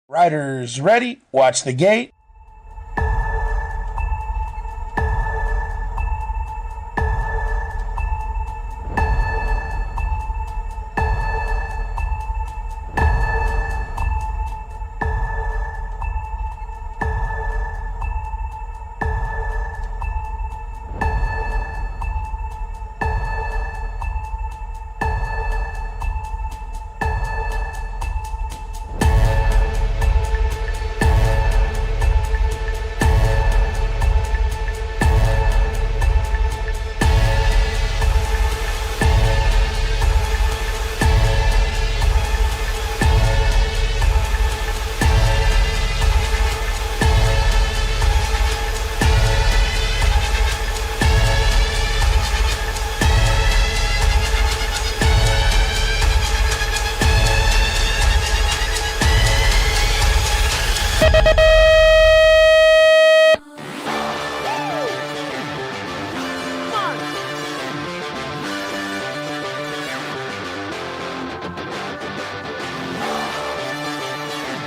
Riders ready, watch the gate.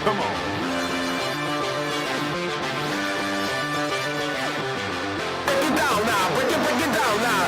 Come on. Break it down now. Break it down now.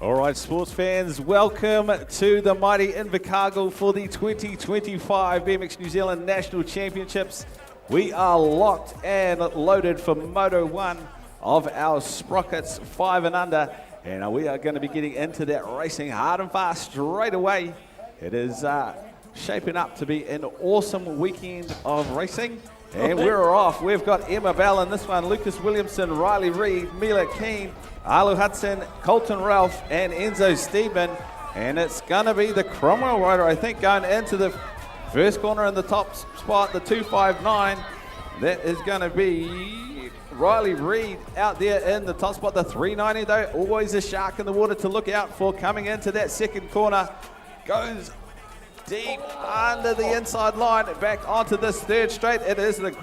All right, sports fans, welcome to the mighty Invercargill for the 2025 BMX New Zealand National Championships. We are locked and loaded for Moto 1 of our sprockets 5 and under, and we are going to be getting into that racing hard and fast straight away. It is shaping up to be an awesome weekend of racing. And we're off. We've got Emma Bell in this one, Lucas Williamson, Riley Reid, Mila Keane, Arlo Hudson, Colton Ralph, and Enzo Steedman. And it's going to be the Cromwell rider, I think, going into the first corner in the top spot, the 259. That is going to be Riley Reid out there in the top spot, the 390 though. Always a shark in the water to look out for coming into that second corner. Goes deep under the inside line, back onto this third straight. It is the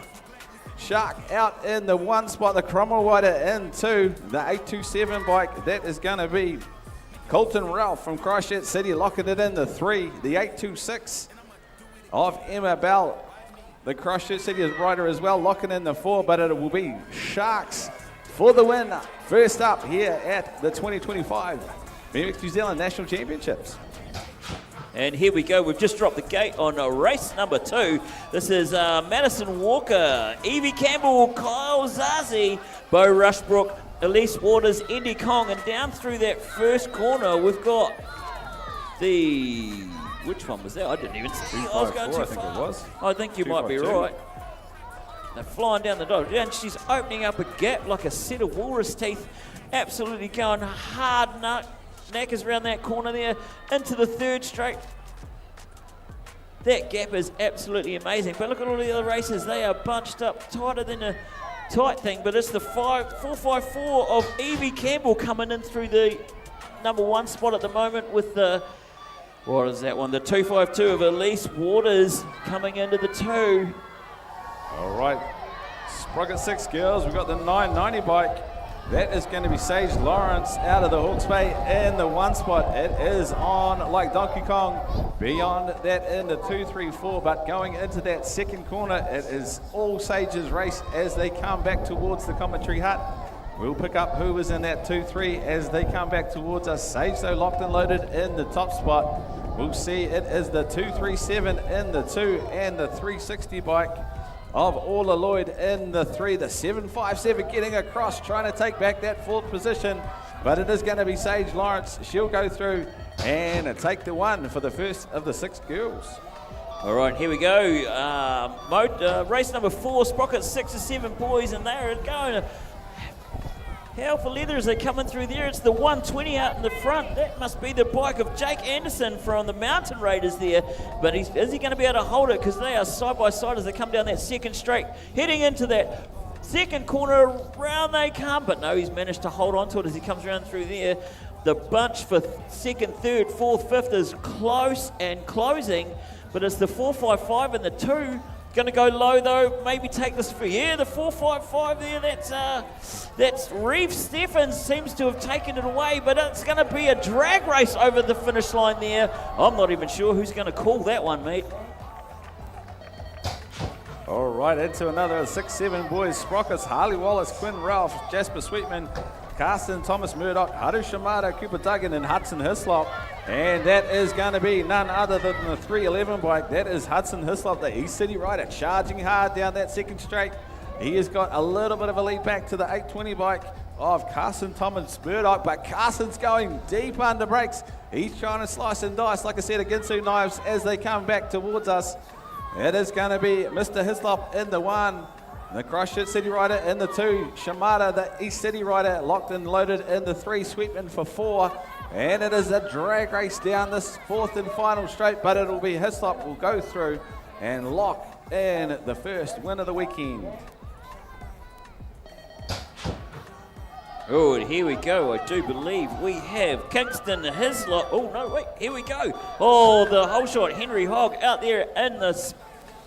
shark out in the one spot, the Cromwell rider in two, the 827 bike. That is going to be Colton Ralph from Christchurch City, locking it in the three, the 826 of Emma Bell, the Christchurch City rider as well, locking in the four, but it will be Sharks for the win. First up here at the 2025 BMX New Zealand National Championships. And here we go. We've just dropped the gate on race number 2. This is Madison Walker, Evie Campbell, Kyle Zazi, Bo Rushbrook, Elise Waters, Indy Kong, and down through that first corner, we've got the... Which one was that? I didn't even see. I was going too far. I think it was. I think you might be right. They're flying down the dodge, and she's opening up a gap like a set of walrus teeth. Absolutely going hard knackers around that corner there into the third straight. That gap is absolutely amazing. But look at all the other races. They are bunched up tighter than a tight thing. But it's the 454 of Evie Campbell coming in through the number 1 spot at the moment with the, what is that one? The 252 of Elise Waters coming into the 2. All right, Sprocket 6 girls, we've got the 990 bike. That is going to be Sage Lawrence out of the Hawke's Bay in the 1 spot. It is on like Donkey Kong. Beyond that in the 234, but going into that second corner, it is all Sage's race as they come back towards the commentary hut. We'll pick up who was in that 2-3 as they come back towards us. Sage, though, locked and loaded in the top spot. We'll see it is the 237 in the 2 and the 360 bike of Orla Lloyd in the 3. The 757 getting across, trying to take back that 4th position. But it is going to be Sage Lawrence. She'll go through and take the 1 for the first of the 6 girls. All right, here we go. Race number 4, Sprocket 6 or 7 boys, and they're going. Hell for leather as they're coming through there. It's the 120 out in the front. That must be the bike of Jake Anderson from the Mountain Raiders there. But is he going to be able to hold it? Because they are side by side as they come down that second straight, heading into that second corner. Round they come, but no, he's managed to hold on to it as he comes around through there. The bunch for second, third, fourth, fifth is close and closing, but it's the 455 and the 2 going to go low though. Maybe take this for the 455 there. That's Reeve Stephens seems to have taken it away, but it's going to be a drag race over the finish line there. I'm not even sure who's going to call that one, mate. All right, into another 6-7 boys. Sprockets, Harley Wallace, Quinn Ralph, Jasper Sweetman, Carsten Thomas Murdoch, Haru Shimada, Cooper Duggan, and Hudson Hislop. And that is going to be none other than the 311 bike. That is Hudson Hislop, the East City rider, charging hard down that second straight. He has got a little bit of a lead back to the 820 bike of Carsten Thomas Murdoch, but Carsten's going deep under brakes. He's trying to slice and dice, like I said, against two knives as they come back towards us. It is going to be Mr. Hislop in the 1, the Christchurch City rider in the 2, Shimada, the East City rider, locked and loaded in the 3, Sweetman for 4. And it is a drag race down this 4th and final straight, but it'll be Hislop will go through and lock in the first win of the weekend. Oh, and here we go. I do believe we have Kingston Hislop. Oh, no, wait. Here we go. Oh, the whole shot. Henry Hogg out there in the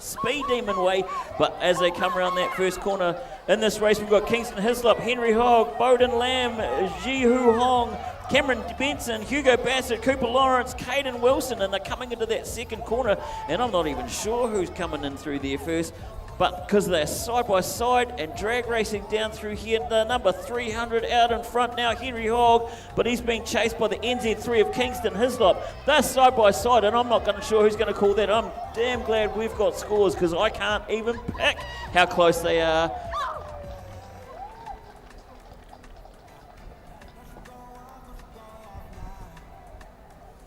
speed demon way. But as they come around that first corner in this race, we've got Kingston Hislop, Henry Hogg, Bowden Lamb, Jihu Hong, Cameron Benson, Hugo Bassett, Cooper Lawrence, Caden Wilson, and they're coming into that second corner. And I'm not even sure who's coming in through there first. But because they're side by side and drag racing down through here, the number 300 out in front now, Henry Hogg, but he's being chased by the NZ3 of Kingston Hislop. They're side by side, and I'm not going to sure who's going to call that. I'm damn glad we've got scores because I can't even pick how close they are.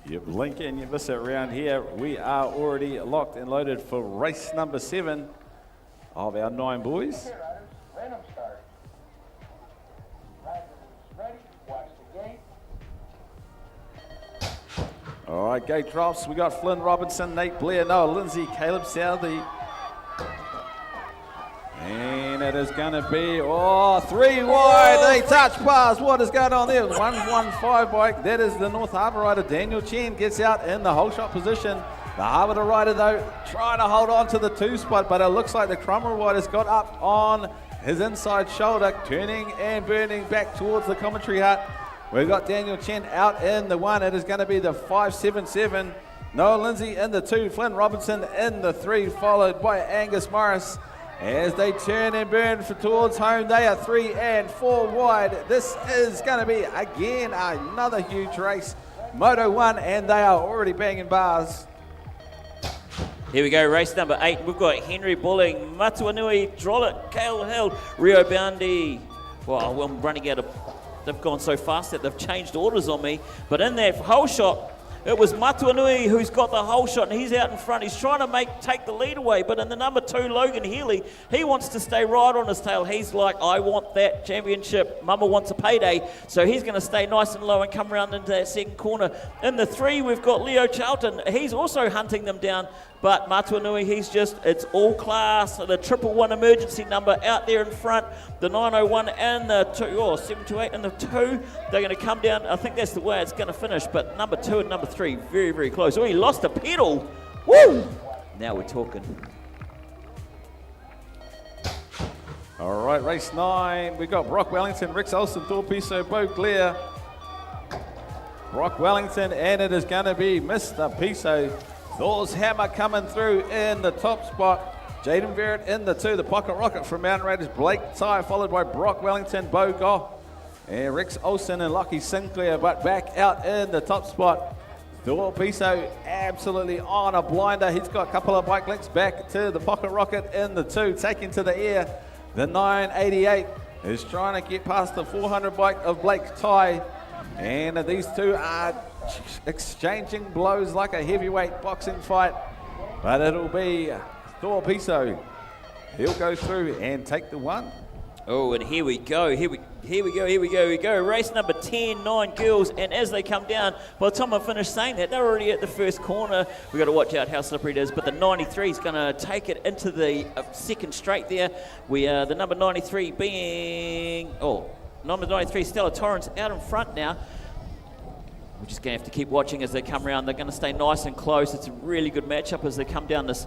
You blink and you miss it around here. We are already locked and loaded for race number 7 of our 9 boys. Random start. Riders ready. Watch the gate. All right, gate drops. We got Flynn Robinson, Nate Blair, Noah Lindsay, Caleb Southey. And it is going to be, 3 wide. They touch bars. What is going on there? 115 bike. That is the North Harbour rider. Daniel Chen gets out in the whole shot position. The Harbour rider, though, trying to hold on to the 2 spot, but it looks like the Cromwell rider's got up on his inside shoulder, turning and burning back towards the commentary hut. We've got Daniel Chen out in the 1. It is going to be the 577. Noah Lindsay in the 2. Flynn Robinson in the 3, followed by Angus Morris. As they turn and burn towards home, they are 3 and 4 wide. This is going to be, again, another huge race. Moto 1, and they are already banging bars. Here we go, race number 8. We've got Henry Bulling, Matuanui, Drollett, Cale Hill, Rio Boundy. Well, I'm running out of... They've gone so fast that they've changed orders on me. But in that whole shot, it was Matuanui who's got the whole shot, and he's out in front. He's trying to take the lead away, but in the number 2, Logan Healy, he wants to stay right on his tail. He's like, I want that championship. Mama wants a payday. So he's going to stay nice and low and come around into that second corner. In the 3, we've got Leo Charlton. He's also hunting them down, but Matuanui, it's all class. The 111 emergency number out there in front. The 901 and the 728 and the 2, they're going to come down. I think that's the way it's going to finish, but number 2 and number 3, very, very close. Oh, he lost a pedal. Woo! Now we're talking. All right, race 9. We got Brock Wellington, Rex Olsen, Thor Piso, Bo Blair. Brock Wellington, and it is going to be Mr. Piso. Thor's Hammer coming through in the top spot. Jaden Verrett in the 2. The Pocket Rocket from Mountain Raiders. Blake Ty, followed by Brock Wellington, Bo Goff, and Rex Olsen and Lockie Sinclair, but back out in the top spot. Thor Piso absolutely on a blinder. He's got a couple of bike links back to the Pocket Rocket in the 2, taking to the air. The 988 is trying to get past the 400 bike of Blake Ty. And these two are exchanging blows like a heavyweight boxing fight. But it'll be Thor Piso. He'll go through and take the 1. Oh, and here we go. Here we go. Race number 10, 9 girls. And as they come down, by the time I finish saying that, they're already at the first corner. We've got to watch out how slippery it is. But the 93 is going to take it into the second straight there. The number 93 being... number 93, Stella Torrance, out in front now. We're just going to have to keep watching as they come around. They're going to stay nice and close. It's a really good matchup as they come down this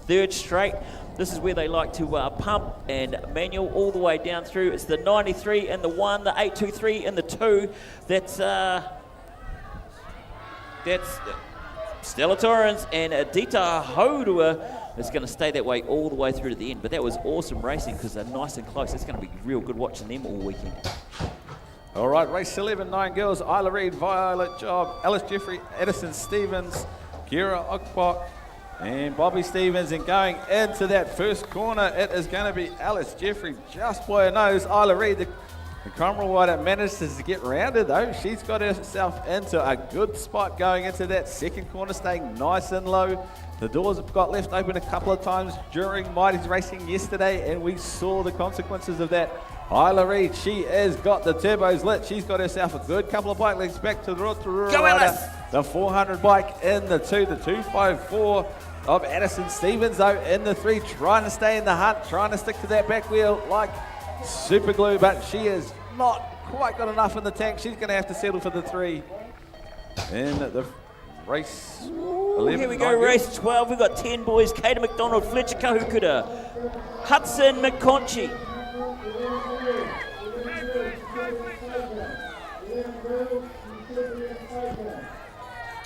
third straight. This is where they like to pump and manual all the way down through. It's the 93 and the 1, the 823 and the 2. That's Stella Torrens and Dita Hodua is going to stay that way all the way through to the end. But that was awesome racing because they're nice and close. It's going to be real good watching them all weekend. All right, race 11, 9 girls. Isla Reid, Violet Job, Alice Jeffrey, Edison Stevens, Kira Okpok, and Bobby Stevens. And going into that first corner, it is going to be Alice Jeffrey just by her nose. Isla Reid, the Cromwell Rider, manages to get rounded though. She's got herself into a good spot going into that second corner, staying nice and low. The doors have got left open a couple of times during Mighty's racing yesterday, and we saw the consequences of that. Isla Reid, she has got the turbos lit. She's got herself a good couple of bike legs back to the Rotorua Rider. The 400 bike in the 2, the 254 of Addison Stevens though in the 3, trying to stay in the hunt, trying to stick to that back wheel like super glue, but she has not quite got enough in the tank. She's going to have to settle for the 3 in the race 11. Here we go, race 12. We've got 10 boys. Kater McDonald, Fletcher Kahukuta, Hudson McConchie.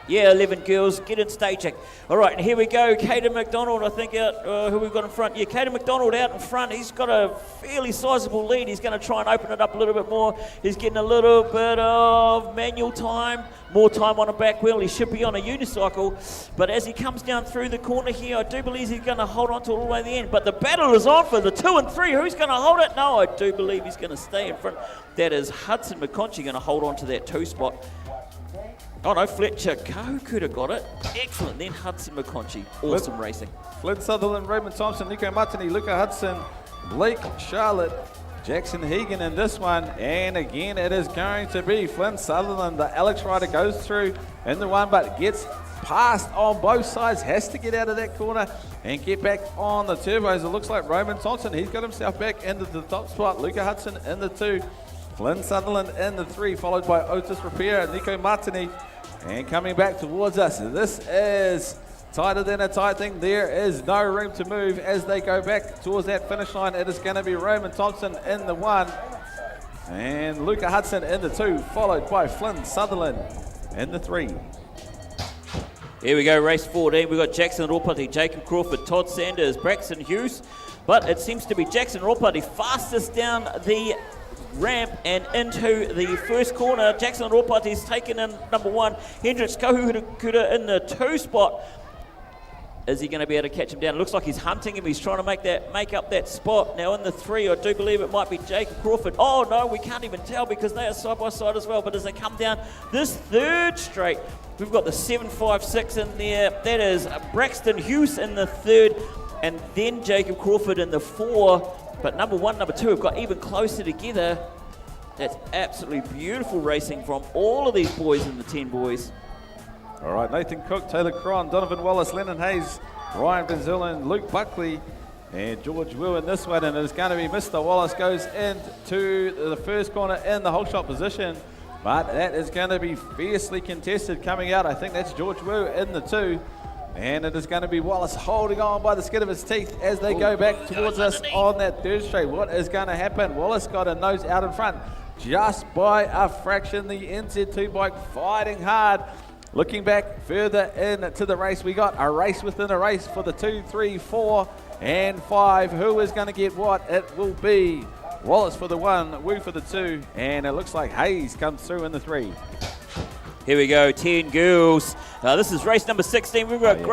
Yeah, 11 girls, get in stage check. All right, and here we go. Kater McDonald, I think, out. Who we've got in front? Yeah, Kater McDonald out in front. He's got a fairly sizable lead. He's going to try and open it up a little bit more. He's getting a little bit of manual time, more time on a back wheel. He should be on a unicycle. But as he comes down through the corner here, I do believe he's going to hold on to it all the way to the end. But the battle is on for the 2 and 3. Who's going to hold it? No, I do believe he's going to stay in front. That is Hudson McConchie going to hold on to that 2 spot. Oh no, Fletcher could have got it. Excellent. Then Hudson McConchie. Awesome racing. Flynn Sutherland, Raymond Thompson, Nico Martini, Luca Hudson, Blake Charlotte, Jackson Hegan in this one. And again, it is going to be Flynn Sutherland. The Alex rider goes through in the 1, but gets past on both sides. Has to get out of that corner and get back on the turbos. It looks like Raymond Thompson, he's got himself back into the top spot. Luca Hudson in the 2. Flynn Sutherland in the 3, followed by Otis Rapira and Nico Martini. And coming back towards us, this is tighter than a tight thing. There is no room to move as they go back towards that finish line. It is going to be Raymond Thompson in the 1 and Luca Hudson in the 2, followed by Flynn Sutherland in the 3. Here we go, race 14. We've got Jackson Ropati, Jacob Crawford, Todd Sanders, Braxton Hughes. But it seems to be Jackson Ropati fastest down the ramp and into the first corner. Jackson Ropati's taken in number 1. Hendricks Kahukuta in the 2 spot. Is he going to be able to catch him down? It looks like he's hunting him. He's trying to make up that spot. Now in the 3, I do believe it might be Jacob Crawford. Oh no, we can't even tell because they are side by side as well. But as they come down this third straight, we've got the 756 in there. That is Braxton Hughes in the 3rd, and then Jacob Crawford in the 4. But number 1, number 2 have got even closer together. That's absolutely beautiful racing from all of these boys in the 10 boys. All right, Nathan Cook, Taylor Cron, Donovan Wallace, Lennon Hayes, Ryan Benzilla, Luke Buckley, and George Wu in this one. And it's going to be Mr. Wallace goes into the first corner in the whole shot position. But that is going to be fiercely contested coming out. I think that's George Wu in the 2. And it is going to be Wallace holding on by the skin of his teeth as they go back towards us on that 3rd straight. What is going to happen? Wallace got a nose out in front just by a fraction. The NZ2 bike fighting hard. Looking back further into the race, we got a race within a race for the 2, 3, 4, and 5. Who is going to get what? It will be Wallace for the 1, Wu for the 2, and it looks like Hayes comes through in the 3. Here we go, 10 girls. This is race number 16. We've got we've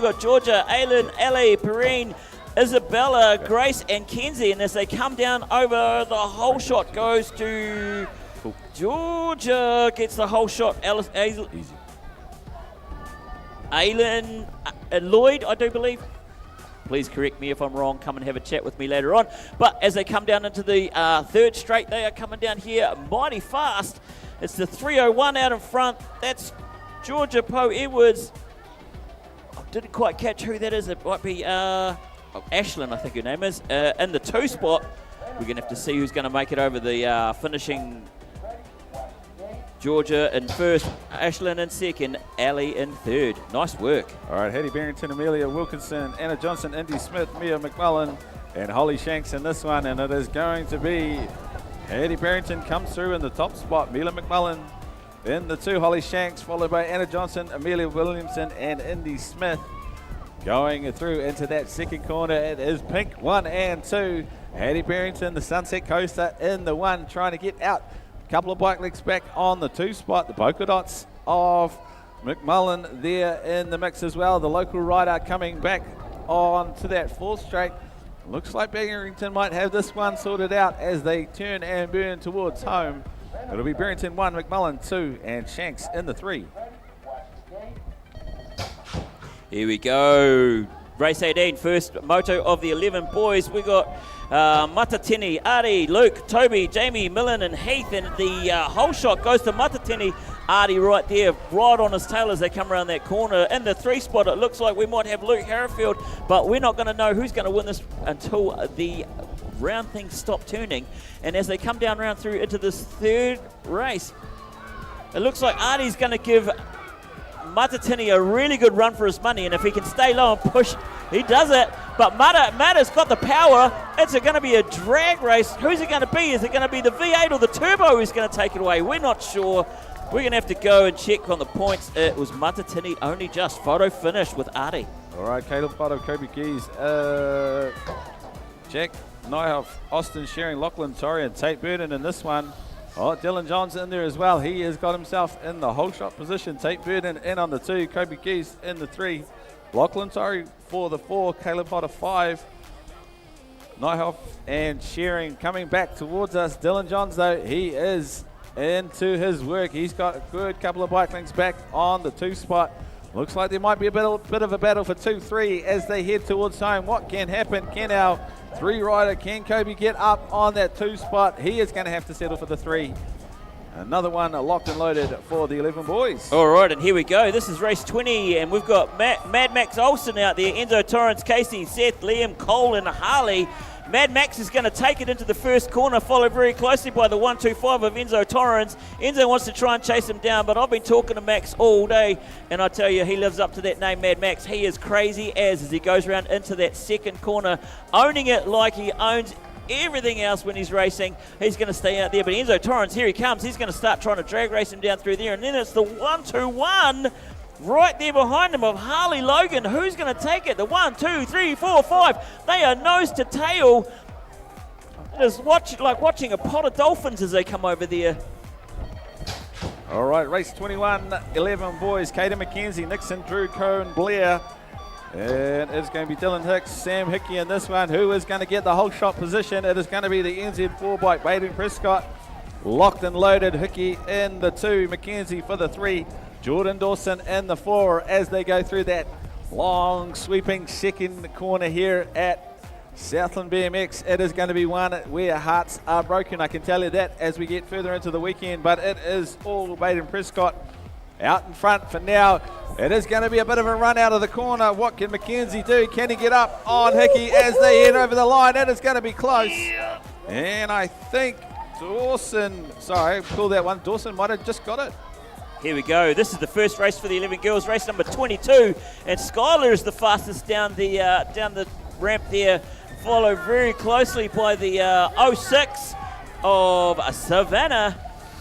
got Georgia, Aylin, Ellie, Perrine, Isabella, Grace, and Kenzie. And as they come down over, the whole shot goes to Georgia, gets the whole shot. Aylin Lloyd, I do believe. Please correct me if I'm wrong. Come and have a chat with me later on. But as they come down into the 3rd straight, they are coming down here mighty fast. It's the 301 out in front. That's Georgia Poe Edwards. I didn't quite catch who that is. It might be Ashlyn, I think her name is. In the 2 spot, we're going to have to see who's going to make it over the finishing Georgia in first, Ashlyn in second, Ali in third. Nice work. All right, Hattie Barrington, Amelia Wilkinson, Anna Johnson, Indy Smith, Mia McMullen, and Holly Shanks in this one. And it is going to be Hattie Barrington comes through in the top spot. Mila McMullen in the 2, Holly Shanks, followed by Anna Johnson, Amelia Williamson, and Indy Smith. Going through into that second corner, it is pink 1 and 2. Hattie Barrington, the Sunset Coaster, in the 1, trying to get out. A couple of bike legs back on the 2 spot. The polka dots of McMullen there in the mix as well. The local rider coming back on to that 4th straight. Looks like Barrington might have this one sorted out as they turn and burn towards home. It'll be Barrington 1, McMullen 2, and Shanks in the 3. Here we go. Race 18, first moto of the 11 boys. We got Matatini, Ari, Luke, Toby, Jamie, Millen, and Heath. And the whole shot goes to Matatini. Ari right there, right on his tail as they come around that corner. In the 3 spot, it looks like we might have Luke Harrifield, but we're not going to know who's going to win this until the round things stop turning. And as they come down round through into this 3rd race, it looks like Ari's going to give Matatini a really good run for his money, and if he can stay low and push, he does it. But Mata's got the power. It's going to be a drag race. Who's it going to be? Is it going to be the V8 or the Turbo who's going to take it away? We're not sure. We're going to have to go and check on the points. It was Matatini only just. Photo finish with Ari. All right, Caleb Photo, Kobe Keys, Jack Nyhoff, Austin Shearing, Lachlan Torrey, and Tate Burden in this one. Oh, Dylan Johns in there as well. He has got himself in the whole shot position. Tate Burden in on the 2, Kobe Keys in the 3. Lachlan Torrey for the 4, Caleb Potter 5. Nyhoff and Shearing coming back towards us. Dylan Johns, though, he is into his work. He's got a good couple of bike links back on the 2 spot. Looks like there might be a bit of a battle for 2-3 as they head towards home. What can happen? Can our 3 rider, can Kobe get up on that 2 spot? He is going to have to settle for the 3. Another one locked and loaded for the 11 boys. All right, and here we go. This is race 20, and we've got Mad Max Olsen out there, Enzo Torrance, Casey, Seth, Liam, Cole, and Harley. Mad Max is going to take it into the first corner, followed very closely by the 125 of Enzo Torrance. Enzo wants to try and chase him down, but I've been talking to Max all day, and I tell you, he lives up to that name, Mad Max. He is crazy as he goes around into that second corner, owning it like he owns everything else when he's racing. He's going to stay out there, but Enzo Torrance, here he comes. He's going to start trying to drag race him down through there, and then it's the 1-2-1 right there behind him of Harley Logan. Who's going to take it? The 1, 2, 3, 4, 5. They are nose to tail. It is like watching a pot of dolphins as they come over there. All right, race 21, 11 boys. Kaden McKenzie, Nixon, Drew, Cohen, Blair. And it's going to be Dylan Hicks, Sam Hickey in this one. Who is going to get the whole shot position? It is going to be the NZ4 bike, Baden Prescott. Locked and loaded, Hickey in the 2, McKenzie for the 3. Jordan Dawson in the 4 as they go through that long sweeping second corner here at Southland BMX. It is going to be one where hearts are broken, I can tell you that, as we get further into the weekend, but it is all Baden Prescott out in front for now. It is going to be a bit of a run out of the corner. What can McKenzie do? Can he get up on Hickey as they head over the line? It is going to be close. And I think Dawson might have just got it. Here we go. This is the first race for the 11 girls, race number 22, and Skylar is the fastest down the ramp there, followed very closely by the 06 of Savannah.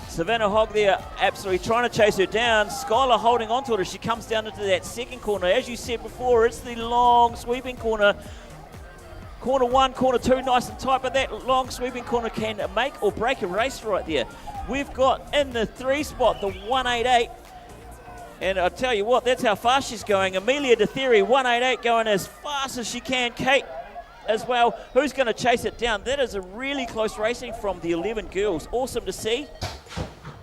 Savannah Hogg there, absolutely trying to chase her down. Skylar holding on to it as she comes down into that second corner. As you said before, it's the long sweeping corner. Corner 1, corner 2, nice and tight, but that long sweeping corner can make or break a race right there. We've got in the 3 spot, the 188. And I'll tell you what, that's how fast she's going. Amelia DeThery, 188, going as fast as she can. Kate as well, who's going to chase it down. That is a really close racing from the 11 girls. Awesome to see.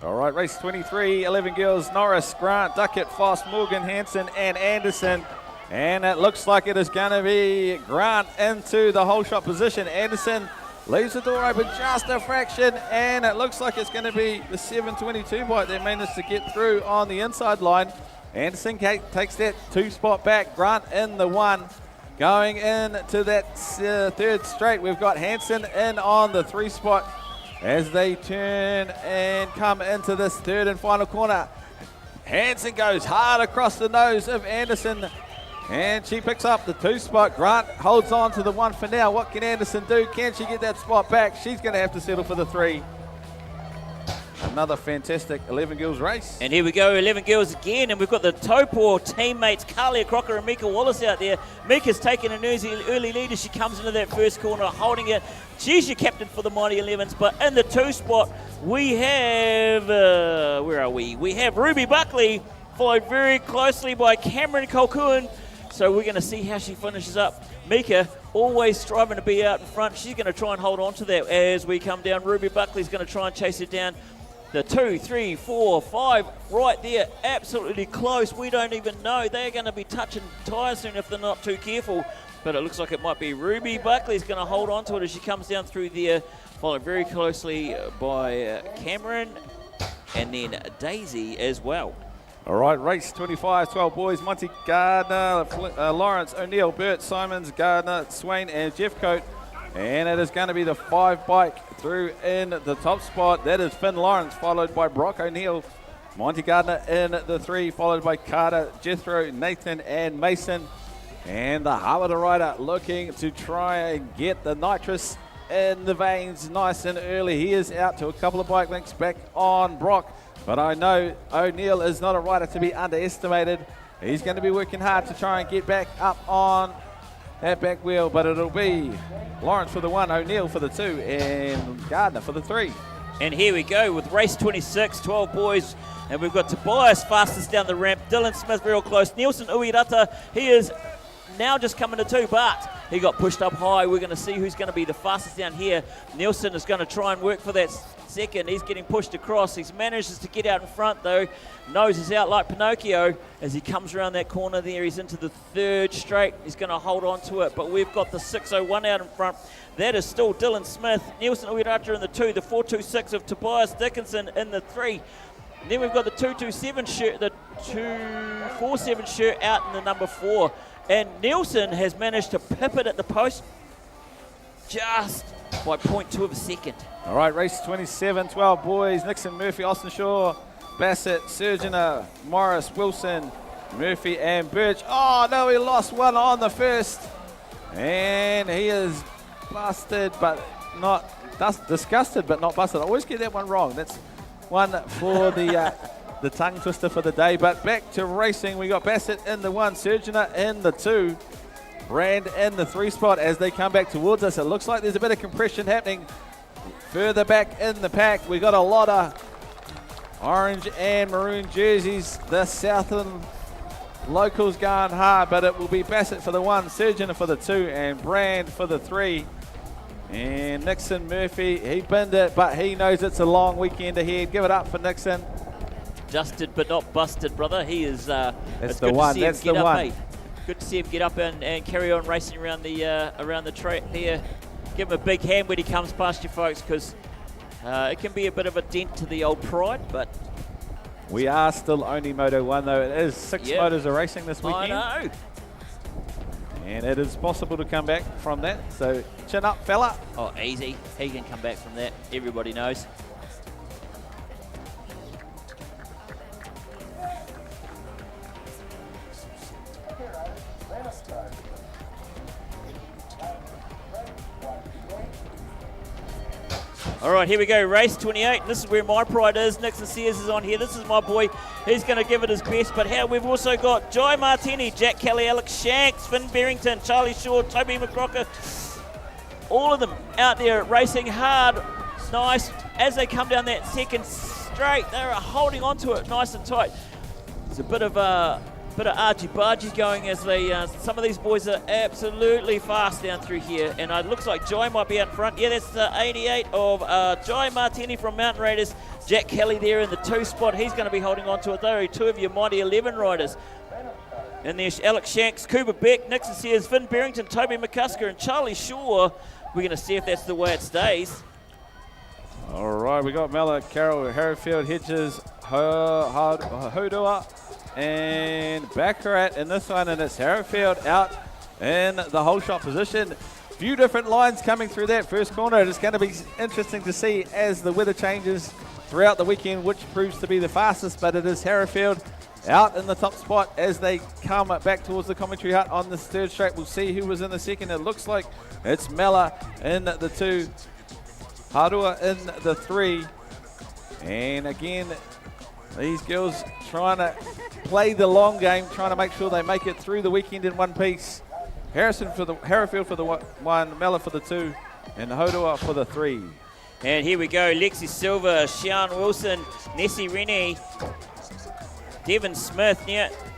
All right, race 23, 11 girls, Norris, Grant, Duckett, Foss, Morgan, Hansen, and Anderson. And it looks like it is going to be Grant into the whole shot position. Anderson leaves the door open just a fraction, and it looks like it's going to be the 722 bike that managed to get through on the inside line. Anderson takes that 2 spot back. Grant in the 1. Going into that 3rd straight, we've got Hansen in on the 3 spot. as they turn and come into this third and final corner. Hansen goes hard across the nose of Anderson, and she picks up the 2 spot. Grant holds on to the 1 for now. What can Anderson do? Can she get that spot back? She's going to have to settle for the 3. Another fantastic 11 girls race. And here we go, 11 girls again, and we've got the Taupo teammates, Carlia Crocker and Mika Wallace out there. Mika's taking an early lead as she comes into that first corner, holding it. She's your captain for the Mighty 11s, but in the 2 spot, we have, where are we? We have Ruby Buckley, followed very closely by Cameron Colquhoun. So we're going to see how she finishes up. Mika, always striving to be out in front. She's going to try and hold on to that as we come down. Ruby Buckley's going to try and chase her down. The 2, 3, 4, 5 right there, absolutely close. We don't even know. They're going to be touching tyres soon if they're not too careful. But it looks like it might be Ruby Buckley's going to hold on to it as she comes down through there, followed very closely by Cameron and then Daisy as well. All right, race 25, 12 boys. Monty Gardner, Lawrence, O'Neill, Burt, Simons, Gardner, Swain and Jeffcoat. And it is going to be the 5 bike through in the top spot. That is Finn Lawrence, followed by Brock O'Neill. Monty Gardner in the 3, followed by Carter, Jethro, Nathan and Mason. And the Harvard rider looking to try and get the nitrous in the veins nice and early. He is out to a couple of bike lengths back on Brock. But I know O'Neill is not a rider to be underestimated. He's going to be working hard to try and get back up on that back wheel, but it'll be Lawrence for the 1, O'Neill for the 2, and Gardner for the 3. And here we go with race 26, 12 boys, and we've got Tobias fastest down the ramp, Dylan Smith real close, Nielsen Uirata, he is now just coming to 2, but he got pushed up high. We're going to see who's going to be the fastest down here. Nielsen is going to try and work for that second. He's getting pushed across. He's manages to get out in front though. Nose is out like Pinocchio as he comes around that corner there. He's into the 3rd straight. He's going to hold on to it, but we've got the 601 out in front. That is still Dylan Smith, Nielsen Uirata in the 2, the 426 of Tobias Dickinson in the 3. And then we've got the 227 shirt, the 247 shirt out in the number 4. And Nielsen has managed to pip it at the post just by 0.2 of a second. All right, race 27, 12 boys. Nixon, Murphy, Austin Shaw, Bassett, Surgeoner, Morris, Wilson, Murphy and Birch. Oh, no, he lost one on the first. And he is busted, but not disgusted, but not busted. I always get that one wrong. That's one for the tongue twister for the day. But back to racing. We got Bassett in the 1, Surgeoner in the 2, Brand in the 3 spot as they come back towards us. It looks like there's a bit of compression happening further back in the pack. We got a lot of orange and maroon jerseys. The Southern locals going hard, but it will be Bassett for the 1, Surgeoner for the 2, and Brand for the 3. And Nixon Murphy, he binned it, but he knows it's a long weekend ahead. Give it up for Nixon. Dusted but not busted, brother. He is. That's the one. That's the one. Mate. Good to see him get up and carry on racing around the track there. Give him a big hand when he comes past you, folks, because it can be a bit of a dent to the old pride. But we are still only Moto 1, though. It is 6 motos are racing this weekend. I know. And it is possible to come back from that. So chin up, fella. Oh, easy. He can come back from that. Everybody knows. All right, here we go, race 28. This is where my pride is. Nixon Sears is on here. This is my boy. He's going to give it his best. But here we've also got Jai Martini, Jack Kelly, Alex Shanks, Finn Barrington, Charlie Shaw, Toby McCrocker. All of them out there racing hard. Nice. As they come down that second straight, they're holding on to it nice and tight. It's a bit of argy-bargy going as they, some of these boys are absolutely fast down through here. And it looks like Jai might be out in front. Yeah, that's the 88 of Jai Martini from Mountain Raiders. Jack Kelly there in the 2 spot. He's going to be holding on to it. They're 2 of your Mighty 11 riders. And there's Alex Shanks, Cooper Beck, Nixon Sears, Finn Barrington, Toby McCusker, and Charlie Shaw. We're going to see if that's the way it stays. All right, we got Mella, Carroll, Harrowfield, Hedges, Hodua, and Baccarat in this one, and it's Harrowfield out in the whole shot position. few different lines coming through that first corner. It's going to be interesting to see as the weather changes throughout the weekend which proves to be the fastest, but it is Hereford out in the top spot as they come back towards the commentary hut on this third straight. We'll see who was in the second. It looks like it's Mella in the 2, Harua in the 3. And again, these girls trying to play the long game, trying to make sure they make it through the weekend in one piece. Hereford for the 1, Mella for the 2, and Hodua for the 3. And here we go, Lexi Silva, Sian Wilson, Nessie Rennie, Devon Smith,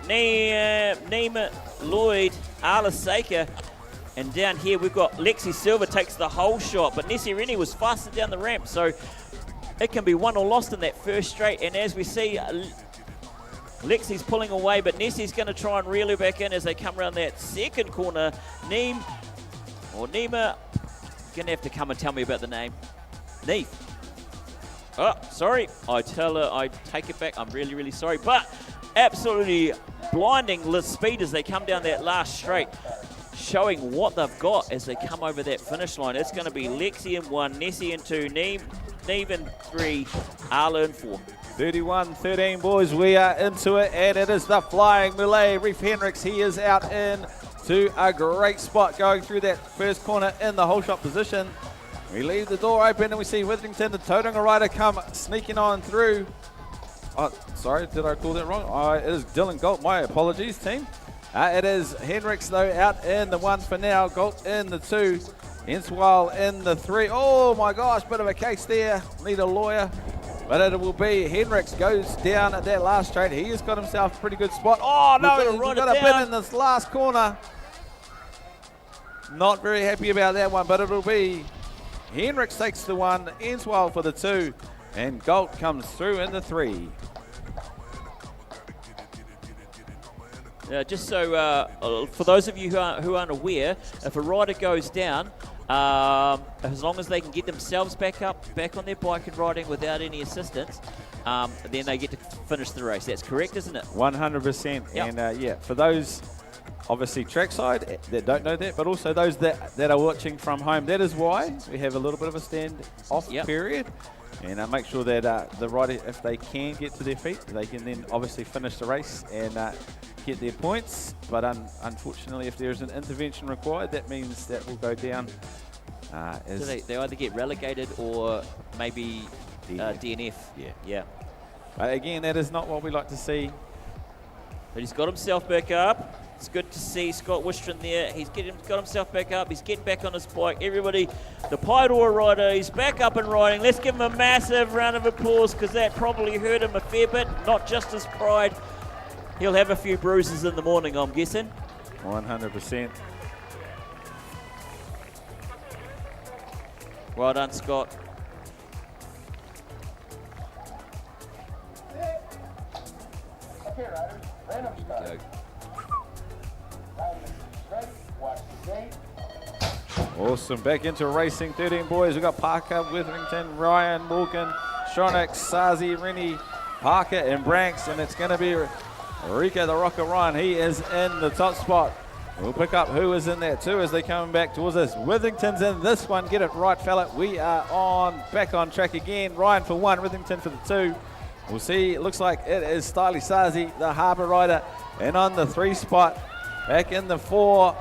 Nima Lloyd, Arla Saker. And down here we've got Lexi Silva takes the whole shot, but Nessie Rennie was faster down the ramp, so it can be won or lost in that first straight. And as we see, Lexi's pulling away, but Nessie's going to try and reel her back in as they come around that second corner. Nima, going to have to come and tell me about the name. Neve. Oh, sorry. I take it back. I'm really, really sorry. But absolutely blinding speed as they come down that last straight, showing what they've got as they come over that finish line. It's going to be Lexi in 1, Nessie in 2, Neve in 3, Arla in 4. 31-13, boys. We are into it, and it is the flying Mulay. Reef Hendricks, he is out in to a great spot going through that first corner in the whole shot position. We leave the door open and we see Withington, the Tauranga rider, come sneaking on through. Oh, sorry, did I call that wrong? It is Dylan Galt. My apologies, team. It is Hendricks, though, out in the 1 for now. Galt in the 2. Enswell in the 3. Oh, my gosh, bit of a case there. Need a lawyer. But it will be Hendricks goes down at that last straight. He has got himself a pretty good spot. Oh, no, he's got a bit in this last corner. Not very happy about that one, but it'll be Hendricks takes the 1, Enswell for the 2, and Galt comes through in the 3. Just so, for those of you who aren't aware, if a rider goes down, as long as they can get themselves back on their bike and riding without any assistance, then they get to finish the race. That's correct, isn't it? 100%. Yep. And yeah, for those obviously trackside that don't know that, but also those that are watching from home, that is why we have a little bit of a stand-off period. And make sure that the rider, if they can get to their feet, they can then obviously finish the race and get their points. But unfortunately, if there is an intervention required, that means that will go down. So they either get relegated or maybe DNF. Yeah. But again, that is not what we like to see. But he's got himself back up. It's good to see Scott Wistron there. He's got himself back up. He's getting back on his bike. Everybody, the Paeroa rider, he's back up and riding. Let's give him a massive round of applause because that probably hurt him a fair bit, not just his pride. He'll have a few bruises in the morning, I'm guessing. 100%. Well done, Scott. Okay, riders, random start. Ready, watch the gate. Awesome. Back into racing. 13 boys. We've got Parker, Witherington, Ryan, Morgan, Shonik, Sazi, Rennie, Parker, and Branks. And it's going to be Rika the Rocker Ryan. He is in the top spot. We'll pick up who is in there too as they come back towards us. Withington's in this one. Get it right, fella. We are back on track again. Ryan for 1, Withington for the 2. We'll see. It looks like it is Stylie Sazi, the Harbour rider. And on the 3 spot, back in the 4.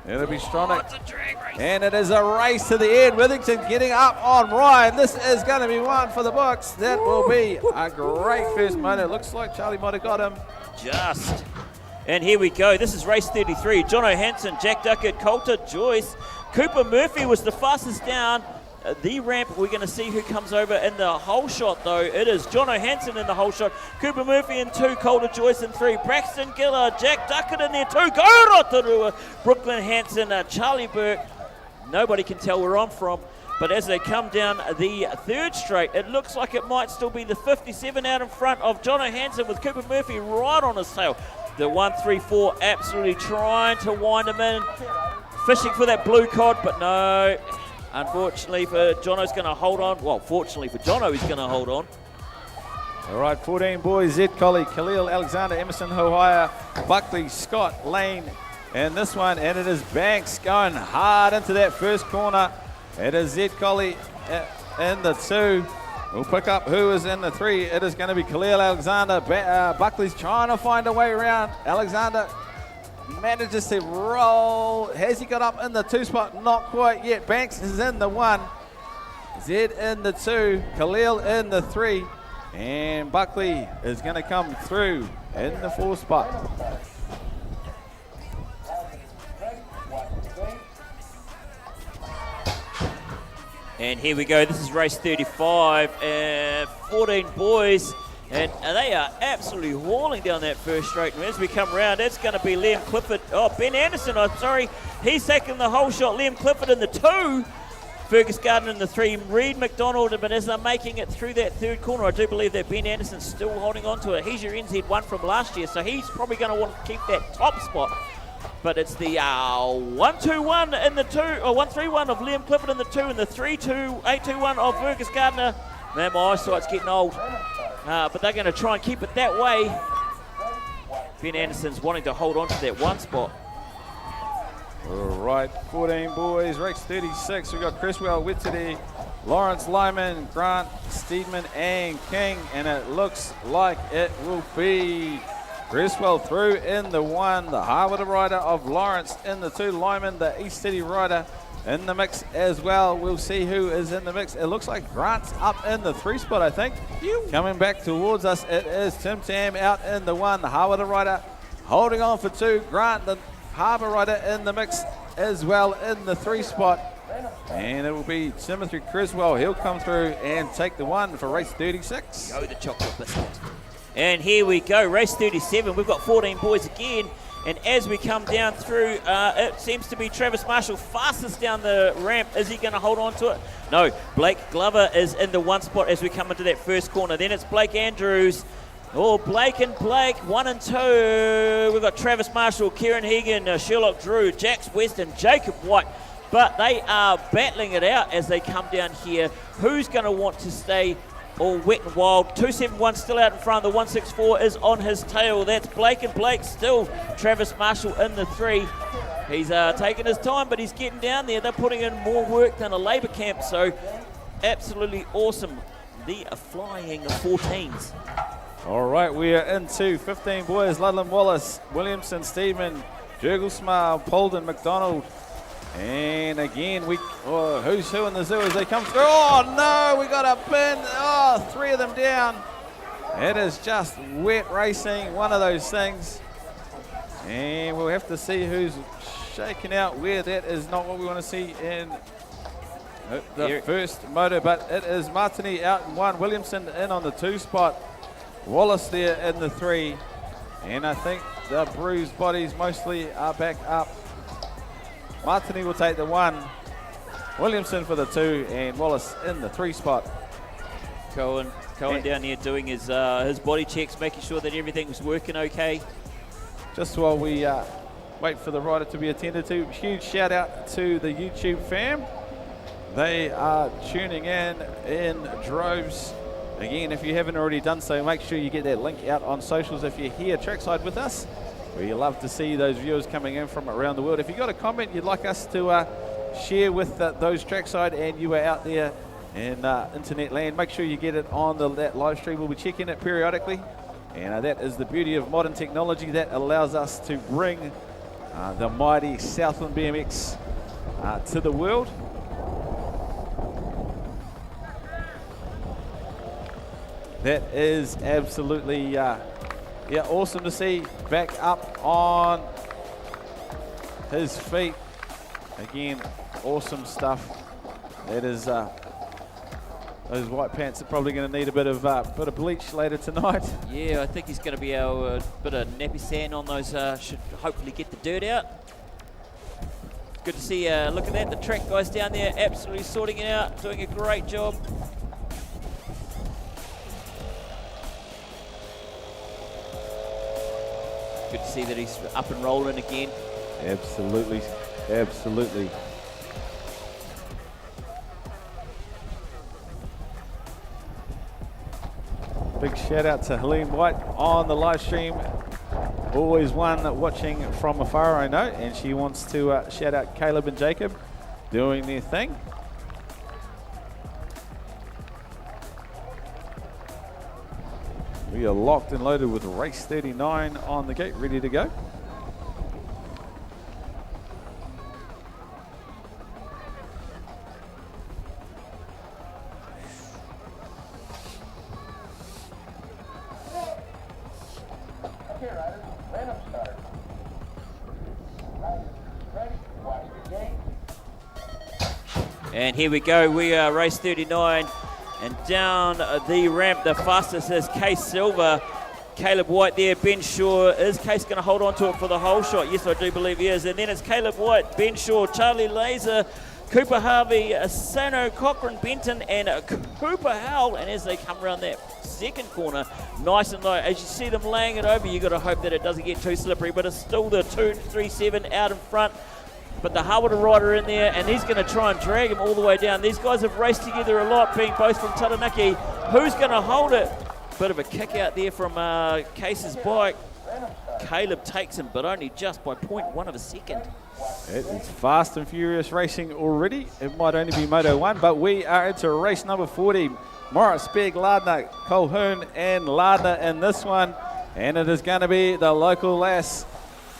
It'll be Stronach. It's a drag race. And it is a race to the end. Withington getting up on Ryan. This is going to be one for the books. That will be a great first motor. Looks like Charlie might have got him. Just. And here we go. This is race 33. Jono Hansen, Jack Duckett, Coulter, Joyce. Cooper Murphy was the fastest down the ramp. We're going to see who comes over in the whole shot, though. It is Jono Hansen in the whole shot. Cooper Murphy in 2, Coulter Joyce in 3. Braxton Giller, Jack Duckett in there 2. Go Rotorua, Brooklyn Hansen, Charlie Burke. Nobody can tell where I'm from. But as they come down the 3rd straight, it looks like it might still be the 57 out in front of Jono Hansen with Cooper Murphy right on his tail. The 1-3-4 absolutely trying to wind him in. Fishing for that blue cod, but no. Unfortunately for Jono's going to hold on. Well, fortunately for Jono, he's going to hold on. All right, 14 boys. Zed Colley, Khalil, Alexander, Emerson, Hohaya, Buckley, Scott, Lane, in this one, and it is Banks going hard into that first corner. It is Zed Colley in the 2. We'll pick up who is in the 3. It is going to be Khalil Alexander. Buckley's trying to find a way around. Alexander manages to roll. Has he got up in the 2 spot? Not quite yet. Banks is in the 1. Zed in the 2. Khalil in the 3. And Buckley is going to come through in the 4 spot. And here we go. This is race 35. 14 boys. And they are absolutely hauling down that first straight. And as we come around, it's going to be Liam Clifford. Oh, Ben Anderson, I'm sorry. He's taking the whole shot. Liam Clifford in the 2. Fergus Gardner in the 3. Reed McDonald. But as they're making it through that third corner, I do believe that Ben Anderson's still holding on to it. He's your NZ1 from last year. So he's probably going to want to keep that top spot. But it's the 1-2-1 in the 2, or 1-3-1 of Liam Clifford in the 2, and the 3-2, 8-2-1 of Fergus Gardner. Man, my eyesight's getting old. But they're going to try and keep it that way. Ben Anderson's wanting to hold on to that 1 spot. All right, 14 boys, race 36. We've got Cresswell, Wittedy, Lawrence, Lyman, Grant, Steedman, and King. And it looks like it will be Cresswell through in the 1, the Harvard rider of Lawrence in the 2, Lyman, the East City rider in the mix as well. We'll see who is in the mix. It looks like Grant's up in the 3 spot, I think. Coming back towards us, it is Tim Tam out in the 1, the Harvard rider holding on for 2. Grant, the Harbour rider in the mix as well in the 3 spot. And it will be Timothy Creswell. He'll come through and take the 1 for race 36. Go the chocolate biscuit. And here we go, race 37. We've got 14 boys again. And as we come down through, it seems to be Travis Marshall fastest down the ramp. Is he going to hold on to it? No, Blake Glover is in the 1 spot as we come into that first corner. Then it's Blake Andrews. Oh, Blake and Blake, 1 and 2. We've got Travis Marshall, Kieran Hegan, Sherlock Drew, Jax West, and Jacob White. But they are battling it out as they come down here. Who's going to want to stay all wet and wild? 271 still out in front. The 164 is on his tail. That's Blake and Blake still. Travis Marshall in the 3. He's taking his time, but he's getting down there. They're putting in more work than a labour camp, so absolutely awesome. The flying 14s. All right, we are into 15 boys. Ludlam Wallace, Williamson, Steedman, Jurglesmar, Polden, McDonald. And again, who's who in the zoo as they come through? Oh no, we got a pin. Oh, 3 of them down. It is just wet racing, one of those things. And we'll have to see who's shaking out where. That is not what we want to see in the first moto, but it is Martini out in 1, Williamson in on the 2 spot, Wallace there in the 3, and I think the bruised bodies mostly are back up. Martini will take the 1, Williamson for the 2, and Wallace in the 3 spot. Cohen down here doing his body checks, making sure that everything's working okay. Just while we wait for the rider to be attended to, huge shout out to the YouTube fam. They are tuning in droves. Again, if you haven't already done so, make sure you get that link out on socials if you're here trackside with us. We love to see those viewers coming in from around the world. If you've got a comment you'd like us to share with those trackside and you are out there in internet land, make sure you get it on that live stream. We'll be checking it periodically. And that is the beauty of modern technology that allows us to bring the mighty Southland BMX to the world. That is absolutely awesome to see. Back up on his feet. Again, awesome stuff. That is those white pants are probably going to need a bit of bleach later tonight. Yeah, I think he's going to be able a bit of nappy sand on those. Should hopefully get the dirt out. Good to see. Look at that. The track guys down there absolutely sorting it out, doing a great job. Good to see that he's up and rolling again. Absolutely, absolutely. Big shout out to Helene White on the live stream. always one watching from afar, I know, and she wants to shout out Caleb and Jacob doing their thing. We are locked and loaded with race 39 on the gate, ready to go. Okay, riders, random start. Riders, ready, watch the gate. And here we go, we are race 39. And down the ramp, the fastest is Case Silver. Caleb White there, Ben Shaw. Is Case going to hold on to it for the whole shot? Yes, I do believe he is. And then it's Caleb White, Ben Shaw, Charlie Laser, Cooper Harvey, Sano, Cochran, Benton, and Cooper Howell. And as they come around that second corner, nice and low. As you see them laying it over, you've got to hope that it doesn't get too slippery. But it's still the 237 out in front. But the Harwood rider in there, and he's going to try and drag him all the way down. These guys have raced together a lot, being both from Taranaki. Who's going to hold it? Bit of a kick out there from Case's bike. Caleb takes him, but only just by 0.1 of a second. It's fast and furious racing already. It might only be Moto 1, but we are into race number 40. Morris, Speg, Lardner, Colquhoun, and Lardner in this one. And it is going to be the local lass,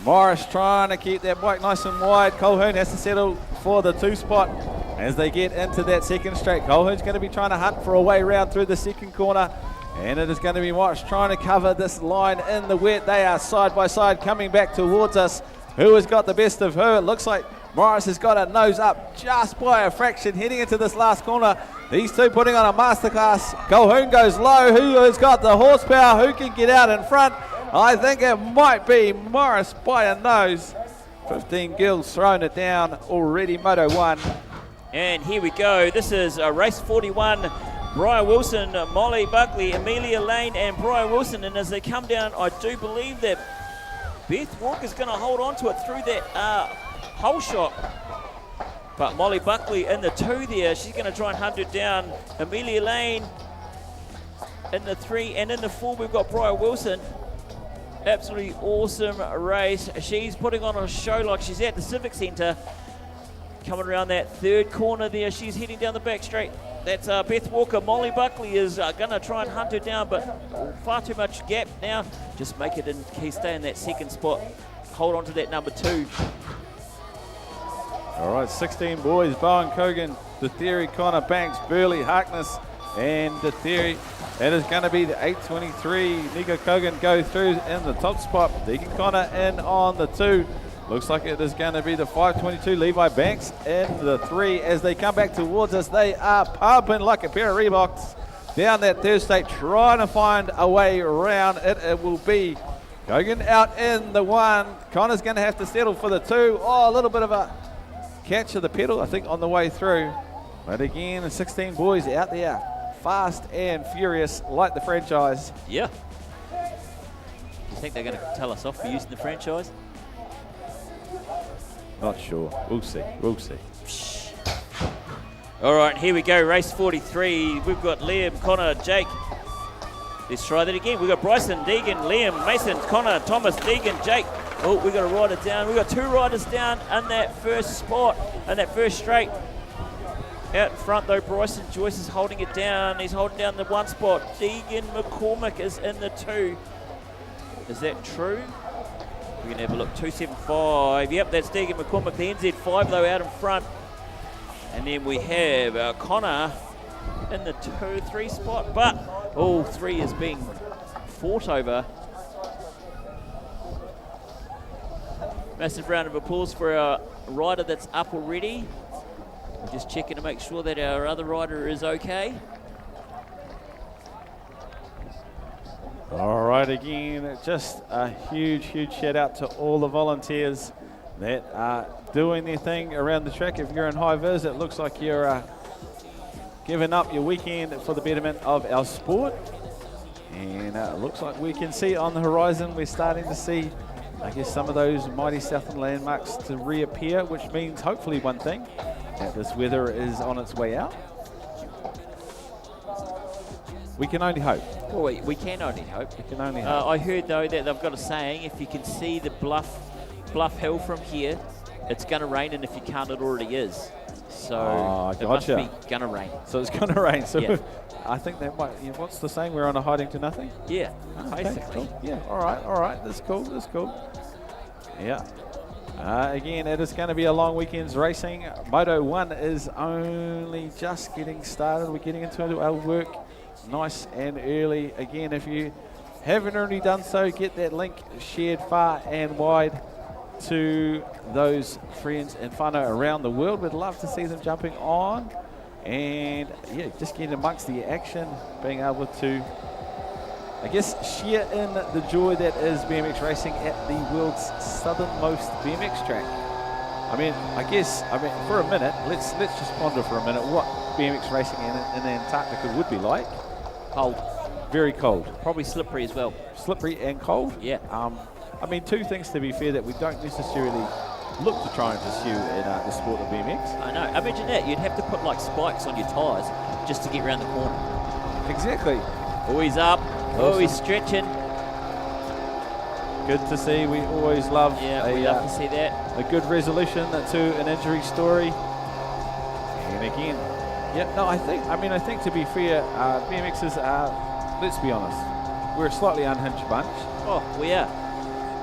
Morris, trying to keep that bike nice and wide. Colquhoun has to settle for the 2 spot as they get into that second straight. Colquhoun's going to be trying to hunt for a way round through the second corner. And it is going to be Morris trying to cover this line in the wet. They are side by side coming back towards us. Who has got the best of her? It looks like Morris has got a nose up just by a fraction heading into this last corner. These two putting on a masterclass. Colquhoun goes low. Who has got the horsepower? Who can get out in front? I think it might be Morris by a nose. 15 Gills throwing it down already, Moto 1. And here we go. This is race 41. Brian Wilson, Molly Buckley, Amelia Lane, and Brian Wilson. And as they come down, I do believe that Beth Walker's going to hold on to it through that hole shot. But Molly Buckley in the 2 there. She's going to try and hunt it down. Amelia Lane in the 3. And in the 4, we've got Brian Wilson. Absolutely awesome race. She's putting on a show like she's at the Civic Centre. Coming around that 3rd corner there, she's heading down the back straight. That's Beth Walker. Molly Buckley is going to try and hunt her down, but far too much gap now. Just make it in, stay in that 2nd spot. Hold on to that number 2. All right, 16 boys. Bowen Cogan, The Theory, Connor Banks, Burley, Harkness, and The Theory. That is going to be the 823. Nico Cogan go through in the top spot. Deacon Connor in on the 2. Looks like it is going to be the 522 Levi Banks in the 3. As they come back towards us, they are pumping like a pair of Reeboks down that 3rd straight, trying to find a way around it. It will be Cogan out in the 1. Connor's going to have to settle for the 2. Oh, a little bit of a catch of the pedal, I think, on the way through. But again, the 16 boys out there, fast and furious like the franchise. Yeah. You think they're going to tell us off for using the franchise? Not sure. We'll see. We'll see. All right, here we go. Race 43. We've got Liam, Connor, Jake. Let's try that again. We've got Bryson, Deegan, Liam, Mason, Connor, Thomas, Deegan, Jake. Oh, we've got a rider down. We've got 2 riders down in that 1st spot, in that 1st straight. Out in front, though, Bryson Joyce is holding it down. He's holding down the 1 spot. Deegan McCormick is in the 2. Is that true? We can have a look. 275. Yep, that's Deegan McCormick. The NZ5, though, out in front. And then we have Connor in the 2-3 spot. But all 3 is being fought over. Massive round of applause for our rider that's up already. We're just checking to make sure that our other rider is okay. All right, again, just a huge, huge shout out to all the volunteers that are doing their thing around the track. If you're in high vis, it looks like you're giving up your weekend for the betterment of our sport. And it looks like we can see on the horizon, we're starting to see, I guess, some of those mighty southern landmarks to reappear, which means hopefully one thing, that this weather is on its way out. We can only hope. Well, we can only hope. We can only hope. I heard, though, that they've got a saying, if you can see the bluff hill from here, it's going to rain, and if you can't, it already is. So it must be going to rain. So it's going to rain. So Yeah. I think that might, what's the saying? We're on a hiding to nothing? Yeah, Okay, basically. cool. Yeah, all right. That's cool. Yeah. Again, it is going to be a long weekend's racing. Moto 1 is only just getting started. We're getting into our work nice and early. Again, if you haven't already done so, get that link shared far and wide to those friends and whānau around the world. We'd love to see them jumping on. And yeah, just getting amongst the action, being able to, I guess, share in the joy that is BMX racing at the world's southernmost BMX track. For a minute, let's just ponder for a minute what BMX racing in Antarctica would be like. Cold. Very cold. Probably slippery as well. Slippery and cold? Yeah. Two things to be fair that we don't necessarily look to try and pursue in the sport of BMX. I know. Imagine that. You'd have to put like spikes on your tyres just to get around the corner. Exactly. Oh, he's up. Oh, he's stretching. Good to see. We always love we love to see that. a good resolution to an injury story. And again, I think to be fair, BMXers are, let's be honest, we're a slightly unhinged bunch. Oh, we are.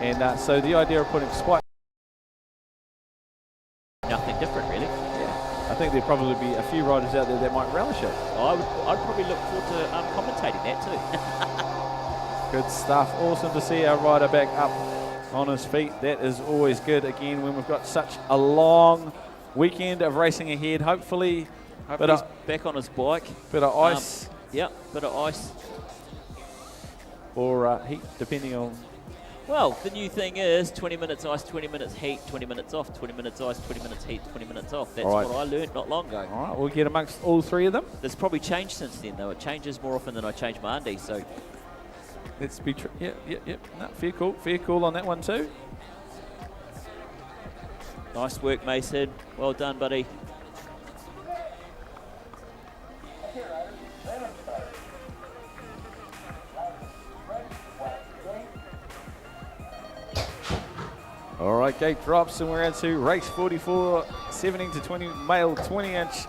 And so the idea of putting spikes, Nothing different, really. I think there'd probably be a few riders out there that might relish it. I'd probably look forward to commentating that too. Good stuff. Awesome to see our rider back up on his feet. That is always good. Again, when we've got such a long weekend of racing ahead, hopefully he's back on his bike. Bit of ice. Bit of ice. Or heat, depending on. Well, the new thing is 20 minutes ice, 20 minutes heat, 20 minutes off, 20 minutes ice, 20 minutes heat, 20 minutes off. That's what I learned not long ago. All right, we'll get amongst all three of them. There's probably changed since then, though. It changes more often than I change my undies, so. Let's be true. Yep. No, fair call on that one too. Nice work, Mason. Well done, buddy. All right, gate drops and we're into race 44, 17 to 20, male 20-inch.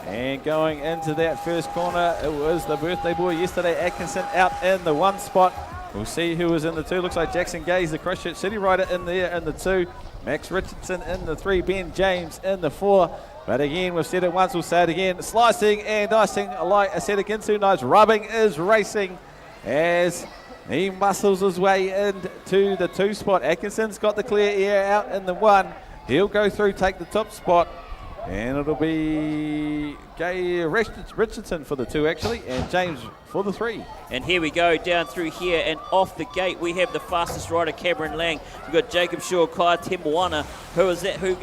And going into that first corner, it was the birthday boy yesterday, Atkinson, out in the one spot. We'll see who was in the two. Looks like Jackson Gaze, the Christchurch City rider, in there in the two. Max Richardson in the three. Ben James in the four. But again, we've said it once, we'll say it again. Slicing and dicing, like I said again, too nice. Rubbing is racing as he muscles his way into the two spot. Atkinson's got the clear air out in the one. He'll go through, take the top spot. And it'll be Gay Richardson for the two, actually, and James for the three. And here we go, down through here, and off the gate, we have the fastest rider, Cameron Lang. We've got Jacob Shaw, Kai Tembuana. Who is that? Who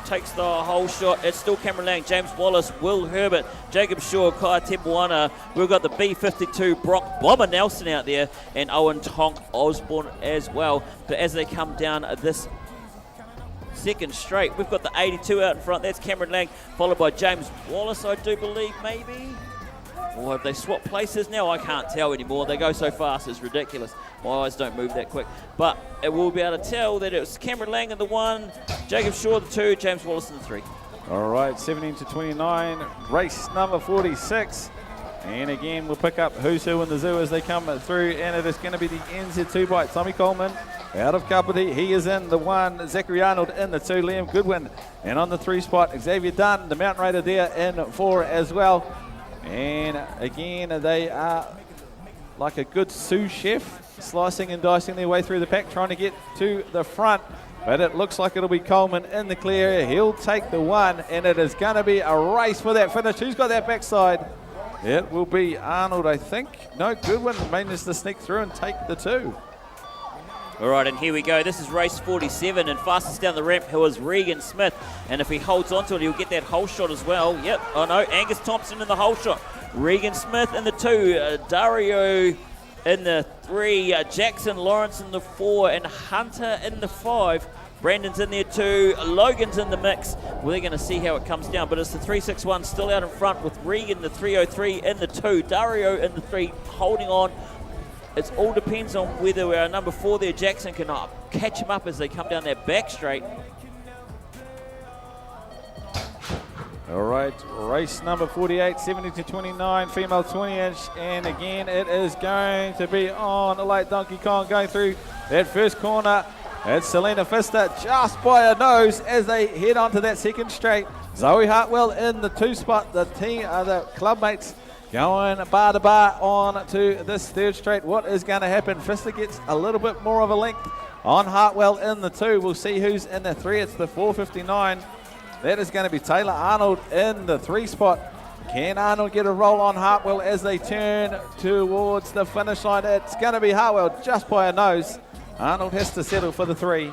takes the whole shot? It's still Cameron Lang, James Wallace, Will Herbert, Jacob Shaw, Kai Tembuana. We've got the B52, Brock Bomber Nelson out there, and Owen Tonk Osborne as well. But as they come down this second straight, we've got the 82 out in front. That's Cameron Lang, followed by James Wallace, I do believe, maybe. Or have they swapped places now? I can't tell anymore. They go so fast, it's ridiculous. My eyes don't move that quick. But it will be able to tell that it was Cameron Lang in the one, Jacob Shaw the two, James Wallace in the three. All right, 17 to 29, race number 46. And again, we'll pick up who's who in the zoo as they come through. And it is going to be the NZ2 by Tommy Coleman. Out of Kapiti, he is in the one. Zachary Arnold in the two. Liam Goodwin. And on the three spot, Xavier Dunn, the mountain rider there in four as well. And again, they are like a good sous chef, slicing and dicing their way through the pack, trying to get to the front. But it looks like it'll be Coleman in the clear. He'll take the one, and it is going to be a race for that finish. Who's got that backside? It will be Arnold, I think. No, Goodwin manages to sneak through and take the two. All right, and here we go. This is race 47, and fastest down the ramp who is Regan Smith. And if he holds onto it, he'll get that hole shot as well. Yep, oh no, Angus Thompson in the hole shot. Regan Smith in the two, Dario in the three, Jackson Lawrence in the four, and Hunter in the five Brandon's in there too. Logan's in the mix. We're going to see how it comes down. But it's the 361 still out in front with Regan, the 303 in the 2. Dario in the 3, holding on. It all depends on whether our number 4 there, Jackson, can catch him up as they come down that back straight. All right, race number 48, 70 to 29, female 20-inch, and again it is going to be on like Donkey Kong going through that first corner. It's Selena Pfister just by a nose as they head onto that second straight. Zoe Hartwell in the 2 spot, the team, the club mates going bar to bar on to this third straight. What is going to happen? Pfister gets a little bit more of a length on Hartwell in the 2. We'll see who's in the 3. It's the 459. That is going to be Taylor Arnold in the 3 spot. Can Arnold get a roll on Hartwell as they turn towards the finish line? It's going to be Hartwell just by a nose. Arnold has to settle for the 3.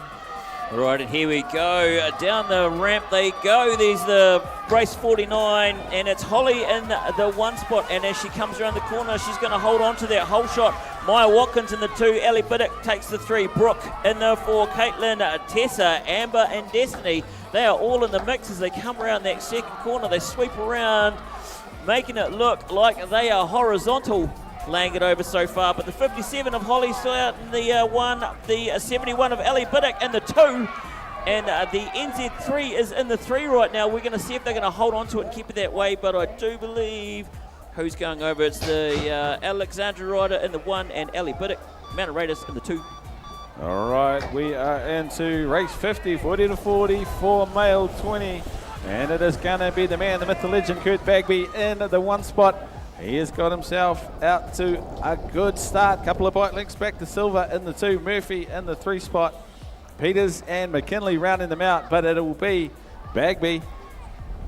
Right, and here we go. Down the ramp they go. There's the race 49, and it's Holly in the 1 spot. And as she comes around the corner, she's going to hold on to that whole shot. Maya Watkins in the 2. Ellie Biddick takes the 3. Brooke in the 4. Caitlin, Tessa, Amber, and Destiny. They are all in the mix as they come around that second corner. They sweep around, making it look like they are horizontal, laying it over so far. But the 57 of Holly still out in the 1, the 71 of Ellie Biddick in the 2, and the NZ3 is in the 3 right now. We're going to see if they're going to hold on to it and keep it that way, but I do believe who's going over. It's the Alexandra rider in the 1 and Ellie Biddick, Mount Raiders in the 2. All right, we are into race 50, 40 to 40 for male 20. And it is going to be the man, the myth, the legend, Kurt Bagby in the 1 spot. He has got himself out to a good start. Couple of bike links back to Silver in the 2. Murphy in the 3 spot. Peters and McKinley rounding them out, but it will be Bagby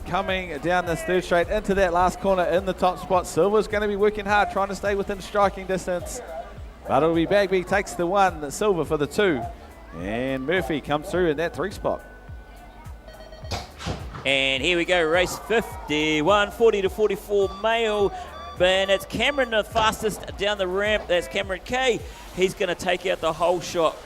coming down this third straight into that last corner in the top spot. Silver's going to be working hard, trying to stay within striking distance. But it'll be Bagby takes the 1, Silver for the 2. And Murphy comes through in that 3 spot. And here we go, race 51, 40 to 44 male. And it's Cameron the fastest down the ramp. That's Cameron Kay. He's going to take out the whole shot.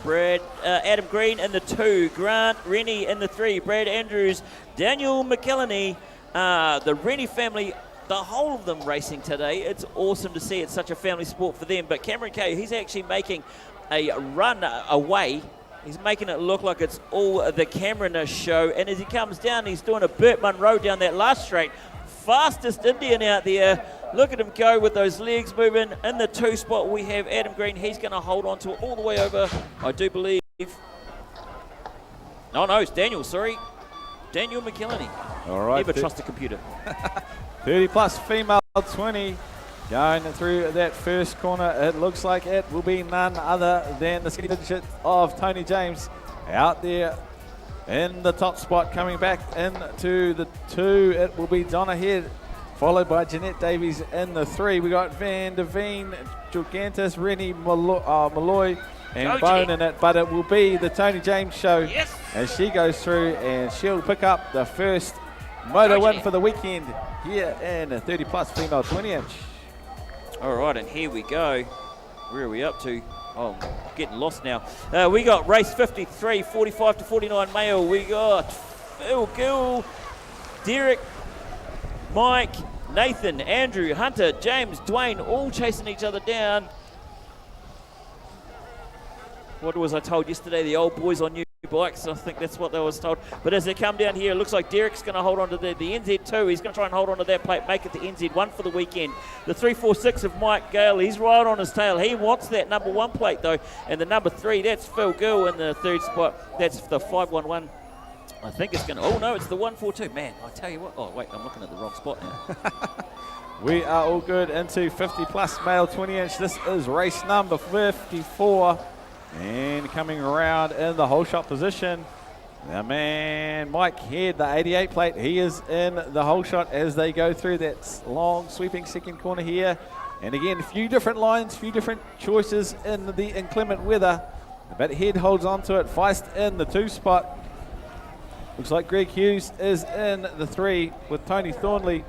Adam Green in the 2. Grant Rennie in the 3. Brad Andrews, Daniel McKillany, the Rennie family, the whole of them racing today. It's awesome to see. It's such a family sport for them. But Cameron Kay, he's actually making a run away. He's making it look like it's all the Cameron show. And as he comes down, he's doing a Burt Munro down that last straight. Fastest Indian out there. Look at him go with those legs moving. In the 2 spot, we have Adam Green. He's going to hold on to it all the way over, I do believe. No, it's Daniel, sorry. Daniel McKillany. All right. Never trust a computer. 30 plus female 20 going through that first corner. It looks like it will be none other than the signature of Tony James out there in the top spot. Coming back into the 2, it will be Donna Head, followed by Jeanette Davies in the 3. We got Van Der Veen, Gigantus, Rennie Malloy, and Bone in it. But it will be the Tony James show as she goes through, and she'll pick up the first moto win for the weekend here in a 30 plus female 20-inch. All right, and here we go. Where are we up to? Oh, I'm getting lost now. We got race 53, 45 to 49 male. We got Phil Gill, Derek, Mike, Nathan, Andrew, Hunter, James, Dwayne, all chasing each other down. What was I told yesterday? The old boys on new bikes. I think that's what they was told. But as they come down here, it looks like Derek's going to hold on to the NZ2. He's going to try and hold on to that plate, make it the NZ1 for the weekend. The 346 of Mike Gale, he's right on his tail. He wants that number 1 plate, though. And the number 3, that's Phil Gill in the 3rd spot. That's the 511. I think it's going to... Oh, no, it's the 142. Man, I tell you what... Oh, wait, I'm looking at the wrong spot now. We are all good into 50 plus male 20-inch. This is race number 54. And coming around in the whole shot position, the man Mike Head, the 88 plate, he is in the whole shot as they go through that long sweeping second corner here. And again, a few different lines, few different choices in the inclement weather, but Head holds on to it. Feist in the 2 spot. Looks like Greg Hughes is in the 3 with Tony Thornley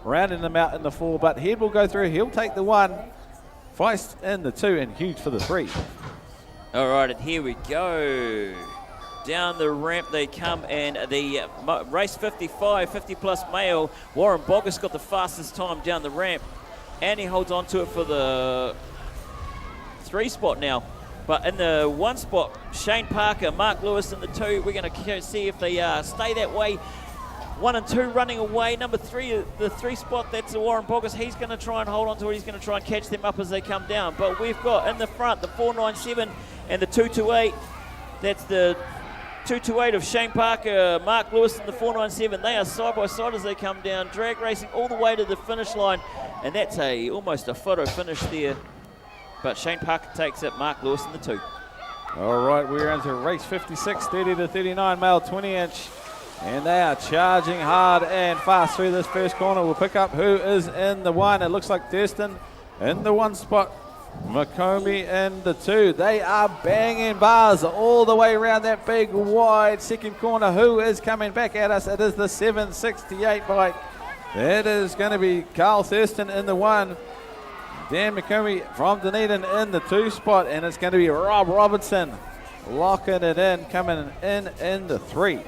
rounding them out in the 4, but Head will go through. He'll take the 1. Feist in the 2 and Hughes for the 3. All right, and here we go. Down the ramp they come, and the race 55, 50-plus male, Warren Bogus got the fastest time down the ramp, and he holds on to it for the 3 spot now. But in the 1 spot, Shane Parker, Mark Lewis in the 2. We're going to see if they stay that way. 1 and 2 running away. Number 3, the 3 spot, that's Warren Bogus. He's going to try and hold on to it. He's going to try and catch them up as they come down. But we've got in the front the 497 and the 228. That's the 228 of Shane Parker, Mark Lewis in the 497. They are side by side as they come down, drag racing all the way to the finish line. And that's almost a photo finish there. But Shane Parker takes it, Mark Lewis in the 2. All right, we're into race 56, 30 to 39 male 20-inch. And they are charging hard and fast through this first corner. We'll pick up who is in the 1. It looks like Thurston in the 1 spot. McComey in the 2. They are banging bars all the way around that big wide second corner. Who is coming back at us? It is the 768 bike. That is going to be Carl Thurston in the 1. Dan McComey from Dunedin in the 2 spot, and it's going to be Rob Robertson locking it in, coming in the 3.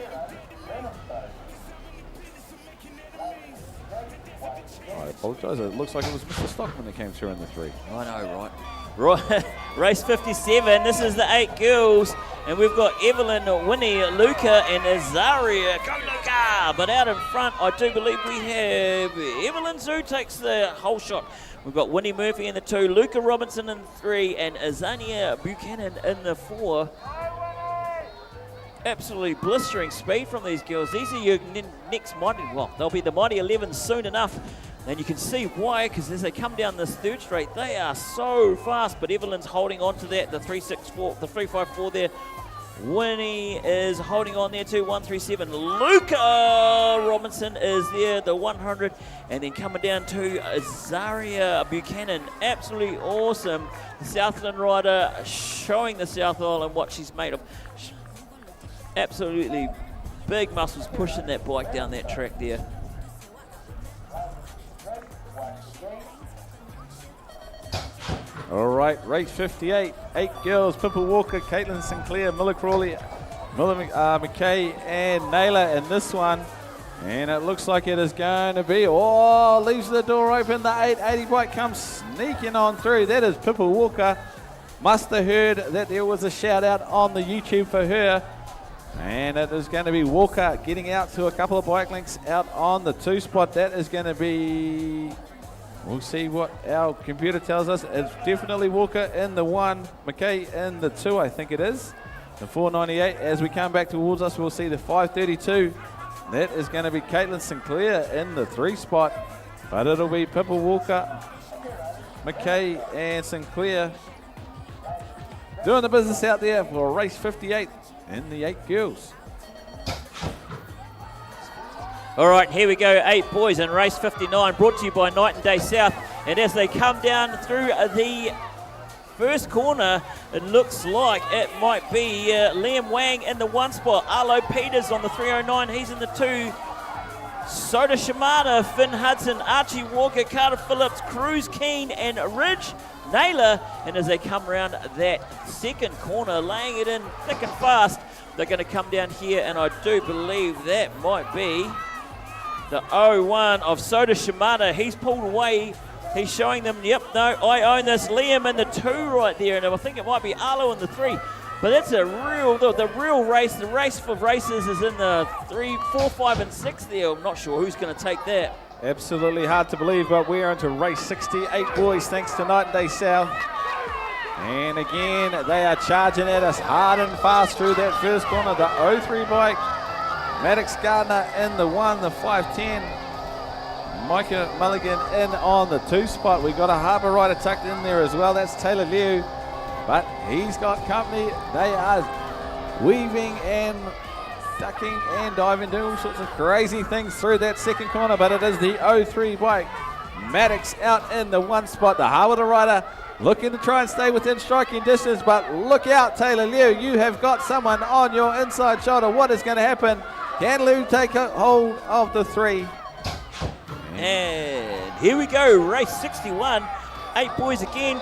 I apologise. It looks like it was Mr. Stockman that came through in the 3. I know, right? Right. Race 57. This is the 8 girls, and we've got Evelyn, Winnie, Luca, and Azaria. Go, Luca! But out in front, I do believe we have Evelyn Zhu takes the whole shot. We've got Winnie Murphy in the 2, Luca Robinson in the 3, and Azania Buchanan in the 4. Absolutely blistering speed from these girls. These are your next mighty, well, they'll be the mighty 11s soon enough. And you can see why, because as they come down this 3rd straight, they are so fast. But Evelyn's holding on to that, the 364, the 354 there. Winnie is holding on there too, 137. Luca Robinson is there, the 100. And then coming down to Azaria Buchanan, absolutely awesome. The Southland rider showing the South Island what she's made of. Absolutely big muscles pushing that bike down that track there. All right, race 58, 8 girls, Pippa Walker, Caitlin Sinclair, Miller Crawley, Miller McKay, and Naylor in this one. And it looks like it is going to be, leaves the door open. The 880 bike comes sneaking on through. That is Pippa Walker. Must have heard that there was a shout out on the YouTube for her. And it is going to be Walker getting out to a couple of bike links out on the 2 spot. That is going to be, we'll see what our computer tells us. It's definitely Walker in the 1, McKay in the 2, I think it is. The 498. As we come back towards us, we'll see the 532. That is going to be Caitlin Sinclair in the 3 spot. But it'll be Pippa Walker, McKay, and Sinclair doing the business out there for race 58 in the 8 girls. All right, here we go, 8 boys in race 59, brought to you by Night and Day South. And as they come down through the first corner, it looks like it might be Liam Wang in the 1 spot, Arlo Peters on the 309, he's in the 2. Soda Shimada, Finn Hudson, Archie Walker, Carter Phillips, Cruz Keane, and Ridge Naylor. And as they come around that second corner, laying it in thick and fast, they're going to come down here, and I do believe that might be the 01 of Soda Shimada. He's pulled away. He's showing them, yep, no, I own this. Liam in the 2 right there, and I think it might be Arlo in the 3. But that's a real, the real race. The race for races is in the 3, 4, 5, and 6 there. I'm not sure who's going to take that. Absolutely hard to believe, but we are into race 68, boys, thanks to Night and Day South. And again, they are charging at us hard and fast through that first corner. The 03 bike, Maddox Gardner in the 1, the 510. Micah Mulligan in on the 2 spot. We've got a Harbour rider tucked in there as well. That's Taylor Liu, but he's got company. They are weaving and ducking and diving, doing all sorts of crazy things through that second corner, but it is the 03 bike. Maddox out in the 1 spot. The Harbour rider looking to try and stay within striking distance, but look out, Taylor Liu. You have got someone on your inside shoulder. What is going to happen? Can Liu take a hold of the 3? And here we go, race 61. 8 boys again.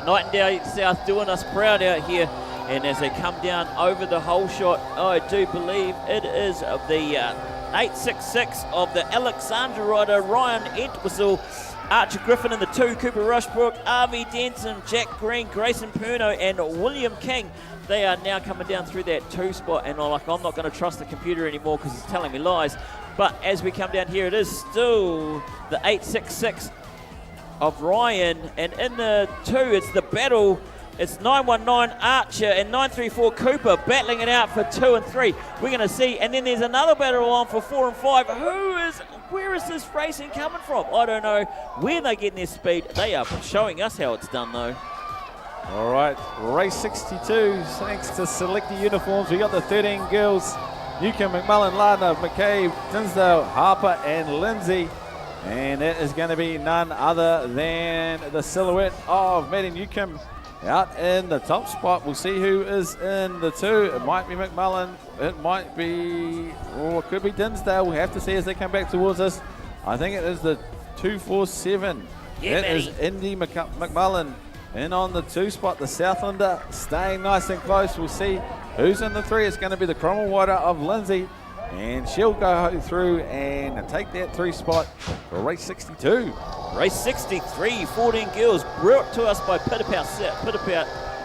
Nightingale South doing us proud out here. And as they come down over the hole shot, I do believe it is the 866 of the Alexandra rider, Ryan Entwistle, Archer Griffin in the 2, Cooper Rushbrook, RV Denson, Jack Green, Grayson Perno, and William King. They are now coming down through that 2 spot, and I'm not going to trust the computer anymore because it's telling me lies. But as we come down here, it is still the 866 of Ryan, and in the 2, it's the battle. It's 919 Archer and 934 Cooper battling it out for 2 and 3. We're going to see, and then there's another battle on for 4 and 5. Where is this racing coming from? I don't know where they're getting their speed. They are showing us how it's done, though. All right, race 62, thanks to Selector Uniforms. We got the 13 girls, Newcomb, McMullen, Lardner, McCabe, Tinsdale, Harper, and Lindsay. And that is going to be none other than the silhouette of Maddie Newcomb out in the top spot. We'll see who is in the 2. It might be McMullen. It might be, or it could be Dinsdale. We'll have to see as they come back towards us. I think it is the 247. Yeah, it is Indy McMullen in on the 2 spot. The Southlander staying nice and close. We'll see who's in the 3. It's going to be the Cromwell Rider of Lindsay. And she'll go through and take that 3 spot for race 62. Race 63, 14 girls, brought to us by Pitapout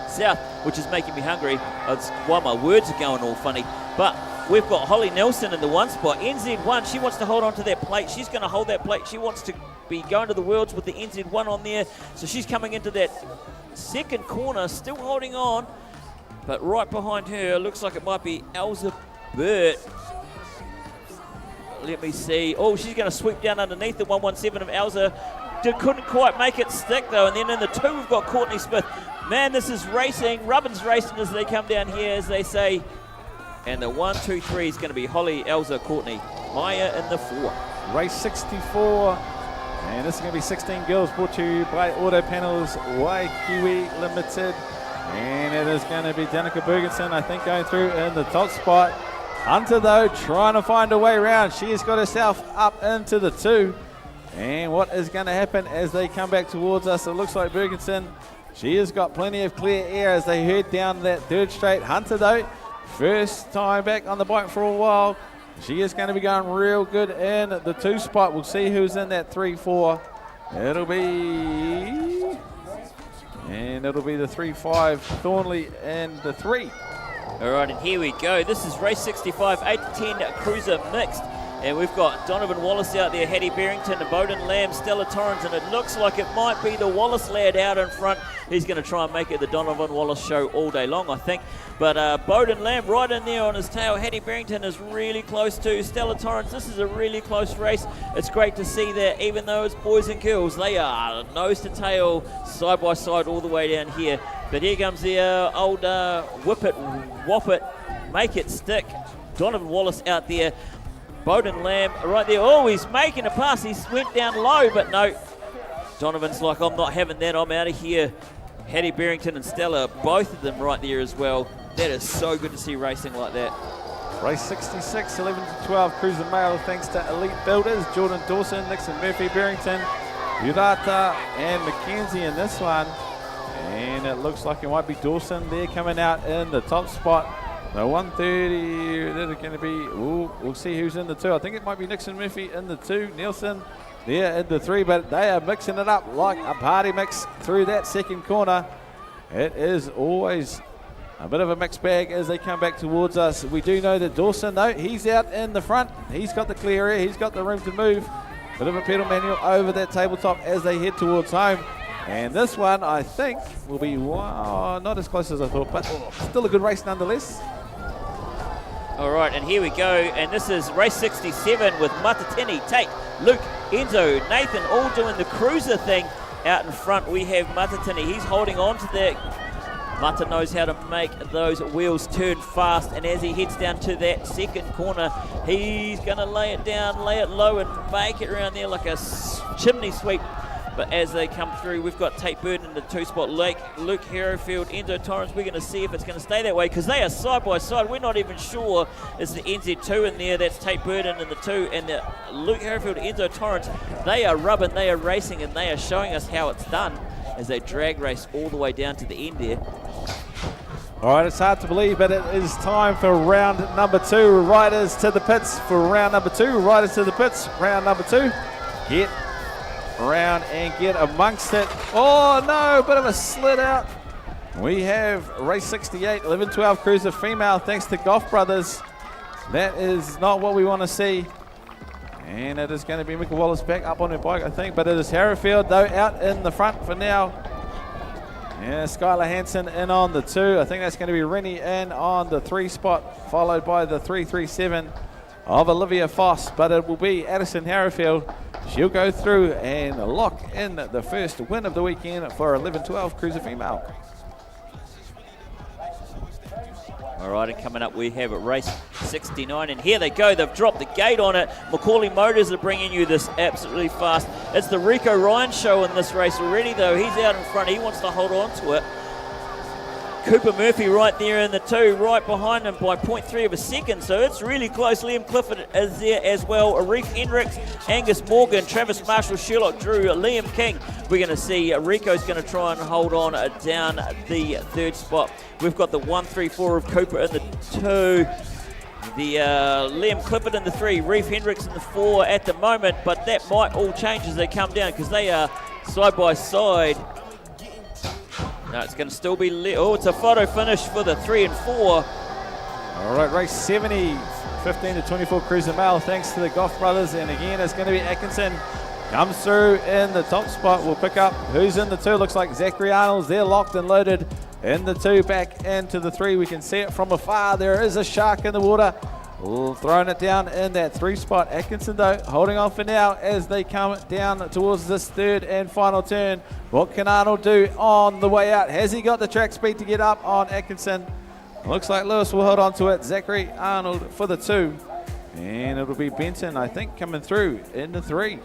South, which is making me hungry. It's why my words are going all funny. But we've got Holly Nelson in the 1 spot. NZ1, she wants to hold on to that plate. She's going to hold that plate. She wants to be going to the Worlds with the NZ1 on there. So she's coming into that 2nd corner, still holding on. But right behind her, looks like it might be Elza Burt. Let me see. Oh, she's going to sweep down underneath the 117 of Elza. Couldn't quite make it stick, though. And then in the 2, we've got Courtney Smith. Man, this is racing. Rubbin's racing as they come down here, as they say. And the 1, 2, 3 is going to be Holly, Elza, Courtney. Maya in the 4. Race 64. And this is going to be 16 girls brought to you by Auto Panels Waikiwi Limited. And it is going to be Danica Bergensen, I think, going through in the top spot. Hunter, though, trying to find a way around. She has got herself up into the 2. And what is going to happen as they come back towards us? It looks like Bergensen, she has got plenty of clear air as they head down that 3rd straight. Hunter, though, first time back on the bike for a while. She is going to be going real good in the 2 spot. We'll see who's in that 3-4. It'll be the 3-5, Thornley in the 3. All right, and here we go. This is race 65, 8-10 cruiser mixed. And we've got Donovan Wallace out there, Hattie Barrington, Bowden Lamb, Stella Torrens, and it looks like it might be the Wallace lad out in front. He's going to try and make it the Donovan Wallace show all day long, I think. But Bowden Lamb right in there on his tail. Hattie Barrington is really close to Stella Torrens. This is a really close race. It's great to see that even though it's boys and girls, they are nose to tail, side by side all the way down here. But here comes the old whip it, whop it, make it stick. Donovan Wallace out there. Bowden Lamb right there. Oh, he's making a pass. He went down low, but no. Donovan's like, I'm not having that. I'm out of here. Hattie Barrington and Stella, both of them right there as well. That is so good to see racing like that. Race 66, 11-12 cruiser male, thanks to Elite Builders, Jordan Dawson, Nixon Murphy, Barrington, Urata, and Mackenzie in this one. And it looks like it might be Dawson there coming out in the top spot. The 130, that is going to be, we'll see who's in the 2. I think it might be Nixon Murphy in the 2, Nielsen there in the 3, but they are mixing it up like a party mix through that 2nd corner. It is always a bit of a mixed bag as they come back towards us. We do know that Dawson, though, he's out in the front. He's got the clear area. He's got the room to move. Bit of a pedal manual over that tabletop as they head towards home. And this one, I think, will be, wow, not as close as I thought, but still a good race nonetheless. All right, and here we go, and this is race 67 with Matatini, Tate, Luke, Enzo, Nathan, all doing the cruiser thing out in front. We have Matatini, he's holding on to that. Mata knows how to make those wheels turn fast, and as he heads down to that 2nd corner, he's going to lay it down, lay it low, and make it around there like a chimney sweep. But as they come through, we've got Tate Burden in the 2 spot, Luke Harrowfield, Enzo Torrens. We're going to see if it's going to stay that way because they are side by side. We're not even sure it's the NZ2 in there. That's Tate Burden in the 2 and the Luke Harrowfield, Enzo Torrens. They are rubbing, they are racing, and they are showing us how it's done. as they drag race all the way down to the end there. All right, it's hard to believe, but it is time for round number 2. Riders to the pits for round number 2. Riders to the pits, round number 2. Get around and get amongst it. Oh no, bit of a slid out. We have race 68, 11-12 cruiser female, thanks to Goff Brothers. That is not what we want to see. And it is going to be Mika Wallace back up on her bike, I think, but it is Harrowfield, though, out in the front for now. Yeah, Skylar Hansen in on the 2. I think that's going to be Rennie in on the 3 spot, followed by the 337 of Olivia Foss, but it will be Addison Harrowfield. She'll go through and lock in the first win of the weekend for 11-12 cruiser female. All right, and coming up we have race 69, and here they go. They've dropped the gate on it. Macaulay Motors are bringing you this absolutely fast. It's the Rico Ryan show in this race already, though. He's out in front. He wants to hold on to it. Cooper Murphy right there in the 2, right behind him by 0.3 of a second, so it's really close. Liam Clifford is there as well. Reef Hendricks, Angus Morgan, Travis Marshall, Sherlock Drew, Liam King. We're going to see Rico's going to try and hold on down the 3rd spot. We've got the 1-3-4 of Cooper in the 2. The Liam Clifford in the 3, Reef Hendricks in the 4 at the moment, but that might all change as they come down because they are side by side. No, it's going to still be... it's a photo finish for the 3 and 4. All right, race 70, 15-24 cruiser male, thanks to the Goff Brothers. And again, it's going to be Atkinson. Comes through in the top spot. We'll pick up who's in the 2. Looks like Zachary Arnold's. They're locked and loaded in the 2, back into the 3. We can see it from afar. There is a shark in the water. Throwing it down in that 3 spot. Atkinson, though, holding on for now as they come down towards this 3rd and final turn. What can Arnold do on the way out? Has he got the track speed to get up on Atkinson? Looks like Lewis will hold on to it. Zachary Arnold for the 2. And it'll be Benson, I think, coming through in the 3.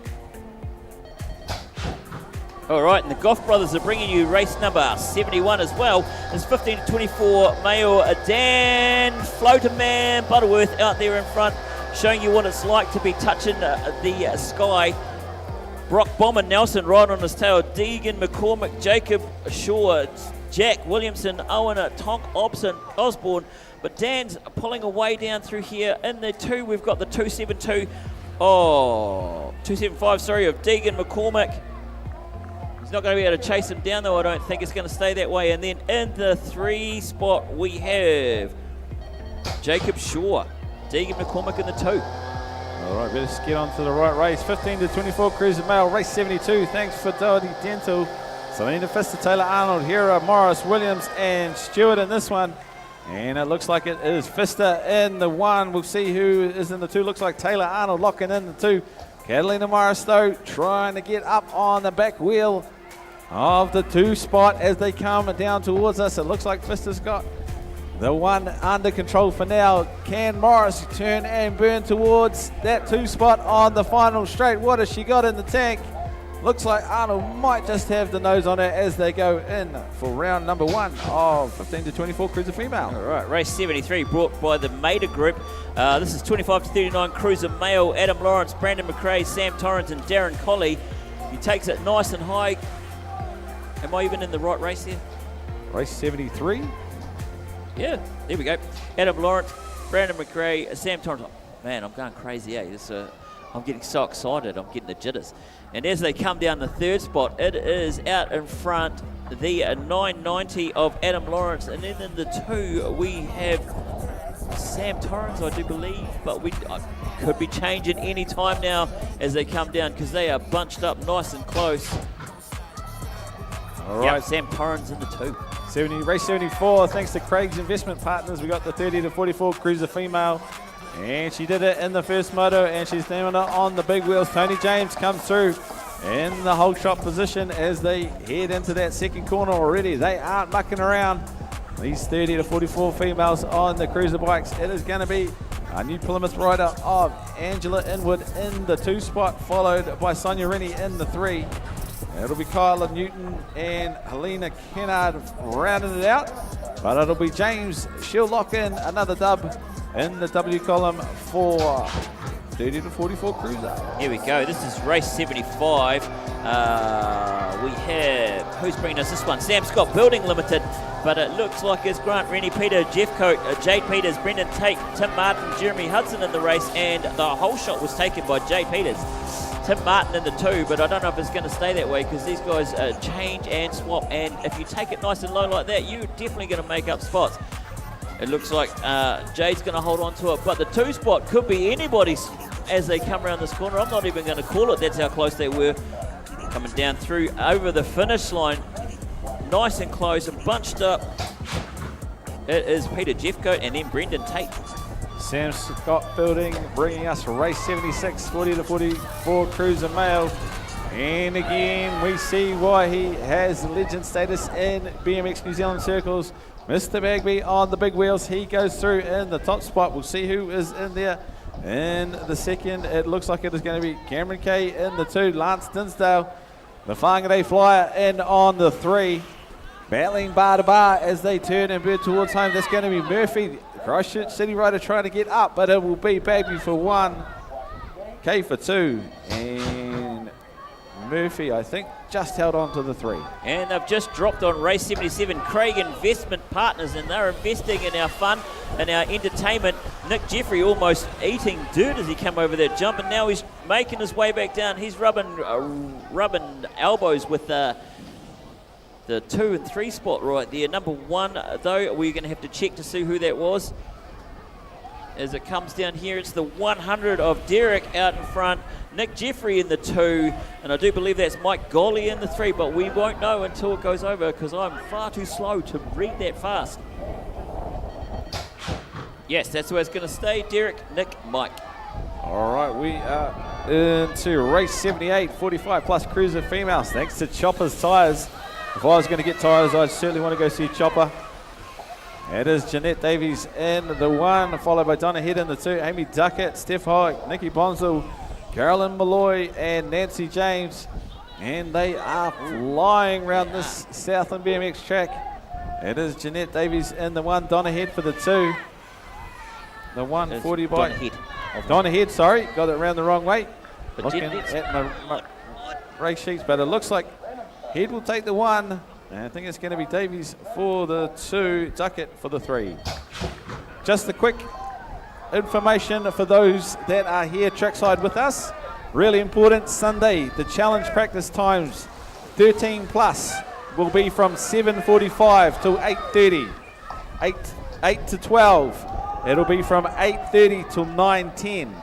All right, and the Goff Brothers are bringing you race number 71 as well. It's 15-24 male. Dan Floaterman Butterworth out there in front, showing you what it's like to be touching the sky. Brock Bomber Nelson right on his tail. Deegan McCormick, Jacob Shaw, Jack Williamson, Owen Tonk Osborne. But Dan's pulling away down through here. In the 2, we've got the 275, of Deegan McCormick. He's not going to be able to chase him down, though. I don't think it's going to stay that way. And then in the 3 spot, we have Jacob Shaw, Deegan McCormick in the 2. All right, let's get on to the right race. 15-24 cruiser male, race 72. Thanks for Fidelity Dental. Selena Pfister, Taylor Arnold, Hera, Morris, Williams, and Stewart in this one. And it looks like it is Pfister in the 1. We'll see who is in the 2. Looks like Taylor Arnold locking in the 2. Catalina Morris, though, trying to get up on the back wheel of the 2 spot as they come down towards us. It looks like Pfister's got the 1 under control for now. Can Morris turn and burn towards that 2 spot on the final straight? What has she got in the tank? Looks like Arnold might just have the nose on her as they go in for round number 1 of 15-24 cruiser female. All right, race 73 brought by the Maida Group. This is 25-39 cruiser male. Adam Lawrence, Brandon McRae, Sam Torrens, and Darren Colley. He takes it nice and high. Am I even in the right race here? Race 73? Yeah, there we go. Adam Lawrence, Brandon McRae, Sam Torrens. Oh, man, I'm going crazy, eh? I'm getting so excited. I'm getting the jitters. And as they come down the 3rd spot, it is out in front, the 990 of Adam Lawrence. And then in the 2, we have Sam Torrens, I do believe. But we could be changing any time now as they come down because they are bunched up nice and close. All right, yep, Sam Torrens in the 2. Race 74, thanks to Craig's Investment Partners. We got the 30-44 cruiser female. And she did it in the first moto, and she's doing it on the big wheels. Tony James comes through in the whole shot position as they head into that 2nd corner already. They aren't mucking around. These 30-44 females on the cruiser bikes. It is going to be a new Plymouth rider of Angela Inwood in the 2 spot, followed by Sonia Rennie in the 3. It'll be Kyla Newton and Helena Kennard rounding it out. But it'll be James. She'll lock in another dub in the W column for 30-44 cruiser. Here we go. This is race 75. We have, who's bringing us this one? Sam Scott Building Limited, but it looks like it's Grant, Rennie Peter, Jeff Coate, Jade Peters, Brendan Tate, Tim Martin, Jeremy Hudson in the race, and the whole shot was taken by Jade Peters. Tim Martin in the 2, but I don't know if it's going to stay that way because these guys change and swap, and if you take it nice and low like that, you're definitely going to make up spots. It looks like Jade's going to hold on to it, but the 2 spot could be anybody's as they come around this corner. I'm not even going to call it. That's how close they were. Coming down through over the finish line. Nice and close and bunched up. It is Peter Jeffcoat and then Brendan Tate. Sam Scott Building bringing us race 76, 40 to 44 Cruiser Male. And again, we see why he has legend status in BMX New Zealand circles. Mr. Bagby on the big wheels. He goes through in the top spot. We'll see who is in there. In the second, it looks like it is going to be Cameron Kay in the 2, Lance Dinsdale, the Whangarei Flyer in on the 3. Battling bar to bar as they turn and bird towards home. That's going to be Murphy, Christchurch City Rider trying to get up, but it will be Bagby for 1, Kay for 2, and Murphy, I think, just held on to the 3. And they've just dropped on race 77, Craig Investment Partners, and they're investing in our fun and our entertainment. Nick Jeffrey almost eating dirt as he came over that jump, and now he's making his way back down. He's rubbing elbows with the 2 and 3 spot right there. Number 1, though, we're going to have to check to see who that was. As it comes down here, it's the 100 of Derek out in front, Nick Jeffrey in the 2, and I do believe that's Mike Golly in the 3, but we won't know until it goes over because I'm far too slow to read that fast. Yes, that's where it's going to stay. Derek, Nick, Mike. All right, we are into race 78, 45 plus Cruiser females, thanks to Chopper's Tyres. If I was going to get tyres, I'd certainly want to go see Chopper. It is Jeanette Davies in the 1, followed by Donna Head in the 2, Amy Duckett, Steph Howick, Nikki Bonzel, Carolyn Malloy, and Nancy James. And they are flying around this Southland BMX track. It is Jeanette Davies in the 1, Donna Head for the 2. The 140 by Donna Head, sorry, got it around the wrong way. But Looking at my race sheets, but it looks like Head will take the 1. And I think it's going to be Davies for the 2, Duckett for the 3. Just a quick information for those that are here trackside with us. Really important, Sunday, the challenge practice times 13 plus will be from 7:45 till 8:30. 8 to 12, it'll be from 8:30 till 9:10.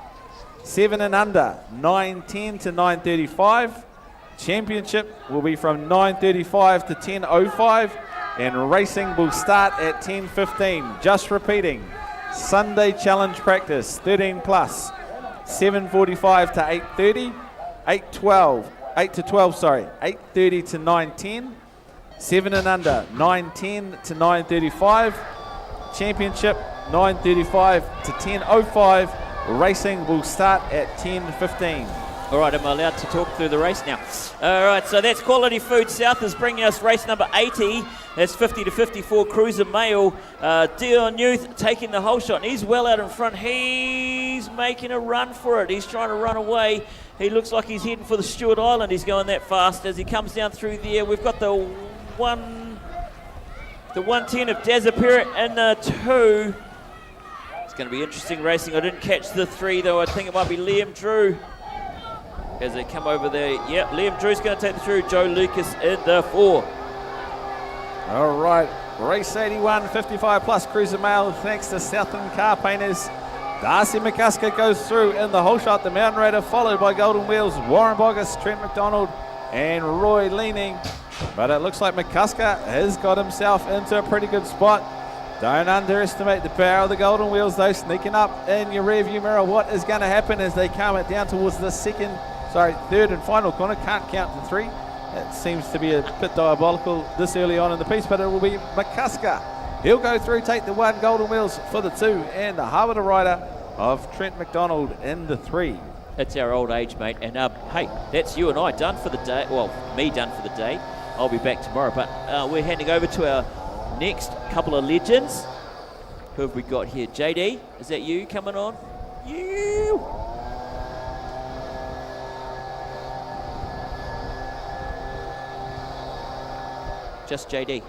7 and under, 9:10 to 9:35. Championship will be from 9:35 to 10:05, and racing will start at 10:15. Just repeating, Sunday challenge practice 13 plus, 7:45 to 8:30, 8 to 12, 8:30 to 9:10, 7 and under, 9:10 to 9:35. Championship 9:35 to 10:05. Racing will start at 10:15. All right, am I allowed to talk through the race now? All right, so that's Quality Food South is bringing us race number 80. That's 50 to 54 Cruiser Male. Dion Youth taking the whole shot, and he's well out in front. He's making a run for it. He's trying to run away. He looks like he's heading for the Stewart Island. He's going that fast as he comes down through there. We've got the 110 of Dazapira in the 2. It's going to be interesting racing. I didn't catch the 3, though. I think it might be Liam Drew. As they come over there, yep, Liam Drew's going to take the through. Joe Lucas in the 4. All right, race 81, 55 plus Cruiser Male, thanks to Southland Car Painters. Darcy McCusker goes through in the whole shot, the Mountain Raider, followed by Golden Wheels, Warren Boggess, Trent McDonald, and Roy Leaning. But it looks like McCusker has got himself into a pretty good spot. Don't underestimate the power of the Golden Wheels, though, sneaking up in your rear view mirror. What is going to happen as they come it down towards the third and final corner? Can't count to 3. It seems to be a bit diabolical this early on in the piece, but it will be McCusker. He'll go through, take the 1, Golden Wheels for the 2, and the Harvard rider of Trent McDonald in the 3. It's our old age, mate. And hey, that's you and I done for the day. Well, me done for the day. I'll be back tomorrow, but we're handing over to our next couple of legends. Who have we got here? JD, is that you coming on? You! just JD.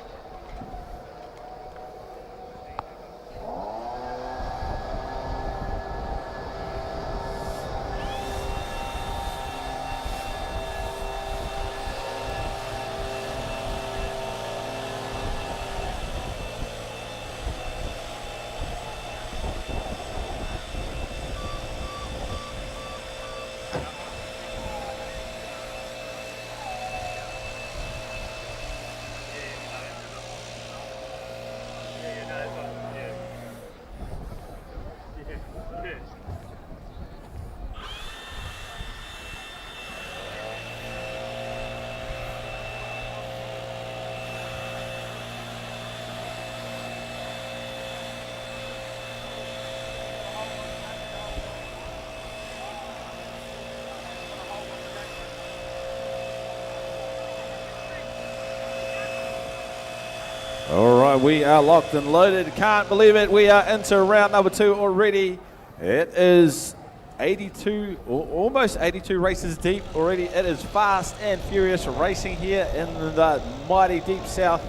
All right, we are locked and loaded. Can't believe it. We are into round number 2 already. It is 82, or almost 82 races deep already. It is fast and furious racing here in the mighty deep south,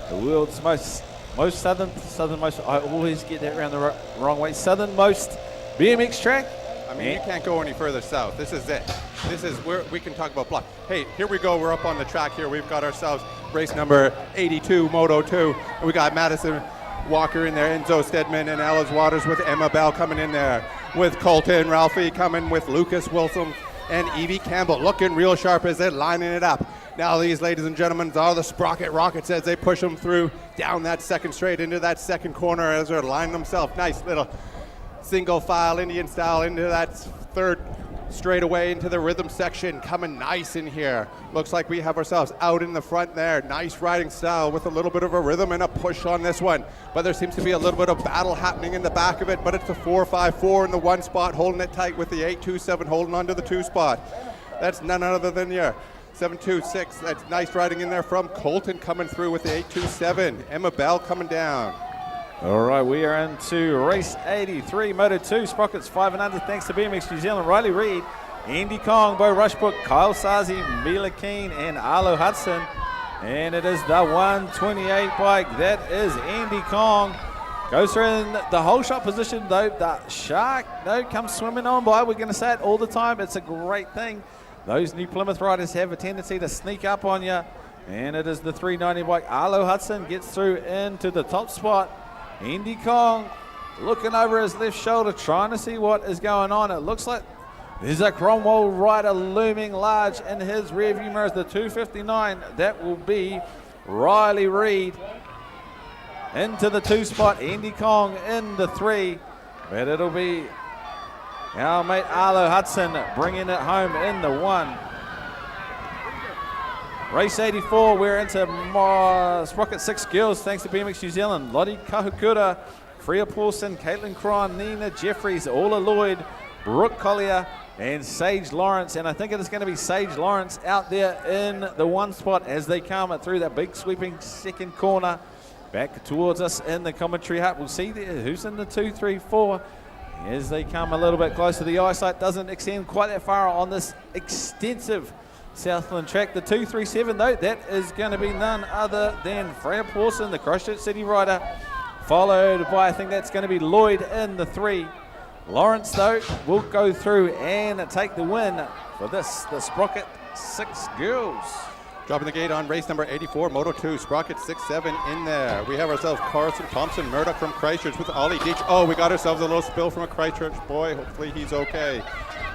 the world's most southernmost. I always get that around the wrong way. Southernmost BMX track. I mean, you can't go any further south. This is it. This is where we can talk about block. Hey, here we go. We're up on the track here. We've got ourselves race number 82, Moto 2. And we got Madison Walker in there, Enzo Stedman and Alice Waters with Emma Bell coming in there, with Colton Ralphie coming with Lucas Wilson and Evie Campbell looking real sharp as they're lining it up. Now these, ladies and gentlemen, are the Sprocket Rockets as they push them through down that second straight into that second corner as they're lining themselves. Nice little single file Indian style into that third straightaway into the rhythm section, coming nice in here. Looks like we have ourselves out in the front there. Nice riding style with a little bit of a rhythm and a push on this one. But there seems to be a little bit of battle happening in the back of it, but it's a 4-5-4 in the 1 spot, holding it tight with the 8-2-7 holding onto the 2 spot. That's none other than your 7-2-6. That's nice riding in there from Colton coming through with the 8-2-7. Emma Bell coming down. All right, we are into race 83, Moto 2, Sprockets 5 and under, thanks to BMX New Zealand, Riley Reid, Andy Kong, Bo Rushbrook, Kyle Sazi, Mila Keane, and Arlo Hudson. And it is the 128 bike. That is Andy Kong. Goes through in the whole shot position, though. The shark, comes swimming on by. We're going to say it all the time. It's a great thing. Those New Plymouth riders have a tendency to sneak up on you. And it is the 390 bike. Arlo Hudson gets through into the top spot. Andy Kong looking over his left shoulder, trying to see what is going on. It looks like there's a Cromwell rider looming large in his rearview mirrors. The 259, that will be Riley Reid into the 2 spot. Andy Kong in the 3, but it'll be our mate Arlo Hudson bringing it home in the 1. Race 84, we're into Sprocket 6 girls, thanks to BMX New Zealand. Lottie Kahukura, Freya Paulson, Caitlin Cron, Nina Jeffries, Ola Lloyd, Brooke Collier, and Sage Lawrence. And I think it is going to be Sage Lawrence out there in the 1 spot as they come through that big sweeping second corner. Back towards us in the commentary hut. We'll see there who's in the 2, 3, 4 as they come a little bit closer. The eyesight doesn't extend quite that far on this extensive Southland track. The 237 though, that is going to be none other than Freya Pawson, the Christchurch City rider, followed by, I think that's going to be Lloyd in the 3. Lawrence though will go through and take the win for this, the Sprocket 6 girls. Dropping the gate on race number 84, Moto 2, Sprocket 6-7 in there. We have ourselves Carson Thompson, Murdoch from Christchurch with Ollie Deitch. Oh, we got ourselves a little spill from a Christchurch boy. Hopefully he's okay.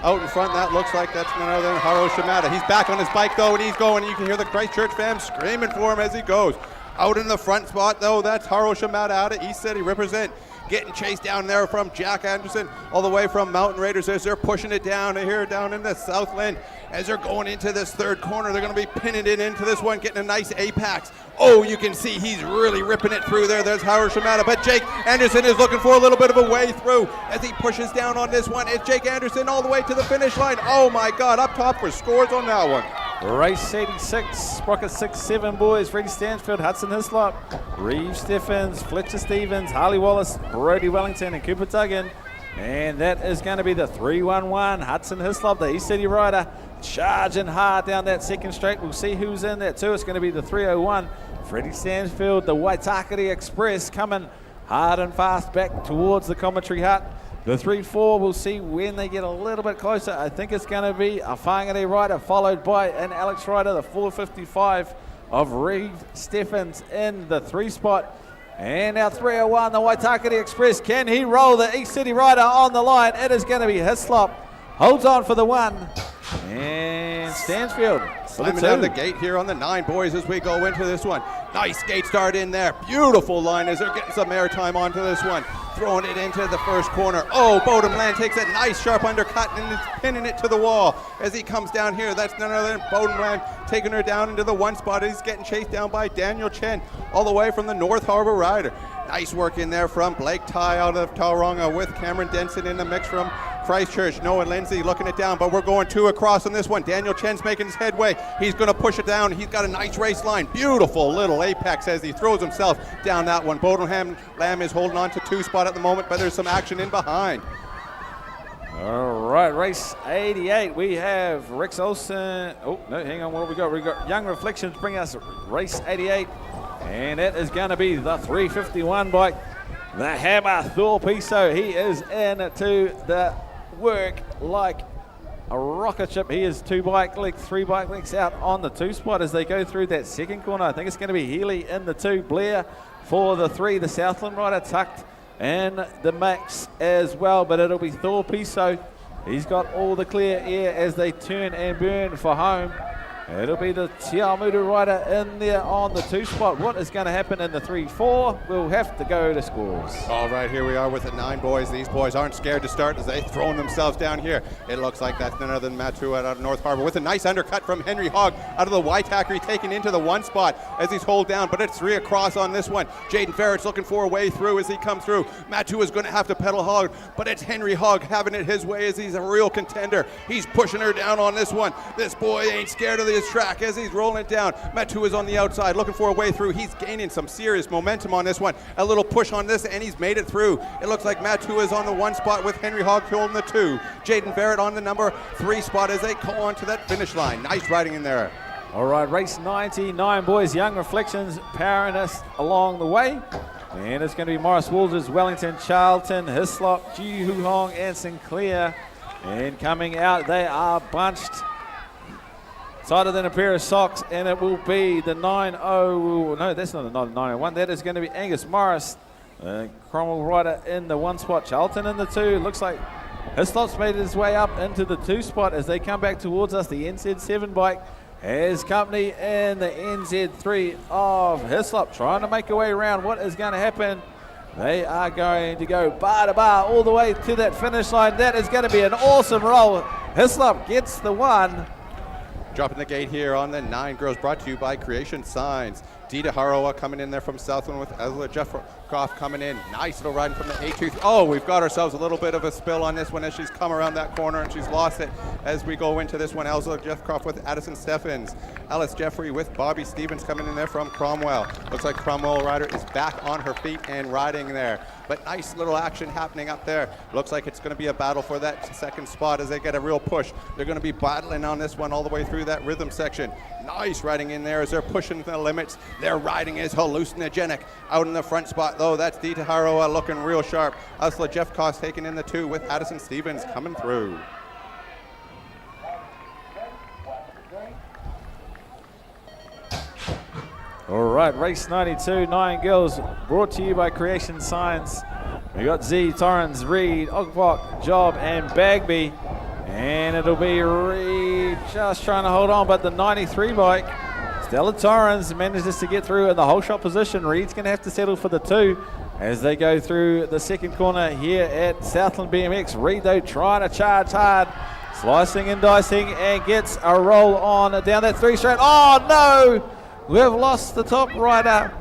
Out in front, that looks like that's none other than Haro Shimada. He's back on his bike though, and he's going. You can hear the Christchurch fans screaming for him as he goes. Out in the front spot though, that's Haro Shimada out at East City. Represent. Getting chased down there from Jack Anderson, all the way from Mountain Raiders as they're pushing it down here, down in the Southland. As they're going into this third corner, they're going to be pinning it into this one, getting a nice apex. Oh, you can see he's really ripping it through there. There's Howard Shimada, but Jake Anderson is looking for a little bit of a way through as he pushes down on this one. It's Jake Anderson all the way to the finish line. Oh my God, up top for scores on that one. Race 86, Sprocket 6-7 boys, Freddie Stansfield, Hudson Hislop, Reeve Steffens, Fletcher Stevens, Harley Wallace, Brody Wellington, and Cooper Duggan. And that is going to be the 311 Hudson Hislop, the East City rider, charging hard down that second straight. We'll see who's in that too. It's going to be the 301. Freddie Stansfield, the Waitakere Express, coming hard and fast back towards the commentary hut. The 3-4, we'll see when they get a little bit closer. I think it's going to be a Whangare rider, followed by an Alex rider, the 455 of Reed Steffens in the 3 spot. And now 301, the Waitakere Express. Can he roll the East City rider on the line? It is going to be Hislop. Holds on for the 1. And Stansfield. Slamming down the gate here on the 9, boys, as we go into this one. Nice gate start in there. Beautiful line as they're getting some airtime onto this one. Throwing it into the first corner. Oh, Bodum Land takes a nice sharp undercut and is pinning it to the wall as he comes down here. That's none other than Bodum Land taking her down into the 1 spot. He's getting chased down by Daniel Chen all the way from the North Harbour rider. Nice work in there from Blake Ty out of Tauranga with Cameron Denson in the mix from Christchurch. Noah Lindsay looking it down, but we're going 2 across on this one. Daniel Chen's making his headway. He's going to push it down. He's got a nice race line. Beautiful little apex as he throws himself down that one. Bodum Lamb is holding on to 2 spot at the moment, but there's some action in behind. All right, race 88. We have Rex Olsen. Oh, no, hang on. What have we got? We got Young Reflections bring us race 88. And it is going to be the 351 bike. The Hammer Thorpiso. He is into the work like a rocket ship. He is 3 bike lengths out on the 2 spot as they go through that second corner. I think it's going to be Healy in the 2. Blair for the 3. The Southland rider tucked in the mix as well, but it'll be Thorpiso. He's got all the clear air as they turn and burn for home. It'll be the Tiamutu rider in there on the 2 spot. What is going to happen in the 3-4? We'll have to go to scores. All right, here we are with the 9 boys. These boys aren't scared to start as they've thrown themselves down here. It looks like that's none other than Matu out of North Harbour with a nice undercut from Henry Hogg out of the Waitakere, taken into the 1 spot as he's hold down, but it's 3 across on this one. Jaden Ferrett's looking for a way through as he comes through. Matu is going to have to pedal hard, but it's Henry Hogg having it his way as he's a real contender. He's pushing her down on this one. This boy ain't scared of this track as he's rolling it down. Matu is on the outside looking for a way through. He's gaining some serious momentum on this one. A little push on this and he's made it through. It looks like Matu is on the 1 spot with Henry Hogg holding the 2. Jaden Barrett on the number 3 spot as they go on to that finish line. Nice riding in there. All right, race 99, boys. Young Reflections powering us along the way. And it's going to be Morris Walters, Wellington, Charlton, Hislop, Ji Hu Hong, and Sinclair. And coming out, they are bunched tighter than a pair of socks, and it will be the 9-0. No, that's not the 901. That is going to be Angus Morris, Cromwell rider in the 1 spot. Charlton in the 2. Looks like Hislop's made his way up into the 2 spot as they come back towards us. The NZ7 bike has company in the NZ3 of Hislop, trying to make a way around. What is going to happen? They are going to go bar to bar all the way to that finish line. That is going to be an awesome roll. Hislop gets the 1. Dropping the gate here on the 9 girls, brought to you by Creation Signs. Dita Haroa coming in there from Southland with Ezra Jeffcroft coming in. Nice little riding from the A2. Oh, we've got ourselves a little bit of a spill on this one as she's come around that corner and she's lost it as we go into this one. Ezra Jeffcroft with Addison Steffens. Alice Jeffrey with Bobby Stevens coming in there from Cromwell. Looks like Cromwell rider is back on her feet and riding there. But nice little action happening up there. Looks like it's going to be a battle for that 2nd spot as they get a real push. They're going to be battling on this one all the way through that rhythm section. Nice riding in there as they're pushing the limits. Their riding is hallucinogenic. Out in the front spot, though, that's Dita Haroa looking real sharp. Ursula Jeffcost taking in the 2 with Addison Stevens coming through. All right, race 92, 9 girls, brought to you by Creation Science. We got Z, Torrens, Reed, Ogpok, Job, and Bagby. And it'll be Reed just trying to hold on, but the 93 bike, Stella Torrens manages to get through in the whole shot position. Reed's going to have to settle for the 2 as they go through the 2nd corner here at Southland BMX. Reed, though, trying to charge hard, slicing and dicing, and gets a roll on down that 3 straight. Oh, no! We've lost the top rider,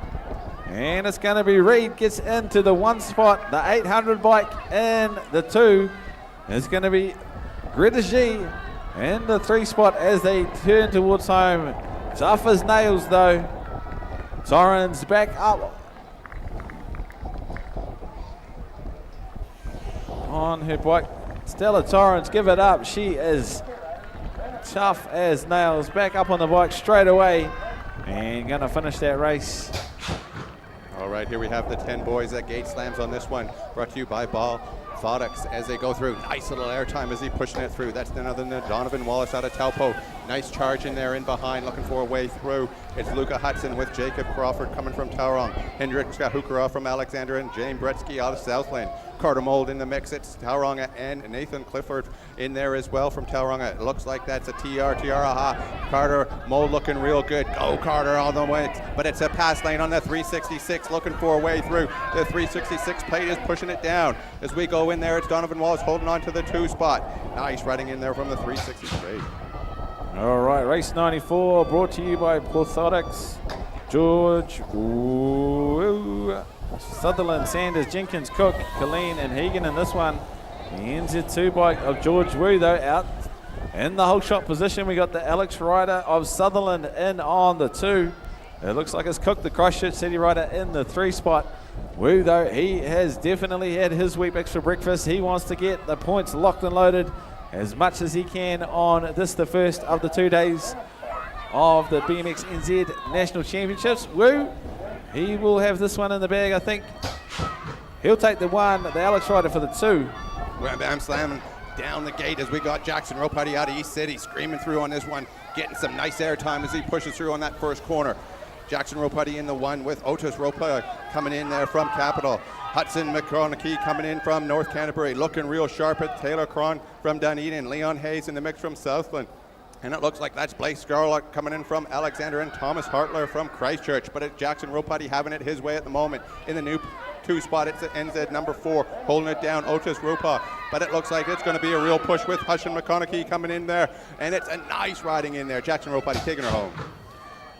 and it's going to be Reed gets into the 1 spot. The 800 bike in the 2 is going to be Greta G in the 3 spot as they turn towards home. Tough as nails, though. Torrens back up on her bike. Stella Torrens, give it up. She is tough as nails. Back up on the bike straight away and going to finish that race. All right, here we have the 10 boys at gate slams on this one. Brought to you by Ball Thotics as they go through. Nice little airtime as he's pushing it through. That's none other than Donovan Wallace out of Taupo. Nice charge in there in behind, looking for a way through. It's Luca Hudson with Jacob Crawford coming from Tauranga. Hendrik Skahukara from Alexandra and Jane Bretsky out of Southland. Carter Mold in the mix. It's Tauranga and Nathan Clifford in there as well from Tauranga. It looks like that's a TR. Aha. Carter Mold looking real good. Go Carter all the way. But it's a pass lane on the 366 looking for a way through. The 366 plate is pushing it down. As we go in there, it's Donovan Wallace holding on to the 2 spot. Nice running in there from the 363. All right, race 94 brought to you by Orthotics. George, Sutherland, Sanders, Jenkins, Cook, Colleen, and Hegan in this one. The NZ2 bike of George Wu, though, out in the whole shot position. We got the Alex rider of Sutherland in on the 2. It looks like it's Cook, the Christchurch City rider, in the 3 spot. Wu, though, he has definitely had his Wheat Bix for breakfast. He wants to get the points locked and loaded as much as he can on this, the first of the 2 days of the BMXNZ National Championships. Wu, he will have this one in the bag, I think. He'll take the 1, the Alex rider for the 2. Wham bam slamming down the gate as we got Jackson Ropati out of East City screaming through on this one, getting some nice air time as he pushes through on that first corner. Jackson Ropati in the 1 with Otis Ropa coming in there from Capital. Hudson McConaughey coming in from North Canterbury, looking real sharp at Taylor Cron from Dunedin. Leon Hayes in the mix from Southland. And it looks like that's Blake Scarlett coming in from Alexander and Thomas Hartler from Christchurch. But it's Jackson Ropati having it his way at the moment. In the new 2 spot, it's the NZ number 4, holding it down, Otis Ropa. But it looks like it's going to be a real push with Hudson McConaughey coming in there. And it's a nice riding in there. Jackson Ropati taking her home.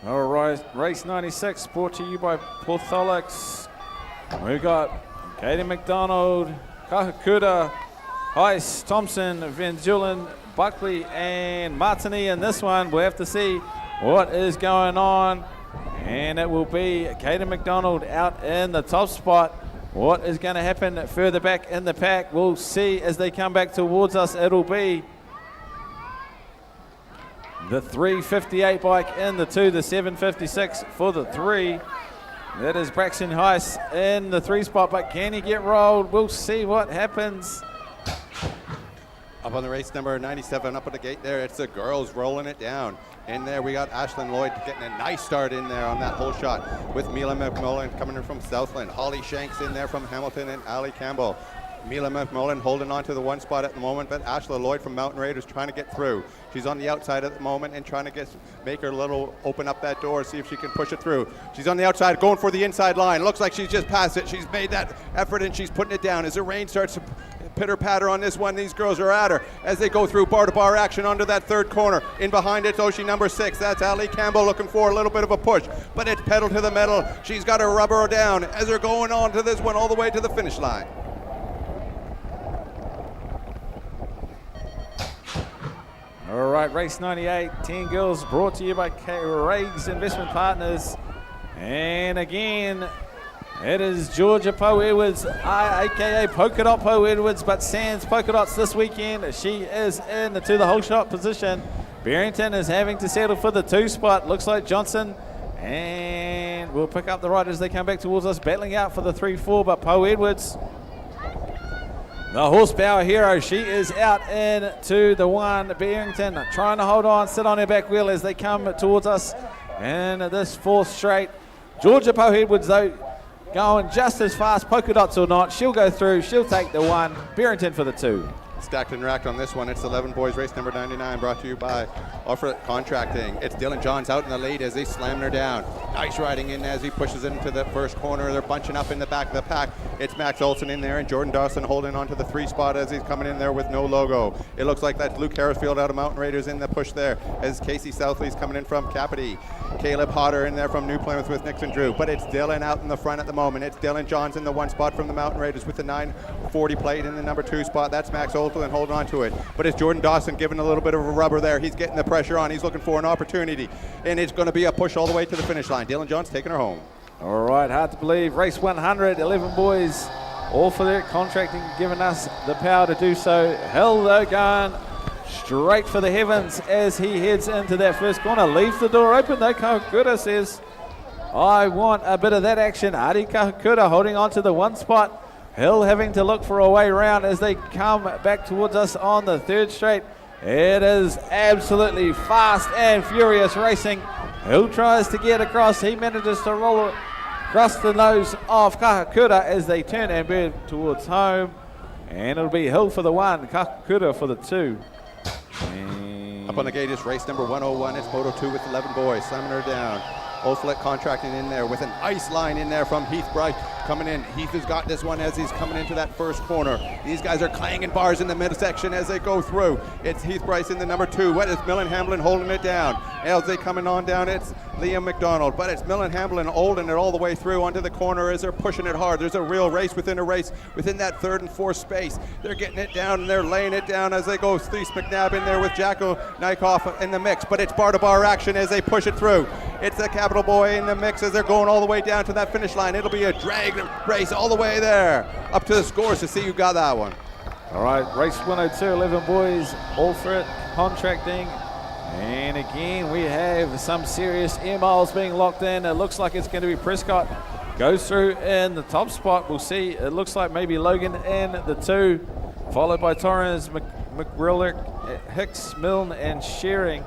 All right, race 96 brought to you by Portholix. We've got Katie McDonald, Kahakuda, Heiss, Thompson, Van Zulen, Buckley, and Martini in this one. We'll have to see what is going on. And it will be Katie McDonald out in the top spot. What is going to happen further back in the pack? We'll see as they come back towards us. It'll be the 358 bike in the 2, the 756 for the 3. That is Braxton Heiss in the 3 spot, but can he get rolled? We'll see what happens. Up on the race number 97, up at the gate there, it's the girls rolling it down. In there we got Ashlyn Lloyd getting a nice start in there on that whole shot with Mila McMullen coming in from Southland. Holly Shanks in there from Hamilton and Ali Campbell. Mila McMullen holding on to the 1 spot at the moment, but Ashla Lloyd from Mountain Raiders trying to get through. She's on the outside at the moment and trying to make her little open up that door, see if she can push it through. She's on the outside, going for the inside line. Looks like she's just passed it. She's made that effort and she's putting it down. As the rain starts to pitter-patter on this one, these girls are at her as they go through bar-to-bar action onto that 3rd corner. In behind it's Oshie number 6. That's Ali Campbell looking for a little bit of a push, but it's pedal to the metal. She's got her rubber down as they're going on to this one all the way to the finish line. All right, race 98, 10 girls brought to you by Rags Investment Partners. And again, it is Georgia Poe Edwards, aka Polka Dot Poe Edwards, but sans polka dots this weekend. She is in to the whole shot position. Barrington is having to settle for the 2 spot. Looks like Johnson. And we'll pick up the riders as they come back towards us, battling out for the 3-4, but Poe Edwards, the horsepower hero, she is out into the 1. Barrington trying to hold on, sit on her back wheel as they come towards us in this 4th straight. Georgia Poe Edwards, though, going just as fast, polka dots or not. She'll go through, she'll take the 1. Barrington for the 2. Stacked and racked on this one. It's 11 boys race number 99, brought to you by Offer Contracting. It's Dylan Johns out in the lead as they slam her down. Nice riding in as he pushes it into the 1st corner. They're bunching up in the back of the pack. It's Max Olson in there and Jordan Dawson holding on to the 3 spot as he's coming in there with no logo. It looks like that's Luke Harrisfield out of Mountain Raiders in the push there as Casey Southley's coming in from Capity. Caleb Potter in there from New Plymouth with Nixon Drew, but it's Dylan out in the front at the moment. It's Dylan Johns in the 1 spot from the Mountain Raiders with the 940 plate in the number 2 spot. That's Max Olson holding on to it, but it's Jordan Dawson giving a little bit of a rubber there. He's getting the pressure on. He's looking for an opportunity, and it's going to be a push all the way to the finish line. Dylan Johns taking her home. All right, hard to believe. Race 100, 11 boys, all for their contracting, giving us the power to do so. Hell, though, going straight for the heavens as he heads into that first corner. Leaves the door open though. Kahakura says, I want a bit of that action. Ari Kahakura holding on to the one spot. Hill having to look for a way around as they come back towards us on the third straight. It is absolutely fast and furious racing. Hill tries to get across. He manages to roll across the nose of Kahakura as they turn and burn towards home. And it'll be Hill for the 1, Kahakura for the 2. Up on the gate is race number 101. It's Moto 2 with 11 boys. Slamming her down. Oldfleck contracting in there with an ice line in there from Heath Bright coming in. Heath has got this one as he's coming into that first corner. These guys are clanging bars in the midsection as they go through. It's Heath Bryce in the number 2. What is Millen Hamblin holding it down? As they coming on down, it's Liam McDonald. But it's Millen Hamblin holding it all the way through onto the corner as they're pushing it hard. There's a real race within that third and fourth space. They're getting it down and they're laying it down as they go. Thies McNabb in there with Jacko Nykoff in the mix. But it's bar to bar action as they push it through. It's the Capital Boy in the mix as they're going all the way down to that finish line. It'll be a drag race all the way there. Up to the scores to see who got that one. All right, race 102, 11 boys, all for it, contracting. And again, we have some serious air miles being locked in. It looks like it's going to be Prescott. Goes through in the top spot. We'll see. It looks like maybe Logan in the 2, followed by Torrens, McGrillick, Hicks, Milne, and Shearing.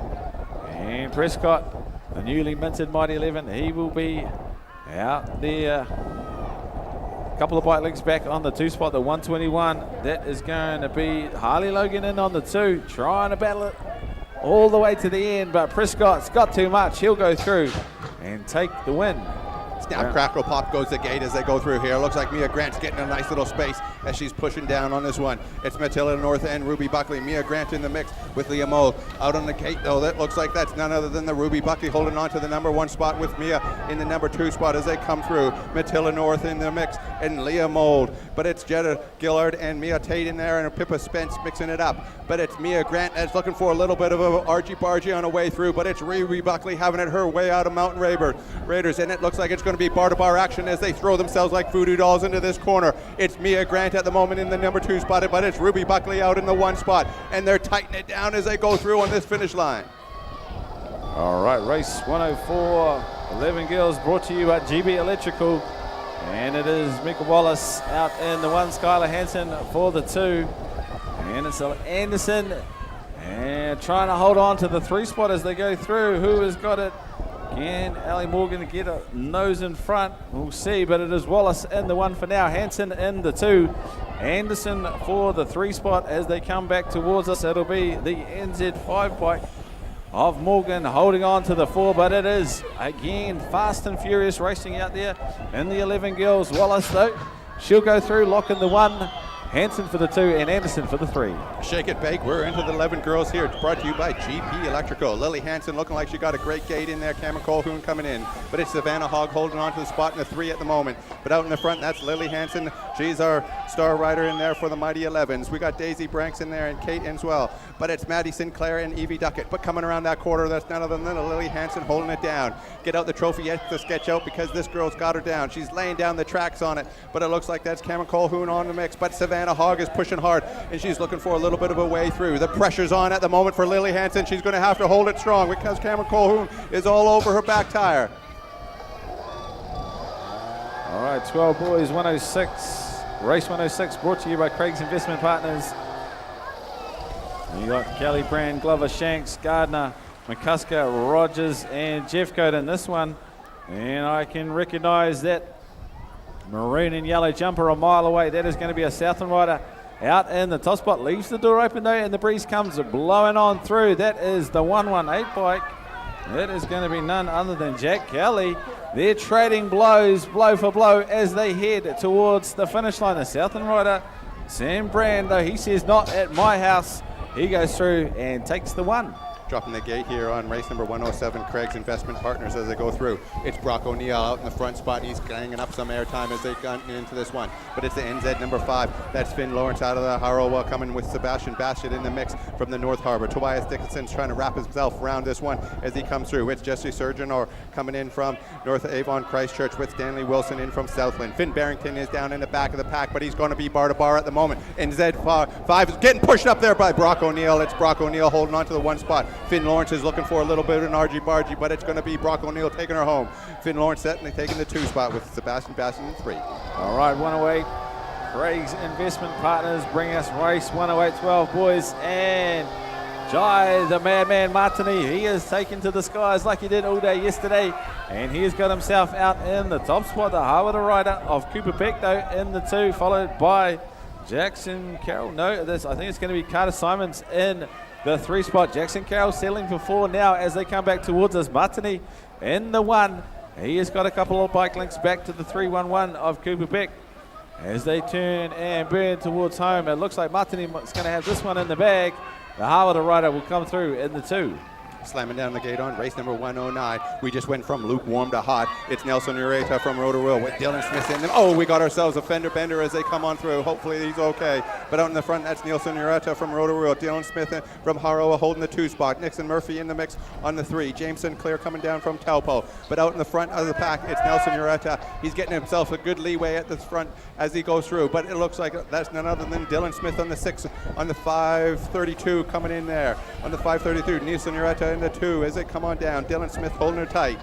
And Prescott, the newly minted Mighty 11, he will be out there. A couple of bike legs back on the 2 spot, the 121. That is going to be Harley Logan in on the 2, trying to battle it all the way to the end, but Prescott's got too much. He'll go through and take the win. Snap, crackle, pop goes the gate as they go through here. Looks like Mia Grant's getting a nice little space as she's pushing down on this one. It's Matilda North and Ruby Buckley. Mia Grant in the mix with Leah Moe. Out on the gate, though, that looks like that's none other than the Ruby Buckley holding on to the number 1 spot with Mia in the number 2 spot as they come through. Matilda North in the mix and Leah Mold. But it's Jetta Gillard and Mia Tate in there and Pippa Spence mixing it up. But it's Mia Grant that's looking for a little bit of a argy-bargy on the way through, but it's Ruby Buckley having it her way out of Mountain Raiders, and it looks like it's going to be bar-to-bar action as they throw themselves like voodoo dolls into this corner. It's Mia Grant at the moment in the number 2 spot, but it's Ruby Buckley out in the 1 spot, and they're tightening it down as they go through on this finish line. All right, race 104, 11 girls, brought to you by GB Electrical. And it is Mika Wallace out in the 1, Skylar Hansen for the 2. And it's Anderson and trying to hold on to the 3 spot as they go through. Who has got it? Can Ali Morgan get a nose in front? We'll see, but it is Wallace in the 1 for now. Hansen in the 2. Anderson for the 3 spot as they come back towards us. It'll be the NZ5 bike of Morgan holding on to the 4, but it is again fast and furious racing out there in the 11 girls. Wallace though, she'll go through, locking the 1. Hansen for the 2 and Anderson for the 3. Shake it, bake. We're into the 11 girls here. It's brought to you by GP Electrical. Lily Hansen looking like she got a great gate in there. Cameron Colquhoun coming in. But it's Savannah Hogg holding on to the spot in the 3 at the moment. But out in the front, that's Lily Hansen. She's our star rider in there for the Mighty 11s. We got Daisy Branks in there and Kate as well. But it's Maddie Sinclair and Evie Duckett. But coming around that quarter, that's none other than Lily Hansen holding it down. Get out the trophy yet to sketch out because this girl's got her down. She's laying down the tracks on it. But it looks like that's Cameron Colquhoun on the mix. But Savannah Hogg is pushing hard, and she's looking for a little bit of a way through. The pressure's on at the moment for Lily Hansen. She's going to have to hold it strong because Cameron Colquhoun is all over her back tire. All right, 12 boys, 106. Race 106 brought to you by Craig's Investment Partners. You got Kelly Brand, Glover, Shanks, Gardner, McCusker, Rogers, and Jeffcoat in this one. And I can recognize that maroon and yellow jumper a mile away. That is going to be a Southland rider out in the top spot. Leaves the door open though, and the breeze comes blowing on through. That is the 118 bike. That is going to be none other than Jack Kelly. They're trading blows, blow for blow, as they head towards the finish line. The Southland rider, Sam Brand, though, he says not at my house. He goes through and takes the 1. dropping the gate here on race number 107, Craig's Investment Partners as they go through. It's Brock O'Neill out in the front spot, and he's ganging up some airtime as they've gotten into this one. But it's the NZ number 5. That's Finn Lawrence out of the Harrowa, coming with Sebastian Bastian in the mix from the North Harbour. Tobias Dickinson's trying to wrap himself around this one as he comes through. It's Jesse Surgeon or coming in from North Avon Christchurch with Stanley Wilson in from Southland. Finn Barrington is down in the back of the pack, but he's going to be bar to bar at the moment. NZ5 is getting pushed up there by Brock O'Neill. It's Brock O'Neill holding on to the one spot. Finn Lawrence is looking for a little bit of an argy-bargy, but it's going to be Brock O'Neill taking her home. Finn Lawrence certainly taking the 2 spot with Sebastian Bastian in 3. All right, 108. Craig's Investment Partners bring us race 108-12, boys. And Jai, the madman Martini, he is taken to the skies like he did all day yesterday. And he has got himself out in the top spot. The Harvard rider of Cooper Peck, though, in the 2, followed by Jackson Carroll. No, I think it's going to be Carter Simons in the 3 spot. Jackson Carroll settling for 4 now as they come back towards us. Martini in the 1. He has got a couple of bike links back to the 311 of Cooper Peck. As they turn and burn towards home, it looks like Martini is going to have this one in the bag. The Harvard rider will come through in the 2. Slamming down the gate on race number 109. We just went from lukewarm to hot. It's Nelson Ureta from Rotorua with Dylan Smith in them. Oh, we got ourselves a fender bender as they come on through. Hopefully he's okay. But out in the front, that's Nelson Ureta from Rotorua. Dylan Smith from Harrowa holding the 2 spot. Nixon Murphy in the mix on the 3. James Sinclair coming down from Taupo. But out in the front of the pack, it's Nelson Ureta. He's getting himself a good leeway at the front as he goes through. But it looks like that's none other than Dylan Smith on the 6, on the 532 coming in there. On the 532, Nelson Ureta in the 2 as they come on down. Dylan Smith holding her tight.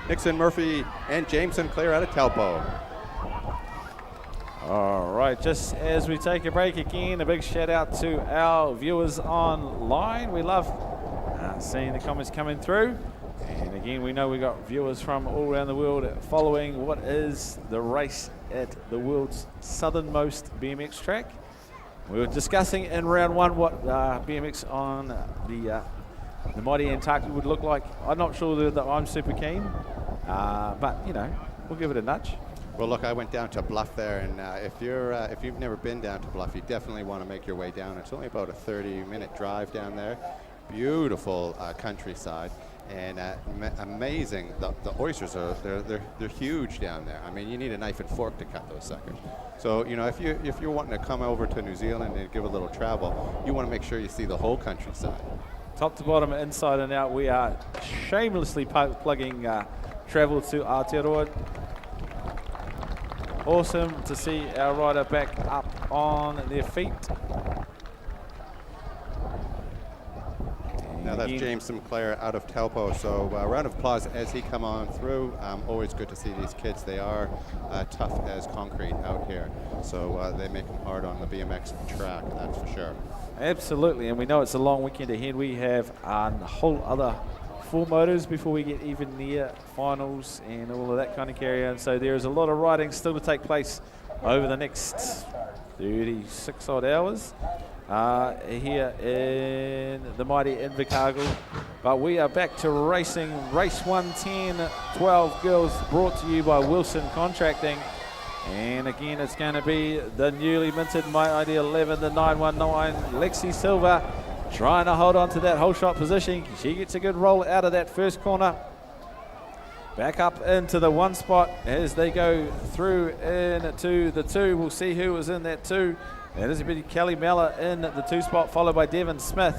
Nixon Murphy and James Sinclair out of Taupo. All right, just as we take a break again, a big shout out to our viewers online. We love seeing the comments coming through. And again, we know we got viewers from all around the world following what is the race at the world's southernmost BMX track. We were discussing in round 1 what BMX on the mighty Antarctica would look like. I'm not sure that I'm super keen, but you know, we'll give it a nudge. Well, look, I went down to Bluff there, and if you've never been down to Bluff, you definitely want to make your way down. It's only about a 30-minute drive down there. Beautiful countryside, and amazing. The oysters are they're huge down there. I mean, you need a knife and fork to cut those suckers. So you know, if you're wanting to come over to New Zealand and give a little travel, you want to make sure you see the whole countryside. Top to bottom, inside and out, we are shamelessly plugging travel to Aotearoa. Awesome to see our rider back up on their feet. Now that's James Sinclair out of Taupo, so round of applause as he come on through. Always good to see these kids. They are tough as concrete out here, so they make them hard on the BMX track, that's for sure. Absolutely, and we know it's a long weekend ahead. We have a whole other 4 motors before we get even near finals and all of that kind of carry on. So there is a lot of riding still to take place over the next 36 odd hours here in the mighty Invercargill. But we are back to racing. Race 110-12 girls, brought to you by Wilson Contracting. And again, it's going to be the newly minted My ID 11, the 919, Lexi Silva, trying to hold on to that whole shot position. She gets a good roll out of that first corner. Back up into the 1 spot as they go through into the 2. We'll see who was in that 2. That is a bit Kelly Mellor in the 2 spot, followed by Devon Smith.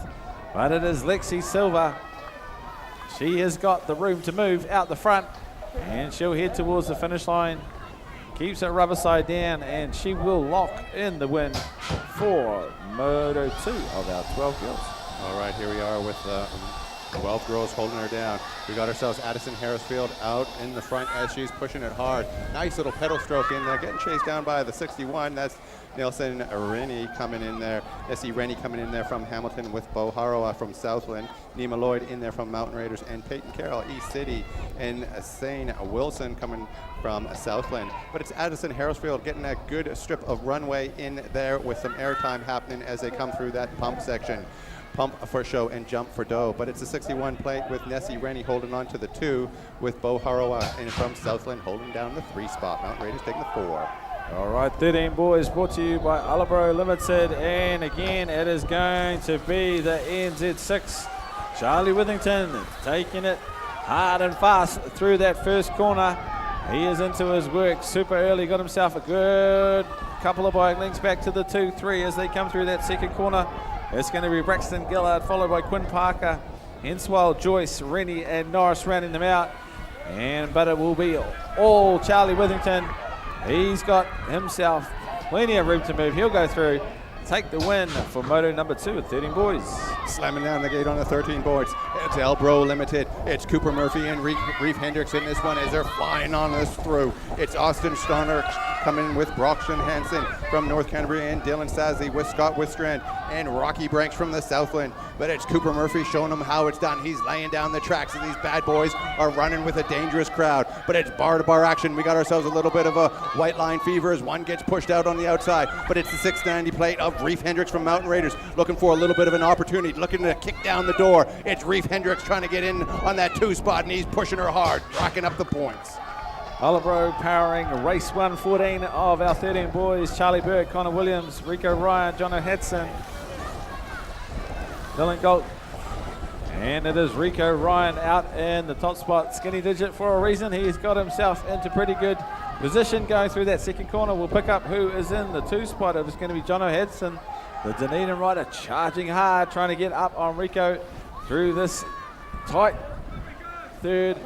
But it is Lexi Silva. She has got the room to move out the front, and she'll head towards the finish line. Keeps it rubber side down, and she will lock in the win for Moto 2 of our 12 girls. All right, here we are with 12 girls holding her down. We got ourselves Addison Harrisfield out in the front as she's pushing it hard. Nice little pedal stroke in there, getting chased down by the 61. That's Nelson Rennie coming in there. Nessie Rennie coming in there from Hamilton with Bo Harrowa from Southland. Nima Lloyd in there from Mountain Raiders, and Peyton Carroll, East City, and Sane Wilson coming from Southland. But it's Addison Harrisfield getting a good strip of runway in there with some airtime happening as they come through that pump section. Pump for show and jump for dough. But it's a 61 plate with Nessie Rennie holding on to the 2, with Bo Harrowa and from Southland holding down the 3 spot. Mountain Raiders taking the 4. All right, 13 boys, brought to you by Alabro Limited, and again it is going to be the NZ6 Charlie Withington taking it hard and fast through that first corner. He is into his work super early, got himself a good couple of bike links back to the 2-3 as they come through that second corner. It's going to be Braxton Gillard followed by Quinn Parker, Henswell, Joyce, Rennie and Norris rounding them out. But it will be all Charlie Withington. He's got himself plenty of room to move. He'll go through, take the win for Moto number 2 at 13 boys. Slamming down the gate on the 13 boards. It's Elbro Limited. It's Cooper Murphy and Reef Hendricks in this one as they're flying on this through. It's Austin Stoner coming with Broxton Hansen from North Canterbury and Dylan Sazzi with Scott Wistrand and Rocky Branks from the Southland. But it's Cooper Murphy showing them how it's done. He's laying down the tracks and these bad boys are running with a dangerous crowd. But it's bar-to-bar action. We got ourselves a little bit of a white line fever as one gets pushed out on the outside. But it's the 690 plate of Reef Hendricks from Mountain Raiders looking for a little bit of an opportunity, looking to kick down the door. It's Reef Hendricks trying to get in on that 2 spot and he's pushing her hard, racking up the points. Oliver powering race 114 of our 13 boys. Charlie Burke, Connor Williams, Rico Ryan, John O'Hadson, Dylan Galt. And it is Rico Ryan out in the top spot. Skinny digit for a reason. He's got himself into pretty good position going through that second corner. We'll pick up who is in the 2 spot. It is going to be John O'Hadson, the Dunedin rider, charging hard, trying to get up on Rico through this tight third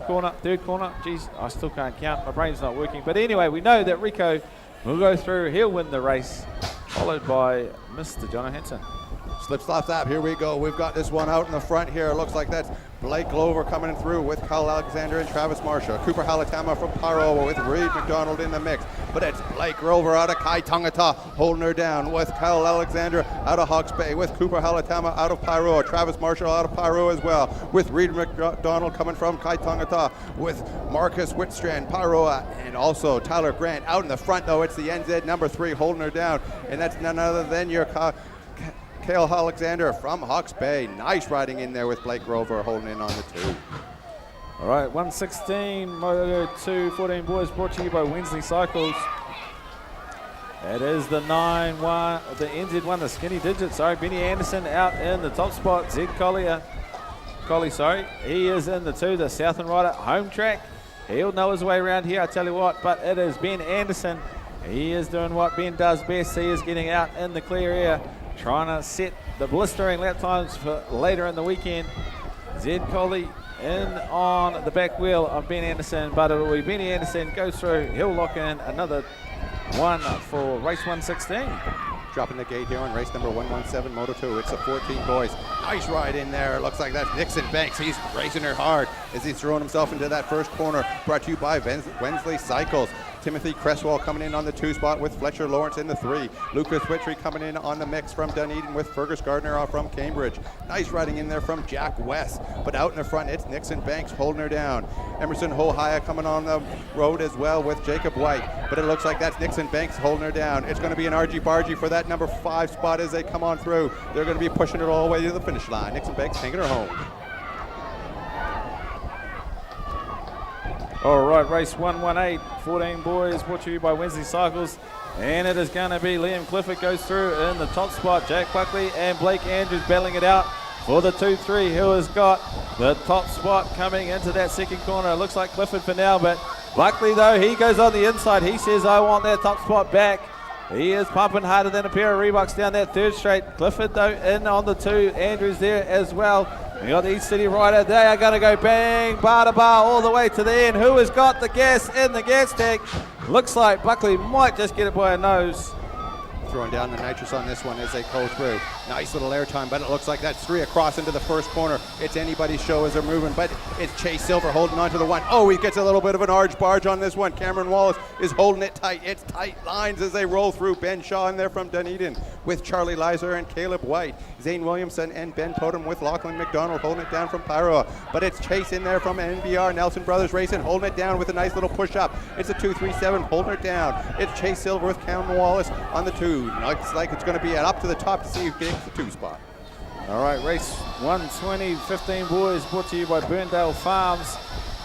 corner. Geez, I still can't count. My brain's not working. But anyway, we know that Rico will go through. He'll win the race, followed by Mr. John Hansen. Slip, slap, slap. Here we go. We've got this one out in the front here. It looks like that's Blake Glover coming through with Kyle Alexander and Travis Marshall. Cooper Halatama from Paroa with Reed McDonald in the mix. But it's Blake Glover out of Kai Tangata holding her down with Kyle Alexander out of Hawke's Bay, with Cooper Halatama out of Paroa, Travis Marshall out of Paroa as well, with Reed McDonald coming from Kai Tangata, with Marcus Whitstrand, Paroa, and also Tyler Grant out in the front though. It's the NZ number 3 holding her down, and that's none other than your Kale Alexander from Hawke's Bay. Nice riding in there with Blake Grover holding in on the 2. All right, 116, Moto 2, 14 boys, brought to you by Wednesday Cycles. It is the 9-1, the NZ1, the skinny digit, Benny Anderson out in the top spot. Zed Collie, he is in the 2, the Southern rider, home track. He'll know his way around here, I tell you what, but it is Ben Anderson. He is doing what Ben does best. He is getting out in the clear air, trying to set the blistering lap times for later in the weekend. Zed Collie in on the back wheel of Ben Anderson, but it will be Benny Anderson goes through. He'll lock in another one for race 116. Dropping the gate here on race number 117, Moto 2. It's the 14 boys. Nice ride in there. Looks like that's Nixon Banks. He's racing her hard as he's throwing himself into that first corner. Brought to you by Wensley Cycles. Timothy Cresswell coming in on the 2 spot with Fletcher Lawrence in the 3. Lucas Whitry coming in on the mix from Dunedin with Fergus Gardner from Cambridge. Nice riding in there from Jack West. But out in the front, it's Nixon Banks holding her down. Emerson Hohaya coming on the road as well with Jacob White. But it looks like that's Nixon Banks holding her down. It's going to be an argy-bargy for that number 5 spot as they come on through. They're going to be pushing it all the way to the finish line. Nixon Banks taking her home. All right, race 118, 14 boys, brought to you by Wednesday Cycles. And it is going to be Liam Clifford goes through in the top spot. Jack Buckley and Blake Andrews battling it out for the 2-3, who has got the top spot coming into that second corner. It looks like Clifford for now, but Buckley, though, he goes on the inside. He says, I want that top spot back. He is pumping harder than a pair of Reeboks down that third straight. Clifford, though, in on the 2. Andrews there as well. We got the East City rider. They are going to go bang, bar to bar, all the way to the end. Who has got the gas in the gas tank? Looks like Buckley might just get it by a nose. Throwing down the nitrous on this one as they go through. Nice little airtime, but it looks like that's 3 across into the first corner. It's anybody's show as they're moving, but it's Chase Silver holding on to the 1. Oh, he gets a little bit of an arge-barge on this one. Cameron Wallace is holding it tight. It's tight lines as they roll through. Ben Shaw in there from Dunedin with Charlie Lizer and Caleb White. Zane Williamson and Ben Totem with Lachlan McDonald holding it down from Pyroa. But it's Chase in there from NBR, Nelson Brothers Racing, holding it down with a nice little push-up. It's a 2-3-7, holding it down. It's Chase Silver with Cameron Wallace on the 2. Looks like it's going to be up to the top to see who gets the 2 spot. All right, race 120, 15 boys, brought to you by Burndale Farms.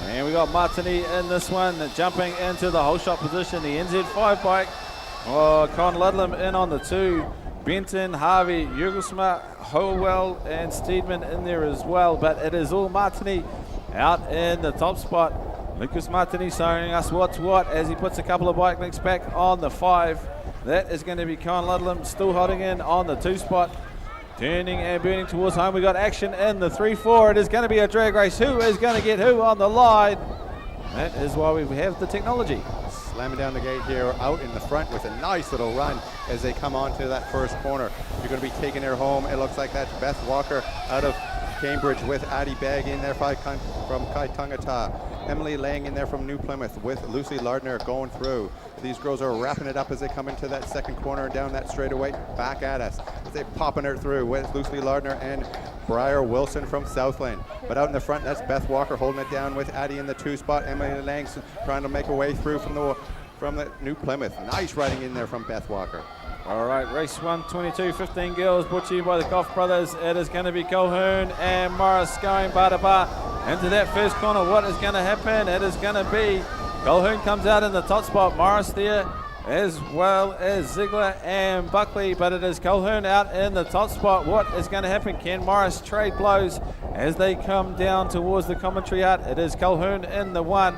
And we got Martini in this one, jumping into the whole shot position, the NZ5 bike. Oh, Con Ludlam in on the 2. Benton, Harvey, Jurgelsma, Howell, and Steedman in there as well. But it is all Martini out in the top spot. Lucas Martini showing us what's what as he puts a couple of bike links back on the 5. That is going to be Con Ludlam still holding in on the 2 spot. Turning and burning towards home. We got action in the 3-4. It is going to be a drag race. Who is going to get who on the line? That is why we have the technology. Slamming down the gate here, out in the front with a nice little run as they come onto that first corner. You're going to be taking her home. It looks like that's Beth Walker out of Cambridge with Addie Bagg in there from Kaitangata. Emily Lang in there from New Plymouth with Lucy Lardner going through. These girls are wrapping it up as they come into that second corner and down that straightaway back at us. As they're popping her through with Lucy Lardner and Briar Wilson from Southland. But out in the front, that's Beth Walker holding it down with Addie in the 2 spot. Emily Lang trying to make her way through from the New Plymouth. Nice riding in there from Beth Walker. All right, race 1, 22-15 girls, brought to you by the Goff brothers. It is going to be Colquhoun and Morris going bar to bar into that first corner. What is going to happen? It is going to be Colquhoun comes out in the top spot. Morris there, as well as Ziegler and Buckley, but it is Colquhoun out in the top spot. What is going to happen? Can Morris trade blows as they come down towards the commentary hut? It is Colquhoun in the 1,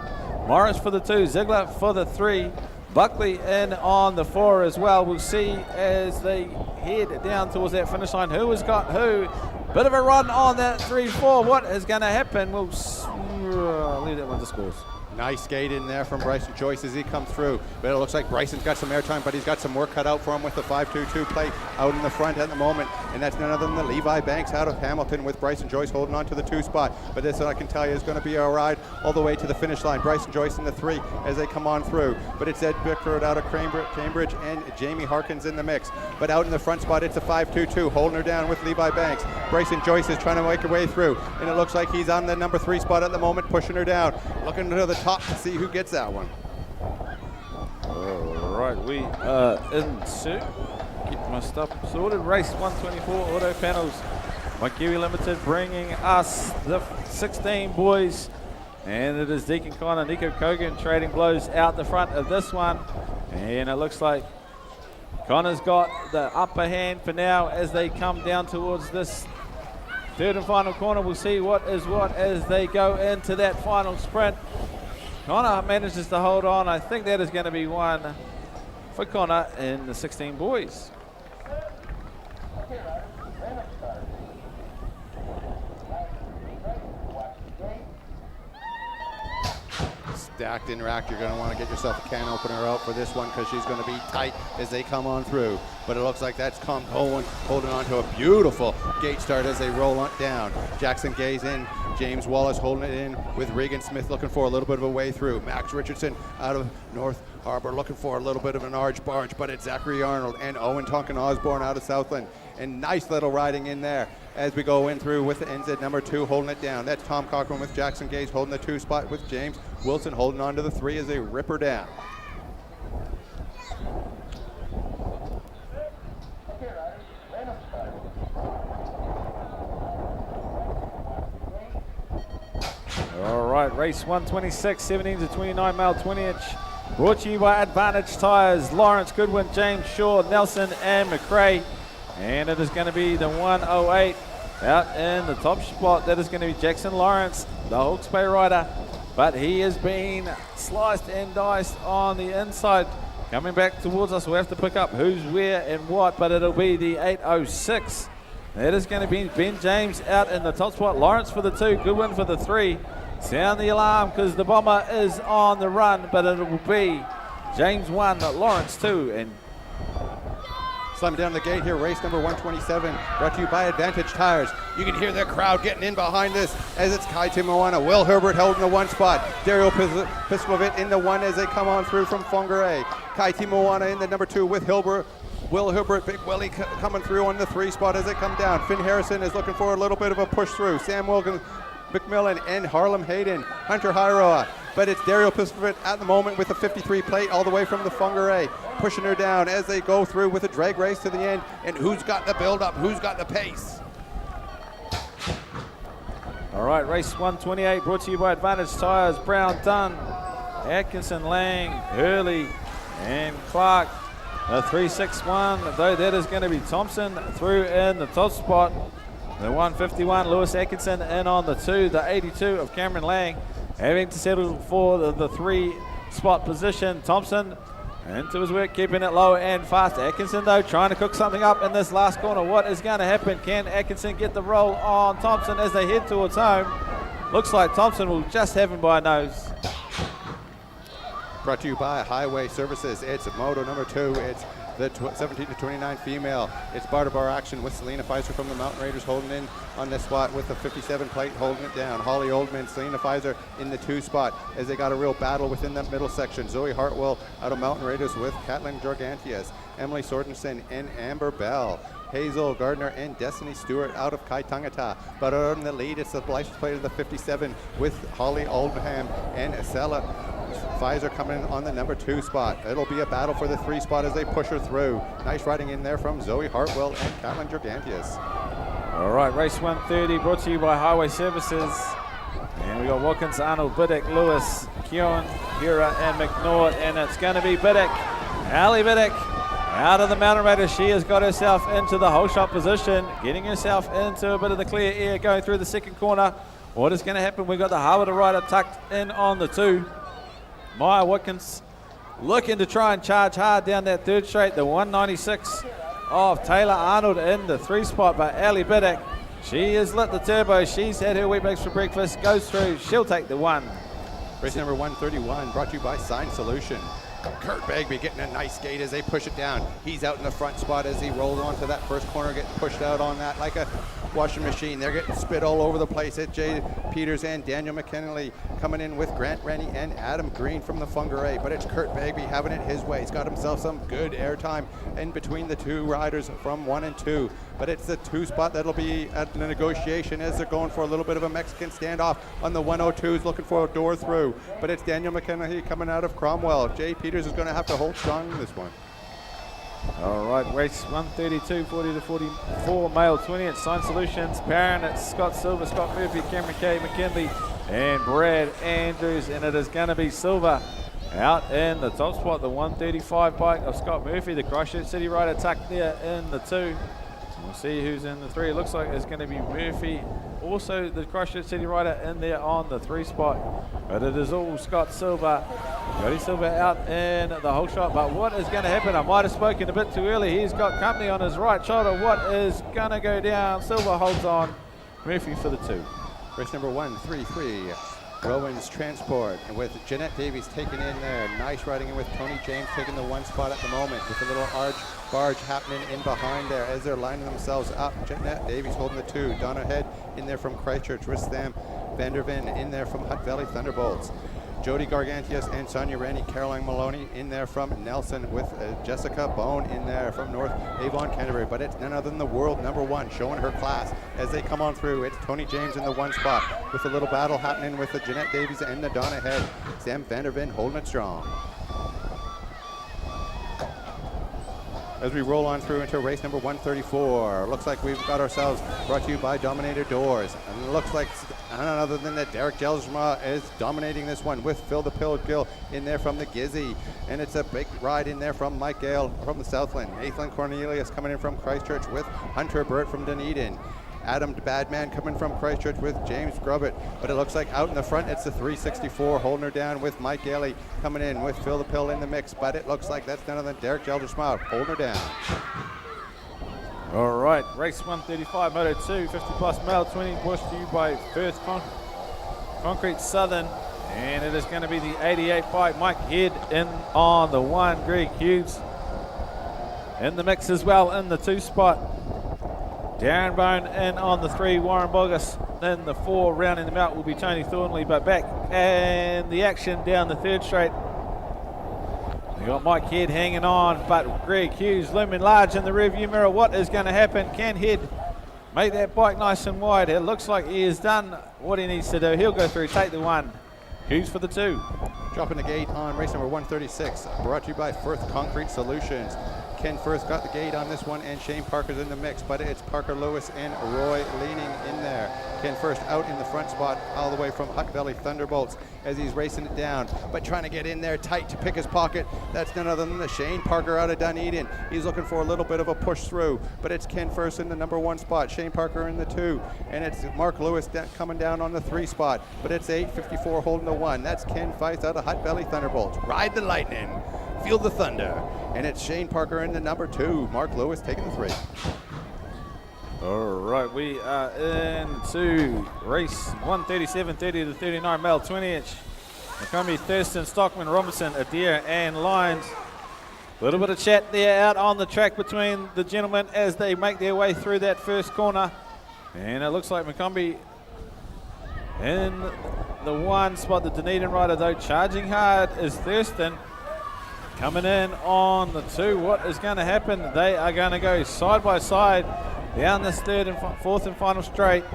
Morris for the 2, Ziegler for the 3. Buckley in on the 4 as well. We'll see as they head down towards that finish line who has got who. Bit of a run on that 3-4. What is going to happen? We'll leave that one to scores. Nice skate in there from Bryson Joyce as he comes through. But it looks like Bryson's got some airtime, but he's got some work cut out for him with the 5.22 plate out in the front at the moment. And that's none other than the Levi Banks out of Hamilton with Bryson Joyce holding on to the 2 spot. But this, I can tell you, is going to be a ride all the way to the finish line. Bryson Joyce in the 3 as they come on through. But it's Ed Bickford out of Cambridge and Jamie Harkins in the mix. But out in the front spot, it's a 5.22 holding her down with Levi Banks. Bryson Joyce is trying to make her way through. And it looks like he's on the number 3 spot at the moment, pushing her down. Looking to the top to see who gets that one. All right, we are into get my stuff sorted. Race 124 auto panels. Kiwi Limited bringing us the 16 boys, and it is Deacon Connor, Nico Kogan trading blows out the front of this one, and it looks like Connor's got the upper hand for now as they come down towards this third and final corner. We'll see what is what as they go into that final sprint. Connor manages to hold on. I think that is going to be one for Connor in the 16 boys. Stacked in rack, you're going to want to get yourself a can opener out for this one because she's going to be tight as they come on through. But it looks like that's Tom Cohen holding on to a beautiful gate start as they roll on down. Jackson Gay's in, James Wallace holding it in with Regan Smith looking for a little bit of a way through. Max Richardson out of North Harbor looking for a little bit of an arch barge, but it's Zachary Arnold and Owen Tonkin Osborne out of Southland. And nice little riding in there as we go in through with the NZ number 2 holding it down. That's Tom Cochran with Jackson Gage holding the 2 spot with James Wilson holding on to the 3 as they rip her down. All right, race 126, 17 to 29 mile 20-inch. Brought to you by Advantage Tires, Lawrence Goodwin, James Shaw, Nelson, and McRae. And it is going to be the 108 out in the top spot. That is going to be Jackson Lawrence, the Hawke's Bay rider. But he is being sliced and diced on the inside. Coming back towards us, we'll have to pick up who's where and what, but it'll be the 806. That is going to be Ben James out in the top spot. Lawrence for the 2, Goodwin for the 3. Sound the alarm because the bomber is on the run, but it will be James 1, Lawrence 2, and slamming down the gate here, race number 127, brought to you by Advantage Tires. You can hear the crowd getting in behind this as it's Kai Timoana, Will Herbert holding the 1 spot, Dario Pislovit in the 1 as they come on through from Whangarei. Kai Timoana in the number 2 with Hilbert. Will Herbert, Big Willie coming through on the 3 spot as they come down. Finn Harrison is looking for a little bit of a push through. Sam Wilkins, McMillan, and Harlem Hayden, Hunter Hyroa. But it's Dario Pislovit at the moment with the 53 plate all the way from the Whangarei, pushing her down as they go through with a drag race to the end. And who's got the build up? Who's got the pace? all right, race 128 brought to you by Advantage Tires, Brown, Dunn, Atkinson, Lang, Hurley, and Clark. The 361, though that is going to be Thompson through in the top spot. The 151, Lewis Atkinson in on the 2. The 82 of Cameron Lang having to settle for the 3 spot position. Thompson into his work, keeping it low and fast. Atkinson, though, trying to cook something up in this last corner. What is going to happen? Can Atkinson get the roll on Thompson as they head towards home? Looks like Thompson will just have him by nose. Brought to you by Highway Services. It's Moto number 2. It's the 17 to 29 female. It's bar to bar action with Selena Pfizer from the Mountain Raiders holding in on this spot with the 57 plate holding it down. Holly Oldman, Selena Pfizer in the 2 spot as they got a real battle within that middle section. Zoe Hartwell out of Mountain Raiders with Caitlin Jorgantius, Emily Sorensen and Amber Bell. Hazel Gardner and Destiny Stewart out of Kaitangata. But on the lead, it's the license plate of the 57 with Holly Oldham and Estella Pfizer coming in on the number 2 spot. It'll be a battle for the 3 spot as they push her through. Nice riding in there from Zoe Hartwell and Caitlin Jorgantius. All right, race 130 brought to you by Highway Services. And we got Watkins, Arnold, Biddick, Lewis, Keown, Hura, and McNaught. And it's going to be Biddick. Ali Biddick out of the Mountain Raiders. She has got herself into the whole shot position, getting herself into a bit of the clear air, going through the second corner. What is going to happen? We've got the Harvard rider tucked in on the 2. Maya Watkins looking to try and charge hard down that 3rd straight. The 196 of Taylor Arnold in the 3 spot, but Ali Biddick, she has lit the turbo. She's had her wheat bakes for breakfast, goes through, she'll take the 1. Race number 131 brought to you by Sign Solution. Kurt Bagby getting a nice skate as they push it down. He's out in the front spot as he rolls onto that first corner, getting pushed out on that like a washing machine. They're getting spit all over the place. It's Jay Peters and Daniel McKinley coming in with Grant Rennie and Adam Green from the Fungaray. But it's Kurt Bagby having it his way. He's got himself some good airtime in between the 2 riders from 1 and 2. But it's the 2 spot that'll be at the negotiation as they're going for a little bit of a Mexican standoff on the 102s, looking for a door through. But it's Daniel McKinley coming out of Cromwell. Jay Peters is going to have to hold strong in this one. All right, race 132, 40 to 44, male 20 at Sign Solutions. Parent, it's Scott Silver, Scott Murphy, Cameron K. McKinley, and Brad Andrews. And it is going to be Silver out in the top spot, the 135 bike of Scott Murphy, the Christchurch City rider, tucked there in the 2. We'll see who's in the 3. It looks like it's going to be Murphy. Also, the Christchurch City rider in there on the 3 spot. But it is all Scott Silver. Jody Silver out in the whole shot. But what is going to happen? I might have spoken a bit too early. He's got company on his right shoulder. What is going to go down? Silver holds on. Murphy for the 2. Race number 133. Rowan's Transport, and with Jeanette Davies taking in there. Nice riding in with Tony James taking the 1 spot at the moment with a little barge happening in behind there as they're lining themselves up. Jeanette Davies holding the 2. Donna Head in there from Christchurch with Sam Vanderven in there from Hutt Valley Thunderbolts. Jody Gargantius and Sonia Rennie, Caroline Maloney in there from Nelson with Jessica Bone in there from North Avon, Canterbury. But it's none other than the world number 1 showing her class as they come on through. It's Tony James in the 1 spot with a little battle happening with the Jeanette Davies and the Donna Head. Sam Vanderven holding it strong. As we roll on through into race number 134. Looks like we've got ourselves brought to you by Dominator Doors. And it looks like none other than that Derek Jelsma is dominating this one with Phil the Pill Gill in there from the Gizzy. And it's a big ride in there from Mike Gale from the Southland. Nathan Cornelius coming in from Christchurch with Hunter Burt from Dunedin. Adam Badman coming from Christchurch with James Grubbett. But it looks like out in the front, it's the 364 holding her down with Mike Gailey coming in with Phil the Pill in the mix. But it looks like that's none other than Derek Geldersma holding her down. All right, race 135, Moto 2, 50 plus male 20, brought to you by First Concrete Southern. And it is going to be the 88 bike. Mike Head in on the 1, Greg Hughes in the mix as well in the 2 spot. Darren Bone in on the 3, Warren Bogus in the 4, rounding them out will be Tony Thornley, but back and the action down the 3rd straight. We got Mike Head hanging on, but Greg Hughes looming large in the rearview mirror. What is going to happen? Can Head make that bike nice and wide? It looks like he has done what he needs to do. He'll go through, take the 1. Hughes for the 2. Dropping the gate on race number 136, brought to you by Firth Concrete Solutions. Ken Firth got the gate on this one, and Shane Parker's in the mix, but it's Parker Lewis and Roy leaning in there. Ken Firth out in the front spot all the way from Hutt Valley Thunderbolts as he's racing it down, but trying to get in there tight to pick his pocket. That's none other than the Shane Parker out of Dunedin. He's looking for a little bit of a push through, but it's Ken Firth in the number 1 spot, Shane Parker in the 2, and it's Mark Lewis coming down on the 3 spot, but it's 8:54 holding the 1. That's Ken Firth out of Hutt Valley Thunderbolts. Ride the lightning, feel the thunder, and it's Shane Parker in the number 2, Mark Lewis taking the 3. All right, we are into race 137, 30 to 39 male 20-inch. Macombi, Thurston, Stockman, Robinson, Adair, and Lyons. A little bit of chat there out on the track between the gentlemen as they make their way through that first corner. And it looks like Macombi in the 1 spot, the Dunedin rider though, charging hard is Thurston. Coming in on the 2, what is going to happen? They are going to go side by side down this 3rd and 4th and final straight.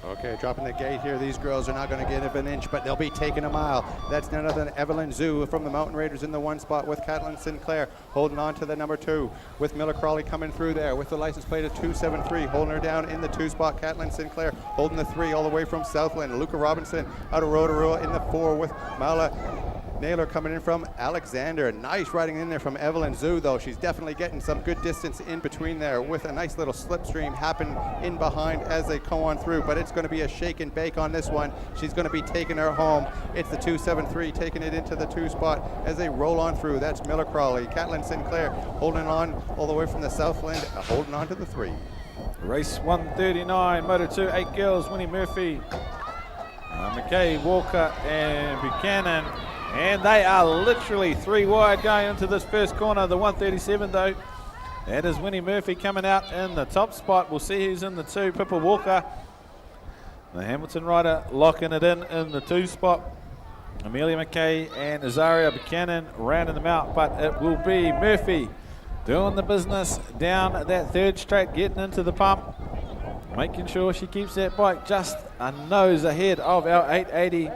Okay, dropping the gate here. These girls are not going to get an inch, but they'll be taking a mile. That's none other than Evelyn Zhu from the Mountain Raiders in the 1 spot with Catelyn Sinclair holding on to the number 2, with Miller Crawley coming through there with the license plate of 273, holding her down in the 2 spot. Catelyn Sinclair holding the 3 all the way from Southland. Luca Robinson out of Rotorua in the 4 with Mala Naylor coming in from Alexander. Nice riding in there from Evelyn Zhu, though. She's definitely getting some good distance in between there with a nice little slipstream happen in behind as they come on through, but it's going to be a shake and bake on this one. She's going to be taking her home. It's the 273 taking it into the 2 spot as they roll on through. That's Miller Crawley. Catelyn Sinclair holding on all the way from the Southland, holding on to the 3. Race 139, Moto 2, 8 girls, Winnie Murphy, McKay, Walker, and Buchanan. And they are literally 3 wide going into this first corner, the 137 though. That is Winnie Murphy coming out in the top spot. We'll see who's in the 2, Pippa Walker. The Hamilton rider locking it in the 2 spot. Amelia McKay and Azaria Buchanan rounding them out, but it will be Murphy doing the business down that 3rd straight, getting into the pump, making sure she keeps that bike just a nose ahead of our 880.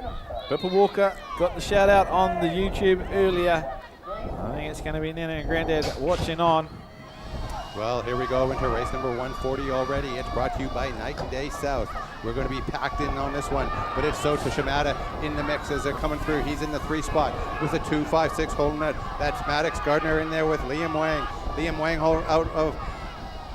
Pippa Walker got the shout out on the YouTube earlier. I think it's going to be Nana and Grandad watching on. Well, here we go into race number 140 already. It's brought to you by Night and Day South. We're going to be packed in on this one, but it's Sota Shimada in the mix as they're coming through. He's in the 3 spot with a 256 holding it. That's Maddox Gardner in there with Liam Wang. Liam Wang out of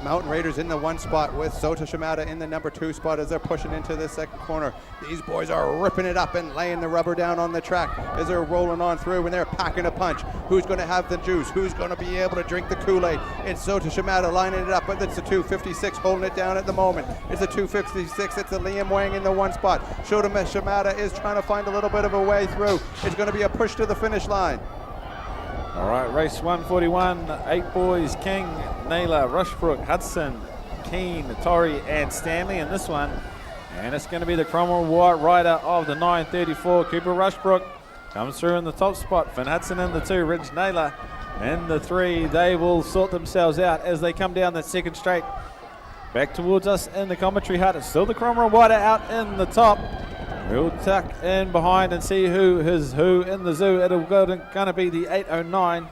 Mountain Raiders in the 1 spot with Sota Shimada in the number 2 spot as they're pushing into the 2nd corner. These boys are ripping it up and laying the rubber down on the track as they're rolling on through and they're packing a punch. Who's going to have the juice? Who's going to be able to drink the Kool-Aid? It's Sota Shimada lining it up, but it's the 256 holding it down at the moment. It's the 256. It's the Liam Wang in the 1 spot. Sota Shimada is trying to find a little bit of a way through. It's going to be a push to the finish line. All right, race 141, 8 boys, King, Naylor, Rushbrook, Hudson, Keane, Torrey, and Stanley in this one. And it's going to be the Cromwell White rider of the 934, Cooper Rushbrook. Comes through in the top spot. Finn Hudson in the 2, Ridge Naylor in the 3. They will sort themselves out as they come down that 2nd straight. Back towards us in the commentary hut. It's still the Cromwell White out in the top. We'll tuck in behind and see who is who in the zoo. It'll going to be the 809.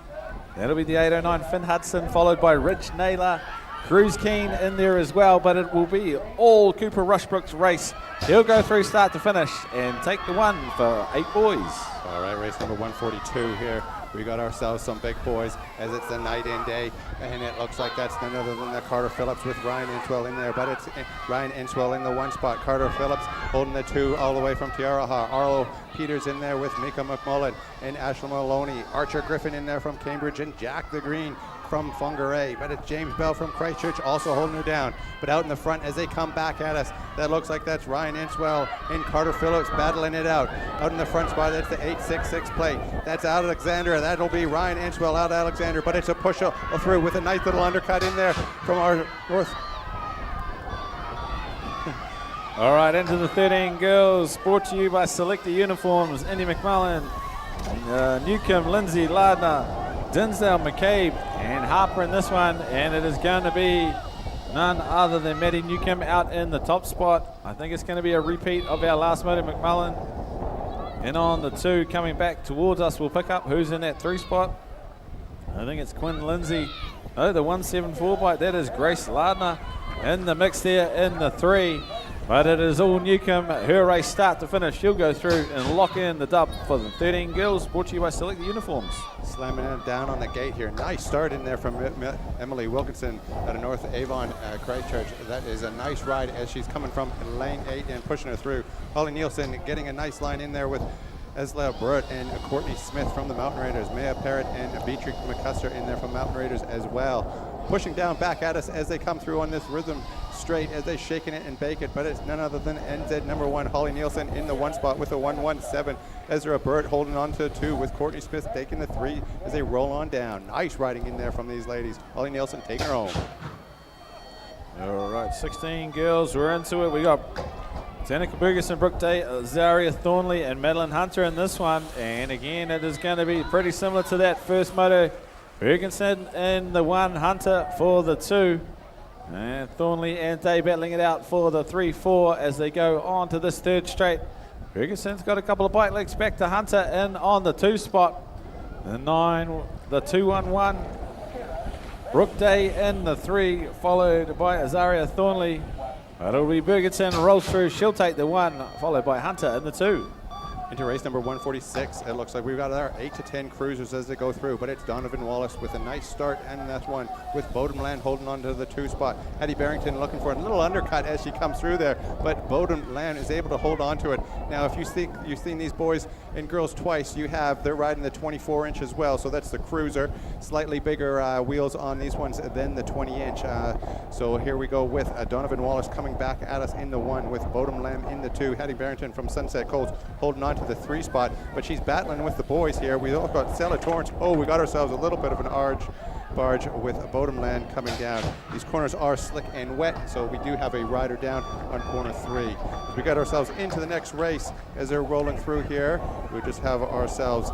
That'll be the 809 Finn Hudson, followed by Rich Naylor. Cruz Keane in there as well, but it will be all Cooper Rushbrook's race. He'll go through start to finish and take the 1 for 8 boys. All right, race number 142 here. We got ourselves some big boys as it's the night and day, and it looks like that's none other than the Carter Phillips with Ryan Inswell in there, but it's Ryan Inswell in the 1 spot. Carter Phillips holding the 2 all the way from Tiaraha. Arlo Peters in there with Mika McMullen and Ashley Maloney. Archer Griffin in there from Cambridge and Jack the Green from Whangarei, but it's James Bell from Christchurch also holding her down. But out in the front as they come back at us, that looks like that's Ryan Inswell and Carter Phillips battling it out. Out in the front spot, that's the 866 plate. That's Alexander. That'll be Ryan Inswell out Alexander, but it's a push through with a nice little undercut in there from our north. All right, into the 13 girls, brought to you by Selector Uniforms, Indy McMullen, Newcomb, Lindsay, Lardner, Dinsdale, McCabe, and Harper in this one, and it is going to be none other than Maddie Newcomb out in the top spot. I think it's going to be a repeat of our last motor, McMullen. And on the 2 coming back towards us, we'll pick up who's in that 3 spot. I think it's Quinn Lindsay. Oh, the 174 bike, that is Grace Lardner in the mix there in the 3. But it is all Newcomb. Her race start to finish. She'll go through and lock in the dub for the 13 girls, brought to you by Select the Uniforms. Slamming it down on the gate here. Nice start in there from Emily Wilkinson out of North Avon, Christchurch. That is a nice ride as she's coming from lane 8 and pushing her through. Holly Nielsen getting a nice line in there with Esla Brett and Courtney Smith from the Mountain Raiders. Maya Parrott and Beatrice McCusker in there from Mountain Raiders as well. Pushing down back at us as they come through on this rhythm straight as they shaking it and bake it, but it's none other than NZ number 1 Holly Nielsen in the 1 spot with a 117. Ezra Burt holding on to 2 with Courtney Smith taking the 3 as they roll on down. Nice riding in there from these ladies. Holly Nielsen taking her home. All right, 16 girls, we're into it. We got Danica Bergerson, Brooke Day, Zaria Thornley, and Madeline Hunter in this one. And again, it is going to be pretty similar to that first moto. Bergenson in the 1, Hunter for the 2. And Thornley and Day battling it out for the 3-4 as they go on to this 3rd straight. Bergeson's got a couple of bike legs back to Hunter in on the 2 spot. The 9, the 2-1-1. Brooke Day in the 3, followed by Azaria Thornley. But it'll be Bergenson rolls through. She'll take the 1, followed by Hunter in the 2. Into race number 146, it looks like we've got our 8 to 10 cruisers as they go through, but it's Donovan Wallace with a nice start and that one with Bowden Land holding on to the 2 spot. Addie Barrington looking for a little undercut as she comes through there, but Bowden Land is able to hold on to it. Now, if you've seen these boys and girls twice, they're riding the 24-inch as well, so that's the cruiser. Slightly bigger wheels on these ones than the 20-inch. So here we go with Donovan Wallace coming back at us in the 1 with Bowden Lamb in the 2. Addie Barrington from Sunset Coast holding on to the 3 spot, but she's battling with the boys here. We also got Stella Torrance. Oh, we got ourselves a little bit of an barge with Bodum Land coming down. These corners are slick and wet, so we do have a rider down on corner 3. As we got ourselves into the next race as they're rolling through here, we just have ourselves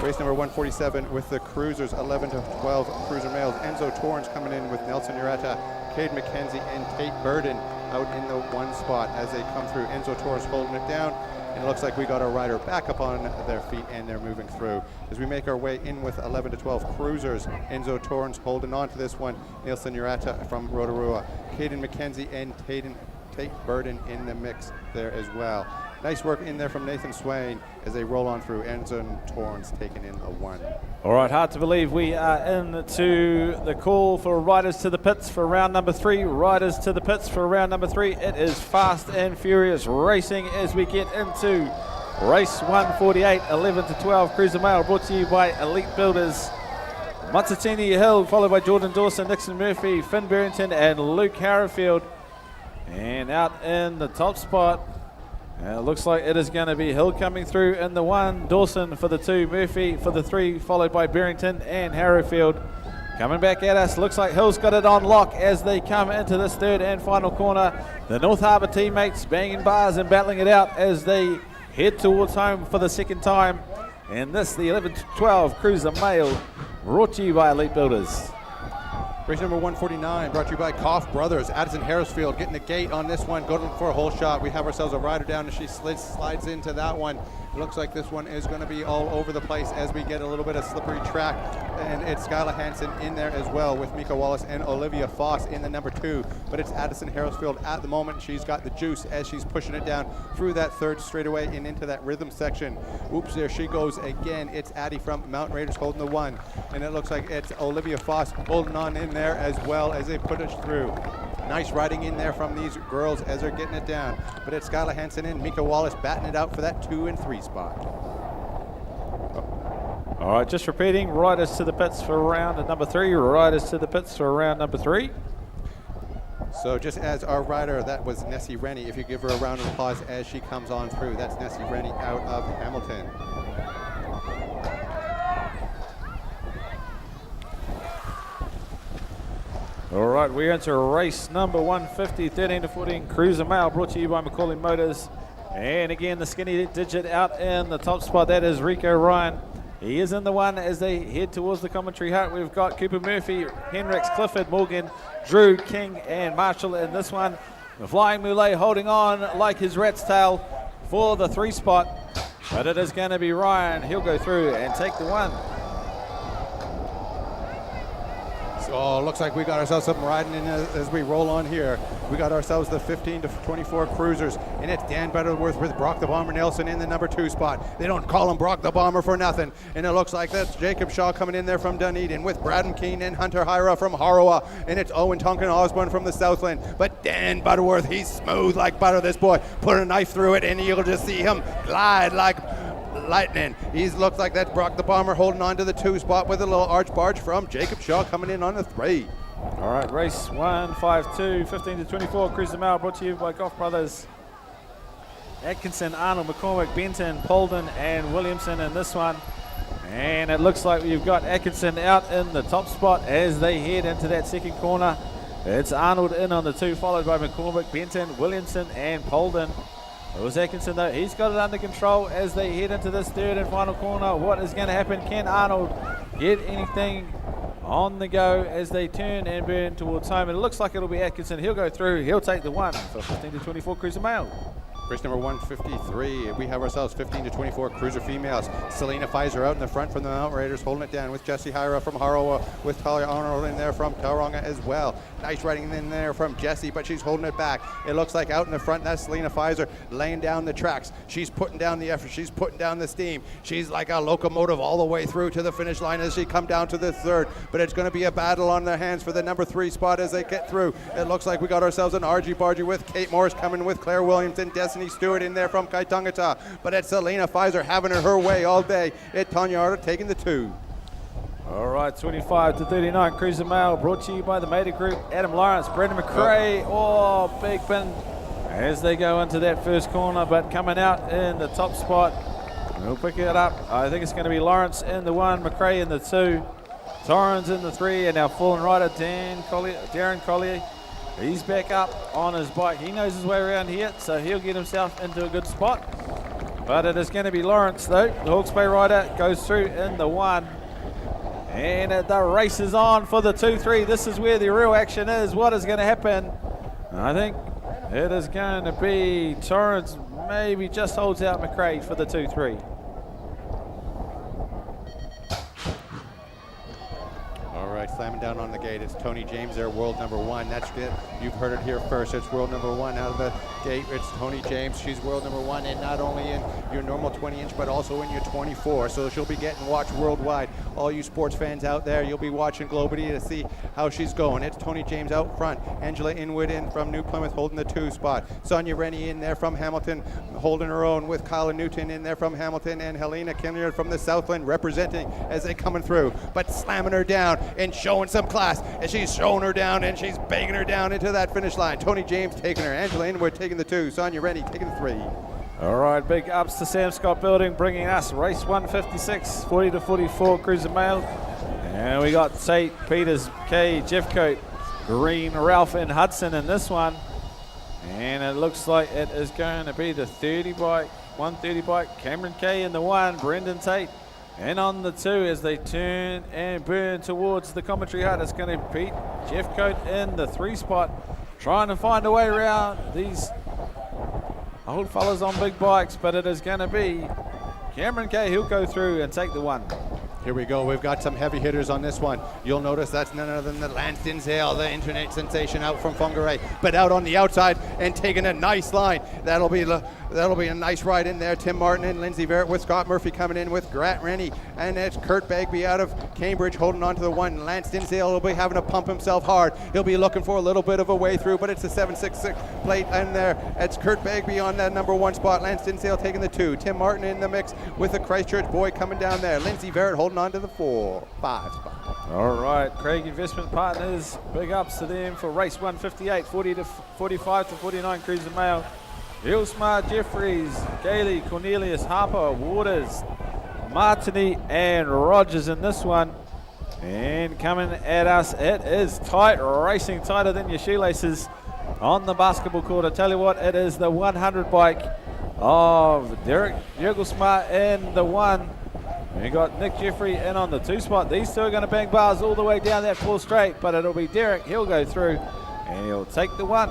race number 147 with the cruisers, 11 to 12 cruiser males. Enzo Torrance coming in with Nelson Ureta, Cade McKenzie, and Tate Burden out in the 1 spot as they come through. Enzo Torrance holding it down. And it looks like we got our rider back up on their feet and they're moving through. As we make our way in with 11 to 12 cruisers, Enzo Torrance holding on to this one. Nielsen Urata from Rotorua. Caden McKenzie and Tate Burden in the mix there as well. Nice work in there from Nathan Swain as they roll on through. Enzo Torrance taking in a 1. All right, hard to believe we are into the call for riders to the pits for round number 3. Riders to the pits for round number 3. It is fast and furious racing as we get into race 148, 11 to 12 cruiser male, brought to you by Elite Builders. Matatini Hill, followed by Jordan Dawson, Nixon Murphy, Finn Barrington, and Luke Harrowfield. And out in the top spot, it looks like it is going to be Hill coming through in the 1, Dawson for the 2, Murphy for the 3, followed by Barrington and Harrowfield. Coming back at us, looks like Hill's got it on lock as they come into this 3rd and final corner. The North Harbour teammates banging bars and battling it out as they head towards home for the 2nd time. And this, the 11 to 12 cruiser male, brought to you by Elite Builders. Race number 149 brought to you by Koff Brothers. Addison Harrisfield getting the gate on this one, going for a whole shot. We have ourselves a rider down and she slides into that one. It looks like this one is going to be all over the place as we get a little bit of slippery track. And it's Skyla Hansen in there as well with Mika Wallace and Olivia Foss in the number 2. But it's Addison Harrisfield at the moment. She's got the juice as she's pushing it down through that 3rd straightaway and into that rhythm section. Oops, there she goes again. It's Addie from Mountain Raiders holding the 1. And it looks like it's Olivia Foss holding on in there as well as they put it through. Nice riding in there from these girls as they're getting it down. But it's Skyla Hansen and Mika Wallace batting it out for that 2 and 3 spot. All right, just repeating, riders to the pits for round number 3, riders to the pits for round number 3. So just as our rider, that was Nessie Rennie. If you give her a round of applause as she comes on through, that's Nessie Rennie out of Hamilton. All right, we're into race number 150, 13 to 14 cruiser male, brought to you by Macaulay Motors. And again, the skinny digit out in the top spot, that is Rico Ryan. He is in the 1 as they head towards the commentary hut. We've got Cooper Murphy, Henricks, Clifford, Morgan, Drew, King, and Marshall in this one. The Flying Moulet holding on like his rat's tail for the 3 spot. But it is going to be Ryan. He'll go through and take the 1. Oh, looks like we got ourselves something riding in as we roll on here. We got ourselves the 15 to 24 cruisers, and it's Dan Butterworth with Brock the Bomber Nelson in the number 2 spot. They don't call him Brock the Bomber for nothing. And it looks like that's Jacob Shaw coming in there from Dunedin with Braden Keane and Hunter Hyra from Harawa. And it's Owen Tonkin Osborne from the Southland. But Dan Butterworth, he's smooth like butter, this boy. Put a knife through it, and you'll just see him glide like lightning. He looks like that's Brock the Bomber holding on to the 2 spot with a little arch barge from Jacob Shaw coming in on the 3. All right, race 152, 15 to 24, Cruiser Mail, brought to you by Golf Brothers. Atkinson, Arnold, McCormick, Benton, Polden, and Williamson in this one. And it looks like you've got Atkinson out in the top spot as they head into that second corner. It's Arnold in on the 2, followed by McCormick, Benton, Williamson, and Polden. It was Atkinson though, he's got it under control as they head into this third and final corner. What is going to happen? Can Arnold get anything on the go as they turn and burn towards home? And it looks like it'll be Atkinson. He'll go through, he'll take the 1 for 15 to 24 Cruiser Mail. Race number 153, we have ourselves 15 to 24 cruiser females. Selena Pfizer out in the front from the Mountain Raiders, holding it down with Jessie Hyra from Harawa, with Talia Arnold in there from Tauranga as well. Nice riding in there from Jessie, but she's holding it back. It looks like out in the front, that's Selena Pfizer laying down the tracks. She's putting down the effort, she's putting down the steam. She's like a locomotive all the way through to the finish line as she come down to the 3rd. But it's going to be a battle on their hands for the number 3 spot as they get through. It looks like we got ourselves an argy-bargy with Kate Morris coming with Claire Williams and Destiny Stewart in there from Kaitangata. But it's Selena Pfizer having her way all day. It's Tanya Arter taking the 2. All right, 25 to 39 Cruiser Mail, brought to you by the Mater Group. Adam Lawrence, Brendan McRae, big pin as they go into that first corner, but coming out in the top spot. We'll pick it up. I think it's going to be Lawrence in the 1, McRae in the 2, Torrens in the 3, and our fallen rider Darren Collier. He's back up on his bike. He knows his way around here, so he'll get himself into a good spot. But it is going to be Lawrence, though. The Hawke's Bay rider goes through in the 1. And the race is on for the 2-3. This is where the real action is. What is going to happen? I think it is going to be Torrens maybe just holds out McRae for the 2-3. All right, slamming down on the gate. It's Tony James there, world number 1. That's it. You've heard it here first. It's world number 1 out of the gate. It's Tony James. She's world number 1, and not only in your normal 20-inch, but also in your 24. So she'll be getting watched worldwide. All you sports fans out there, you'll be watching globally to see how she's going. It's Tony James out front. Angela Inwood in from New Plymouth holding the 2 spot. Sonia Rennie in there from Hamilton holding her own, with Kyla Newton in there from Hamilton, and Helena Kinnear from the Southland representing as they coming through, but slamming her down and showing some class. And she's showing her down and she's banging her down into that finish line. Tony James taking her. Angela Inwood taking the 2. Sonia Rennie taking the 3. All right, big ups to Sam Scott Building, bringing us race 156, 40 to 44 Cruiser Mail. And we got Tate, Peters, Kay, Jeffcoat, Green, Ralph, and Hudson in this one. And it looks like it is going to be the 130 bike, Cameron Kay in the 1, Brendan Tate. And on the 2, as they turn and burn towards the commentary hut, it's going to be Jeffcoat in the 3 spot, trying to find a way around these old fellas on big bikes, but it is going to be Cameron Kay. He'll go through and take the 1. Here we go. We've got some heavy hitters on this one. You'll notice that's none other than the Lance Dinsdale, the internet sensation out from Whangarei, but out on the outside and taking a nice line. That'll be a nice ride in there. Tim Martin and Lindsay Verrett with Scott Murphy coming in with Grant Rennie, and it's Kurt Bagby out of Cambridge holding on to the 1. Lance Dinsdale will be having to pump himself hard. He'll be looking for a little bit of a way through, but it's a 766 plate in there. It's Kurt Bagby on that number 1 spot. Lance Dinsdale taking the 2. Tim Martin in the mix with the Christchurch boy coming down there. Lindsay Verrett holding on to the 5 spot. All right, Craig Investment Partners, big ups to them for race 158, 40 to 45 to 49 Cruiser Mail. Ilsmar, Jeffries, Gailey, Cornelius, Harper, Waters, Martini, and Rogers in this one. And coming at us, it is tight, racing tighter than your shoelaces on the basketball court. I tell you what, it is the 100 bike of Derek Jurgelsma in the 1. We got Nick Jeffrey in on the 2 spot. These 2 are going to bang bars all the way down that 4 straight, but it'll be Derek. He'll go through and he'll take the 1.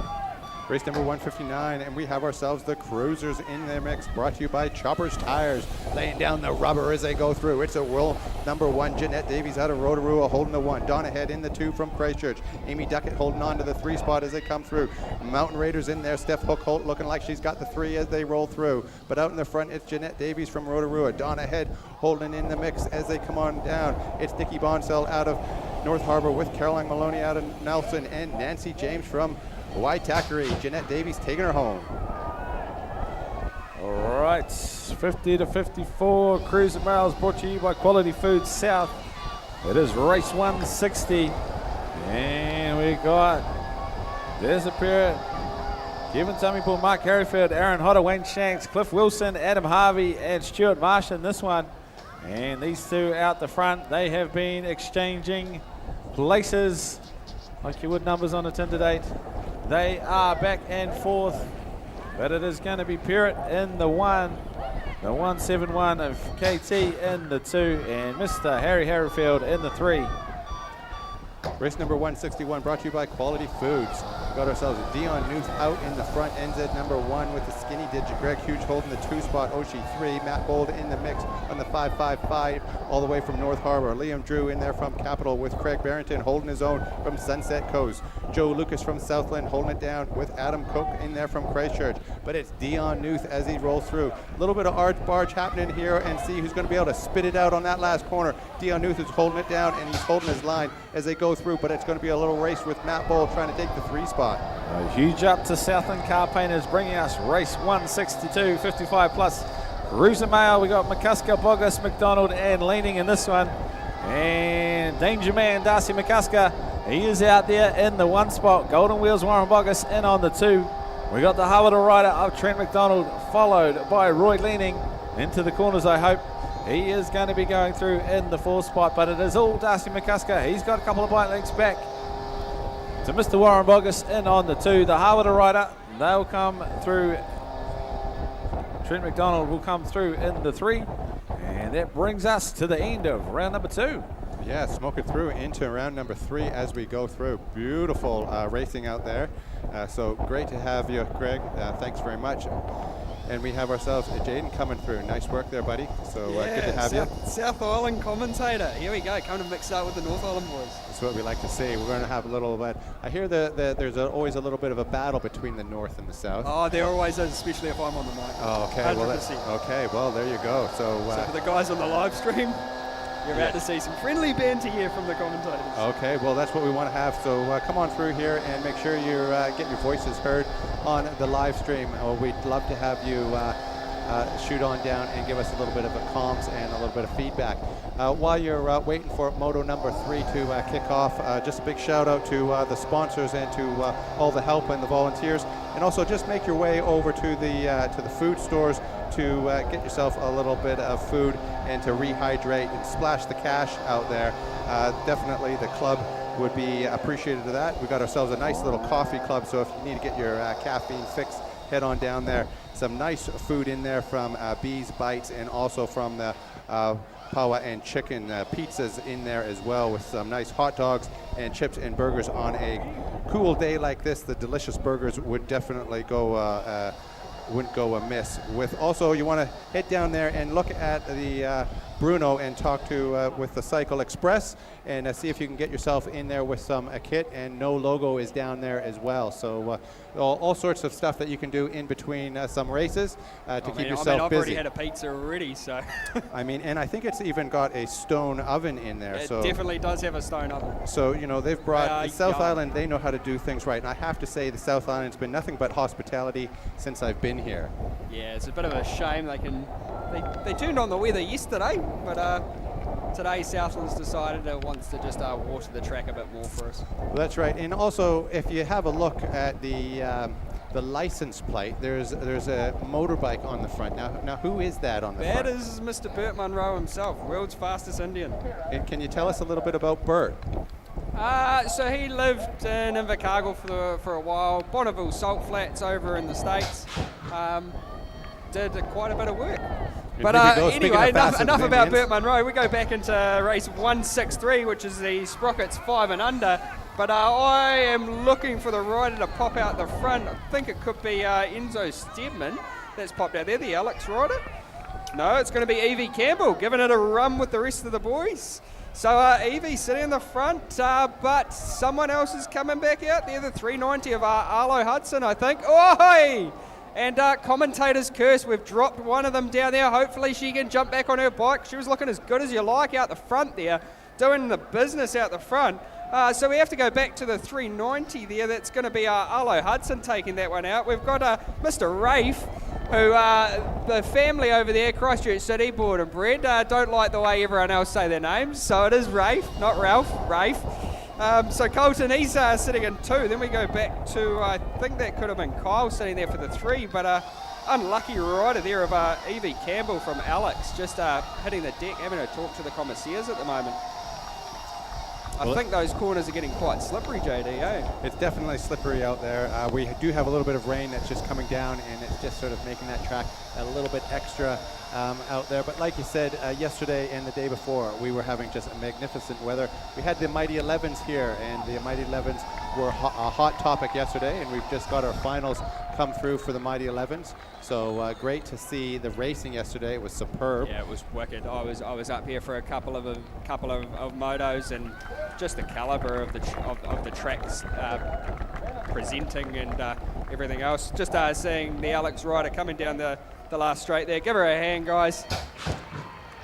race number 159, and we have ourselves the cruisers in their mix, brought to you by Chopper's Tires, laying down the rubber as they go through. It's a world number 1, Jeanette Davies out of Rotorua holding the 1. Donna Head in the 2 from Christchurch. Amy Duckett holding on to the 3 spot as they come through. Mountain Raiders in there. Steph Hook Holt looking like she's got the 3 as they roll through. But out in the front, it's Jeanette Davies from Rotorua. Donna Head holding in the mix as they come on down. It's Nikki Bonsell out of North Harbor with Caroline Maloney out of Nelson, and Nancy James from Waitakere. Jeanette Davies taking her home. All right, 50 to 54, Cruiser Miles brought to you by Quality Foods South. It is race 160, and we got Disappear, Kevin Tummypool, Mark Harryfield, Aaron Hodder, Wayne Shanks, Cliff Wilson, Adam Harvey, and Stuart Marsh in this one. And these two out the front, they have been exchanging places like you would numbers on a Tinder date. They are back and forth, but it is going to be Perrott in the 1, the 171 of KT in the 2, and Mr. Harry Harryfield in the 3. Race number 161 brought to you by Quality Foods. We got ourselves Dion Newth out in the front, NZ number 1 with the skinny digit. Greg Hughes holding the 2 spot, Oshie 3. Matt Bold in the mix on the 555 all the way from North Harbor. Liam Drew in there from Capital with Craig Barrington holding his own from Sunset Coast. Joe Lucas from Southland holding it down with Adam Cook in there from Christchurch. But it's Dion Newth as he rolls through. A little bit of arch barge happening here, and see who's going to be able to spit it out on that last corner. Dion Newth is holding it down, and he's holding his line as they go through, but it's going to be a little race with Matt Bold trying to take the 3 spot. A huge up to Southland Car Painters, bringing us race 162, 55 plus. Cruiser Mail, we got McCusker, Bogus, McDonald, and Leaning in this one. And Danger Man, Darcy McCusker, he is out there in the 1 spot. Golden Wheels, Warren Bogus in on the 2. We got the Harvard rider of Trent McDonald, followed by Roy Leaning into the corners, I hope. He is going to be going through in the 4 spot, but it is all Darcy McCusker. He's got a couple of bike lengths back to Mr. Warren Bogus in on the 2. The Harvard rider, they'll come through. Trent McDonald will come through in the 3. And that brings us to the end of round number 2. Yeah, smoking through into round number 3 as we go through. Beautiful racing out there. So great to have you, Greg. Thanks very much. And we have ourselves Jaden coming through. Nice work there, buddy. So good to have you. South Island commentator. Here we go. Coming to mix up with the North Island boys. That's what we like to see. We're going to have a little bit. I hear there's always a little bit of a battle between the North and the South. Oh, there always is, especially if I'm on the mic. Oh, okay. 100%. Well, there you go. So for the guys on the live stream, you're about to see some friendly banter here from the commentators. Okay, well, that's what we want to have. So come on through here and make sure you get your voices heard on the live stream. We'd love to have you shoot on down and give us a little bit of a comms and a little bit of feedback. While you're waiting for Moto number 3 to kick off, just a big shout out to the sponsors and to all the help and the volunteers. And also just make your way over to the food stores to get yourself a little bit of food and to rehydrate and splash the cash out there. Definitely the club would be appreciative of that. We've got ourselves a nice little coffee club, so if you need to get your caffeine fix, head on down there. Some nice food in there from Bees Bites, and also from the Pawa and Chicken pizzas in there as well, with some nice hot dogs and chips and burgers on a cool day like this. The delicious burgers would definitely wouldn't go amiss. With also, you want to head down there and look at the Bruno and talk to with the Cycle Express and see if you can get yourself in there with some kit, and No Logo is down there as well. So all sorts of stuff that you can do in between some races to keep yourself I've busy. already had a pizza already, so. And I think it's even got a stone oven in there. It definitely does have a stone oven. So, they've brought the South Island, they know how to do things right. And I have to say the South Island's been nothing but hospitality since I've been here. Yeah, it's a bit of a shame. They tuned on the weather yesterday, but today Southland's decided it wants to just water the track a bit more for us. Well, that's right. And also, if you have a look at the license plate, there's a motorbike on the front. Now who is that on the front? That is Mr. Burt Munro himself, world's fastest Indian. And can you tell us a little bit about Burt? So he lived in Invercargill for a while, Bonneville Salt Flats over in the States. Did quite a bit of work. But anyway, enough about Burt Munro. We go back into race 163, which is the Sprockets 5 and under. But I am looking for the rider to pop out the front. I think it could be Enzo Stedman that's popped out there, the Alex rider. No, it's going to be Evie Campbell, giving it a run with the rest of the boys. So Evie sitting in the front, but someone else is coming back out there, the 390 of Arlo Hudson, I think. Oi! And commentator's curse, we've dropped one of them down there. Hopefully she can jump back on her bike. She was looking as good as you like out the front there, doing the business out the front. So we have to go back to the 390 there. That's going to be Arlo Hudson taking that one out. We've got Mr. Rafe, who the family over there, Christchurch City, born and bred, don't like the way everyone else say their names. So it is Rafe, not Ralph, Rafe. So Colton, he's sitting in 2. Then we go back to, I think that could have been Kyle sitting there for the 3, but unlucky rider there of Evie Campbell from Alex, just hitting the deck, having a talk to the commissaires at the moment. I think those corners are getting quite slippery, JD, eh? It's definitely slippery out there. We do have a little bit of rain that's just coming down, and it's just sort of making that track a little bit extra out there. But like you said, yesterday and the day before, we were having just a magnificent weather. We had the Mighty 11s here, and the Mighty 11s were a hot topic yesterday, and we've just got our finals come through for the Mighty 11s. So great to see the racing yesterday. It was superb. Yeah, it was wicked. I was up here for a couple of motos, and just the caliber of the tracks presenting and everything else. Just seeing the Alex rider coming down the last straight there. Give her a hand, guys.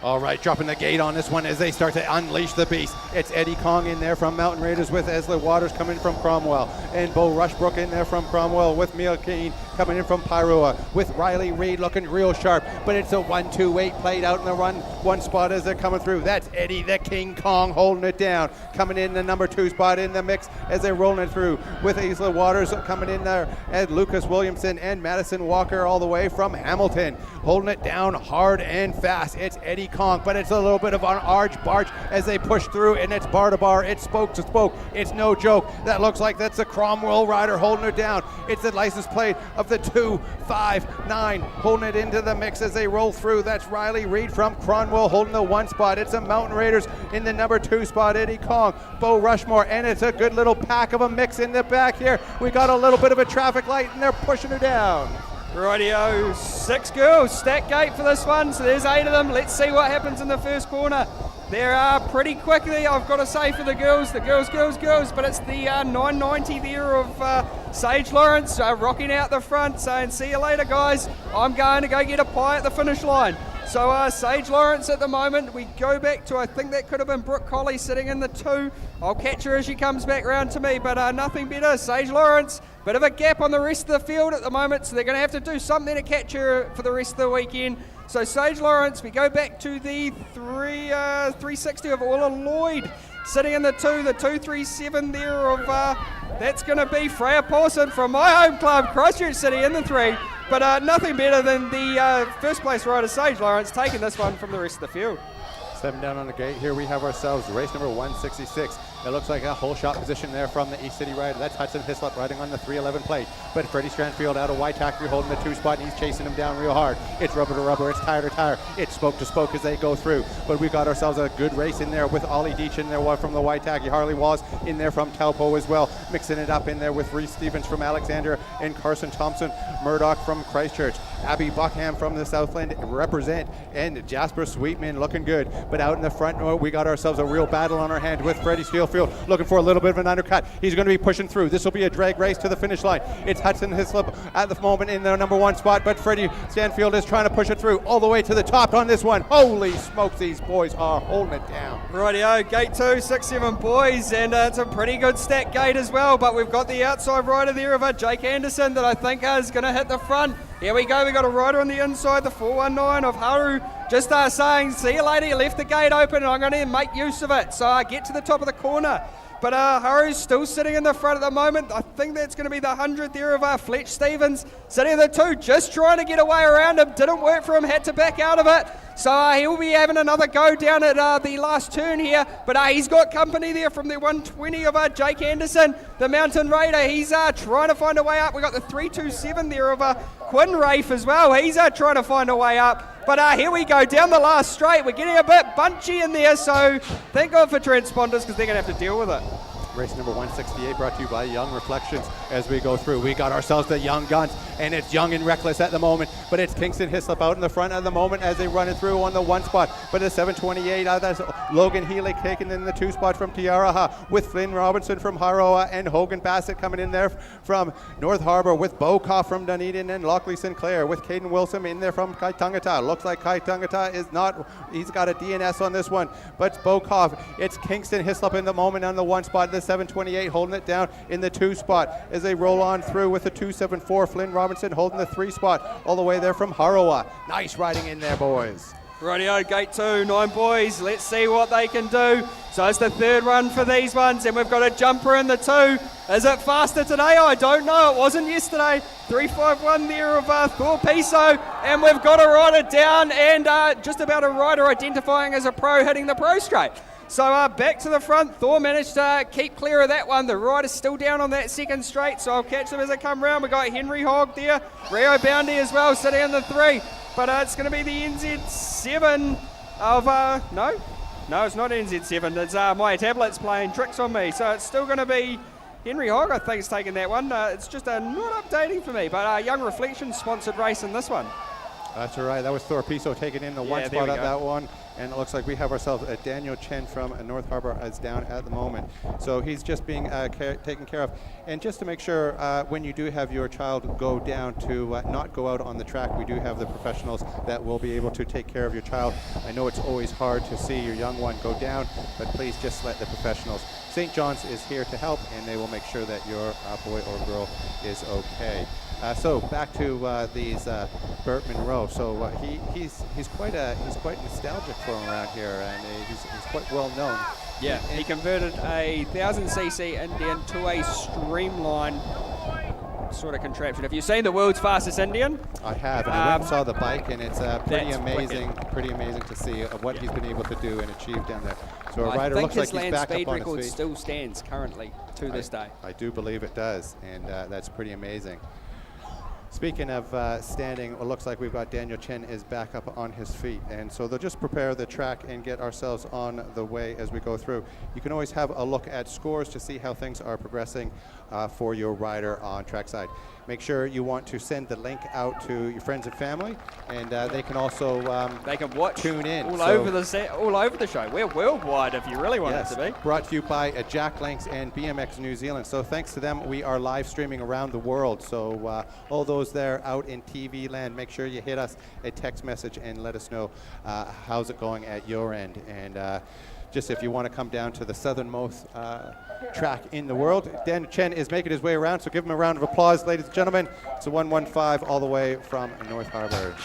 All right, dropping the gate on this one as they start to unleash the beast. It's Eddie Kong in there from Mountain Raiders with Esla Waters coming from Cromwell. And Bo Rushbrook in there from Cromwell with Mia Keane coming in from Pyroa. With Riley Reed looking real sharp. But it's a 1-2-8 played out in the one spot as they're coming through. That's Eddie the King Kong holding it down. Coming in the number 2 spot in the mix as they're rolling it through. With Esla Waters coming in there. And Lucas Williamson and Madison Walker all the way from Hamilton. Holding it down hard and fast. It's Eddie Kong, but it's a little bit of an arch-barch as they push through, and it's bar to bar, it's spoke to spoke. It's no joke. That looks like that's a Cromwell rider holding it down. It's the license plate of the 259 holding it into the mix as they roll through. That's Riley Reed from Cromwell holding the 1 spot. It's a Mountain Raiders in the number 2 spot, Eddie Kong, Bo Rushmore, and it's a good little pack of a mix in the back here. We got a little bit of a traffic light, and they're pushing her down. Rightio, 6 girls, stack gate for this one, so there's 8 of them. Let's see what happens in the first corner. They're pretty quickly, I've got to say, for the girls, but it's the 990 there of Sage Lawrence rocking out the front, saying, see you later, guys. I'm going to go get a pie at the finish line. So Sage Lawrence at the moment, we go back to, I think that could have been Brooke Colley sitting in the 2. I'll catch her as she comes back round to me, but nothing better. Sage Lawrence, bit of a gap on the rest of the field at the moment, so they're going to have to do something to catch her for the rest of the weekend. So Sage Lawrence, we go back to the 360 of Orla Lloyd sitting in the 2, the 237 there of, that's going to be Freya Paulson from my home club, Christchurch City, in the 3. But nothing better than the first place rider, Sage Lawrence, taking this one from the rest of the field. 7 down on the gate. Here we have ourselves race number 166. It looks like a whole shot position there from the East City rider. That's Hudson Hislop riding on the 311 plate. But Freddie Stranfield out of Waitaki holding the 2 spot, and he's chasing him down real hard. It's rubber to rubber, it's tire to tire, it's spoke to spoke as they go through. But we've got ourselves a good race in there with Ollie Deach in there from the Waitaki, Harley Wallace in there from Taupo as well, mixing it up in there with Reese Stevens from Alexandria and Carson Thompson, Murdoch from Christchurch, Abby Buckham from the Southland represent, and Jasper Sweetman looking good. But out in the front, we got ourselves a real battle on our hand with Freddie Steelfield looking for a little bit of an undercut. He's going to be pushing through. This will be a drag race to the finish line. It's Hudson Hislop at the moment in the number 1 spot, but Freddie Stanfield is trying to push it through all the way to the top on this one. Holy smokes, these boys are holding it down. Rightio, gate 2, 6-7 boys, and it's a pretty good stack gate as well, but we've got the outside rider there of Jake Anderson that I think is going to hit the front. Here we go, we got a rider on the inside, the 419 of Haru, just saying, see you later, you left the gate open and I'm going to make use of it. So I get to the top of the corner. But Haru's still sitting in the front at the moment. I think that's going to be the 100 there of Fletch Stevens. Sitting in the 2, just trying to get away around him. Didn't work for him, had to back out of it. So he'll be having another go down at the last turn here. But he's got company there from the 120 of Jake Anderson, the Mountain Raider. He's trying to find a way up. We've got the 327 there of Quinn Rafe as well. He's trying to find a way up. But here we go, down the last straight. We're getting a bit bunchy in there, so thank God for transponders because they're going to have to deal with it. Race number 168 brought to you by Young Reflections. As we go through, we got ourselves the young guns, and it's young and reckless at the moment, but it's Kingston Hislop out in the front at the moment as they run it through on the 1 spot. But at 728, that's Logan Healy taking in the 2 spot from Tiaraha, with Flynn Robinson from Haroa and Hogan Bassett coming in there from North Harbour, with Bokoff from Dunedin and Lockley Sinclair, with Caden Wilson in there from Kaitangata. Looks like Kaitangata is not, he's got a DNS on this one, but Bokoff. It's Kingston Hislop in the moment on the 1 spot, the 728 holding it down in the 2 spot as they roll on through with the 274. Flynn Robinson holding the 3 spot all the way there from Haroa. Nice riding in there, boys. Rightio, gate 2, 9 boys. Let's see what they can do. So it's the 3rd run for these ones, and we've got a jumper in the 2. Is it faster today? I don't know. It wasn't yesterday. 351 there of Thor Piso, and we've got a rider down, and just about a rider identifying as a pro hitting the pro straight. So back to the front. Thor managed to keep clear of that one. The rider's still down on that 2nd straight, so I'll catch them as they come round. We've got Henry Hogg there, Rio Boundy as well, sitting in the 3. But it's going to be the NZ7 of, no, it's not NZ7. It's my tablet's playing tricks on me. So it's still going to be Henry Hogg, I think, is taking that one. It's just not updating for me, but Young Reflections sponsored race in this one. That's all right. That was Thor Piso taking in the 1 spot at that one. And it looks like we have ourselves a Daniel Chen from North Harbour as down at the moment. So he's just being taken care of. And just to make sure, when you do have your child go down, to not go out on the track, we do have the professionals that will be able to take care of your child. I know it's always hard to see your young one go down, but please just let the professionals. St. John's is here to help, and they will make sure that your boy or girl is okay. So back to these Burt Monroe. So he's quite nostalgic for him around here, and he's quite well known. Yeah, he converted a 1000cc Indian to a streamline sort of contraption. Have you seen the world's fastest Indian? I have, and I went and saw the bike, and it's pretty amazing to see what he's been able to do and achieve down there. So a rider looks like he's back up on his feet. I think his land speed record still stands currently to this day. I do believe it does, and that's pretty amazing. Speaking of standing, it looks like we've got Daniel Chen is back up on his feet, and so they'll just prepare the track and get ourselves on the way as we go through. You can always have a look at scores to see how things are progressing for your rider on trackside. Make sure you want to send the link out to your friends and family, and they can also they can watch tune in all over the show. We're worldwide if you really want it to be. Brought to you by Jack Links and BMX New Zealand. So thanks to them, we are live streaming around the world. So all those there out in TV land, make sure you hit us a text message and let us know how's it going at your end. And just if you want to come down to the southernmost track in the world, Dan Chen is making his way around, so give him a round of applause, ladies and gentlemen. It's a 115 all the way from North Harbour.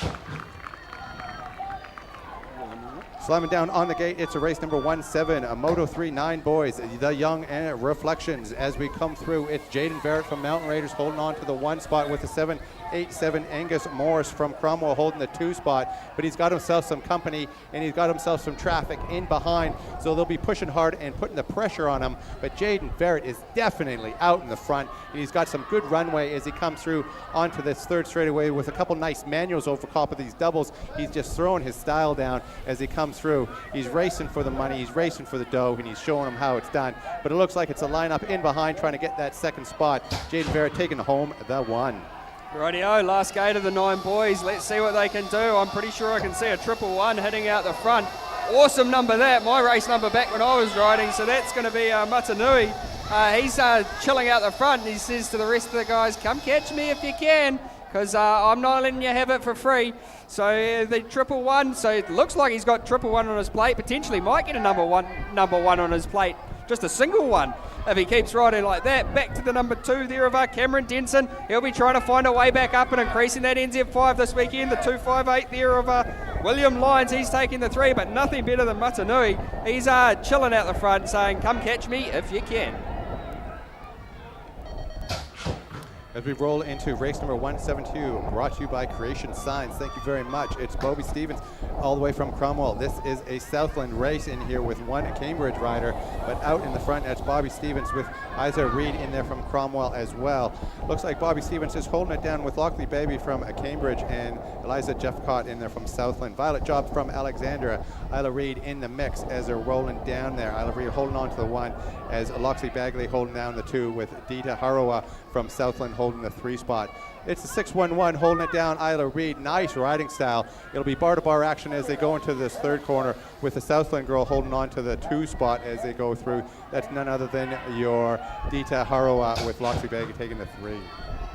Slamming down on the gate, it's a race number 17, a Moto 3 9 boys, the Young and Reflections. As we come through, it's Jaden Barrett from Mountain Raiders holding on to the 1 spot with the 787 Angus Morris from Cromwell holding the 2 spot, but he's got himself some company and he's got himself some traffic in behind, so they'll be pushing hard and putting the pressure on him. But Jaden Barrett is definitely out in the front, and he's got some good runway as he comes through onto this 3rd straightaway with a couple nice manuals over top of these doubles. He's just throwing his style down as he comes through. He's racing for the money, he's racing for the dough, and he's showing them how it's done. But it looks like it's a lineup in behind trying to get that 2nd spot. Jaden Barrett taking home the 1. Rightio, last gate of the 9 boys. Let's see what they can do. I'm pretty sure I can see a 111 hitting out the front. Awesome number that, my race number back when I was riding, so that's going to be Matanui. He's chilling out the front, and he says to the rest of the guys, come catch me if you can, because I'm not letting you have it for free. So the 111, so it looks like he's got 111 on his plate, potentially might get a number one on his plate, just a single one if he keeps riding like that. Back to the number 2 there of Cameron Denson. He'll be trying to find a way back up and increasing that NZ5 this weekend. The 258 there of William Lyons, he's taking the 3, but nothing better than Matanui. He's chilling out the front saying, come catch me if you can. As we roll into race number 172, brought to you by Creation Signs. Thank you very much. It's Bobby Stevens all the way from Cromwell. This is a Southland race in here with one Cambridge rider, but out in the front, that's Bobby Stevens with Isa Reed in there from Cromwell as well. Looks like Bobby Stevens is holding it down with Lockley Baby from Cambridge and Eliza Jeffcott in there from Southland. Violet Job from Alexandra. Isla Reed in the mix as they're rolling down there. Isla Reed holding on to the one as Loxley Bagley holding down the two with Dita Harawa from Southland holding the 3 spot. It's the 611 holding it down. Isla Reed, nice riding style. It'll be bar-to-bar action as they go into this third corner with the Southland girl holding on to the 2 spot as they go through. That's none other than your Dita Harawa with Loxley Bagley taking the 3.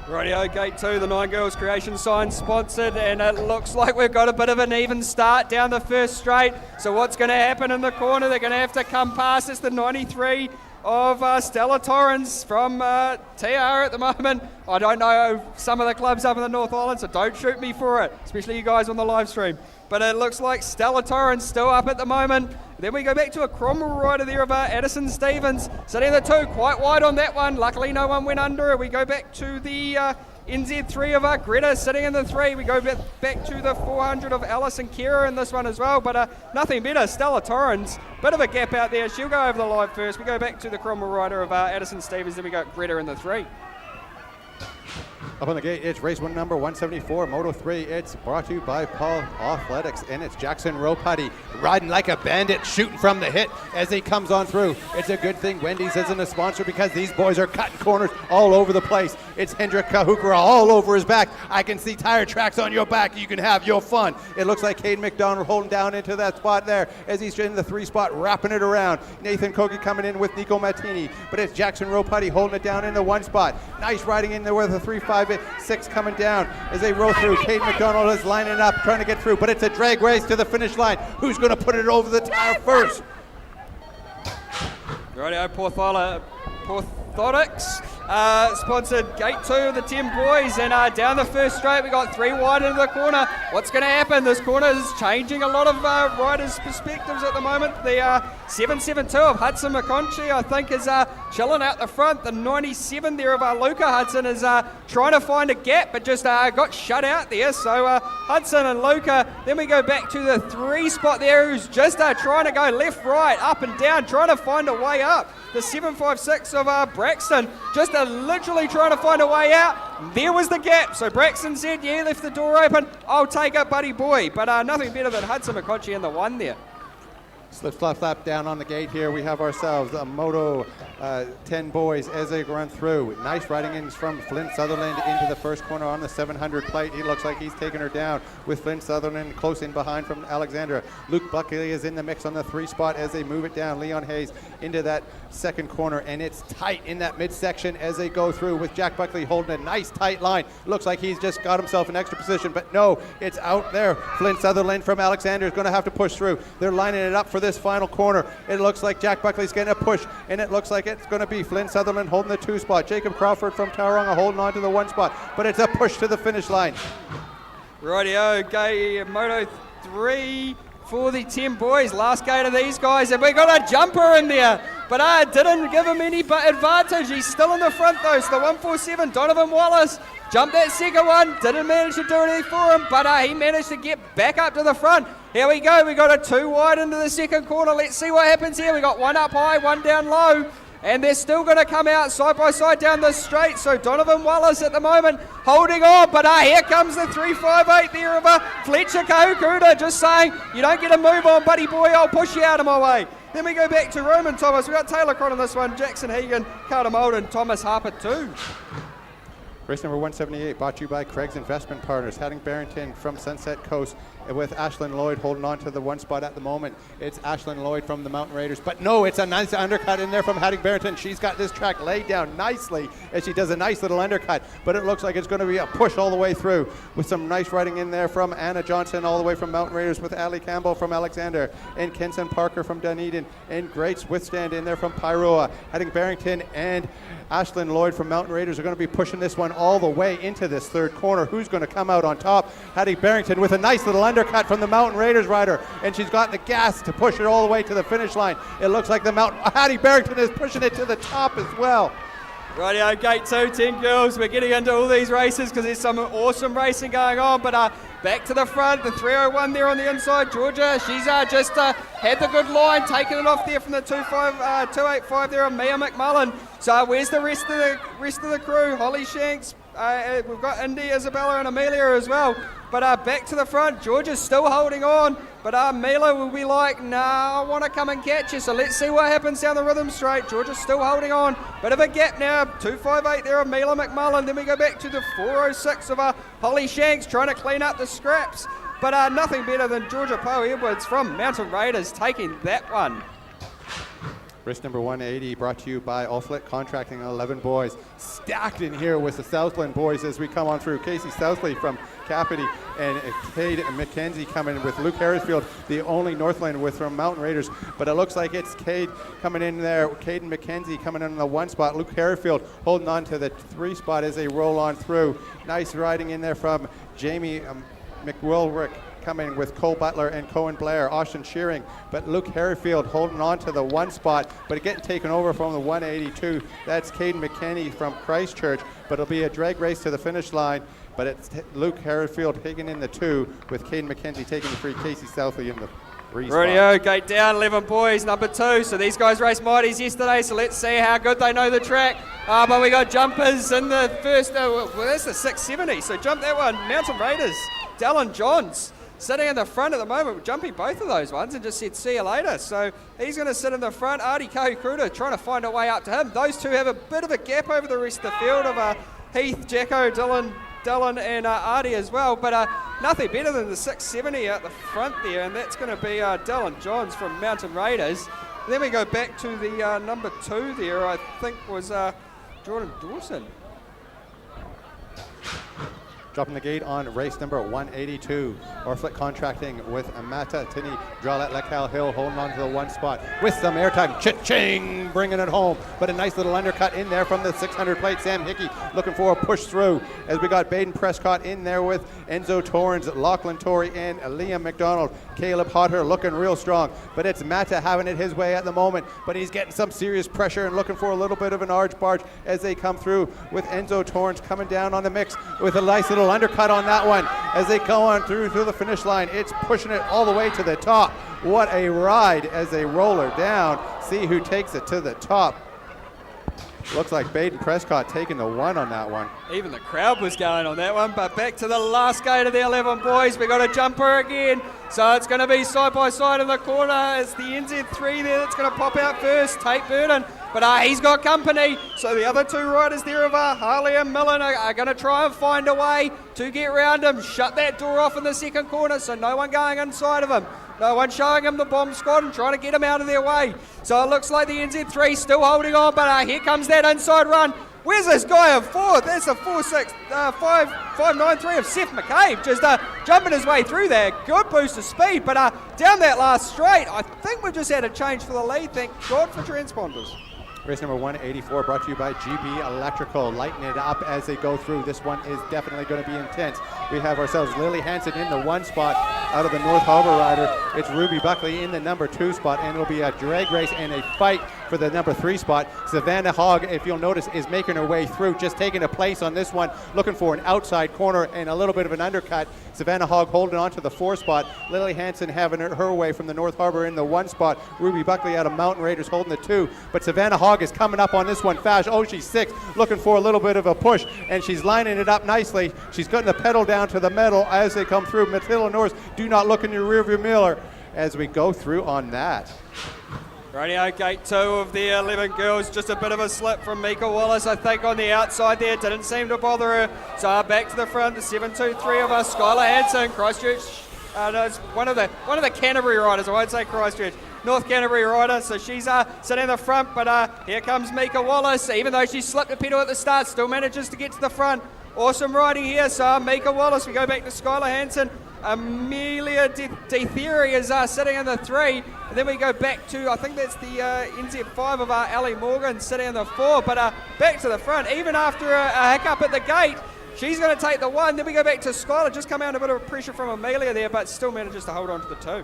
Rightio, gate 2, the 9 Girls Creation Sign sponsored, and it looks like we've got a bit of an even start down the first straight. So what's going to happen in the corner? They're going to have to come past. It's the 93 of Stella Torrens from TR at the moment. I don't know some of the clubs up in the North Island, so don't shoot me for it, especially you guys on the live stream. But it looks like Stella Torrens still up at the moment. Then we go back to a Cromwell rider there of Addison Stevens. Sitting in the 2, quite wide on that one. Luckily no one went under it. We go back to the NZ3 of Greta sitting in the 3. We go back to the 400 of Alison Kera in this one as well, but nothing better. Stella Torrens, bit of a gap out there. She'll go over the line first. We go back to the Cromwell rider of Addison Stevens, then we got Greta in the 3. Up on the gate, it's race one number 174, Moto 3. It's brought to you by Paul Athletics, and it's Jackson Roputty riding like a bandit, shooting from the hit as he comes on through. It's a good thing Wendy's isn't a sponsor because these boys are cutting corners all over the place. It's Hendrik Kahukura all over his back. I can see tire tracks on your back. You can have your fun. It looks like Caden McDonald holding down into that spot there as he's in the 3 spot, wrapping it around. Nathan Kogi coming in with Nico Martini, but it's Jackson Roputty holding it down in the 1 spot. Nice riding in there with a 3.56 coming down as they roll through. Caden McDonald is lining up, trying to get through, but it's a drag race to the finish line. Who's going to put it over the tire first? Rightio, Porthotics sponsored gate 2 of the 10 boys, and down the first straight we got 3 wide into the corner. What's going to happen? This corner is changing a lot of riders' perspectives at the moment. The 772 of Hudson McConchy, I think, is chilling out the front. The 97 there of Luca Hudson is trying to find a gap, but just got shut out there. So Hudson and Luca. Then we go back to the 3 spot there, who's just trying to go left, right, up and down, trying to find a way up. The 756 of Braxton, just literally trying to find a way out. There was the gap. So Braxton said, yeah, left the door open. I'll take it, buddy boy. But nothing better than Hudson McConchy in the 1 there. Slip, flap, flap down on the gate here. We have ourselves a Moto 10 boys as they run through. Nice riding in from Flint Sutherland into the first corner on the 700 plate. He looks like he's taking her down with Flint Sutherland close in behind from Alexandra. Luke Buckley is in the mix on the 3 spot as they move it down. Leon Hayes into that 2nd corner, and it's tight in that midsection as they go through with Jack Buckley holding a nice tight line. Looks like he's just got himself an extra position, but no, it's out there. Flint Sutherland from Alexandra is going to have to push through. They're lining it up for this final corner. It looks like Jack Buckley's getting a push, and it looks like it's going to be Flint Sutherland holding the 2 spot. Jacob Crawford from Tauranga holding on to the 1 spot, but it's a push to the finish line. Rightio, gay Moto 3 for the 10 boys. Last gate of these guys, and we got a jumper in there, but didn't give him any advantage. He's still in the front though. So the 147, Donovan Wallace, jumped that 2nd one, didn't manage to do anything for him, but he managed to get back up to the front. Here we go, we got a 2 wide into the 2nd corner. Let's see what happens here. We got 1 up high, 1 down low, and they're still going to come out side by side down the straight. So Donovan Wallace at the moment holding on, but here comes the 358 there of Fletcher Kahukuda, just saying, you don't get a move on, buddy boy, I'll push you out of my way. Then we go back to Roman Thomas. We got Taylor Cron on this one, Jackson Hagan, Carter Molden, Thomas Harper too. Race number 178 brought to you by Craig's Investment Partners. Heading Barrington from Sunset Coast with Ashlyn Lloyd holding on to the 1 spot at the moment. It's Ashlyn Lloyd from the Mountain Raiders, but no, it's a nice undercut in there from Heading Barrington. She's got this track laid down nicely as she does a nice little undercut, but it looks like it's going to be a push all the way through with some nice riding in there from Anna Johnson all the way from Mountain Raiders with Ali Campbell from Alexander and Kenson Parker from Dunedin and great withstand in there from Pyroa. Heading Barrington and Ashlyn Lloyd from Mountain Raiders are going to be pushing this one all the way into this 3rd corner. Who's going to come out on top? Hattie Barrington with a nice little undercut from the Mountain Raiders rider, and she's got the gas to push it all the way to the finish line. It looks like the Hattie Barrington is pushing it to the top as well. Rightio, gate 2, 10 girls. We're getting into all these races because there's some awesome racing going on. But back to the front, the 301 there on the inside. Georgia, she's just had the good line, taking it off there from the 285 there on Mia McMullen. So where's the rest of the crew? Holly Shanks. We've got Indy, Isabella and Amelia as well. But back to the front, Georgia's still holding on. But Mila will be like, nah, I want to come and catch you. So let's see what happens down the rhythm straight. Georgia's still holding on. Bit of a gap now. 258 there of Mila McMullen. Then we go back to the 406 of Holly Shanks trying to clean up the scraps. But nothing better than Georgia Poe Edwards from Mountain Raiders taking that one. Race number 180 brought to you by Allflit Contracting 11 boys. Stacked in here with the Southland boys as we come on through. Casey Southley from Capity and Cade McKenzie coming with Luke Harrisfield, the only Northland with from Mountain Raiders. But it looks like it's Cade coming in there. Cade and McKenzie coming in on the 1 spot. Luke Harrisfield holding on to the 3 spot as they roll on through. Nice riding in there from Jamie McWilrick, coming with Cole Butler and Cohen Blair, Austin Shearing, but Luke Harryfield holding on to the 1 spot, but getting taken over from the 182. That's Caden McKinney from Christchurch, but it'll be a drag race to the finish line, but it's Luke Harryfield taking in the 2 with Caden McKenzie taking the 3, Casey Southley in the 3 spot. Rightio, gate down, 11 boys, number 2. So these guys raced Mighties yesterday, so let's see how good they know the track. But we got jumpers in the first, well, that's the 670, so jump that one. Mountain Raiders, Dallin Johns, sitting in the front at the moment, jumping both of those ones and just said, see you later. So he's going to sit in the front. Artie Kahukruta trying to find a way up to him. Those two have a bit of a gap over the rest of the field of Heath, Jacko, Dylan and Artie as well. But nothing better than the 670 out the front there, and that's going to be Dylan Johns from Mountain Raiders. And then we go back to the number 2 there, I think was Jordan Dawson. Dropping the gate on race number 182. Orflit Contracting with Amata Tini, Dralet Lekal Hill holding on to the 1 spot with some airtime. Cha-ching, bringing it home. But a nice little undercut in there from the 600 plate. Sam Hickey looking for a push through as we got Baden Prescott in there with Enzo Torrens, Lachlan Torrey, and Liam McDonald. Caleb Hodder looking real strong. But it's Mata having it his way at the moment. But he's getting some serious pressure and looking for a little bit of an arch barge as they come through with Enzo Torrens coming down on the mix with a nice little undercut on that one as they go on through the finish line. It's pushing it all the way to the top. What a ride as they roll her down. See who takes it to the top. Looks like Baden Prescott taking the 1 on that one. Even the crowd was going on that one, but back to the last gate of the 11 boys. We got a jumper again, so it's going to be side by side in the corner. It's the NZ3 there that's going to pop out first, Tate Burden, but he's got company. So the other 2 riders there of Harley and Millen are going to try and find a way to get around him, shut that door off in the second corner so no one going inside of him. No one showing him the bomb squad and trying to get him out of their way. So it looks like the NZ3 still holding on, but here comes that inside run. Where's this guy in 4th? That's a 593 of Seth McCabe, just jumping his way through there. Good boost of speed, but down that last straight, I think we've just had a change for the lead. Thank God for transponders. Race number 184 brought to you by GB Electrical. Lighten it up as they go through. This one is definitely going to be intense. We have ourselves Lily Hansen in the 1 spot out of the North Harbour rider. It's Ruby Buckley in the number 2 spot, and it'll be a drag race and a fight for the number 3 spot. Savannah Hogg, if you'll notice, is making her way through, just taking a place on this one, looking for an outside corner and a little bit of an undercut. Savannah Hogg holding on to the 4 spot. Lily Hansen having her way from the North Harbour in the 1 spot. Ruby Buckley out of Mountain Raiders holding the 2. But Savannah Hogg is coming up on this one fast. Oh, she's 6, looking for a little bit of a push, and she's lining it up nicely. She's putting the pedal down to the metal as they come through. Matilda Norris, do not look in your rearview mirror as we go through on that. Radio gate 2 of the 11 girls, just a bit of a slip from Mika Wallace, I think, on the outside there. Didn't seem to bother her. So back to the front, the 723 of Skylar Hansen, Christchurch. No, it's one of the Canterbury riders. I won't say Christchurch. North Canterbury rider, so she's sitting in the front, but here comes Mika Wallace. Even though she slipped a pedal at the start, still manages to get to the front. Awesome riding here, so Mika Wallace. We go back to Skylar Hansen. Amelia DeThieri is sitting in the 3, and then we go back to, I think that's the NZ5 of Ali Morgan sitting in the 4, but back to the front, even after a hiccup at the gate, she's going to take the 1. Then we go back to Skylar, just come out a bit of pressure from Amelia there, but still manages to hold on to the 2.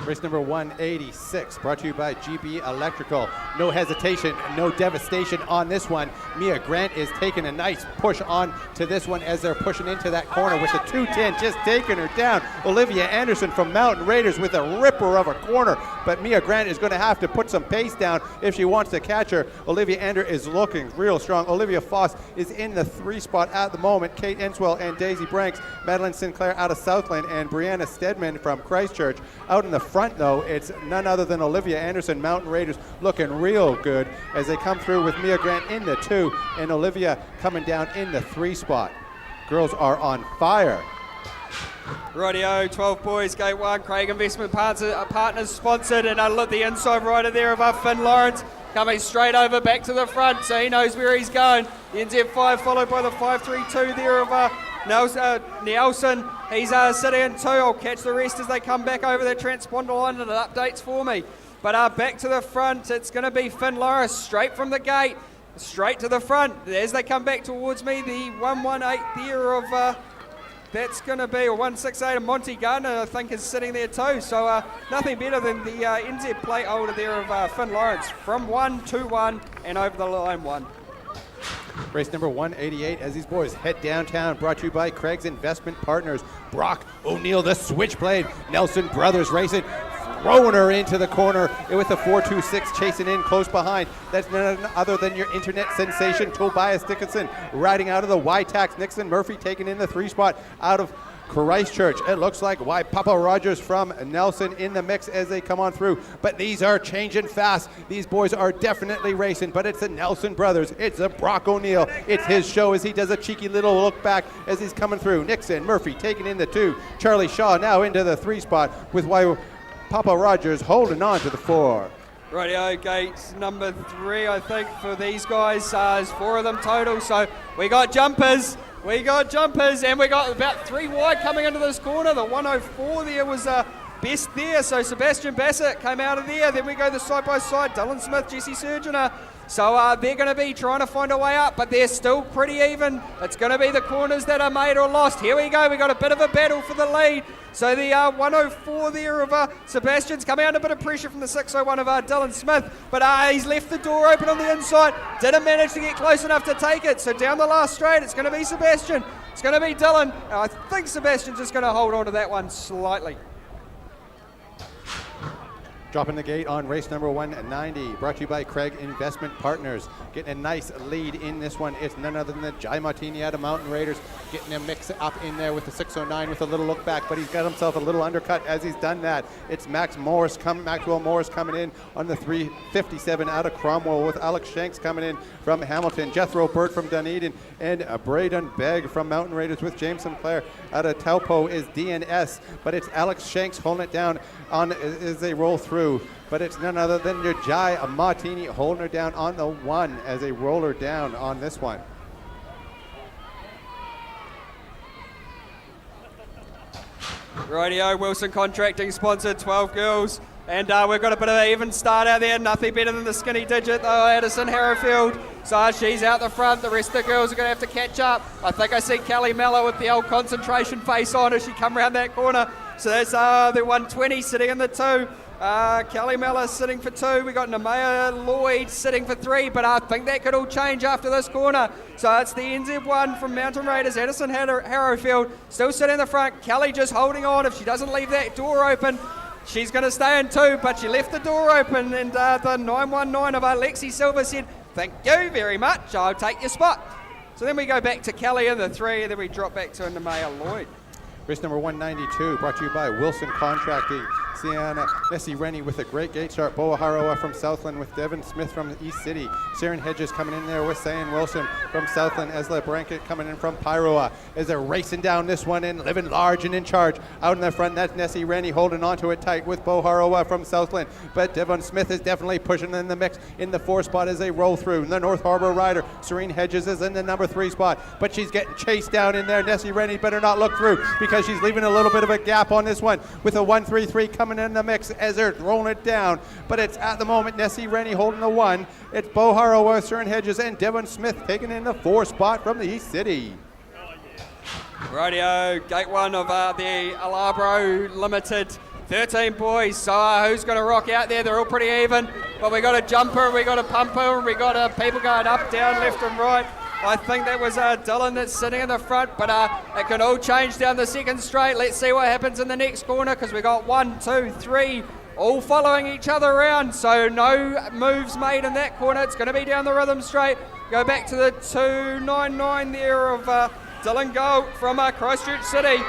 Race number 186, brought to you by GB Electrical. No hesitation, no devastation on this one. Mia Grant is taking a nice push on to this one as they're pushing into that corner with the 210, just taking her down. Olivia Anderson from Mountain Raiders with a ripper of a corner, but Mia Grant is going to have to put some pace down if she wants to catch her. Olivia Anderson is looking real strong. Olivia Foss is in the 3 spot at the moment. Kate Enswell and Daisy Branks, Madeline Sinclair out of Southland, and Brianna Stedman from Christchurch. Out in the front, though, it's none other than Olivia Anderson, Mountain Raiders, looking real good as they come through with Mia Grant in the 2 and Olivia coming down in the 3 spot. Girls are on fire. Rightio, 12 boys, gate 1, Craig Investment Partners sponsored, and look, the inside rider there of Finn Lawrence coming straight over back to the front, so he knows where he's going. The NZ5 followed by the 532 there of Nelson. He's sitting in 2. I'll catch the rest as they come back over their transponder line and it updates for me. But back to the front, it's going to be Finn Lawrence straight from the gate, straight to the front. As they come back towards me, the 118 there of that's going to be a 168 of Monty Gardner, I think, is sitting there too. So nothing better than the NZ plate holder there of Finn Lawrence from 1 to 1 and over the line 1. Race number 188 as these boys head downtown, brought to you by Craig's Investment Partners. Brock O'Neill, the switchblade. Nelson Brothers racing, throwing her into the corner with a 426 chasing in close behind. That's none other than your internet sensation, Tobias Dickinson, riding out of the Y-Tax. Nixon Murphy taking in the 3 spot out of Christchurch. It looks like Papa Rogers from Nelson in the mix as they come on through, but these are changing fast. These boys are definitely racing, but it's the Nelson Brothers. It's a Brock O'Neill. It's his show as he does a cheeky little look back as he's coming through. Nixon Murphy taking in the 2. Charlie Shaw now into the 3 spot with Papa Rogers holding on to the 4. Rightio, gate number 3, I think, for these guys. There's 4 of them total, so we got jumpers. We got jumpers, and we got about 3 wide coming into this corner. The 104 there was best there, so Sebastian Bassett came out of there. Then we go the side-by-side, Dylan Smith, Jesse Surgeoner. So they're going to be trying to find a way up, but they're still pretty even. It's going to be the corners that are made or lost. Here we go. We got a bit of a battle for the lead. So the 104 there of Sebastian's coming under a bit of pressure from the 601 of Dylan Smith, but he's left the door open on the inside. Didn't manage to get close enough to take it. So down the last straight, it's going to be Sebastian. It's going to be Dylan. I think Sebastian's just going to hold on to that one slightly. Dropping the gate on race number 190, brought to you by Craig Investment Partners. Getting a nice lead in this one. It's none other than the Jai Martini out of Mountain Raiders, getting a mix up in there with the 609 with a little look back, but he's got himself a little undercut as he's done that. It's Maxwell Morris coming in on the 357 out of Cromwell with Alex Shanks coming in from Hamilton, Jethro Burt from Dunedin, and Braden Begg from Mountain Raiders with James Sinclair out of Taupo is DNS, but it's Alex Shanks holding it down on as they roll through. But it's none other than your Jai Martini holding her down on the 1 as they roll her down on this one. Rightio, Wilson Contracting sponsored 12 girls. And we've got a bit of an even start out there. Nothing better than the skinny digit, though, Addison Harrowfield. So she's out the front. The rest of the girls are going to have to catch up. I think I see Kelly Miller with the old concentration face on as she come around that corner. So that's the 120 sitting in the 2. Kelly Miller sitting for 2. We got Nemea Lloyd sitting for 3, but I think that could all change after this corner. So it's the NZ1 from Mountain Raiders, Addison Harrowfield, still sitting in the front. Kelly just holding on. If she doesn't leave that door open, she's going to stay in 2, but she left the door open, and the 919 of Alexi Silva said, "Thank you very much, I'll take your spot." So then we go back to Kelly in the 3, and then we drop back to Nemea Lloyd. Race number 192, brought to you by Wilson Contracting. Sienna Nessie Rennie with a great gate start. Boa Haroa from Southland with Devin Smith from East City. Sharon Hedges coming in there with Sayan Wilson from Southland. Esla Branket coming in from Pyroa as they're racing down this one and living large and in charge. Out in the front, that's Nessie Rennie holding onto it tight with Boa Haroa from Southland. But Devon Smith is definitely pushing in the mix in the 4 spot as they roll through. The North Harbor rider, Serene Hedges, is in the number 3 spot, but she's getting chased down in there. Nessie Rennie better not look through because she's leaving a little bit of a gap on this one with a 133 coming in the mix as they're rolling it down. But it's at the moment Nessie Rennie holding the 1. It's Bo Haroa, Sharon Hedges, and Devon Smith taking in the 4 spot from the East City. Rightio, gate 1 of the Alabro Limited 13 boys, so who's going to rock out there? They're all pretty even, but we got a jumper, we got a pumper, we got people going up, down, left and right. I think that was Dylan that's sitting in the front, but it can all change down the second straight. Let's see what happens in the next corner, because we got 1, 2, 3, all following each other around, so no moves made in that corner. It's going to be down the rhythm straight. Go back to the 299 there of Dylan Gold from Christchurch City.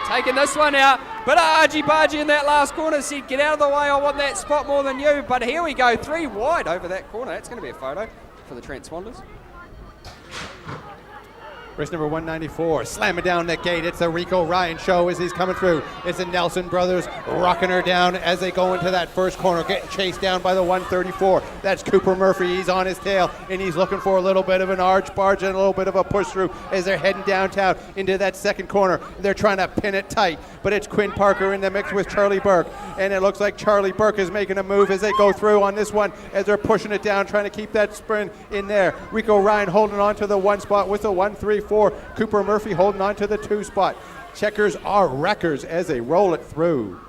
Taking this one out, but argy-bargy in that last corner said, get out of the way, I want that spot more than you. But here we go, 3 wide over that corner. That's going to be a photo for the transponders. Race number 194, slamming down that gate. It's a Rico Ryan show as he's coming through. It's the Nelson brothers rocking her down as they go into that first corner, getting chased down by the 134. That's Cooper Murphy. He's on his tail, and he's looking for a little bit of an arch barge and a little bit of a push through as they're heading downtown into that second corner. They're trying to pin it tight, but it's Quinn Parker in the mix with Charlie Burke, and it looks like Charlie Burke is making a move as they go through on this one as they're pushing it down, trying to keep that sprint in there. Rico Ryan holding on to the 1 spot with the 134. Cooper Murphy holding on to the 2 spot. Checkers are wreckers as they roll it through.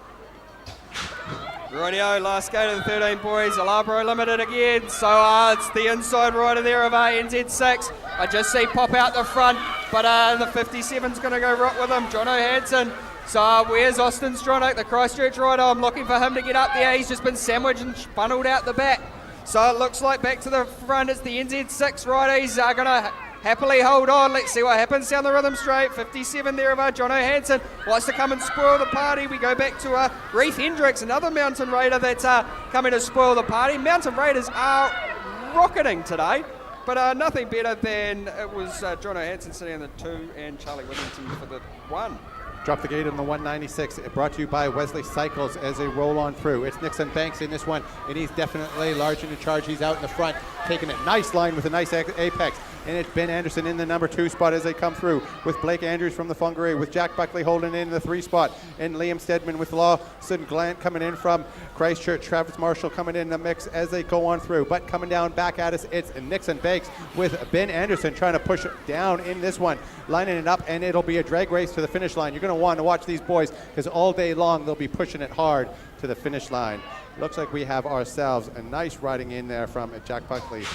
Rightio, last gate of the 13 boys, Alabro Limited again. So it's the inside rider there of NZ6. I just see pop out the front, but the 57's going to go right with him, Jono Hansen. So where's Austin Stronach, the Christchurch rider? I'm looking for him to get up there. He's just been sandwiched and funneled out the back. So it looks like back to the front, it's the NZ6 rider. He's going to happily hold on. Let's see what happens down the rhythm straight. 57 there of Jono Hansen wants to come and spoil the party. We go back to Reef Hendricks, another mountain raider that's coming to spoil the party. Mountain raiders are rocketing today, but nothing better than it was Jono Hansen sitting in the 2 and Charlie Whittington for the 1. Drop the gate on the 196. Brought to you by Wesley Cycles as they roll on through. It's Nixon Banks in this one, and he's definitely large and in charge. He's out in the front, taking a nice line with a nice apex. And it's Ben Anderson in the number 2 spot as they come through, with Blake Andrews from the Fungaree, with Jack Buckley holding in the 3 spot, and Liam Stedman with Lawson Glant coming in from Christchurch. Travis Marshall coming in the mix as they go on through. But coming down back at us, it's Nixon Banks with Ben Anderson trying to push down in this one, lining it up, and it'll be a drag race to the finish line. You're going to want to watch these boys because all day long they'll be pushing it hard to the finish line. Looks like we have ourselves a nice riding in there from Jack Buckley,